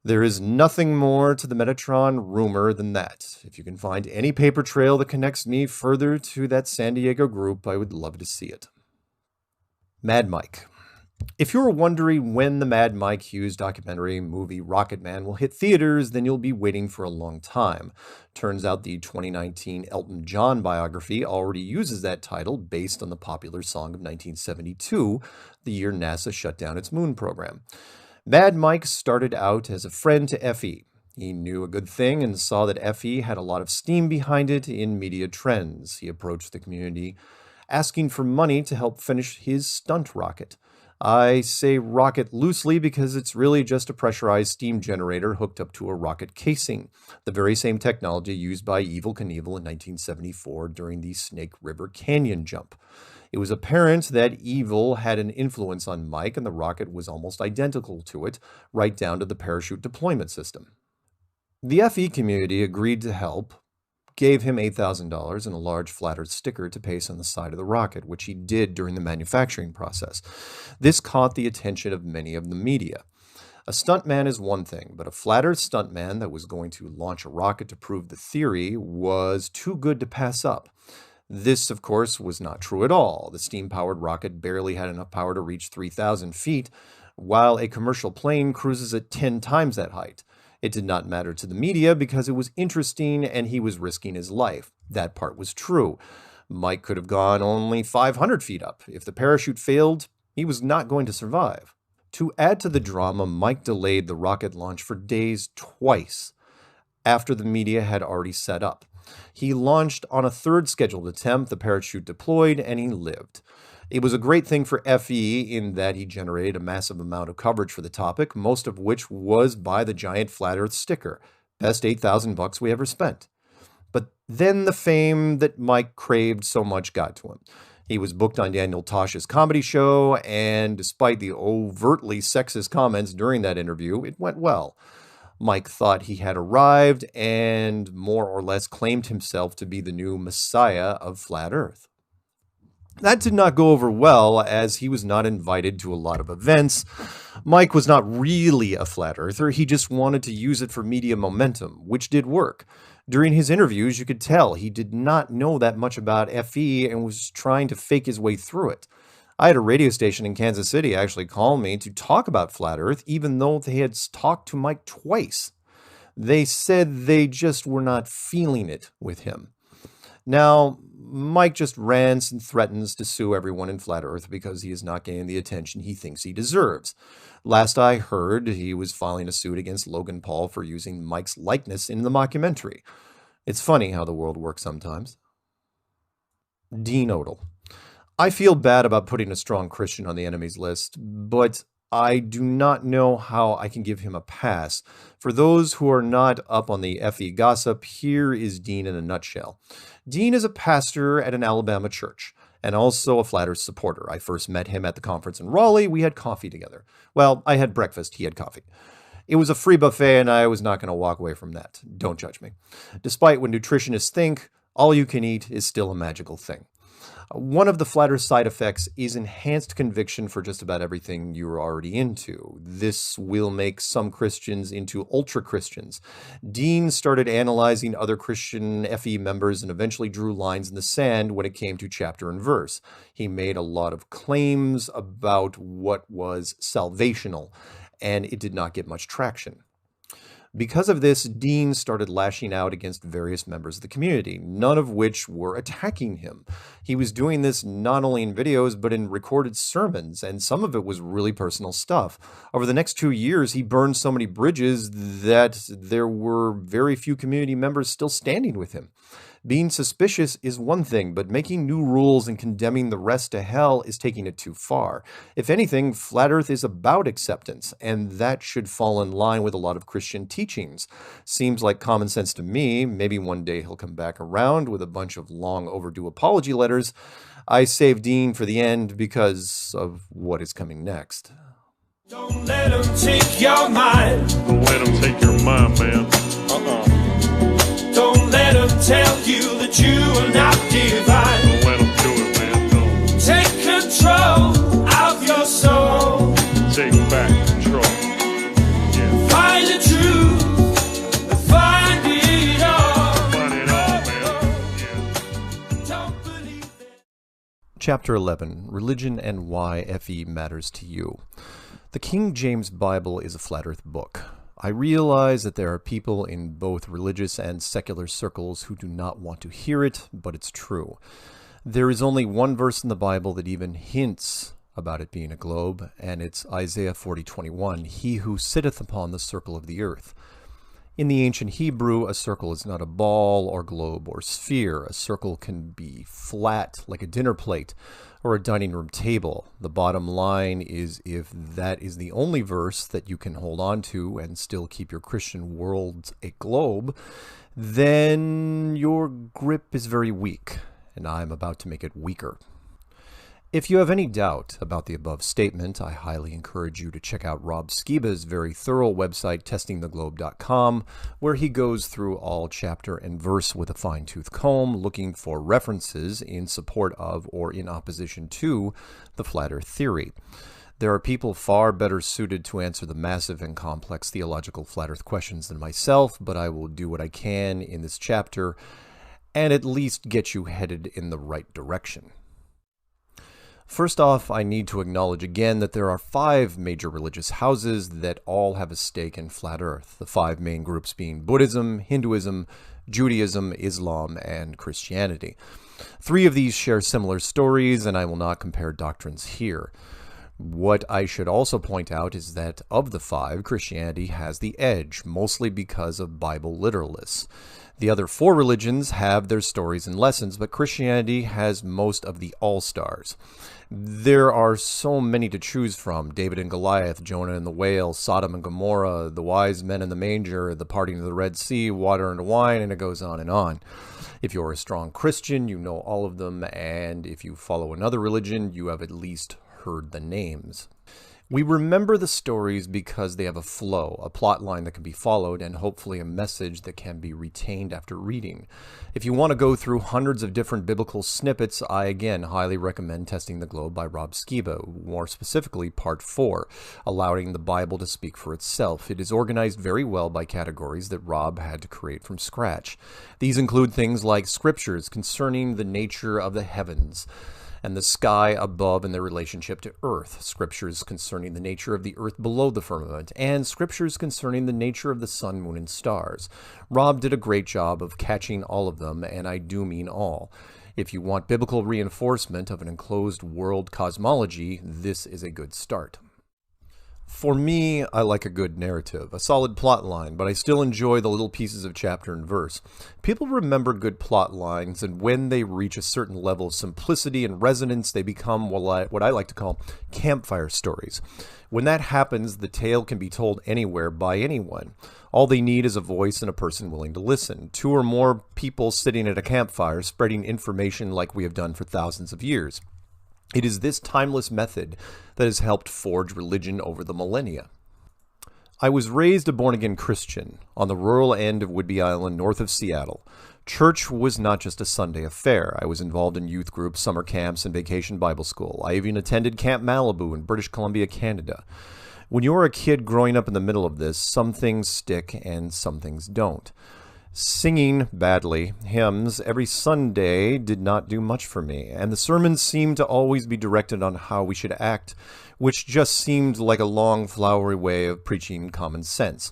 There is nothing more to the Metatron rumor than that. If you can find any paper trail that connects me further to that San Diego group, I would love to see it. Mad Mike. If you're wondering when the Mad Mike Hughes documentary movie Rocket Man will hit theaters, then you'll be waiting for a long time. Turns out the 2019 Elton John biography already uses that title based on the popular song of 1972, the year NASA shut down its moon program. Mad Mike started out as a friend to Effie. He knew a good thing and saw that Effie had a lot of steam behind it in media trends. He approached the community asking for money to help finish his stunt rocket. I say rocket loosely because it's really just a pressurized steam generator hooked up to a rocket casing, the very same technology used by Evel Knievel in 1974 during the Snake River Canyon jump. It was apparent that Evel had an influence on Mike, and the rocket was almost identical to it, right down to the parachute deployment system. The FE community agreed to help, gave him $8,000 and a large flat Earth sticker to paste on the side of the rocket, which he did during the manufacturing process. This caught the attention of many of the media. A stuntman is one thing, but a flat Earth stuntman that was going to launch a rocket to prove the theory was too good to pass up. This, of course, was not true at all. The steam-powered rocket barely had enough power to reach 3,000 feet, while a commercial plane cruises at 10 times that height. It did not matter to the media because it was interesting and he was risking his life. That part was true. Mike could have gone only 500 feet up. If the parachute failed, he was not going to survive. To add to the drama, Mike delayed the rocket launch for days twice after the media had already set up. He launched on a third scheduled attempt, the parachute deployed, and he lived. It was a great thing for FE in that he generated a massive amount of coverage for the topic, most of which was by the giant flat Earth sticker. Best $8,000 we ever spent. But then the fame that Mike craved so much got to him. He was booked on Daniel Tosh's comedy show, and despite the overtly sexist comments during that interview, it went well. Mike thought he had arrived and more or less claimed himself to be the new messiah of flat Earth. That did not go over well, as he was not invited to a lot of events. Mike was not really a flat earther, he just wanted to use it for media momentum, which did work. During his interviews, you could tell he did not know that much about FE and was trying to fake his way through it. I had a radio station in Kansas City actually call me to talk about flat Earth, even though they had talked to Mike twice. They said they just were not feeling it with him. Now, Mike just rants and threatens to sue everyone in Flat Earth because he is not getting the attention he thinks he deserves. Last I heard, he was filing a suit against Logan Paul for using Mike's likeness in the mockumentary. It's funny how the world works sometimes. Dean Odell. I feel bad about putting a strong Christian on the enemies list, but I do not know how I can give him a pass. For those who are not up on the FE gossip, here is Dean in a nutshell. Dean is a pastor at an Alabama church and also a Flat Earth supporter. I first met him at the conference in Raleigh. We had coffee together. Well, I had breakfast. He had coffee. It was a free buffet, and I was not going to walk away from that. Don't judge me. Despite what nutritionists think, all you can eat is still a magical thing. One of the Flat Earth side effects is enhanced conviction for just about everything you're already into. This will make some Christians into ultra-Christians. Dean started analyzing other Christian FE members and eventually drew lines in the sand when it came to chapter and verse. He made a lot of claims about what was salvational, and it did not get much traction. Because of this, Dean started lashing out against various members of the community, none of which were attacking him. He was doing this not only in videos, but in recorded sermons, and some of it was really personal stuff. Over the next 2 years, he burned so many bridges that there were very few community members still standing with him. Being suspicious is one thing, but making new rules and condemning the rest to hell is taking it too far. If anything, Flat Earth is about acceptance, and that should fall in line with a lot of Christian teachings. Seems like common sense to me. Maybe one day he'll come back around with a bunch of long overdue apology letters. I saved Dean for the end because of what is coming next. Don't let them take your mind. Don't let them take your mind, man. Don't let them tell you that you are not divine. Don't let them do it, man. Don't. Take control of your soul. Take back control. Yeah. Find the truth. Find it all. Find it all, man. Yeah. Don't believe it. Chapter 11, Religion and Why FE Matters to You. The King James Bible is a flat earth book. I realize that there are people in both religious and secular circles who do not want to hear it, but it's true. There is only one verse in the Bible that even hints about it being a globe, and it's Isaiah 40:21, "He who sitteth upon the circle of the earth." In the ancient Hebrew, a circle is not a ball or globe or sphere. A circle can be flat, like a dinner plate or a dining room table. The bottom line is, if that is the only verse that you can hold on to and still keep your Christian world a globe, then your grip is very weak, and I'm about to make it weaker. If you have any doubt about the above statement, I highly encourage you to check out Rob Skiba's very thorough website, testingtheglobe.com, where he goes through all chapter and verse with a fine-tooth comb, looking for references in support of or in opposition to the flat earth theory. There are people far better suited to answer the massive and complex theological flat earth questions than myself, but I will do what I can in this chapter and at least get you headed in the right direction. First off, I need to acknowledge again that there are 5 major religious houses that all have a stake in flat earth, the 5 main groups being Buddhism, Hinduism, Judaism, Islam, and Christianity. 3 of these share similar stories, and I will not compare doctrines here. What I should also point out is that of the 5, Christianity has the edge, mostly because of Bible literalists. The other 4 religions have their stories and lessons, but Christianity has most of the all-stars. There are so many to choose from: David and Goliath, Jonah and the whale, Sodom and Gomorrah, the wise men in the manger, the parting of the Red Sea, water and wine, and it goes on and on. If you're a strong Christian, you know all of them, and if you follow another religion, you have at least heard the names. We remember the stories because they have a flow, a plot line that can be followed, and hopefully a message that can be retained after reading. If you want to go through hundreds of different biblical snippets, I again highly recommend Testing the Globe by Rob Skiba, more specifically Part 4, allowing the Bible to speak for itself. It is organized very well by categories that Rob had to create from scratch. These include things like scriptures concerning the nature of the heavens and the sky above and their relationship to earth, scriptures concerning the nature of the earth below the firmament, and scriptures concerning the nature of the sun, moon, and stars. Rob did a great job of catching all of them, and I do mean all. If you want biblical reinforcement of an enclosed world cosmology, this is a good start. For me, I like a good narrative, a solid plot line, but I still enjoy the little pieces of chapter and verse. People remember good plot lines, and when they reach a certain level of simplicity and resonance, they become what I like to call campfire stories. When that happens, the tale can be told anywhere by anyone. All they need is a voice and a person willing to listen. 2 or more people sitting at a campfire spreading information like we have done for thousands of years. It is this timeless method that has helped forge religion over the millennia. I was raised a born-again Christian on the rural end of Whidbey Island, north of Seattle. Church was not just a Sunday affair. I was involved in youth groups, summer camps, and vacation Bible school. I even attended Camp Malibu in British Columbia, Canada. When you're a kid growing up in the middle of this, some things stick and some things don't. Singing badly hymns every Sunday did not do much for me, and the sermons seemed to always be directed on how we should act, which just seemed like a long, flowery way of preaching common sense.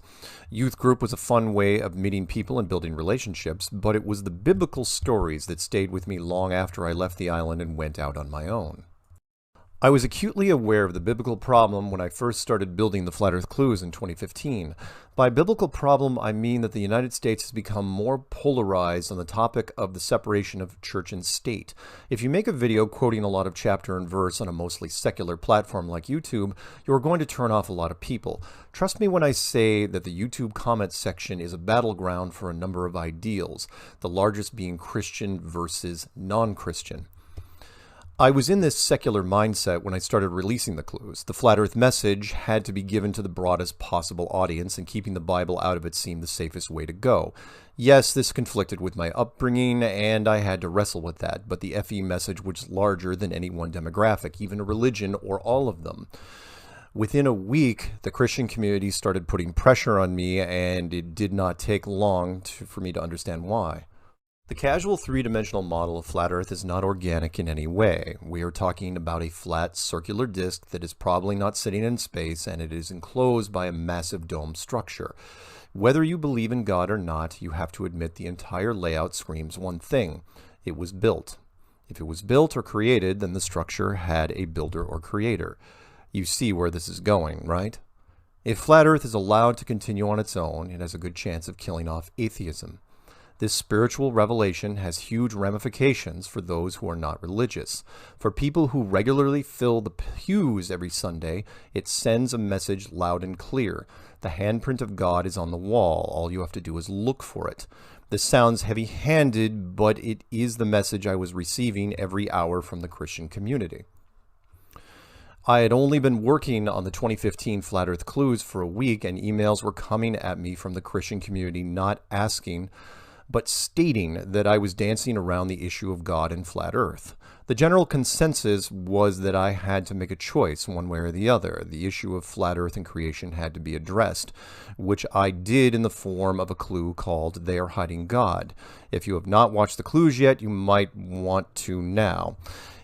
Youth group was a fun way of meeting people and building relationships, but it was the biblical stories that stayed with me long after I left the island and went out on my own. I was acutely aware of the biblical problem when I first started building the Flat Earth Clues in 2015. By biblical problem, I mean that the United States has become more polarized on the topic of the separation of church and state. If you make a video quoting a lot of chapter and verse on a mostly secular platform like YouTube, you're going to turn off a lot of people. Trust me when I say that the YouTube comment section is a battleground for a number of ideals, the largest being Christian versus non-Christian. I was in this secular mindset when I started releasing the clues. The flat earth message had to be given to the broadest possible audience, and keeping the Bible out of it seemed the safest way to go. Yes, this conflicted with my upbringing, and I had to wrestle with that, but the FE message was larger than any one demographic, even a religion, or all of them. Within a week, the Christian community started putting pressure on me, and it did not take long for me to understand why. The casual three-dimensional model of flat Earth is not organic in any way. We are talking about a flat circular disk that is probably not sitting in space, and it is enclosed by a massive dome structure. Whether you believe in God or not, you have to admit the entire layout screams one thing: it was built. If it was built or created, then the structure had a builder or creator. You see where this is going, right? If flat Earth is allowed to continue on its own, it has a good chance of killing off atheism. This spiritual revelation has huge ramifications for those who are not religious. For people who regularly fill the pews every Sunday, it sends a message loud and clear. The handprint of God is on the wall. All you have to do is look for it. This sounds heavy-handed, but it is the message I was receiving every hour from the Christian community. I had only been working on the 2015 Flat Earth Clues for a week, and emails were coming at me from the Christian community not asking, but stating that I was dancing around the issue of God and flat Earth. The general consensus was that I had to make a choice one way or the other. The issue of flat Earth and creation had to be addressed, which I did in the form of a clue called They Are Hiding God. If you have not watched the clues yet, you might want to now.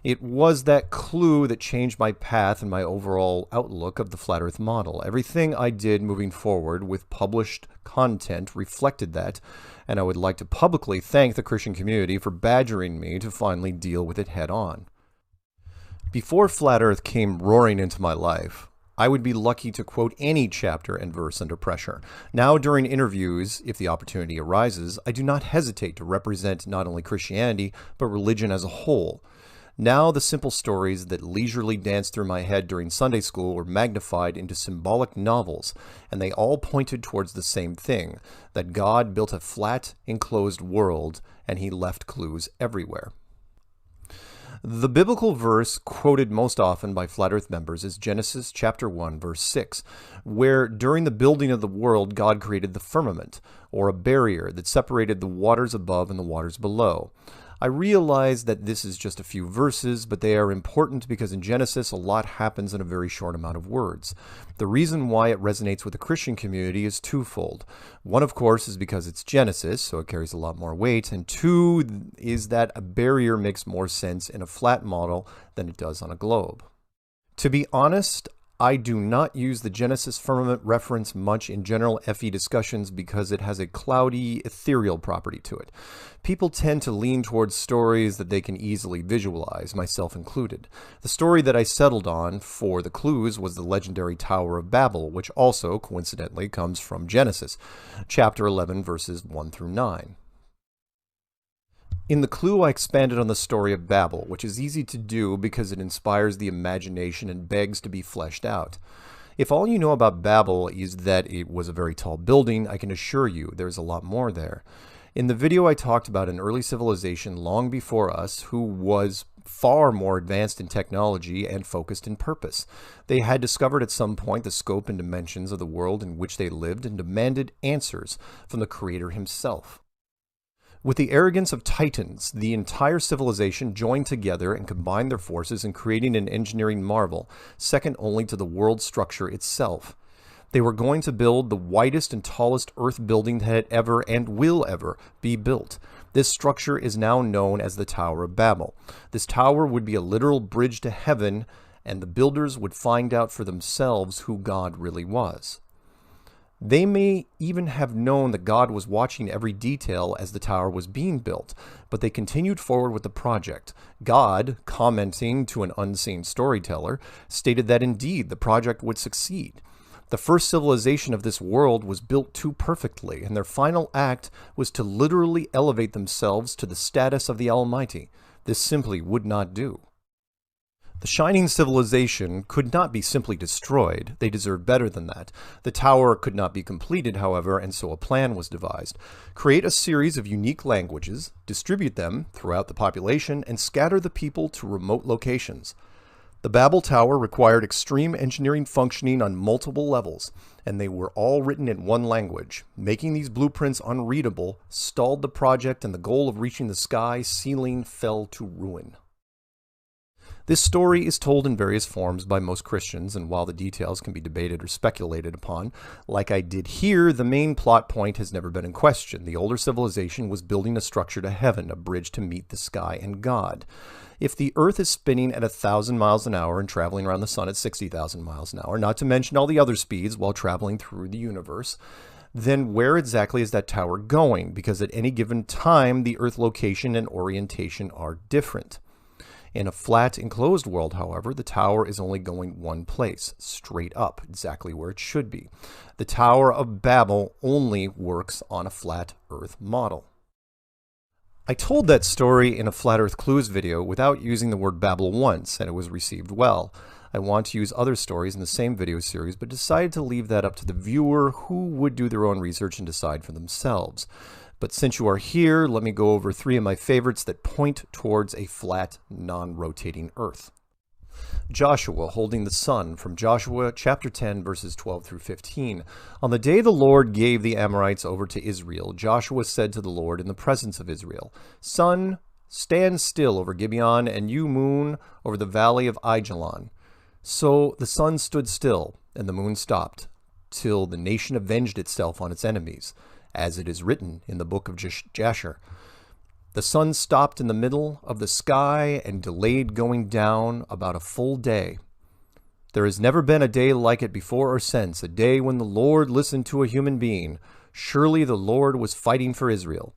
It was that clue that changed my path and my overall outlook of the flat Earth model. Everything I did moving forward with published content reflected that, and I would like to publicly thank the Christian community for badgering me to finally deal with it head on. Before flat Earth came roaring into my life, I would be lucky to quote any chapter and verse under pressure. Now, during interviews, if the opportunity arises, I do not hesitate to represent not only Christianity, but religion as a whole. Now the simple stories that leisurely danced through my head during Sunday school were magnified into symbolic novels, and they all pointed towards the same thing, that God built a flat, enclosed world, and he left clues everywhere. The biblical verse quoted most often by Flat Earth members is Genesis chapter 1, verse 6, where during the building of the world, God created the firmament, or a barrier that separated the waters above and the waters below. I realize that this is just a few verses, but they are important because in Genesis, a lot happens in a very short amount of words. The reason why it resonates with the Christian community is twofold. One, of course, is because it's Genesis, so it carries a lot more weight, and two is that a barrier makes more sense in a flat model than it does on a globe. To be honest, I do not use the Genesis firmament reference much in general FE discussions because it has a cloudy, ethereal property to it. People tend to lean towards stories that they can easily visualize, myself included. The story that I settled on for the clues was the legendary Tower of Babel, which also, coincidentally, comes from Genesis, chapter 11, verses 1 through 9. In the clue, I expanded on the story of Babel, which is easy to do because it inspires the imagination and begs to be fleshed out. If all you know about Babel is that it was a very tall building, I can assure you there's a lot more there. In the video, I talked about an early civilization long before us who was far more advanced in technology and focused in purpose. They had discovered at some point the scope and dimensions of the world in which they lived and demanded answers from the Creator himself. With the arrogance of titans, the entire civilization joined together and combined their forces in creating an engineering marvel, second only to the world structure itself. They were going to build the widest and tallest earth building that had ever and will ever be built. This structure is now known as the Tower of Babel. This tower would be a literal bridge to heaven, and the builders would find out for themselves who God really was. They may even have known that God was watching every detail as the tower was being built, but they continued forward with the project. God, commenting to an unseen storyteller, stated that indeed the project would succeed. The first civilization of this world was built too perfectly, and their final act was to literally elevate themselves to the status of the Almighty. This simply would not do. The shining civilization could not be simply destroyed. They deserved better than that. The tower could not be completed, however, and so a plan was devised. Create a series of unique languages, distribute them throughout the population, and scatter the people to remote locations. The Babel Tower required extreme engineering functioning on multiple levels, and they were all written in one language. Making these blueprints unreadable stalled the project, and the goal of reaching the sky ceiling fell to ruin. This story is told in various forms by most Christians, and while the details can be debated or speculated upon, like I did here, the main plot point has never been in question. The older civilization was building a structure to heaven, a bridge to meet the sky and God. If the Earth is spinning at 1,000 miles an hour and traveling around the sun at 60,000 miles an hour, not to mention all the other speeds while traveling through the universe, then where exactly is that tower going? Because at any given time, the Earth location and orientation are different. In a flat, enclosed world, however, the tower is only going one place, straight up, exactly where it should be. The Tower of Babel only works on a flat Earth model. I told that story in a Flat Earth Clues video without using the word Babel once, and it was received well. I want to use other stories in the same video series, but decided to leave that up to the viewer, who would do their own research and decide for themselves. But since you are here, let me go over 3 of my favorites that point towards a flat, non-rotating Earth. Joshua holding the sun, from Joshua chapter 10, verses 12 through 15. On the day the Lord gave the Amorites over to Israel, Joshua said to the Lord in the presence of Israel, "Sun, stand still over Gibeon, and you, moon, over the valley of Aijalon." So the sun stood still, and the moon stopped, till the nation avenged itself on its enemies, as it is written in the book of Jasher. The sun stopped in the middle of the sky and delayed going down about a full day. There has never been a day like it before or since, a day when the Lord listened to a human being. Surely the Lord was fighting for Israel.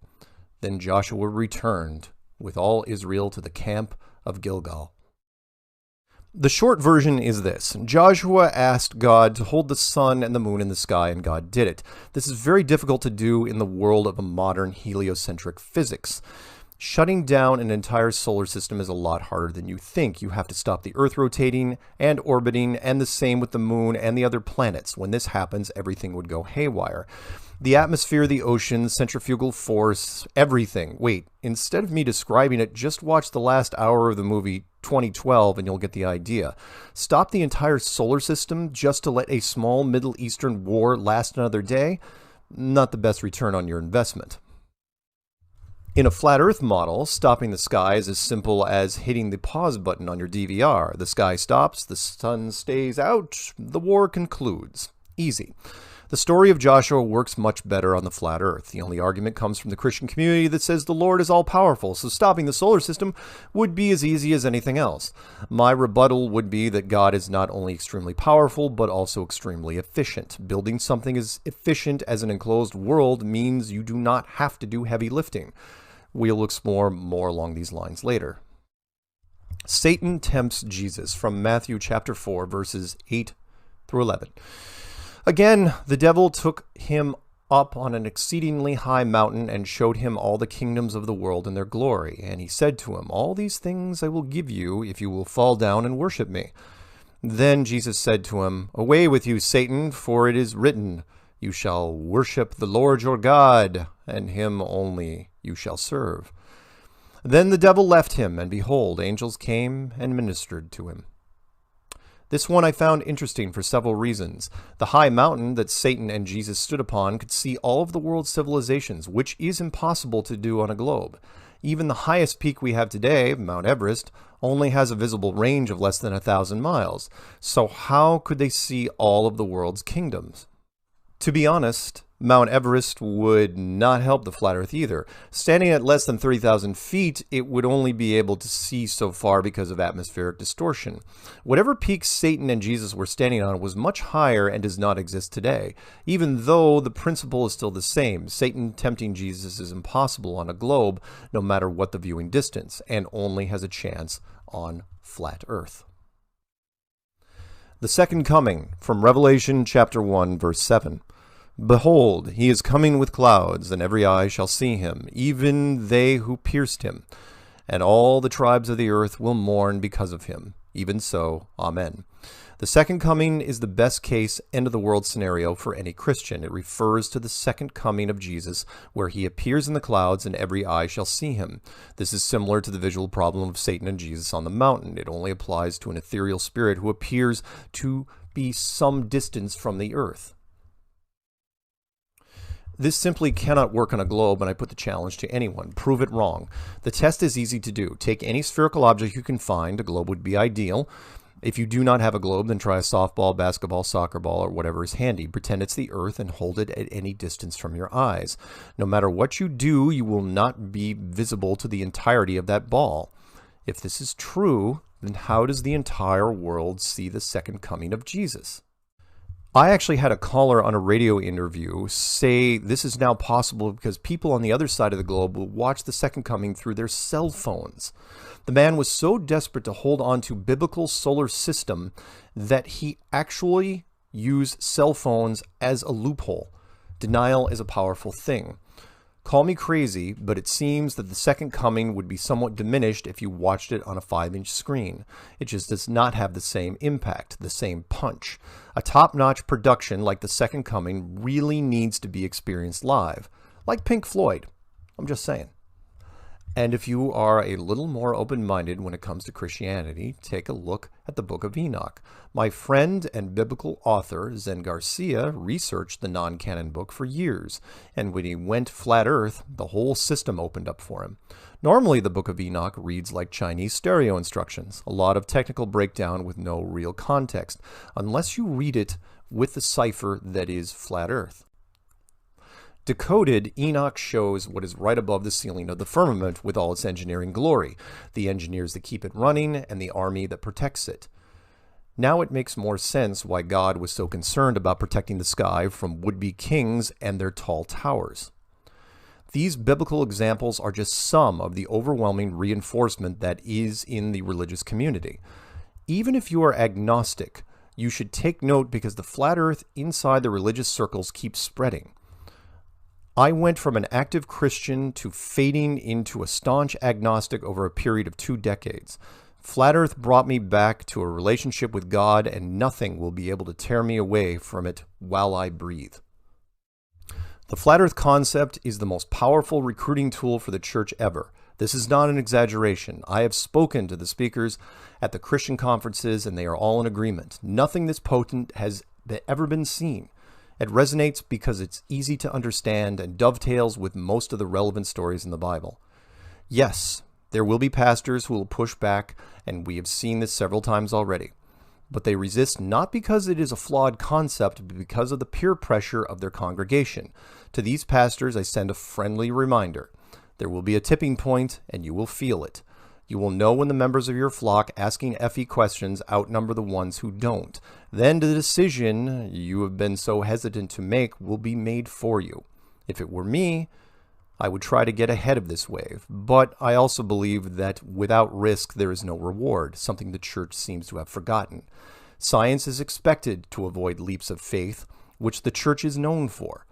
Then Joshua returned with all Israel to the camp of Gilgal. The short version is this. Joshua asked God to hold the sun and the moon in the sky, and God did it. This is very difficult to do in the world of a modern heliocentric physics. Shutting down an entire solar system is a lot harder than you think. You have to stop the Earth rotating and orbiting, and the same with the moon and the other planets. When this happens, everything would go haywire. The atmosphere, the oceans, centrifugal force, everything. Wait, instead of me describing it, just watch the last hour of the movie 2012 and you'll get the idea. Stop the entire solar system just to let a small Middle Eastern war last another day? Not the best return on your investment. In a flat Earth model, stopping the sky is as simple as hitting the pause button on your DVR. The sky stops, the sun stays out, the war concludes. Easy. The story of Joshua works much better on the flat Earth. The only argument comes from the Christian community that says the Lord is all-powerful, so stopping the solar system would be as easy as anything else. My rebuttal would be that God is not only extremely powerful, but also extremely efficient. Building something as efficient as an enclosed world means you do not have to do heavy lifting. We'll explore more along these lines later. Satan tempts Jesus, from Matthew chapter 4, verses 8 through 11. Again, the devil took him up on an exceedingly high mountain and showed him all the kingdoms of the world and their glory. And he said to him, "All these things I will give you if you will fall down and worship me." Then Jesus said to him, "Away with you, Satan, for it is written, you shall worship the Lord your God, and him only you shall serve." Then the devil left him, and behold, angels came and ministered to him. This one I found interesting for several reasons. The high mountain that Satan and Jesus stood upon could see all of the world's civilizations, which is impossible to do on a globe. Even the highest peak we have today, Mount Everest, only has a visible range of less than 1,000 miles. So how could they see all of the world's kingdoms? To be honest, Mount Everest would not help the flat Earth either. Standing at less than 30,000 feet, it would only be able to see so far because of atmospheric distortion. Whatever peak Satan and Jesus were standing on was much higher and does not exist today, even though the principle is still the same. Satan tempting Jesus is impossible on a globe, no matter what the viewing distance, and only has a chance on flat Earth. The second coming, from Revelation chapter 1, verse 7. "Behold, he is coming with clouds, and every eye shall see him, even they who pierced him. And all the tribes of the earth will mourn because of him. Even so, Amen." The second coming is the best case end-of-the-world scenario for any Christian. It refers to the second coming of Jesus, where he appears in the clouds and every eye shall see him. This is similar to the visual problem of Satan and Jesus on the mountain. It only applies to an ethereal spirit who appears to be some distance from the earth. This simply cannot work on a globe, and I put the challenge to anyone. Prove it wrong. The test is easy to do. Take any spherical object you can find. A globe would be ideal. If you do not have a globe, then try a softball, basketball, soccer ball, or whatever is handy. Pretend it's the earth and hold it at any distance from your eyes. No matter what you do, you will not be visible to the entirety of that ball. If this is true, then how does the entire world see the second coming of Jesus? I actually had a caller on a radio interview say this is now possible because people on the other side of the globe will watch the second coming through their cell phones. The man was so desperate to hold on to biblical solar system that he actually used cell phones as a loophole. Denial is a powerful thing. Call me crazy, but it seems that the second coming would be somewhat diminished if you watched it on a 5-inch screen. It just does not have the same impact, the same punch. A top-notch production like the second coming really needs to be experienced live. Like Pink Floyd. I'm just saying. And if you are a little more open-minded when it comes to Christianity, take a look at the Book of Enoch. My friend and biblical author, Zen Garcia, researched the non-canon book for years, and when he went flat earth, the whole system opened up for him. Normally, the Book of Enoch reads like Chinese stereo instructions, a lot of technical breakdown with no real context, unless you read it with the cipher that is flat earth. Decoded, Enoch shows what is right above the ceiling of the firmament with all its engineering glory, the engineers that keep it running, and the army that protects it. Now it makes more sense why God was so concerned about protecting the sky from would-be kings and their tall towers. These biblical examples are just some of the overwhelming reinforcement that is in the religious community. Even if you are agnostic, you should take note because the flat earth inside the religious circles keeps spreading. I went from an active Christian to fading into a staunch agnostic over a period of 2 decades. Flat Earth brought me back to a relationship with God, and nothing will be able to tear me away from it while I breathe. The Flat Earth concept is the most powerful recruiting tool for the church ever. This is not an exaggeration. I have spoken to the speakers at the Christian conferences, and they are all in agreement. Nothing this potent has ever been seen. It resonates because it's easy to understand and dovetails with most of the relevant stories in the Bible. Yes, there will be pastors who will push back, and we have seen this several times already. But they resist not because it is a flawed concept, but because of the peer pressure of their congregation. To these pastors, I send a friendly reminder. There will be a tipping point, and you will feel it. You will know when the members of your flock asking FE questions outnumber the ones who don't. Then the decision you have been so hesitant to make will be made for you. If it were me, I would try to get ahead of this wave. But I also believe that without risk, there is no reward, something the church seems to have forgotten. Science is expected to avoid leaps of faith, which the church is known for.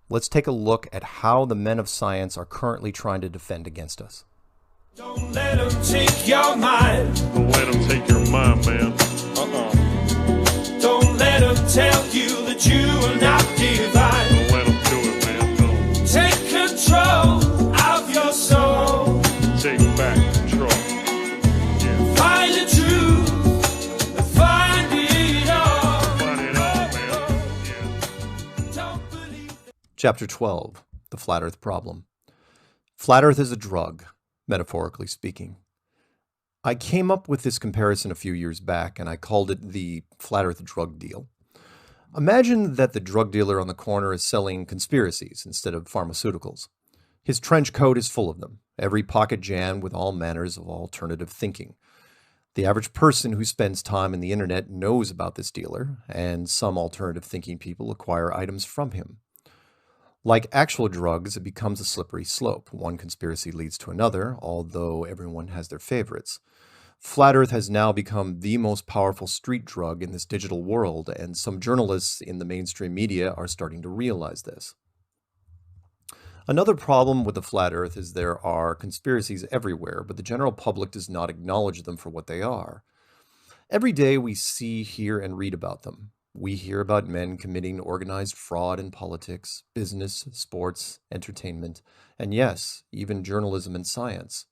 Let's take a look at how the men of science are currently trying to defend against us. Don't let them take your mind. Don't let them take your mind, man. Don't let them tell you that you are not divine. Don't let them do it, man. Don't. Take control of your soul. Take back control. Yeah. Find the truth. Find it all. Find it all, man. Yeah. Don't believe. Chapter 12, The Flat Earth Problem. Flat Earth is a drug, metaphorically speaking. I came up with this comparison a few years back, and I called it the Flat Earth drug deal. Imagine that the drug dealer on the corner is selling conspiracies instead of pharmaceuticals. His trench coat is full of them, every pocket jammed with all manners of alternative thinking. The average person who spends time on the internet knows about this dealer, and some alternative thinking people acquire items from him. Like actual drugs, it becomes a slippery slope. One conspiracy leads to another, although everyone has their favorites. Flat Earth has now become the most powerful street drug in this digital world, and some journalists in the mainstream media are starting to realize this. Another problem with the Flat Earth is there are conspiracies everywhere, but the general public does not acknowledge them for what they are. Every day we see, hear, and read about them. We hear about men committing organized fraud in politics, business, sports, entertainment, and yes, even journalism and science.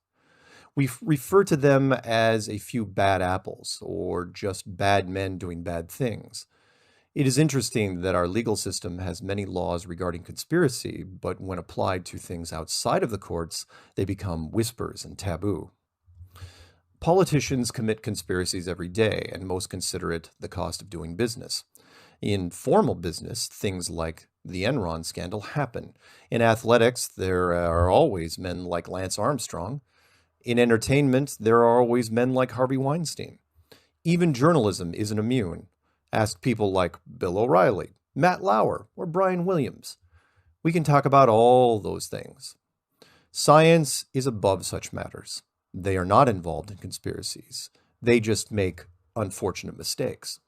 We refer to them as a few bad apples or just bad men doing bad things. It is interesting that our legal system has many laws regarding conspiracy, but when applied to things outside of the courts, they become whispers and taboo. Politicians commit conspiracies every day, and most consider it the cost of doing business. In formal business, things like the Enron scandal happen. In athletics, there are always men like Lance Armstrong. In entertainment, there are always men like Harvey Weinstein. Even journalism isn't immune. Ask people like Bill O'Reilly, Matt Lauer, or Brian Williams. We can talk about all those things. Science is above such matters. They are not involved in conspiracies. They just make unfortunate mistakes.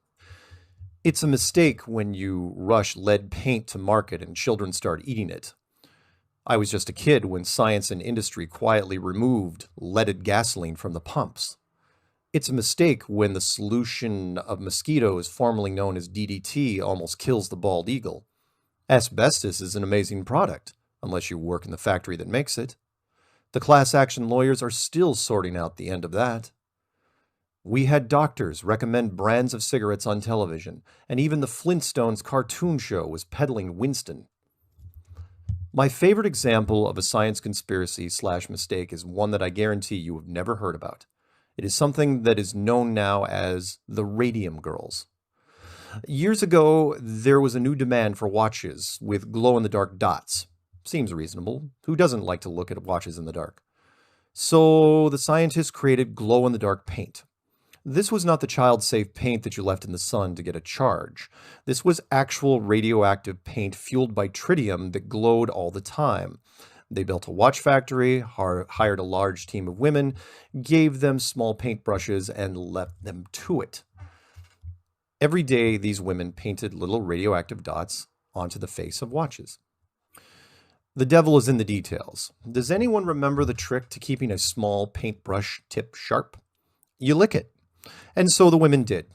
It's a mistake when you rush lead paint to market and children start eating it. I was just a kid when science and industry quietly removed leaded gasoline from the pumps. It's a mistake when the solution of mosquitoes, formerly known as DDT, almost kills the bald eagle. Asbestos is an amazing product, unless you work in the factory that makes it. The class action lawyers are still sorting out the end of that. We had doctors recommend brands of cigarettes on television, and even the Flintstones cartoon show was peddling Winston. My favorite example of a science conspiracy/mistake is one that I guarantee you have never heard about. It is something that is known now as the radium girls. Years ago, there was a new demand for watches with glow-in-the-dark dots. Seems reasonable. Who doesn't like to look at watches in the dark? So the scientists created glow-in-the-dark paint. This was not the child-safe paint that you left in the sun to get a charge. This was actual radioactive paint fueled by tritium that glowed all the time. They built a watch factory, hired a large team of women, gave them small paintbrushes, and left them to it. Every day, these women painted little radioactive dots onto the face of watches. The devil is in the details. Does anyone remember the trick to keeping a small paintbrush tip sharp? You lick it. And so the women did.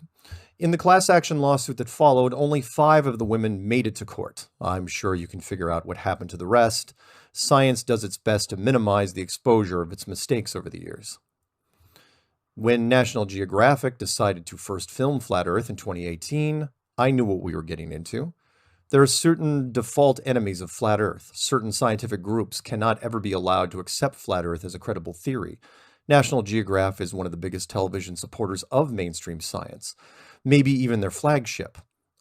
In the class action lawsuit that followed, only 5 of the women made it to court. I'm sure you can figure out what happened to the rest. Science does its best to minimize the exposure of its mistakes over the years. When National Geographic decided to first film Flat Earth in 2018, I knew what we were getting into. There are certain default enemies of Flat Earth. Certain scientific groups cannot ever be allowed to accept Flat Earth as a credible theory. National Geographic is one of the biggest television supporters of mainstream science, maybe even their flagship.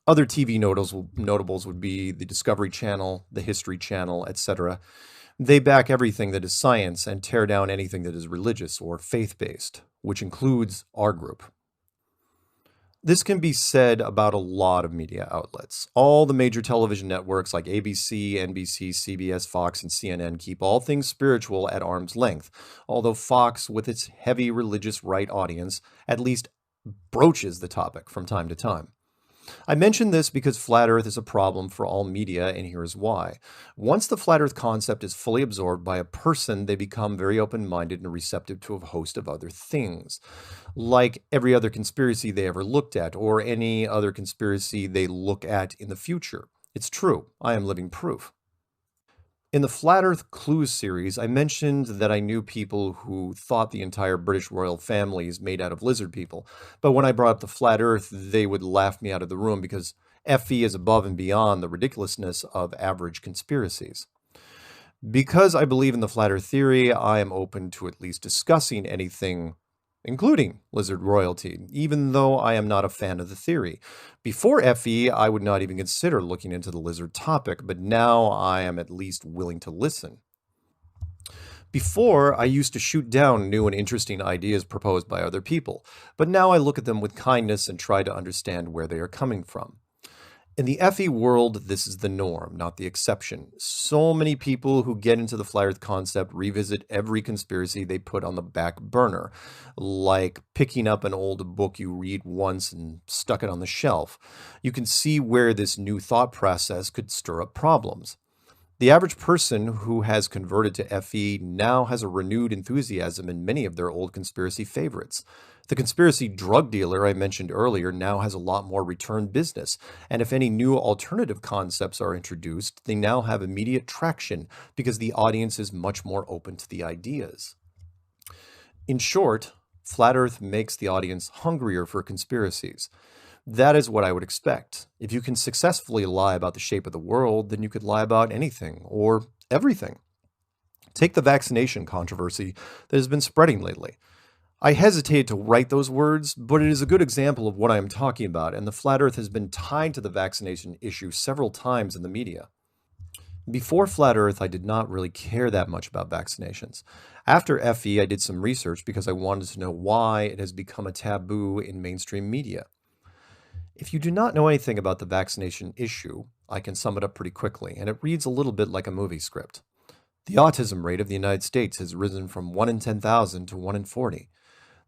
Other TV notables would be the Discovery Channel, the History Channel, etc. They back everything that is science and tear down anything that is religious or faith-based, which includes our group. This can be said about a lot of media outlets. All the major television networks like ABC, NBC, CBS, Fox, and CNN keep all things spiritual at arm's length, although Fox, with its heavy religious right audience, at least broaches the topic from time to time. I mention this because Flat Earth is a problem for all media, and here's why. Once the Flat Earth concept is fully absorbed by a person, they become very open-minded and receptive to a host of other things, like every other conspiracy they ever looked at, or any other conspiracy they look at in the future. It's true. I am living proof. In the Flat Earth Clues series, I mentioned that I knew people who thought the entire British royal family is made out of lizard people, but when I brought up the Flat Earth, they would laugh me out of the room because FE is above and beyond the ridiculousness of average conspiracies. Because I believe in the Flat Earth theory, I am open to at least discussing anything, including lizard royalty, even though I am not a fan of the theory. Before FE, I would not even consider looking into the lizard topic, but now I am at least willing to listen. Before, I used to shoot down new and interesting ideas proposed by other people, but now I look at them with kindness and try to understand where they are coming from. In the FE world, this is the norm, not the exception. So many people who get into the Flat Earth concept revisit every conspiracy they put on the back burner, like picking up an old book you read once and stuck it on the shelf. You can see where this new thought process could stir up problems. The average person who has converted to FE now has a renewed enthusiasm in many of their old conspiracy favorites. The conspiracy drug dealer I mentioned earlier now has a lot more return business, and if any new alternative concepts are introduced, they now have immediate traction because the audience is much more open to the ideas. In short, Flat Earth makes the audience hungrier for conspiracies. That is what I would expect. If you can successfully lie about the shape of the world, then you could lie about anything or everything. Take the vaccination controversy that has been spreading lately. I hesitate to write those words, but it is a good example of what I am talking about, and the flat earth has been tied to the vaccination issue several times in the media. Before flat earth, I did not really care that much about vaccinations. After FE, I did some research because I wanted to know why it has become a taboo in mainstream media. If you do not know anything about the vaccination issue, I can sum it up pretty quickly, and it reads a little bit like a movie script. The autism rate of the United States has risen from 1 in 10,000 to 1 in 40.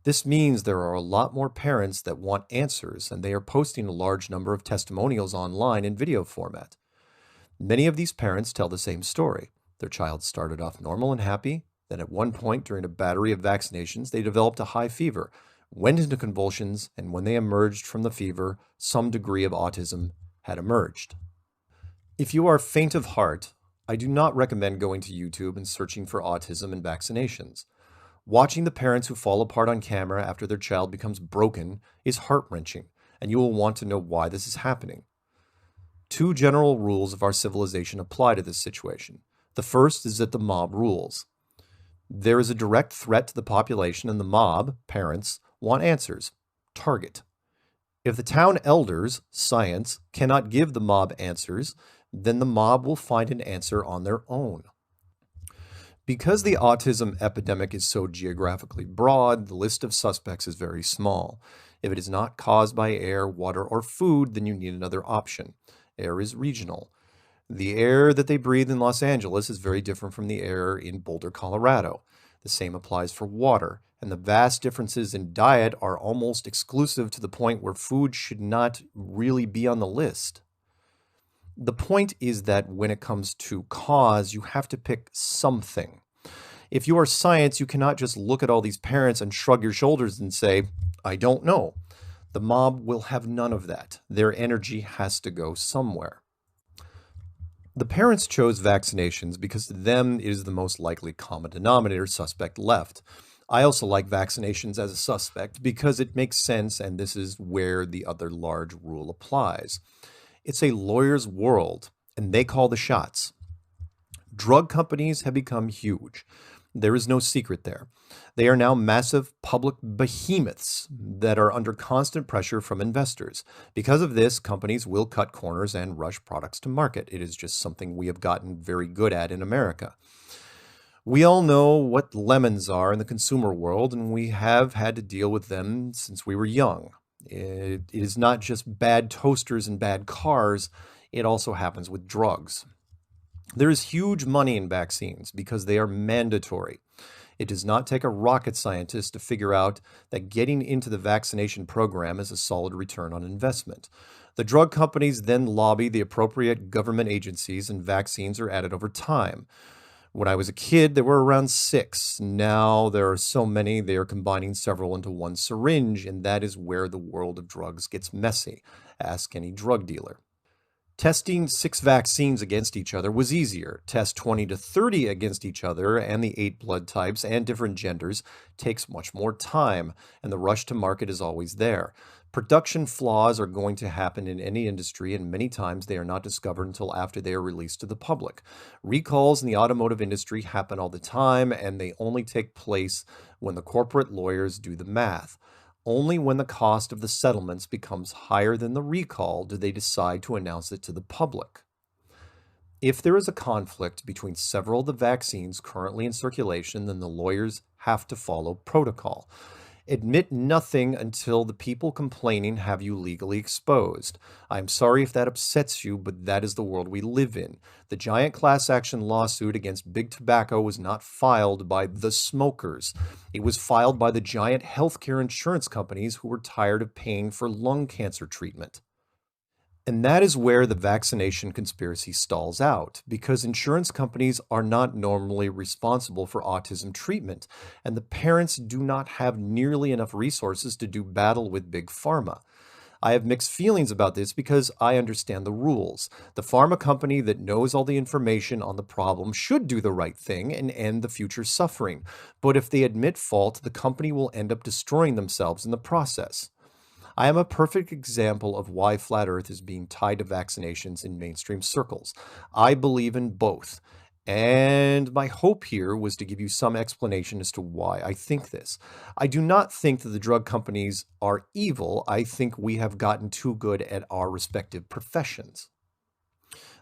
This means there are a lot more parents that want answers, and they are posting a large number of testimonials online in video format. Many of these parents tell the same story. Their child started off normal and happy, then at one point during a battery of vaccinations, they developed a high fever, went into convulsions, and when they emerged from the fever, some degree of autism had emerged. If you are faint of heart, I do not recommend going to YouTube and searching for autism and vaccinations. Watching the parents who fall apart on camera after their child becomes broken is heart-wrenching, and you will want to know why this is happening. Two general rules of our civilization apply to this situation. The first is that the mob rules. There is a direct threat to the population, and the mob, parents, want answers. Target. If the town elders, science, cannot give the mob answers, then the mob will find an answer on their own. Because the autism epidemic is so geographically broad, the list of suspects is very small. If it is not caused by air, water, or food, then you need another option. Air is regional. The air that they breathe in Los Angeles is very different from the air in Boulder, Colorado. The same applies for water, and the vast differences in diet are almost exclusive to the point where food should not really be on the list. The point is that when it comes to cause, you have to pick something. If you are science, you cannot just look at all these parents and shrug your shoulders and say, I don't know. The mob will have none of that. Their energy has to go somewhere. The parents chose vaccinations because to them it is the most likely common denominator suspect left. I also like vaccinations as a suspect because it makes sense, and this is where the other large rule applies. It's a lawyer's world, and they call the shots. Drug companies have become huge. There is no secret there. They are now massive public behemoths that are under constant pressure from investors. Because of this, companies will cut corners and rush products to market. It is just something we have gotten very good at in America. We all know what lemons are in the consumer world, and we have had to deal with them since we were young. It is not just bad toasters and bad cars, it also happens with drugs. There is huge money in vaccines because they are mandatory. It does not take a rocket scientist to figure out that getting into the vaccination program is a solid return on investment. The drug companies then lobby the appropriate government agencies, and vaccines are added over time. When I was a kid, there were around 6. Now there are so many, they are combining several into one syringe, and that is where the world of drugs gets messy. Ask any drug dealer. Testing 6 vaccines against each other was easier. Test 20 to 30 against each other and the 8 blood types and different genders takes much more time, and the rush to market is always there. Production flaws are going to happen in any industry, and many times they are not discovered until after they are released to the public. Recalls in the automotive industry happen all the time, and they only take place when the corporate lawyers do the math. Only when the cost of the settlements becomes higher than the recall do they decide to announce it to the public. If there is a conflict between several of the vaccines currently in circulation, then the lawyers have to follow protocol. Admit nothing until the people complaining have you legally exposed. I'm sorry if that upsets you, but that is the world we live in. The giant class action lawsuit against Big Tobacco was not filed by the smokers. It was filed by the giant healthcare insurance companies who were tired of paying for lung cancer treatment. And that is where the vaccination conspiracy stalls out, because insurance companies are not normally responsible for autism treatment, and the parents do not have nearly enough resources to do battle with Big Pharma. I have mixed feelings about this because I understand the rules. The pharma company that knows all the information on the problem should do the right thing and end the future suffering. But if they admit fault, the company will end up destroying themselves in the process. I am a perfect example of why Flat Earth is being tied to vaccinations in mainstream circles. I believe in both. And my hope here was to give you some explanation as to why I think this. I do not think that the drug companies are evil. I think we have gotten too good at our respective professions.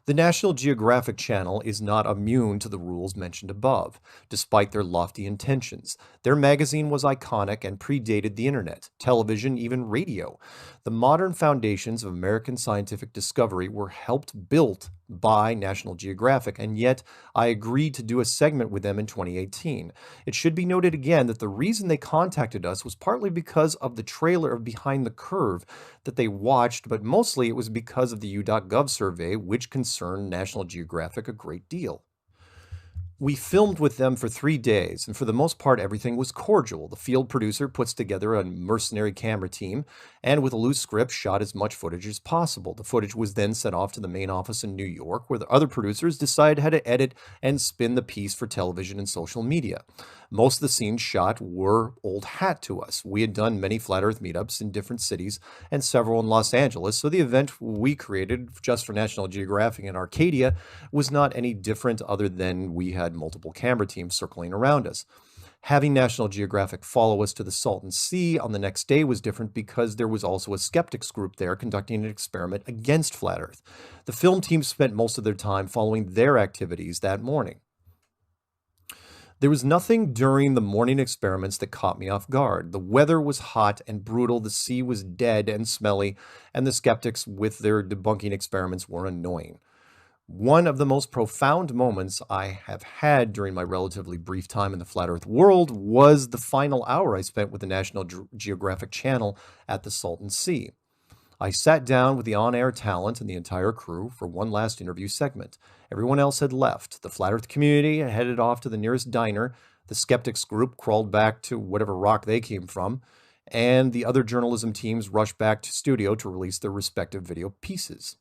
The National Geographic Channel is not immune to the rules mentioned above, despite their lofty intentions. Their magazine was iconic and predated the internet, television, even radio. The modern foundations of American scientific discovery were helped built by National Geographic, and yet I agreed to do a segment with them in 2018. It should be noted again that the reason they contacted us was partly because of the trailer of Behind the Curve that they watched, but mostly it was because of the U.gov survey, which concerned National Geographic a great deal. We filmed with them for 3 days, and for the most part, everything was cordial. The field producer puts together a mercenary camera team, and with a loose script, shot as much footage as possible. The footage was then sent off to the main office in New York, where the other producers decided how to edit and spin the piece for television and social media. Most of the scenes shot were old hat to us. We had done many Flat Earth meetups in different cities and several in Los Angeles, so the event we created just for National Geographic in Arcadia was not any different other than we had multiple camera teams circling around us. Having National Geographic follow us to the Salton Sea on the next day was different because there was also a skeptics group there conducting an experiment against Flat Earth. The film team spent most of their time following their activities that morning. There was nothing during the morning experiments that caught me off guard. The weather was hot and brutal, the sea was dead and smelly, and the skeptics with their debunking experiments were annoying. One of the most profound moments I have had during my relatively brief time in the Flat Earth world was the final hour I spent with the National Geographic Channel at the Salton Sea. I sat down with the on-air talent and the entire crew for one last interview segment. Everyone else had left. The Flat Earth community had headed off to the nearest diner. The skeptics group crawled back to whatever rock they came from. And the other journalism teams rushed back to studio to release their respective video pieces.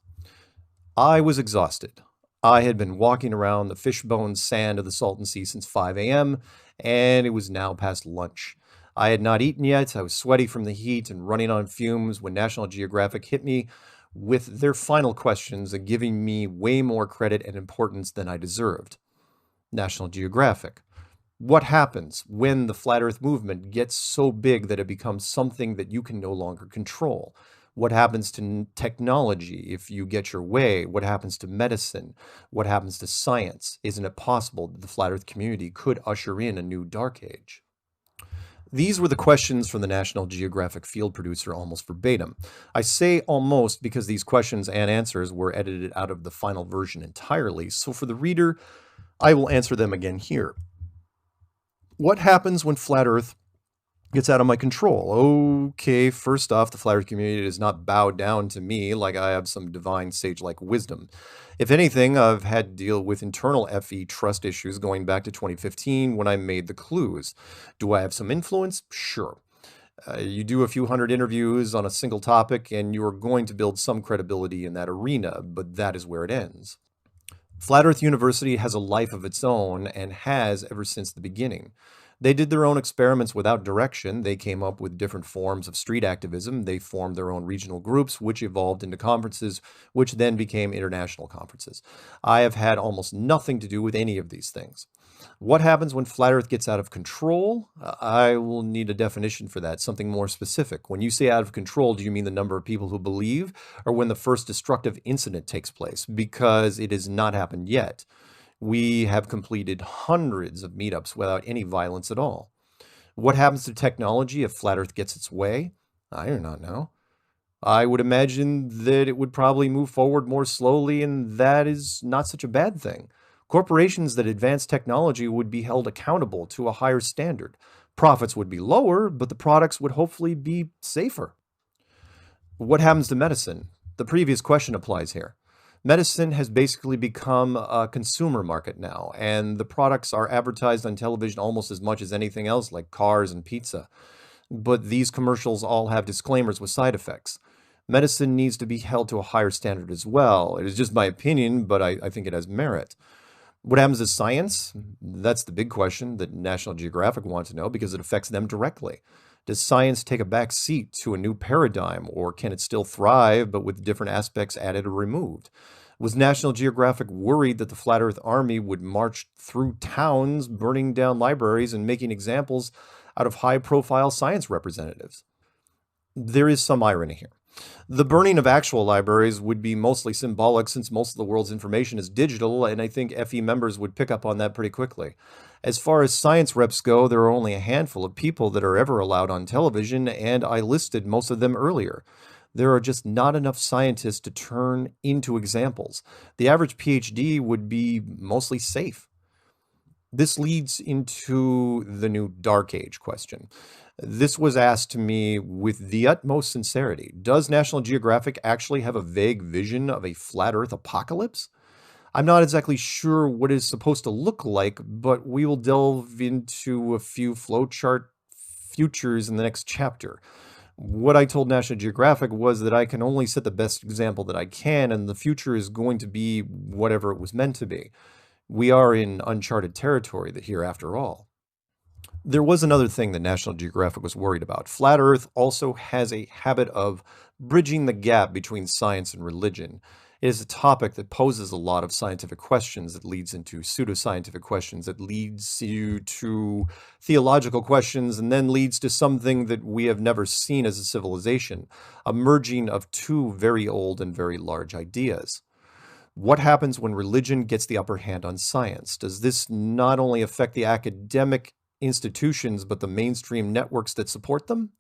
I was exhausted. I had been walking around the fishbone sand of the Salton Sea since 5 a.m., and it was now past lunch. I had not eaten yet. I was sweaty from the heat and running on fumes when National Geographic hit me with their final questions and giving me way more credit and importance than I deserved. National Geographic. What happens when the Flat Earth movement gets so big that it becomes something that you can no longer control? What happens to technology if you get your way? What happens to medicine? What happens to science? Isn't it possible that the Flat Earth community could usher in a new dark age? These were the questions from the National Geographic field producer almost verbatim. I say almost because these questions and answers were edited out of the final version entirely, so for the reader, I will answer them again here. What happens when Flat Earth gets out of my control? Okay, first off, the Flat Earth community does not bow down to me like I have some divine sage-like wisdom. If anything, I've had to deal with internal FE trust issues going back to 2015 when I made the clues. Do I have some influence? Sure. You do a few hundred interviews on a single topic and you are going to build some credibility in that arena, but that is where it ends. Flat Earth University has a life of its own and has ever since the beginning. They did their own experiments without direction. They came up with different forms of street activism. They formed their own regional groups, which evolved into conferences, which then became international conferences. I have had almost nothing to do with any of these things. What happens when Flat Earth gets out of control? I will need a definition for that, something more specific. When you say out of control, do you mean the number of people who believe, or when the first destructive incident takes place? Because it has not happened yet. We have completed hundreds of meetups without any violence at all. What happens to technology if Flat Earth gets its way? I do not know. I would imagine that it would probably move forward more slowly, and that is not such a bad thing. Corporations that advance technology would be held accountable to a higher standard. Profits would be lower, but the products would hopefully be safer. What happens to medicine? The previous question applies here. Medicine has basically become a consumer market now, and the products are advertised on television almost as much as anything else, like cars and pizza. But these commercials all have disclaimers with side effects. Medicine needs to be held to a higher standard as well. It is just my opinion, but I think it has merit. What happens to science? That's the big question that National Geographic wants to know because it affects them directly. Does science take a back seat to a new paradigm, or can it still thrive but with different aspects added or removed? Was National Geographic worried that the Flat Earth Army would march through towns, burning down libraries and making examples out of high-profile science representatives? There is some irony here. The burning of actual libraries would be mostly symbolic since most of the world's information is digital, and I think FE members would pick up on that pretty quickly. As far as science reps go, there are only a handful of people that are ever allowed on television, and I listed most of them earlier. There are just not enough scientists to turn into examples. The average PhD would be mostly safe. This leads into the new Dark Age question. This was asked to me with the utmost sincerity. Does National Geographic actually have a vague vision of a flat Earth apocalypse? I'm not exactly sure what it's supposed to look like, but we will delve into a few flowchart futures in the next chapter. What I told National Geographic was that I can only set the best example that I can, and the future is going to be whatever it was meant to be. We are in uncharted territory here after all. There was another thing that National Geographic was worried about. Flat Earth also has a habit of bridging the gap between science and religion. It is a topic that poses a lot of scientific questions that leads into pseudoscientific questions, that leads you to theological questions, and then leads to something that we have never seen as a civilization, a merging of two very old and very large ideas. What happens when religion gets the upper hand on science? Does this not only affect the academic institutions, but the mainstream networks that support them?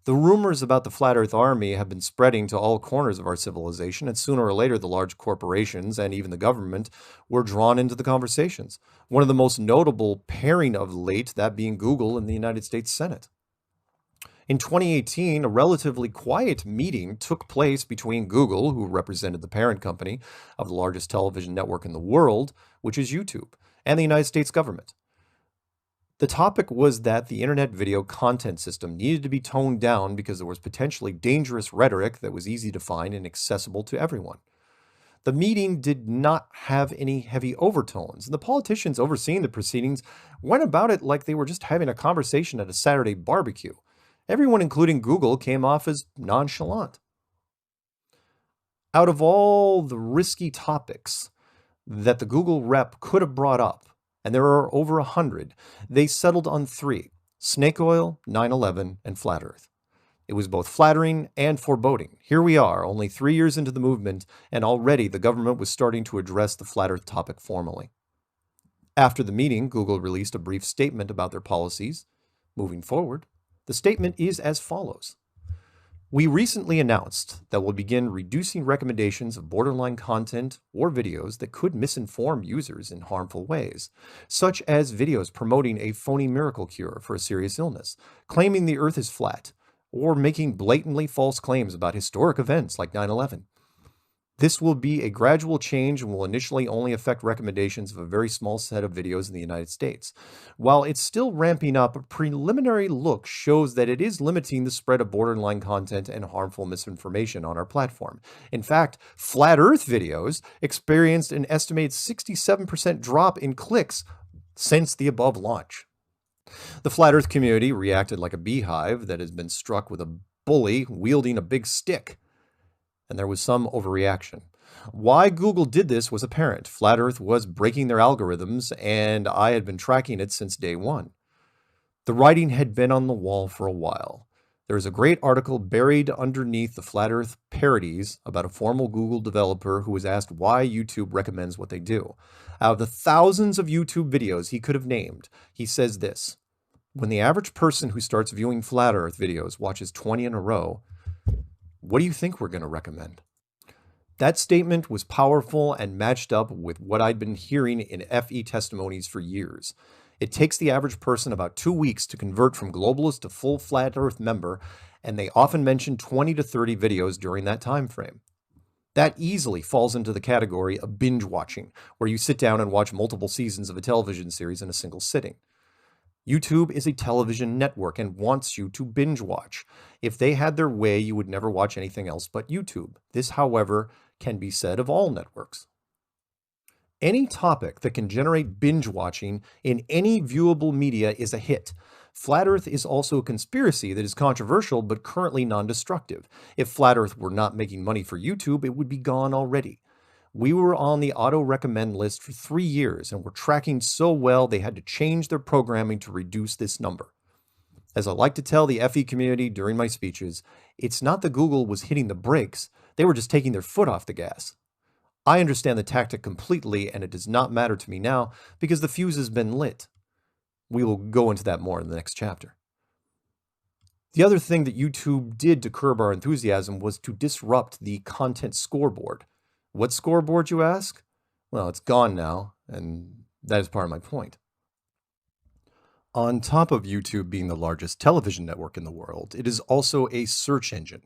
The rumors about the Flat Earth Army have been spreading to all corners of our civilization, and sooner or later the large corporations and even the government were drawn into the conversations. One of the most notable pairing of late, that being Google and the United States Senate. In 2018, a relatively quiet meeting took place between Google, who represented the parent company of the largest television network in the world, which is YouTube, and the United States government. The topic was that the internet video content system needed to be toned down because there was potentially dangerous rhetoric that was easy to find and accessible to everyone. The meeting did not have any heavy overtones, and the politicians overseeing the proceedings went about it like they were just having a conversation at a Saturday barbecue. Everyone, including Google, came off as nonchalant. Out of all the risky topics that the Google rep could have brought up, and there are over 100, they settled on 3: snake oil, 9/11, and flat Earth. It was both flattering and foreboding. Here we are, only 3 years into the movement, and already the government was starting to address the flat Earth topic formally. After the meeting, Google released a brief statement about their policies. Moving forward, the statement is as follows. We recently announced that we'll begin reducing recommendations of borderline content or videos that could misinform users in harmful ways, such as videos promoting a phony miracle cure for a serious illness, claiming the Earth is flat, or making blatantly false claims about historic events like 9/11. This will be a gradual change and will initially only affect recommendations of a very small set of videos in the United States. While it's still ramping up, a preliminary look shows that it is limiting the spread of borderline content and harmful misinformation on our platform. In fact, Flat Earth videos experienced an estimated 67% drop in clicks since the above launch. The Flat Earth community reacted like a beehive that has been struck with a bully wielding a big stick. And there was some overreaction. Why Google did this was apparent. Flat Earth was breaking their algorithms, and I had been tracking it since day one. The writing had been on the wall for a while. There is a great article buried underneath the Flat Earth parodies about a former Google developer who was asked why YouTube recommends what they do. Out of the thousands of YouTube videos he could have named, he says this: when the average person who starts viewing Flat Earth videos watches 20 in a row, what do you think we're going to recommend? That statement was powerful and matched up with what I'd been hearing in FE testimonies for years. It takes the average person about 2 weeks to convert from globalist to full Flat Earth member, and they often mention 20 to 30 videos during that time frame. That easily falls into the category of binge watching, where you sit down and watch multiple seasons of a television series in a single sitting. YouTube is a television network and wants you to binge watch. If they had their way, you would never watch anything else but YouTube. This, however, can be said of all networks. Any topic that can generate binge watching in any viewable media is a hit. Flat Earth is also a conspiracy that is controversial but currently non-destructive. If Flat Earth were not making money for YouTube, it would be gone already. We were on the auto-recommend list for 3 years and were tracking so well they had to change their programming to reduce this number. As I like to tell the FE community during my speeches, it's not that Google was hitting the brakes, they were just taking their foot off the gas. I understand the tactic completely, and it does not matter to me now because the fuse has been lit. We will go into that more in the next chapter. The other thing that YouTube did to curb our enthusiasm was to disrupt the content scoreboard. What scoreboard, you ask? Well, it's gone now, and that is part of my point. On top of YouTube being the largest television network in the world, it is also a search engine.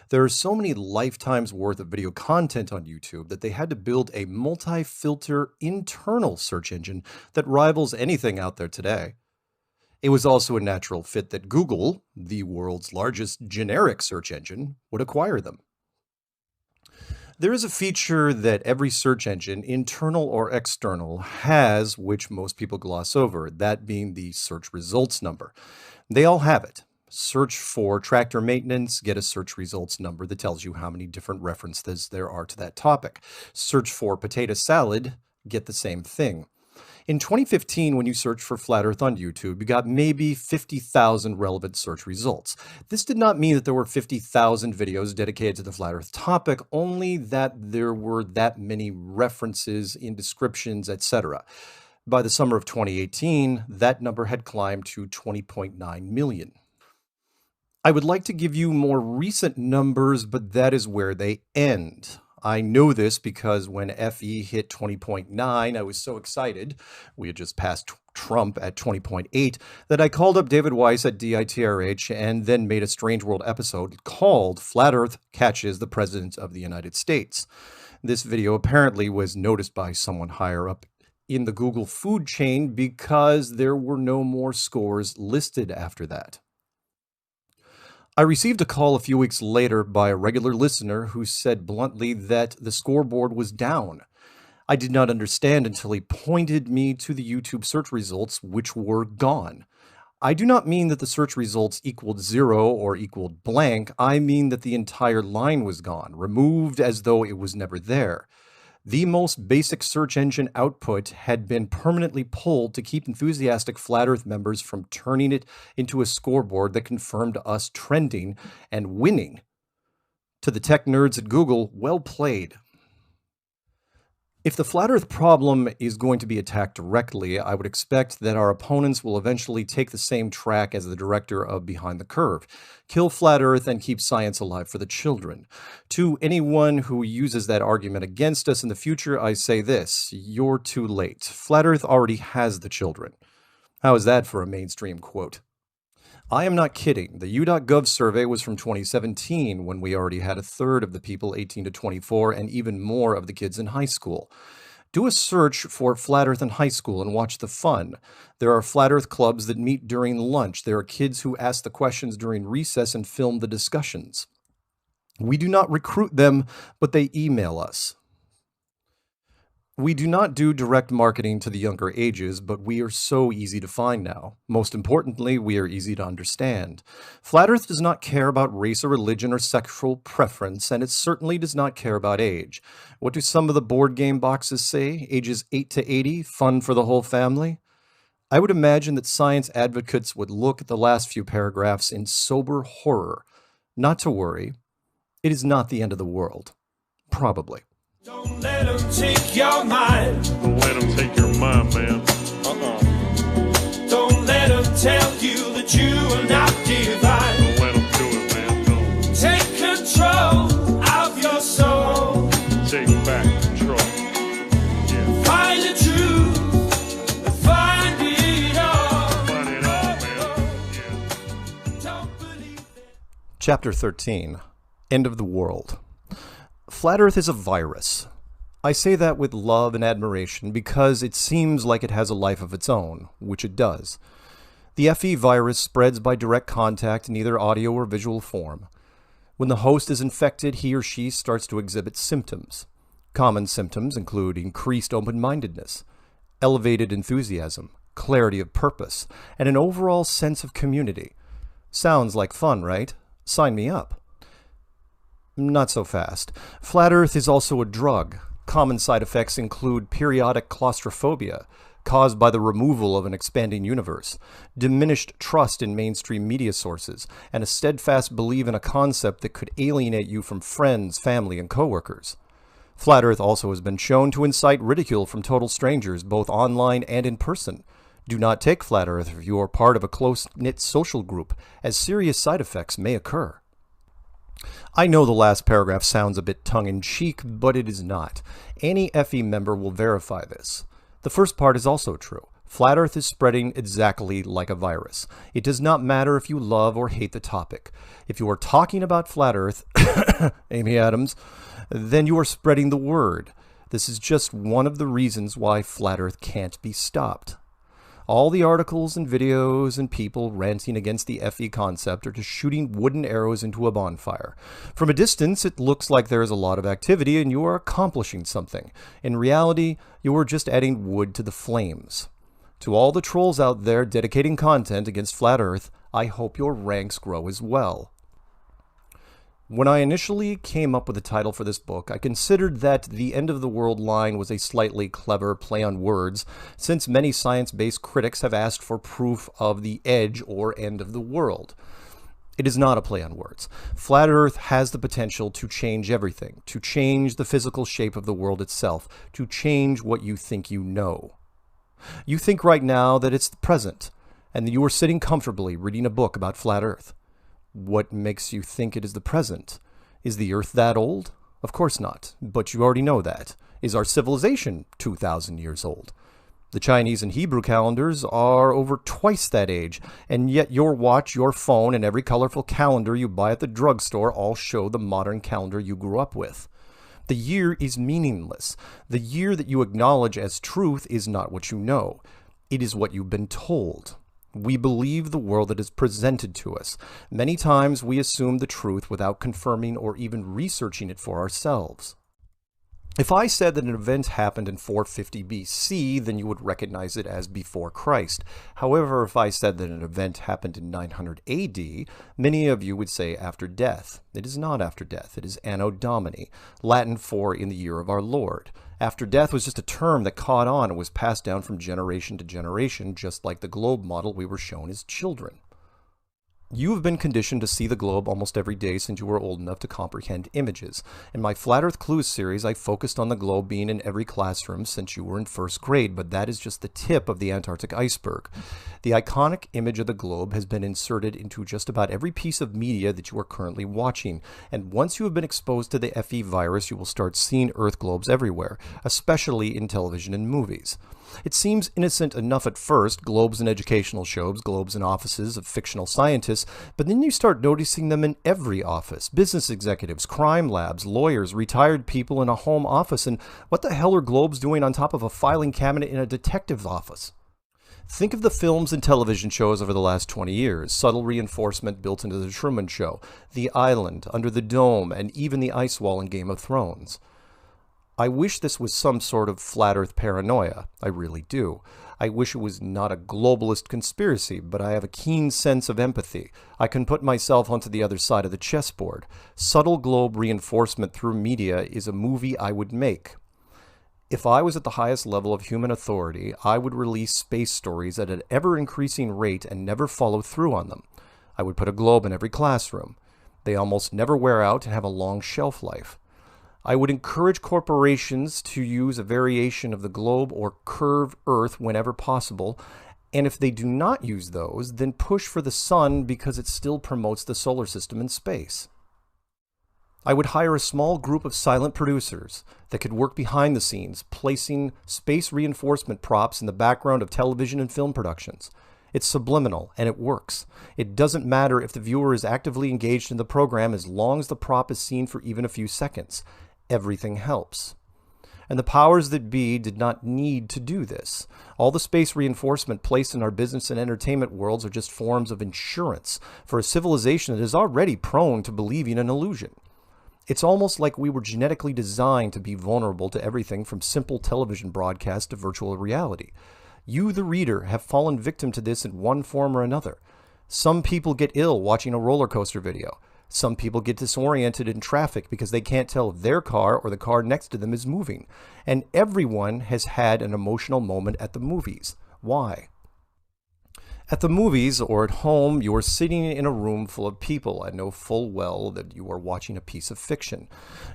There are so many lifetimes worth of video content on YouTube that they had to build a multi-filter internal search engine that rivals anything out there today. It was also a natural fit that Google, the world's largest generic search engine, would acquire them. There is a feature that every search engine, internal or external, has, which most people gloss over, that being the search results number. They all have it. Search for tractor maintenance, get a search results number that tells you how many different references there are to that topic. Search for potato salad, get the same thing. In 2015, when you searched for Flat Earth on YouTube, you got maybe 50,000 relevant search results. This did not mean that there were 50,000 videos dedicated to the Flat Earth topic, only that there were that many references in descriptions, etc. By the summer of 2018, that number had climbed to 20.9 million. I would like to give you more recent numbers, but that is where they end. I know this because when FE hit 20.9, I was so excited, we had just passed Trump at 20.8, that I called up David Weiss at DITRH and then made a Strange World episode called Flat Earth Catches the President of the United States. This video apparently was noticed by someone higher up in the Google food chain because there were no more scores listed after that. I received a call a few weeks later by a regular listener who said bluntly that the scoreboard was down. I did not understand until he pointed me to the YouTube search results, which were gone. I do not mean that the search results equaled 0 or equaled blank. I mean that the entire line was gone, removed as though it was never there. The most basic search engine output had been permanently pulled to keep enthusiastic Flat Earth members from turning it into a scoreboard that confirmed us trending and winning. To the tech nerds at Google, well played. If the Flat Earth problem is going to be attacked directly, I would expect that our opponents will eventually take the same track as the director of Behind the Curve. Kill Flat Earth and keep science alive for the children. To anyone who uses that argument against us in the future, I say this: you're too late. Flat Earth already has the children. How is that for a mainstream quote? I am not kidding. The U.gov survey was from 2017, when we already had a third of the people 18 to 24 and even more of the kids in high school. Do a search for Flat Earth in high school and watch the fun. There are Flat Earth clubs that meet during lunch. There are kids who ask the questions during recess and film the discussions. We do not recruit them, but they email us. We do not do direct marketing to the younger ages, but we are so easy to find now. Most importantly, we are easy to understand. Flat Earth does not care about race or religion or sexual preference, and it certainly does not care about age. What do some of the board game boxes say? Ages 8 to 80, fun for the whole family? I would imagine that science advocates would look at the last few paragraphs in sober horror. Not to worry. It is not the end of the world. Probably. Don't let them take your mind. Don't let them take your mind, man. Don't let them tell you that you are not divine. Don't let them do it, man. Don't. Take control of your soul. Take back control. Yeah. Find the truth. Find it all. Find it all, man. Yeah. Don't believe it. Chapter 13. End of the World. Flat Earth is a virus. I say that with love and admiration because it seems like it has a life of its own, which it does. The FE virus spreads by direct contact in either audio or visual form. When the host is infected, he or she starts to exhibit symptoms. Common symptoms include increased open-mindedness, elevated enthusiasm, clarity of purpose, and an overall sense of community. Sounds like fun, right? Sign me up. Not so fast. Flat Earth is also a drug. Common side effects include periodic claustrophobia, caused by the removal of an expanding universe, diminished trust in mainstream media sources, and a steadfast belief in a concept that could alienate you from friends, family, and coworkers. Flat Earth also has been shown to incite ridicule from total strangers, both online and in person. Do not take Flat Earth if you are part of a close-knit social group, as serious side effects may occur. I know the last paragraph sounds a bit tongue-in-cheek, but it is not. Any FE member will verify this. The first part is also true. Flat Earth is spreading exactly like a virus. It does not matter if you love or hate the topic. If you are talking about Flat Earth, Amy Adams, then you are spreading the word. This is just one of the reasons why Flat Earth can't be stopped. All the articles and videos and people ranting against the FE concept are just shooting wooden arrows into a bonfire. From a distance, it looks like there is a lot of activity and you are accomplishing something. In reality, you are just adding wood to the flames. To all the trolls out there dedicating content against Flat Earth, I hope your ranks grow as well. When I initially came up with the title for this book, I considered that the end of the world line was a slightly clever play on words, since many science-based critics have asked for proof of the edge or end of the world. It is not a play on words. Flat Earth has the potential to change everything, to change the physical shape of the world itself, to change what you think you know. You think right now that it's the present, and that you are sitting comfortably reading a book about Flat Earth. What makes you think it is the present? Is the Earth that old? Of course not, but you already know that. Is our civilization 2,000 years old? The Chinese and Hebrew calendars are over twice that age, and yet your watch, your phone, and every colorful calendar you buy at the drugstore all show the modern calendar you grew up with. The year is meaningless. The year that you acknowledge as truth is not what you know. It is what you've been told. We believe the world that is presented to us. Many times we assume the truth without confirming or even researching it for ourselves. If I said that an event happened in 450 BC, then you would recognize it as before Christ. However, if I said that an event happened in 900 AD, many of you would say after death. It is not after death. It is Anno Domini, Latin for in the year of our Lord. After death was just a term that caught on and was passed down from generation to generation, just like the globe model we were shown as children. You have been conditioned to see the globe almost every day since you were old enough to comprehend images. In my Flat Earth Clues series, I focused on the globe being in every classroom since you were in first grade, but that is just the tip of the Antarctic iceberg. The iconic image of the globe has been inserted into just about every piece of media that you are currently watching, and once you have been exposed to the FE virus, you will start seeing Earth globes everywhere, especially in television and movies. It seems innocent enough at first, globes in educational shows, globes in offices of fictional scientists, but then you start noticing them in every office. Business executives, crime labs, lawyers, retired people in a home office, and what the hell are globes doing on top of a filing cabinet in a detective's office? Think of the films and television shows over the last 20 years, subtle reinforcement built into The Truman Show, The Island, Under the Dome, and even the ice wall in Game of Thrones. I wish this was some sort of flat earth paranoia. I really do. I wish it was not a globalist conspiracy, but I have a keen sense of empathy. I can put myself onto the other side of the chessboard. Subtle globe reinforcement through media is a movie I would make. If I was at the highest level of human authority, I would release space stories at an ever-increasing rate and never follow through on them. I would put a globe in every classroom. They almost never wear out and have a long shelf life. I would encourage corporations to use a variation of the globe or curve Earth whenever possible, and if they do not use those, then push for the sun because it still promotes the solar system in space. I would hire a small group of silent producers that could work behind the scenes, placing space reinforcement props in the background of television and film productions. It's subliminal, and it works. It doesn't matter if the viewer is actively engaged in the program as long as the prop is seen for even a few seconds. Everything helps. And the powers that be did not need to do this. All the space reinforcement placed in our business and entertainment worlds are just forms of insurance for a civilization that is already prone to believing an illusion. It's almost like we were genetically designed to be vulnerable to everything from simple television broadcasts to virtual reality. You, the reader, have fallen victim to this in one form or another. Some people get ill watching a roller coaster video. Some people get disoriented in traffic because they can't tell if their car or the car next to them is moving. And everyone has had an emotional moment at the movies. Why? At the movies or at home, you are sitting in a room full of people and know full well that you are watching a piece of fiction.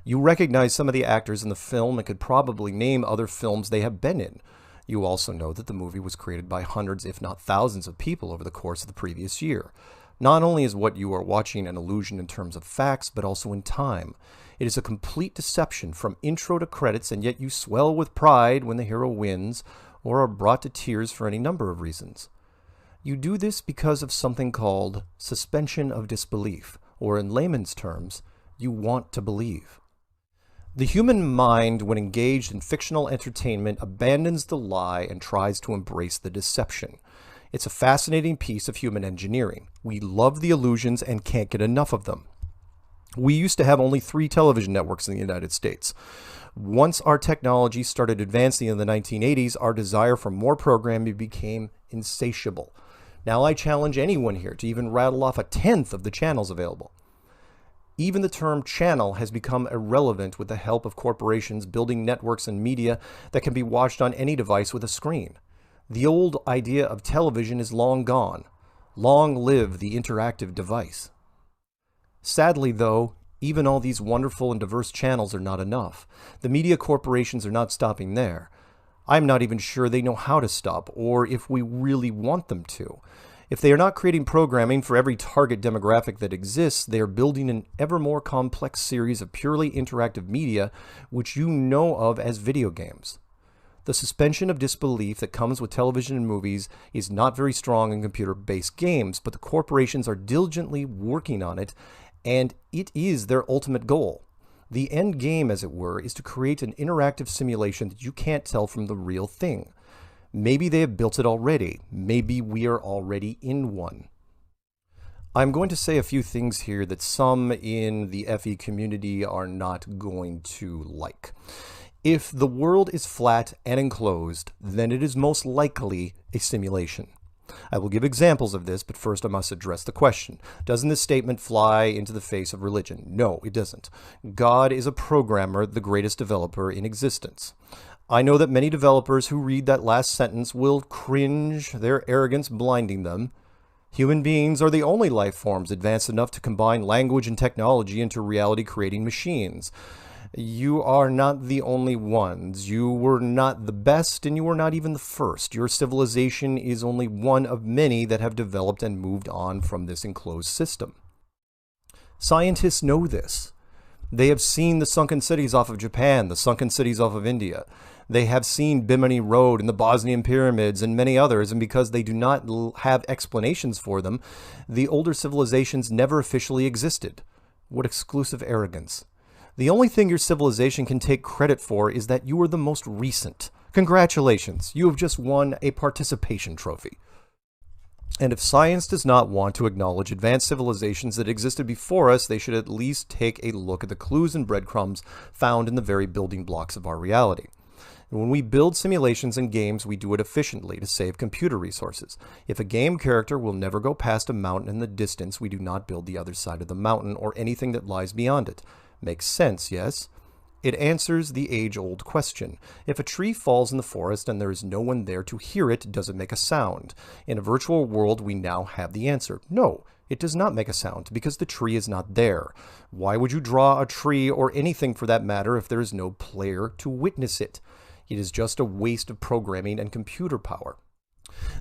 You recognize some of the actors in the film and could probably name other films they have been in. You also know that the movie was created by hundreds, if not thousands, of people over the course of the previous year. Not only is what you are watching an illusion in terms of facts, but also in time. It is a complete deception from intro to credits, and yet you swell with pride when the hero wins, or are brought to tears for any number of reasons. You do this because of something called suspension of disbelief, or in layman's terms, you want to believe. The human mind, when engaged in fictional entertainment, abandons the lie and tries to embrace the deception. It's a fascinating piece of human engineering. We love the illusions and can't get enough of them. We used to have only 3 television networks in the United States. Once our technology started advancing in the 1980s, our desire for more programming became insatiable. Now I challenge anyone here to even rattle off a tenth of the channels available. Even the term channel has become irrelevant with the help of corporations building networks and media that can be watched on any device with a screen. The old idea of television is long gone. Long live the interactive device. Sadly, though, even all these wonderful and diverse channels are not enough. The media corporations are not stopping there. I'm not even sure they know how to stop, or if we really want them to. If they are not creating programming for every target demographic that exists, they are building an ever more complex series of purely interactive media, which you know of as video games. The suspension of disbelief that comes with television and movies is not very strong in computer-based games, but the corporations are diligently working on it, and it is their ultimate goal. The end game, as it were, is to create an interactive simulation that you can't tell from the real thing. Maybe they have built it already. Maybe we are already in one. I'm going to say a few things here that some in the FE community are not going to like. If the world is flat and enclosed, then it is most likely a simulation. I will give examples of this, but first I must address the question. Doesn't this statement fly into the face of religion? No, it doesn't. God is a programmer, the greatest developer in existence. I know that many developers who read that last sentence will cringe, their arrogance blinding them. Human beings are the only life forms advanced enough to combine language and technology into reality-creating machines. You are not the only ones. You were not the best, and you were not even the first. Your civilization is only one of many that have developed and moved on from this enclosed system. Scientists know this. They have seen the sunken cities off of Japan, the sunken cities off of India. They have seen Bimini Road and the Bosnian pyramids and many others, and because they do not have explanations for them, the older civilizations never officially existed. What exclusive arrogance. The only thing your civilization can take credit for is that you are the most recent. Congratulations, you have just won a participation trophy. And if science does not want to acknowledge advanced civilizations that existed before us, they should at least take a look at the clues and breadcrumbs found in the very building blocks of our reality. And when we build simulations and games, we do it efficiently to save computer resources. If a game character will never go past a mountain in the distance, we do not build the other side of the mountain or anything that lies beyond it. Makes sense, yes? It answers the age-old question. If a tree falls in the forest and there is no one there to hear it, does it make a sound? In a virtual world, we now have the answer. No, it does not make a sound because the tree is not there. Why would you draw a tree or anything for that matter if there is no player to witness it? It is just a waste of programming and computer power.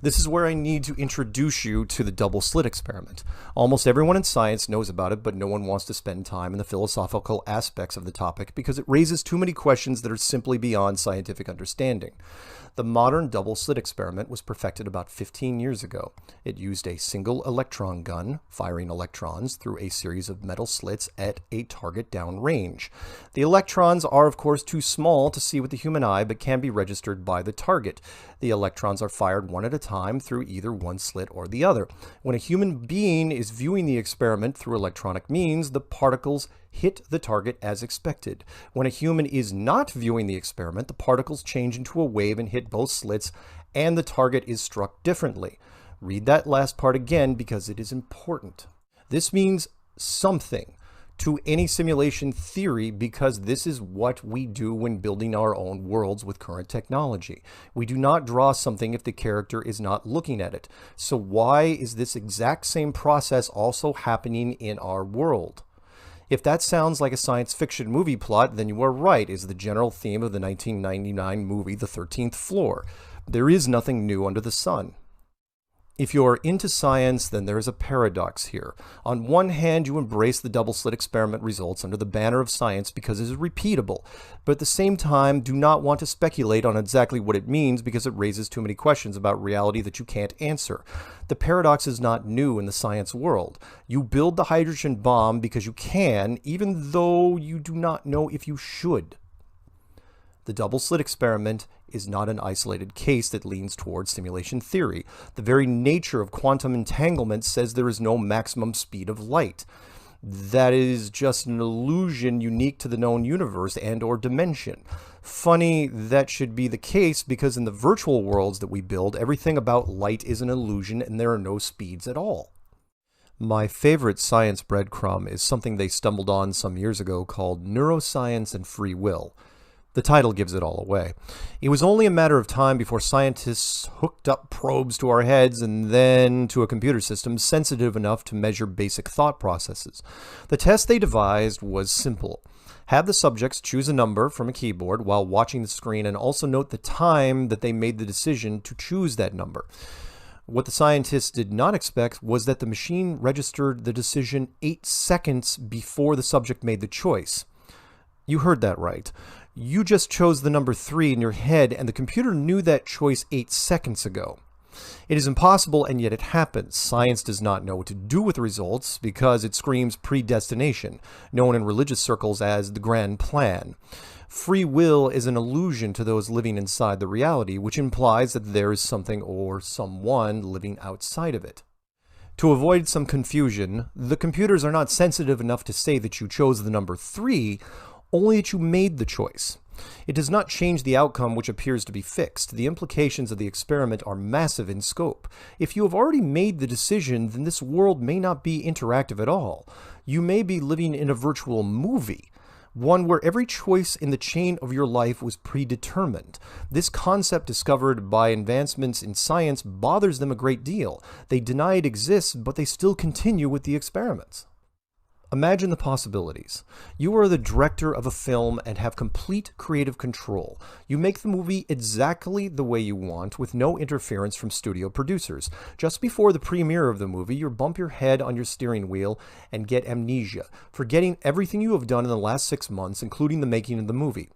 This is where I need to introduce you to the double slit experiment. Almost everyone in science knows about it, but no one wants to spend time in the philosophical aspects of the topic because it raises too many questions that are simply beyond scientific understanding. The modern double slit experiment was perfected about 15 years ago. It used a single electron gun, firing electrons through a series of metal slits at a target downrange. The electrons are, of course, too small to see with the human eye, but can be registered by the target. The electrons are fired one at a time through either one slit or the other. When a human being is viewing the experiment through electronic means, the particles hit the target as expected. When a human is not viewing the experiment, the particles change into a wave and hit both slits and the target is struck differently. Read that last part again because it is important. This means something to any simulation theory because this is what we do when building our own worlds with current technology. We do not draw something if the character is not looking at it. So why is this exact same process also happening in our world? If that sounds like a science fiction movie plot, then you are right, is the general theme of the 1999 movie The 13th Floor. There is nothing new under the sun. If you're into science, then there is a paradox here. On one hand, you embrace the double-slit experiment results under the banner of science because it is repeatable, but at the same time, do not want to speculate on exactly what it means because it raises too many questions about reality that you can't answer. The paradox is not new in the science world. You build the hydrogen bomb because you can, even though you do not know if you should. The double-slit experiment is not an isolated case that leans towards simulation theory. The very nature of quantum entanglement says there is no maximum speed of light. That is just an illusion unique to the known universe and/or dimension. Funny that should be the case because in the virtual worlds that we build, everything about light is an illusion and there are no speeds at all. My favorite science breadcrumb is something they stumbled on some years ago called neuroscience and free will. The title gives it all away. It was only a matter of time before scientists hooked up probes to our heads and then to a computer system sensitive enough to measure basic thought processes. The test they devised was simple. Have the subjects choose a number from a keyboard while watching the screen and also note the time that they made the decision to choose that number. What the scientists did not expect was that the machine registered the decision 8 seconds before the subject made the choice. You heard that right. You just chose the number 3 in your head, and the computer knew that choice 8 seconds ago. It is impossible, and yet it happens. Science does not know what to do with the results because it screams predestination, known in religious circles as the grand plan. Free will is an illusion to those living inside the reality, which implies that there is something or someone living outside of it. To avoid some confusion, the computers are not sensitive enough to say that you chose the number 3, only that you made the choice. It does not change the outcome, which appears to be fixed. The implications of the experiment are massive in scope. If you have already made the decision, then this world may not be interactive at all. You may be living in a virtual movie, one where every choice in the chain of your life was predetermined. This concept, discovered by advancements in science, bothers them a great deal. They deny it exists, but they still continue with the experiments. Imagine the possibilities. You are the director of a film and have complete creative control. You make the movie exactly the way you want with no interference from studio producers. Just before the premiere of the movie, you bump your head on your steering wheel and get amnesia, forgetting everything you have done in the last 6 months, including the making of the movie.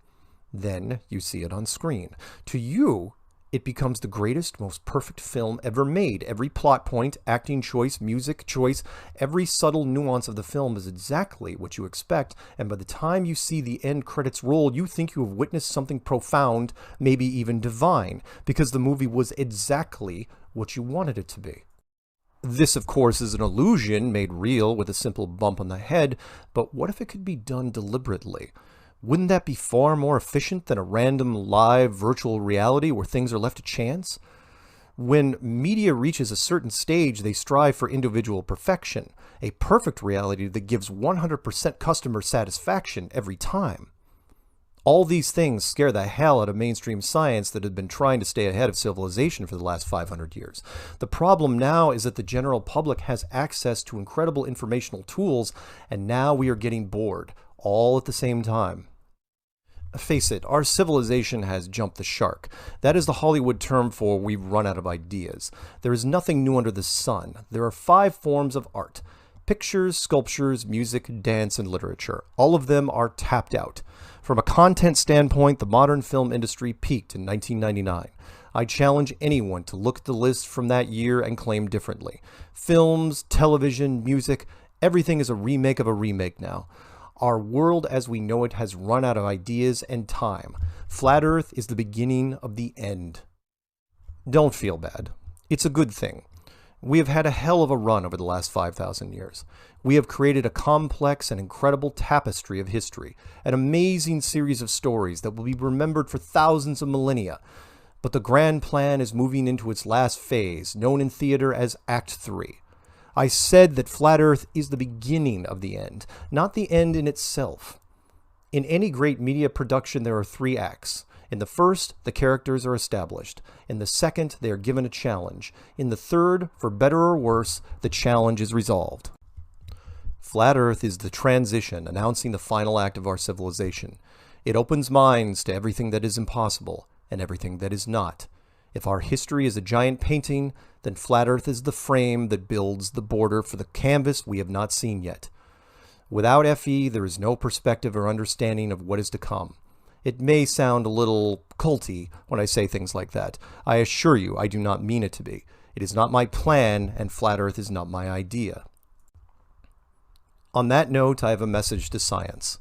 Then you see it on screen. To you, it becomes the greatest, most perfect film ever made. Every plot point, acting choice, music choice, every subtle nuance of the film is exactly what you expect, and by the time you see the end credits roll, you think you have witnessed something profound, maybe even divine, because the movie was exactly what you wanted it to be. This, of course, is an illusion made real with a simple bump on the head, but what if it could be done deliberately? Wouldn't that be far more efficient than a random, live, virtual reality where things are left to chance? When media reaches a certain stage, they strive for individual perfection, a perfect reality that gives 100% customer satisfaction every time. All these things scare the hell out of mainstream science that had been trying to stay ahead of civilization for the last 500 years. The problem now is that the general public has access to incredible informational tools, and now we are getting bored, all at the same time. Face it, our civilization has jumped the shark. That is the Hollywood term for we've run out of ideas. There is nothing new under the sun. There are 5 forms of art: pictures, sculptures, music, dance, and literature. All of them are tapped out. From a content standpoint, the modern film industry peaked in 1999. I challenge anyone to look at the list from that year and claim differently. Films, television, music, everything is a remake of a remake now. Our world as we know it has run out of ideas and time. Flat Earth is the beginning of the end. Don't feel bad. It's a good thing. We have had a hell of a run over the last 5,000 years. We have created a complex and incredible tapestry of history, an amazing series of stories that will be remembered for thousands of millennia. But the grand plan is moving into its last phase, known in theater as Act 3. I said that Flat Earth is the beginning of the end, not the end in itself. In any great media production, there are 3 acts. In the first, the characters are established. In the second, they are given a challenge. In the third, for better or worse, the challenge is resolved. Flat Earth is the transition, announcing the final act of our civilization. It opens minds to everything that is impossible and everything that is not. If our history is a giant painting, then Flat Earth is the frame that builds the border for the canvas we have not seen yet. Without FE, there is no perspective or understanding of what is to come. It may sound a little culty when I say things like that. I assure you, I do not mean it to be. It is not my plan, and Flat Earth is not my idea. On that note, I have a message to science.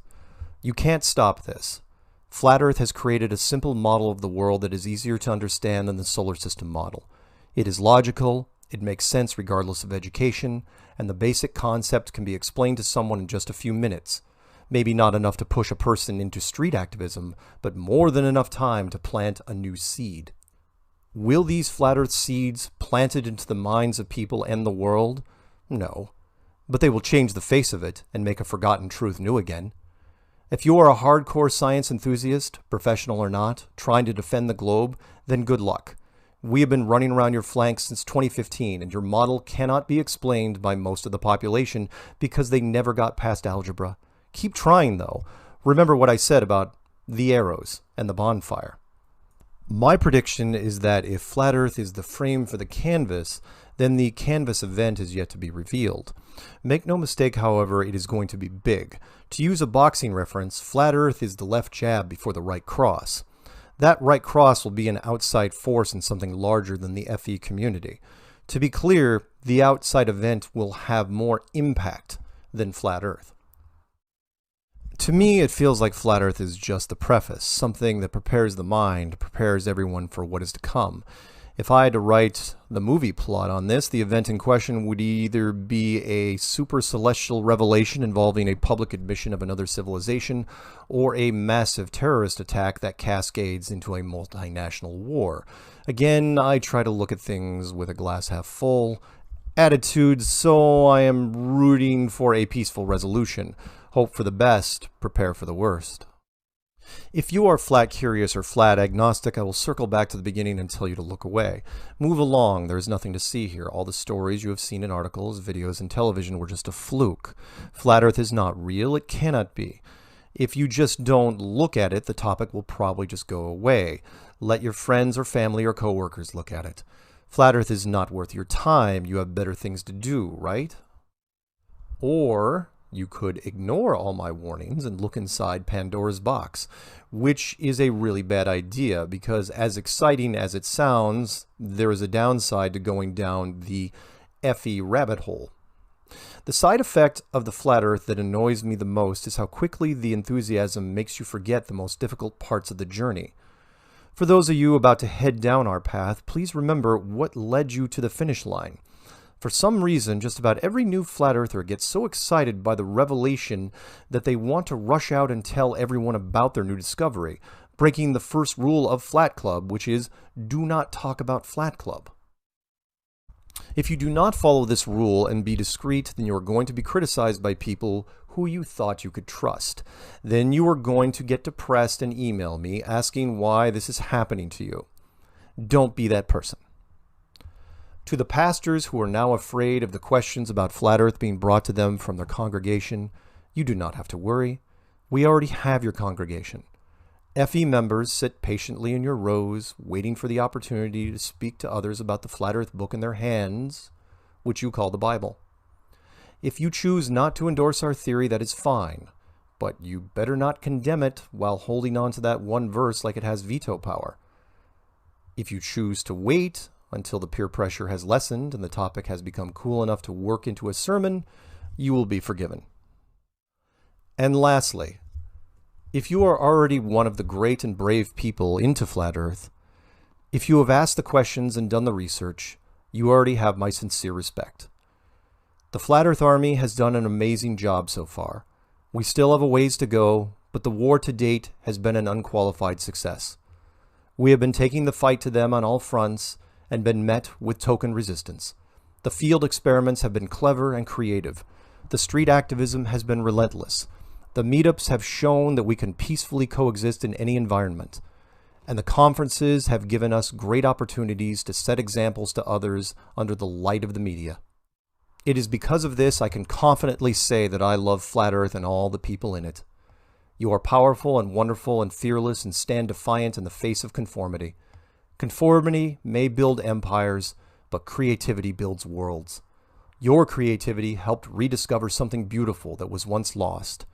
You can't stop this. Flat Earth has created a simple model of the world that is easier to understand than the solar system model. It is logical, it makes sense regardless of education, and the basic concept can be explained to someone in just a few minutes. Maybe not enough to push a person into street activism, but more than enough time to plant a new seed. Will these Flat Earth seeds planted into the minds of people end the world? No. But they will change the face of it and make a forgotten truth new again. If you are a hardcore science enthusiast, professional or not, trying to defend the globe, then good luck. We have been running around your flanks since 2015, and your model cannot be explained by most of the population because they never got past algebra. Keep trying, though. Remember what I said about the arrows and the bonfire. My prediction is that if Flat Earth is the frame for the canvas, then the canvas event is yet to be revealed. Make no mistake, however, it is going to be big. To use a boxing reference, Flat Earth is the left jab before the right cross. That right cross will be an outside force in something larger than the FE community. To be clear, the outside event will have more impact than Flat Earth. To me, it feels like Flat Earth is just the preface, something that prepares the mind, prepares everyone for what is to come. If I had to write the movie plot on this, the event in question would either be a super celestial revelation involving a public admission of another civilization, or a massive terrorist attack that cascades into a multinational war. Again, I try to look at things with a glass half full attitude, so I am rooting for a peaceful resolution. Hope for the best, prepare for the worst. If you are flat curious or flat agnostic, I will circle back to the beginning and tell you to look away. Move along, there is nothing to see here. All the stories you have seen in articles, videos, and television were just a fluke. Flat Earth is not real, it cannot be. If you just don't look at it, the topic will probably just go away. Let your friends or family or coworkers look at it. Flat Earth is not worth your time, you have better things to do, right? Or you could ignore all my warnings and look inside Pandora's box, which is a really bad idea because as exciting as it sounds, there is a downside to going down the FE rabbit hole. The side effect of the Flat Earth that annoys me the most is how quickly the enthusiasm makes you forget the most difficult parts of the journey. For those of you about to head down our path, please remember what led you to the finish line. For some reason, just about every new Flat Earther gets so excited by the revelation that they want to rush out and tell everyone about their new discovery, breaking the first rule of Flat Club, which is, do not talk about Flat Club. If you do not follow this rule and be discreet, then you are going to be criticized by people who you thought you could trust. Then you are going to get depressed and email me asking why this is happening to you. Don't be that person. To the pastors who are now afraid of the questions about Flat Earth being brought to them from their congregation, you do not have to worry. We already have your congregation. FE members sit patiently in your rows, waiting for the opportunity to speak to others about the Flat Earth book in their hands, which you call the Bible. If you choose not to endorse our theory, that is fine, but you better not condemn it while holding on to that one verse like it has veto power. If you choose to wait until the peer pressure has lessened and the topic has become cool enough to work into a sermon, you will be forgiven. And lastly, if you are already one of the great and brave people into Flat Earth, if you have asked the questions and done the research, you already have my sincere respect. The Flat Earth Army has done an amazing job so far. We still have a ways to go, but the war to date has been an unqualified success. We have been taking the fight to them on all fronts and been met with token resistance. The field experiments have been clever and creative. The street activism has been relentless. The meetups have shown that we can peacefully coexist in any environment. And the conferences have given us great opportunities to set examples to others under the light of the media. It is because of this I can confidently say that I love Flat Earth and all the people in it. You are powerful and wonderful and fearless and stand defiant in the face of conformity. Conformity may build empires, but creativity builds worlds. Your creativity helped rediscover something beautiful that was once lost.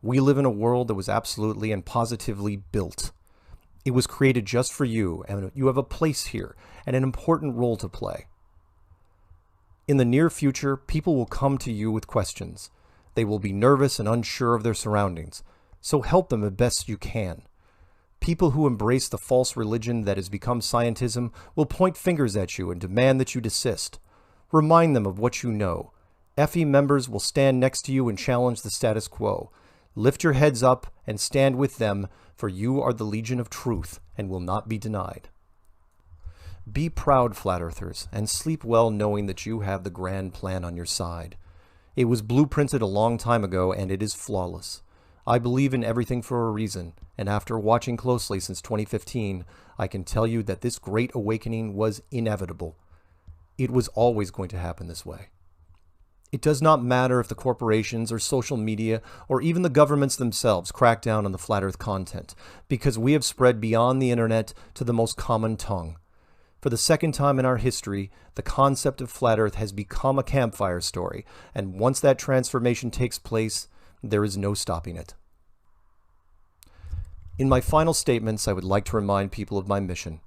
We live in a world that was absolutely and positively built. It was created just for you, and you have a place here and an important role to play. In the near future, people will come to you with questions. They will be nervous and unsure of their surroundings, so help them as best you can. People who embrace the false religion that has become scientism will point fingers at you and demand that you desist. Remind them of what you know. FE members will stand next to you and challenge the status quo. Lift your heads up and stand with them, for you are the Legion of Truth and will not be denied. Be proud, Flat Earthers, and sleep well knowing that you have the grand plan on your side. It was blueprinted a long time ago, and it is flawless. I believe in everything for a reason, and after watching closely since 2015, I can tell you that this great awakening was inevitable. It was always going to happen this way. It does not matter if the corporations or social media or even the governments themselves crack down on the Flat Earth content, because we have spread beyond the internet to the most common tongue. For the second time in our history, the concept of Flat Earth has become a campfire story, and once that transformation takes place, there is no stopping it. In my final statements, I would like to remind people of my mission.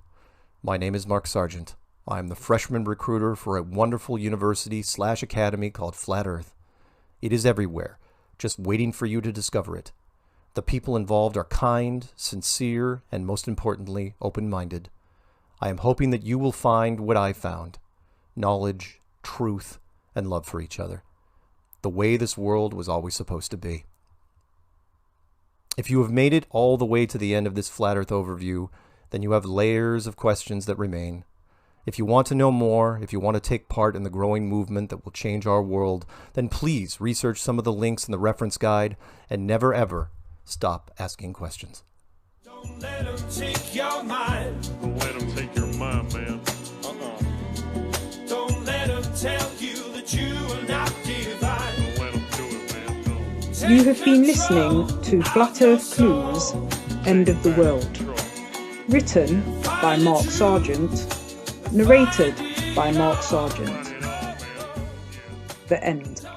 My name is Mark Sargent. I am the freshman recruiter for a wonderful university/academy called Flat Earth. It is everywhere, just waiting for you to discover it. The people involved are kind, sincere, and most importantly, open-minded. I am hoping that you will find what I found: knowledge, truth, and love for each other. The way this world was always supposed to be. If you have made it all the way to the end of this Flat Earth overview, then you have layers of questions that remain. If you want to know more, if you want to take part in the growing movement that will change our world, then please research some of the links in the reference guide and never ever stop asking questions. Don't let them take your mind. Don't let them take your mind, man. Don't let them tell you that you are not divine. Don't let them do it, man. Don't. You have been listening to Flat Earth Clues, End of the World. Written by Mark Sargent. Narrated by Mark Sargent. The End.